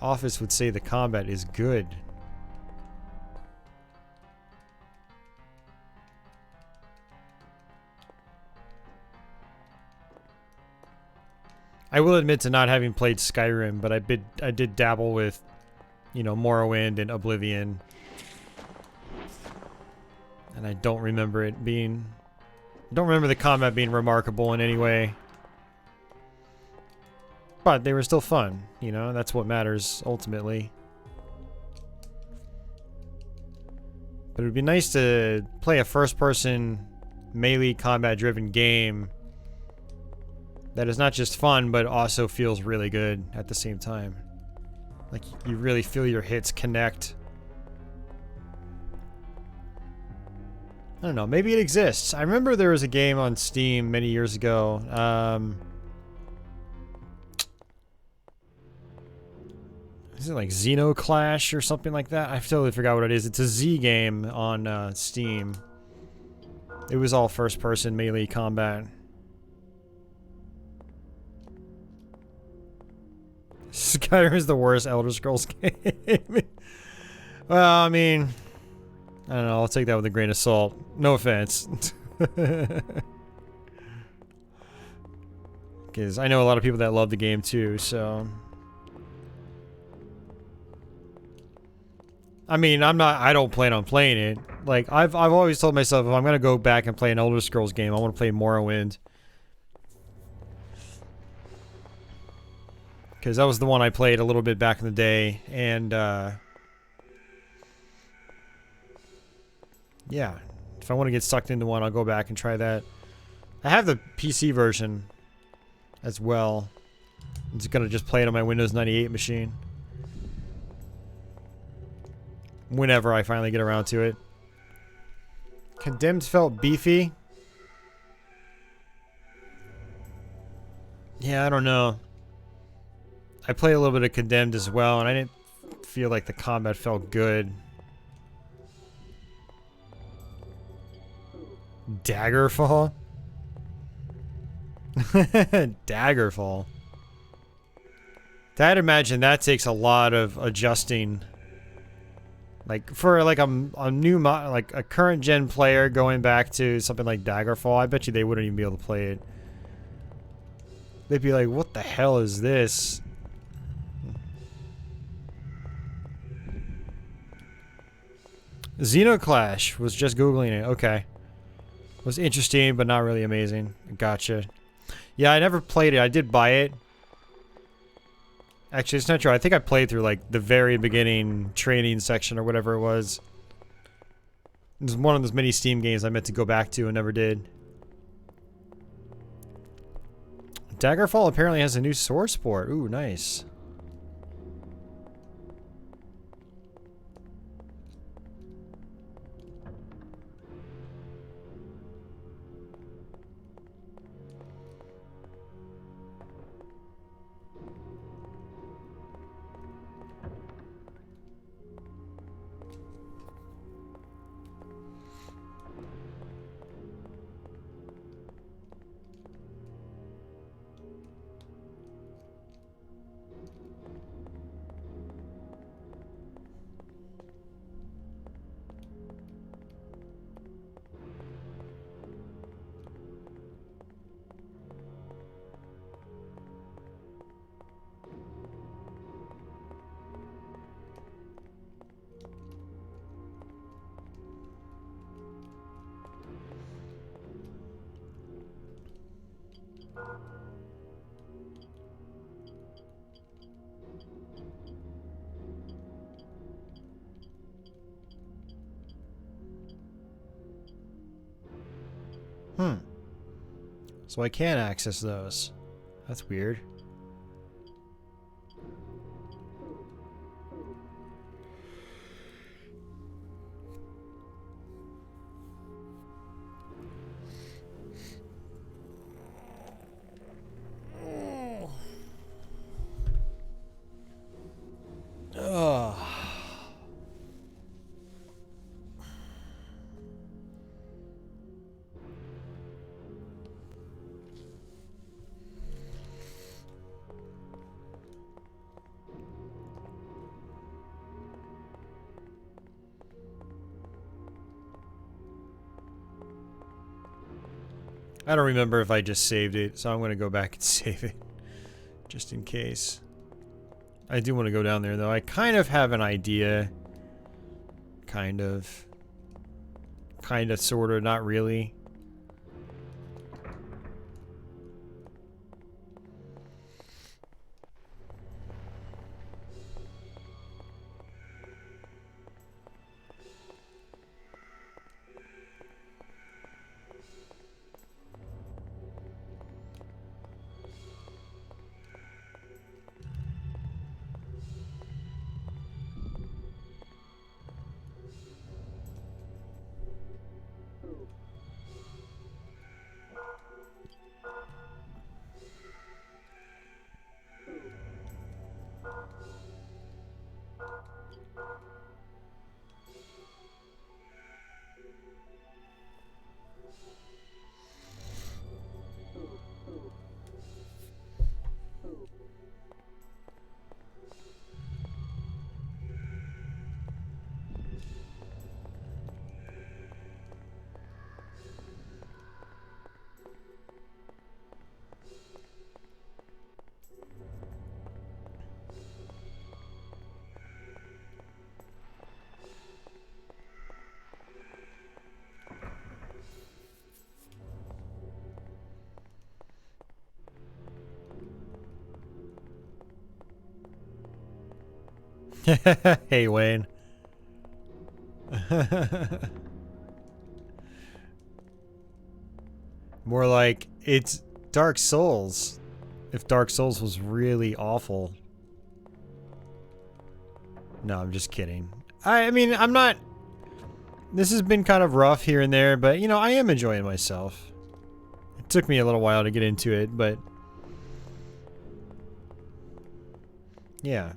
Office would say the combat is good. I will admit to not having played Skyrim, but I did dabble with, you know, Morrowind and Oblivion. And I don't remember it being... don't remember the combat being remarkable in any way. But they were still fun, you know? That's what matters, ultimately. But it would be nice to play a first-person, melee combat-driven game that is not just fun, but also feels really good at the same time. Like, you really feel your hits connect. I don't know, maybe it exists. I remember there was a game on Steam many years ago. Is it like Xenoclash or something like that? I totally forgot what it is. It's a Z game on Steam. It was all first-person melee combat. Skyrim is the worst Elder Scrolls game. Well, I mean, I don't know. I'll take that with a grain of salt. No offense. Because I know a lot of people that love the game too, so... I mean, I don't plan on playing it. Like, I've always told myself if I'm gonna go back and play an Elder Scrolls game, I want to play Morrowind. Because that was the one I played a little bit back in the day, and, yeah. If I want to get sucked into one, I'll go back and try that. I have the PC version as well. I'm just gonna just play it on my Windows 98 machine. Whenever I finally get around to it. Condemned felt beefy. Yeah, I don't know. I played a little bit of Condemned as well, and I didn't feel like the combat felt good. Daggerfall? Daggerfall. I'd imagine that takes a lot of adjusting. Like, for like a new like a current gen player going back to something like Daggerfall, I bet you they wouldn't even be able to play it. They'd be like, what the hell is this? Xenoclash, was just Googling it. Okay. Was interesting, but not really amazing. Gotcha. Yeah, I never played it. I did buy it. Actually, it's not true. I think I played through, like, the very beginning training section or whatever it was. It was one of those many Steam games I meant to go back to and never did. Daggerfall apparently has a new sword sport. Ooh, nice. So I can access those. That's weird. I don't remember if I just saved it, so I'm going to go back and save it. Just in case. I do want to go down there, though. I kind of have an idea. Kind of. Kind of, sort of, not really. Hey, Wayne. More like, it's Dark Souls. If Dark Souls was really awful. No, I'm just kidding. I mean, I'm not... This has been kind of rough here and there, but, you know, I am enjoying myself. It took me a little while to get into it, but... Yeah.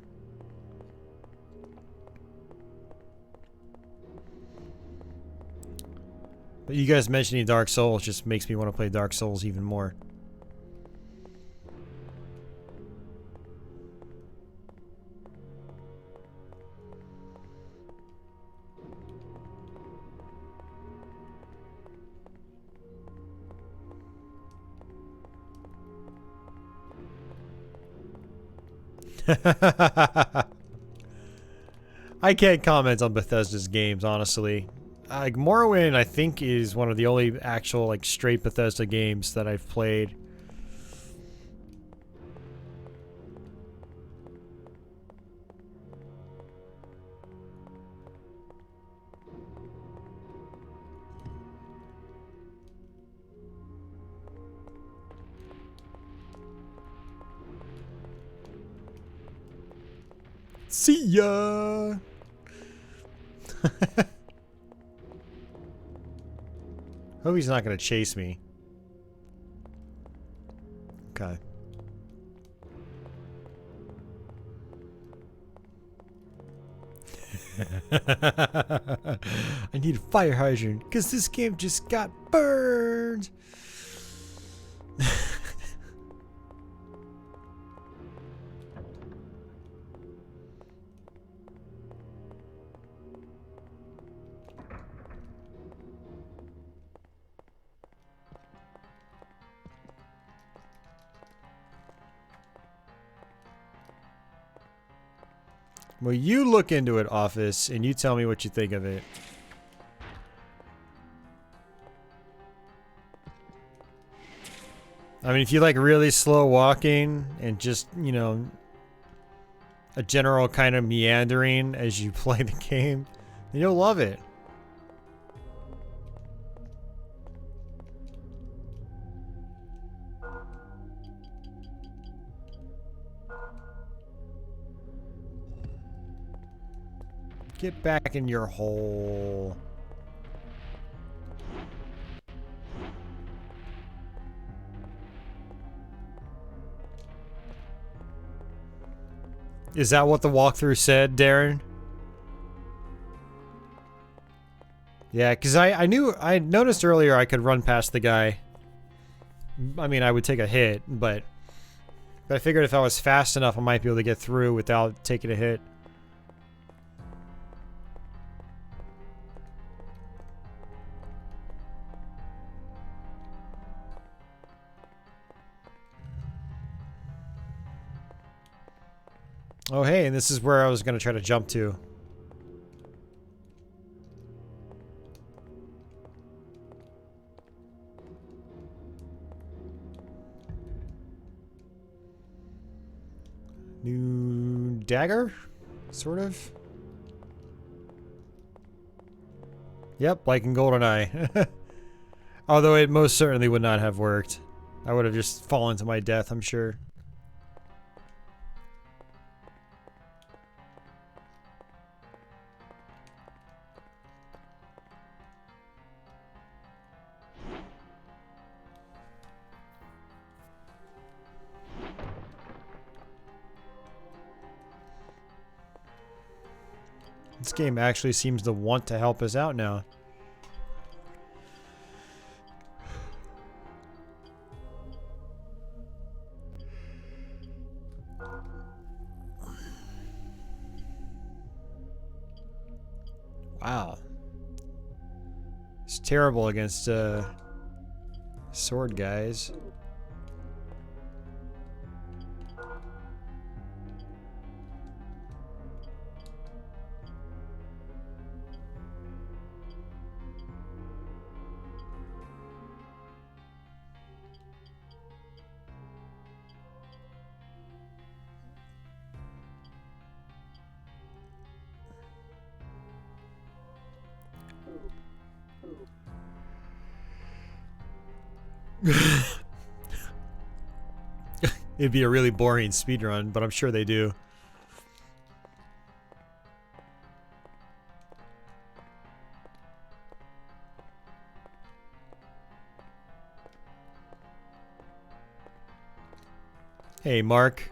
But you guys mentioning Dark Souls just makes me want to play Dark Souls even more. I can't comment on Bethesda's games, honestly. Like, Morrowind, I think, is one of the only actual, like, straight Bethesda games that I've played. See ya! Hope he's not gonna chase me. Okay. I need a fire hydrant because this game just got burned. Well, you look into it, Office, and you tell me what you think of it. I mean, if you like really slow walking and just, you know, a general kind of meandering as you play the game, then you'll love it. Get back in your hole. Is that what the walkthrough said, Darren? Yeah, because I noticed earlier I could run past the guy. I mean, I would take a hit, but I figured if I was fast enough, I might be able to get through without taking a hit. Oh, hey, and this is where I was going to try to jump to. New dagger? Sort of. Yep, like in GoldenEye. Although it most certainly would not have worked. I would have just fallen to my death, I'm sure. This game actually seems to want to help us out now. Wow. It's terrible against sword guys. It'd be a really boring speedrun, but I'm sure they do. Hey, Mark.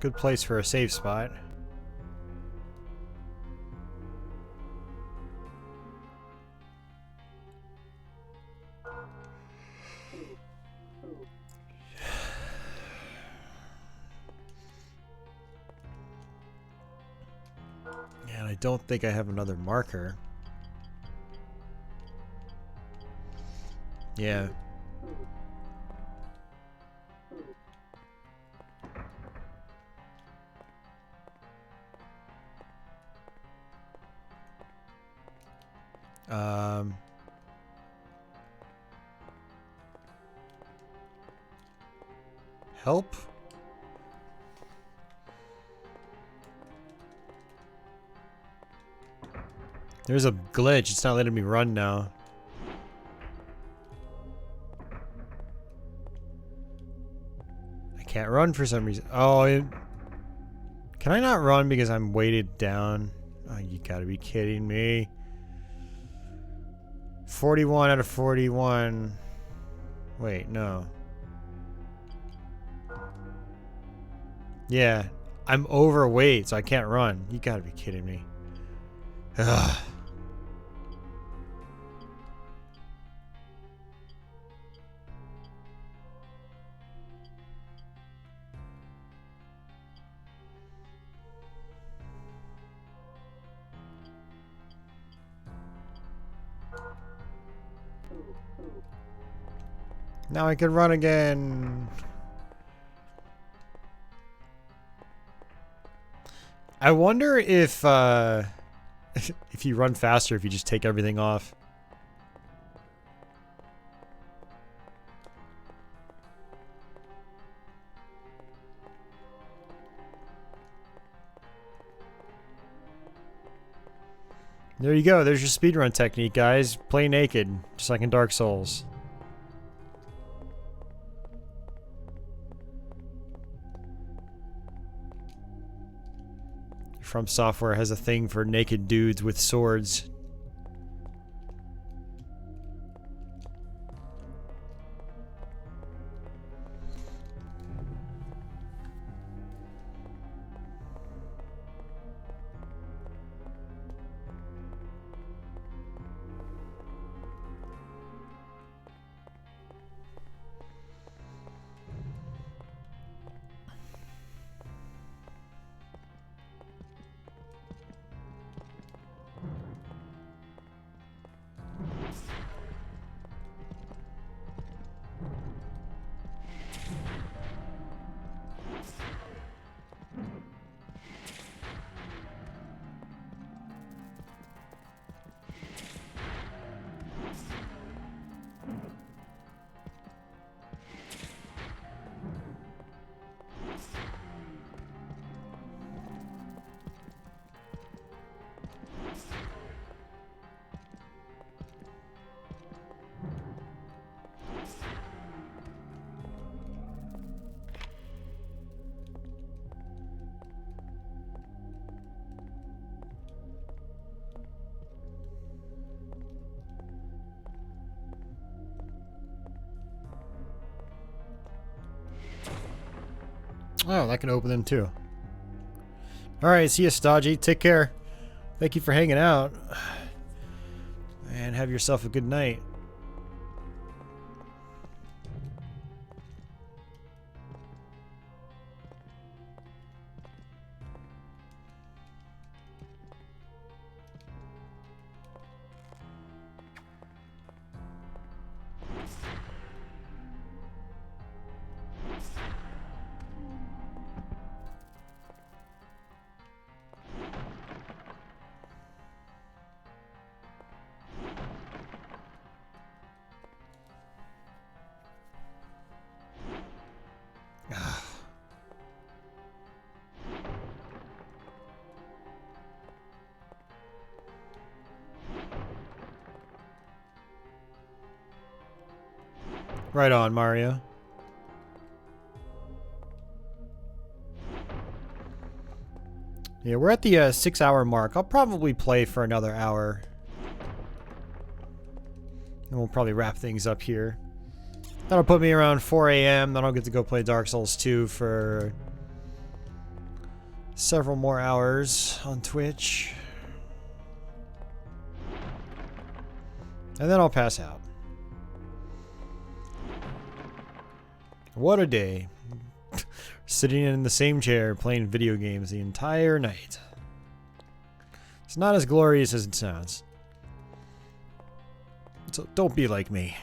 Good place for a safe spot. And I don't think I have another marker. Yeah. Help? There's a glitch. It's not letting me run now. I can't run for some reason. Oh, can I not run because I'm weighted down? Oh, you gotta be kidding me. 41 out of 41. Wait, no. Yeah, I'm overweight, so I can't run. You gotta be kidding me. Ugh. Now I can run again. I wonder if if you run faster, if you just take everything off. There you go. There's your speedrun technique, guys. Play naked, just like in Dark Souls. From Software has a thing for naked dudes with swords. Oh, that can open them too. Alright, see you, Stodgy. Take care. Thank you for hanging out. And have yourself a good night. Right on, Mario. Yeah, we're at the 6-hour mark. I'll probably play for another hour. And we'll probably wrap things up here. That'll put me around 4 a.m. Then I'll get to go play Dark Souls 2 for several more hours on Twitch. And then I'll pass out. What a day. Sitting in the same chair playing video games the entire night. It's not as glorious as it sounds. So don't be like me.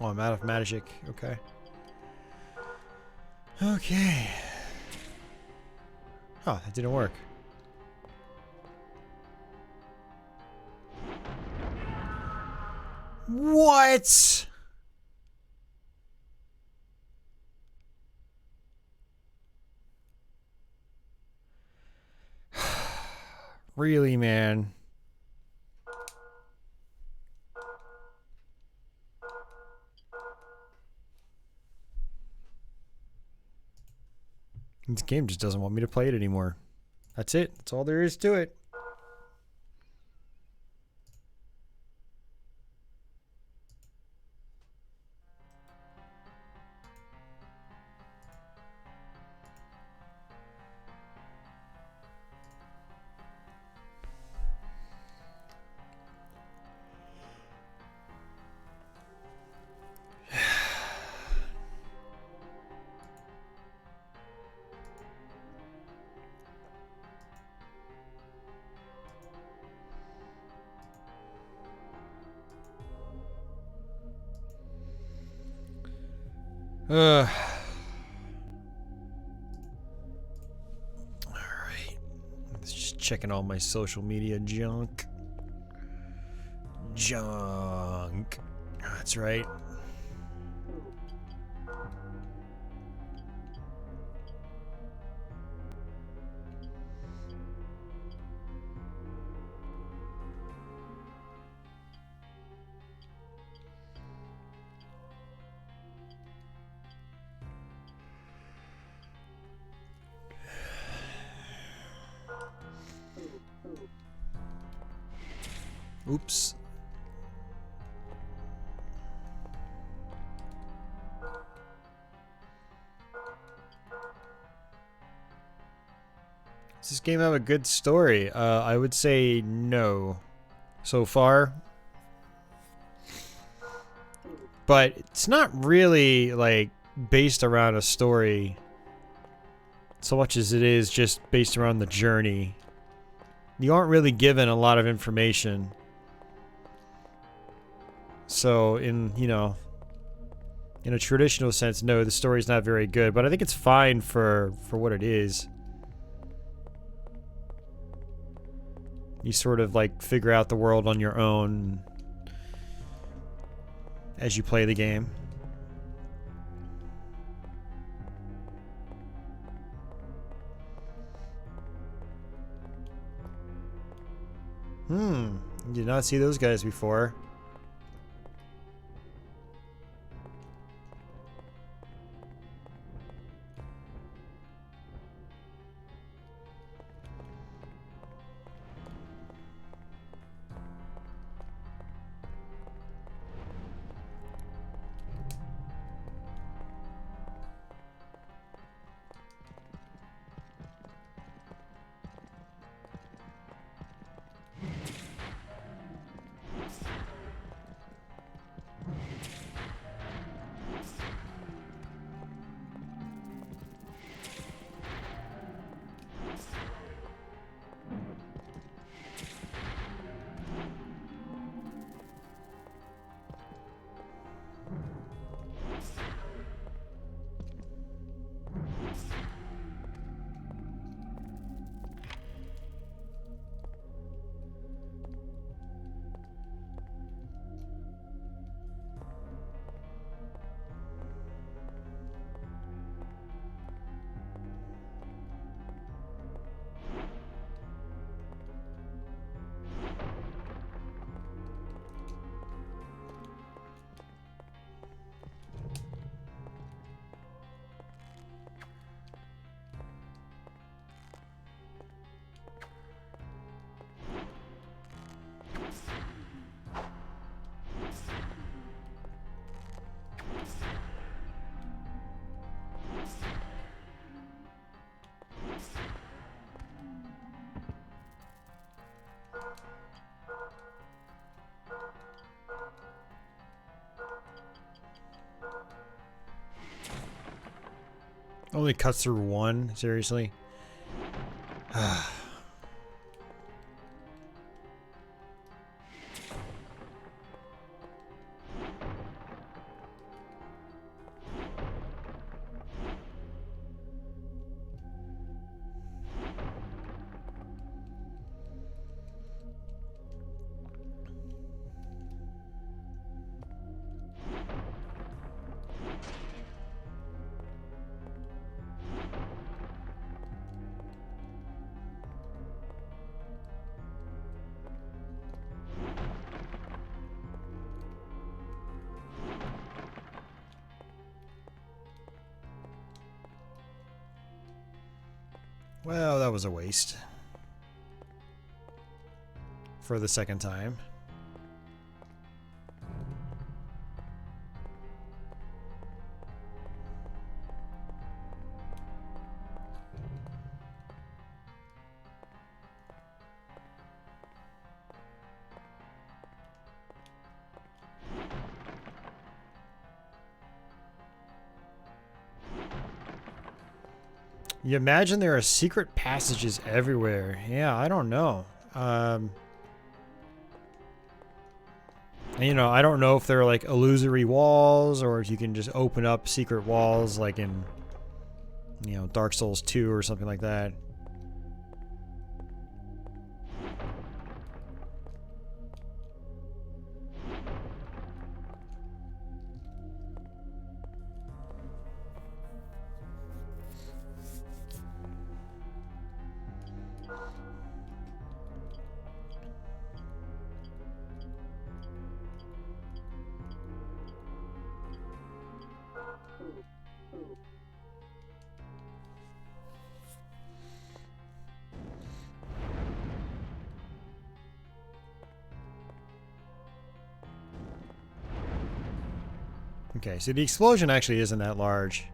Oh, I'm out of magic. Okay. Okay. Oh, that didn't work. What? Really, man? This game just doesn't want me to play it anymore. That's it. That's all there is to it. Alright. Just checking all my social media junk. Junk. That's right. Oops. Does this game have a good story? I would say no. So far. But it's not really, like, based around a story so much as it is just based around the journey. You aren't really given a lot of information. So, in a traditional sense, no, the story's not very good, but I think it's fine for what it is. You sort of, like, figure out the world on your own as you play the game. Did not see those guys before. Only cuts through one? Seriously? Well, that was a waste. For the second time. You imagine there are secret passages everywhere. Yeah, I don't know. You know, I don't know if they're like illusory walls or if you can just open up secret walls like in, you know, Dark Souls 2 or something like that. Okay, so the explosion actually isn't that large.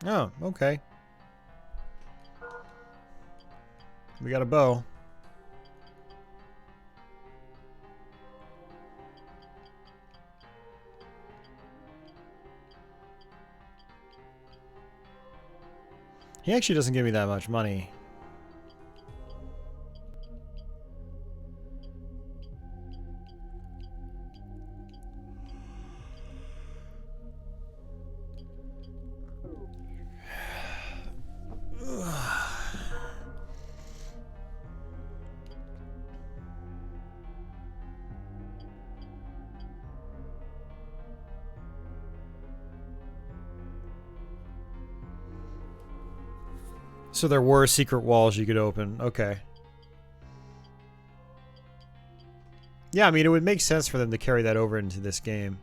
Oh, okay. We got a bow. He actually doesn't give me that much money. So there were secret walls you could open. Okay. Yeah, I mean, it would make sense for them to carry that over into this game.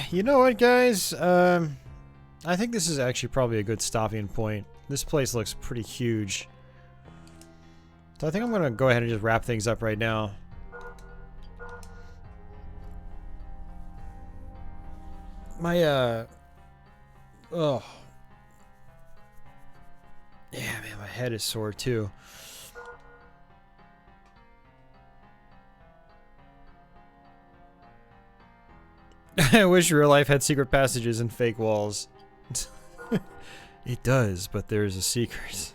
You know what, guys? I think this is actually probably a good stopping point. This place looks pretty huge. So I think I'm gonna go ahead and just wrap things up right now. My, oh. Yeah, man, my head is sore too. I wish real life had secret passages and fake walls. It does, but there's a secret.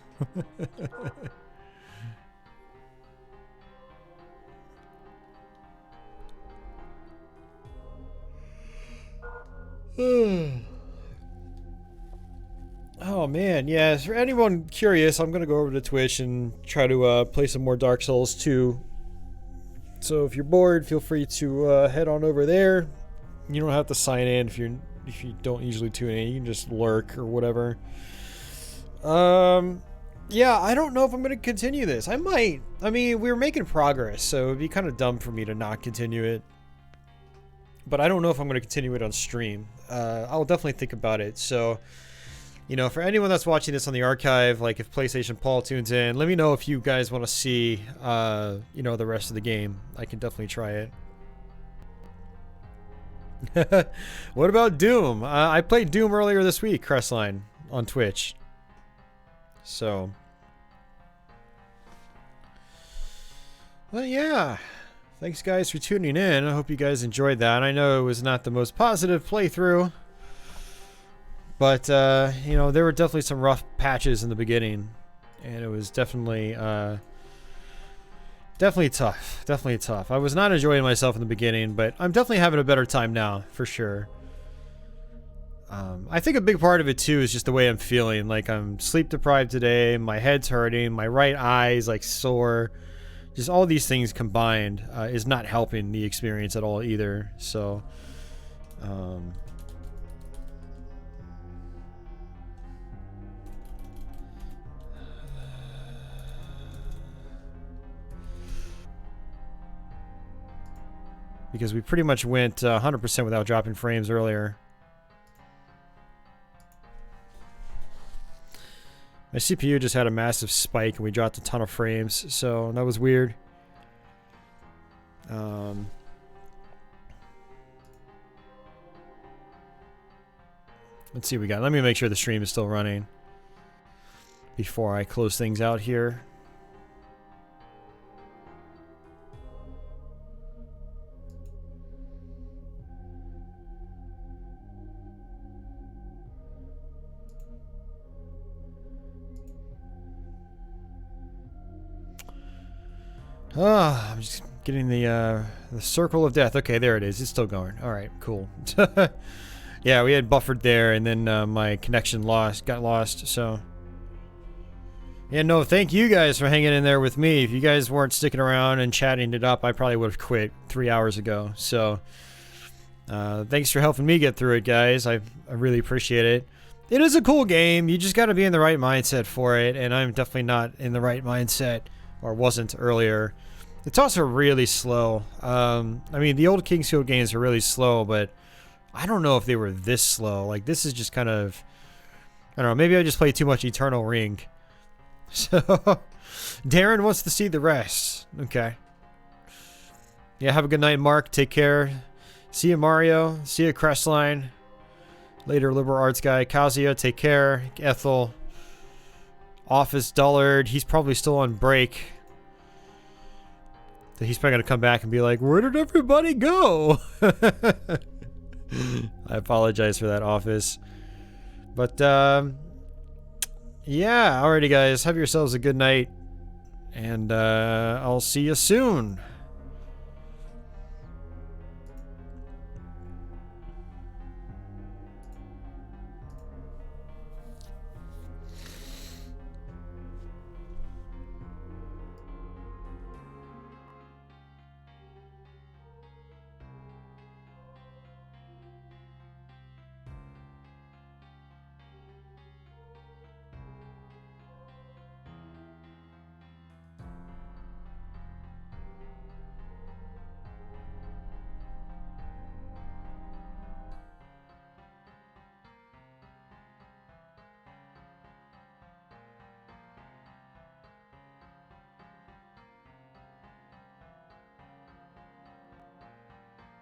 Oh man, yeah, for anyone curious, I'm gonna go over to Twitch and try to play some more Dark Souls 2. So if you're bored, feel free to head on over there. You don't have to sign in if you don't usually tune in. You can just lurk or whatever. Yeah, I don't know if I'm gonna continue this. I might. I mean, we're making progress, so it'd be kind of dumb for me to not continue it. But I don't know if I'm gonna continue it on stream. I'll definitely think about it. So, you know, for anyone that's watching this on the archive, like if PlayStation Paul tunes in, let me know if you guys want to see, you know, the rest of the game. I can definitely try it. What about Doom? I played Doom earlier this week, Crestline, on Twitch. So, well, yeah. Thanks, guys, for tuning in. I hope you guys enjoyed that. I know it was not the most positive playthrough, but, you know, there were definitely some rough patches in the beginning, and it was definitely, definitely tough. Definitely tough. I was not enjoying myself in the beginning, but I'm definitely having a better time now, for sure. I think a big part of it, too, is just the way I'm feeling. Like, I'm sleep deprived today, my head's hurting, my right eye is, like, sore. Just all these things combined is not helping the experience at all either. So, because we pretty much went 100% without dropping frames earlier. My CPU just had a massive spike and we dropped a ton of frames, so that was weird. Let's see what we got. Let me make sure the stream is still running before I close things out here. Ah, I'm just getting the circle of death. Okay, there it is. It's still going. All right, cool. Yeah, we had buffered there, and then my connection got lost. So, yeah, no, thank you guys for hanging in there with me. If you guys weren't sticking around and chatting it up, I probably would have quit 3 hours ago. So, thanks for helping me get through it, guys. I really appreciate it. It is a cool game. You just got to be in the right mindset for it, and I'm definitely not in the right mindset, or wasn't earlier. It's also really slow. I mean, the old Kingsfield games are really slow, but I don't know if they were this slow. Like, this is just kind of, I don't know, maybe I just played too much Eternal Ring. So, Darren wants to see the rest. Okay. Yeah, have a good night, Mark. Take care. See you, Mario. See you, Crestline. Later, Liberal Arts Guy. Kazuya, take care. Ethel. Office Dullard. He's probably still on break. He's probably going to come back and be like, where did everybody go? I apologize for that, Office. But, yeah. Alrighty, guys. Have yourselves a good night. And, I'll see you soon.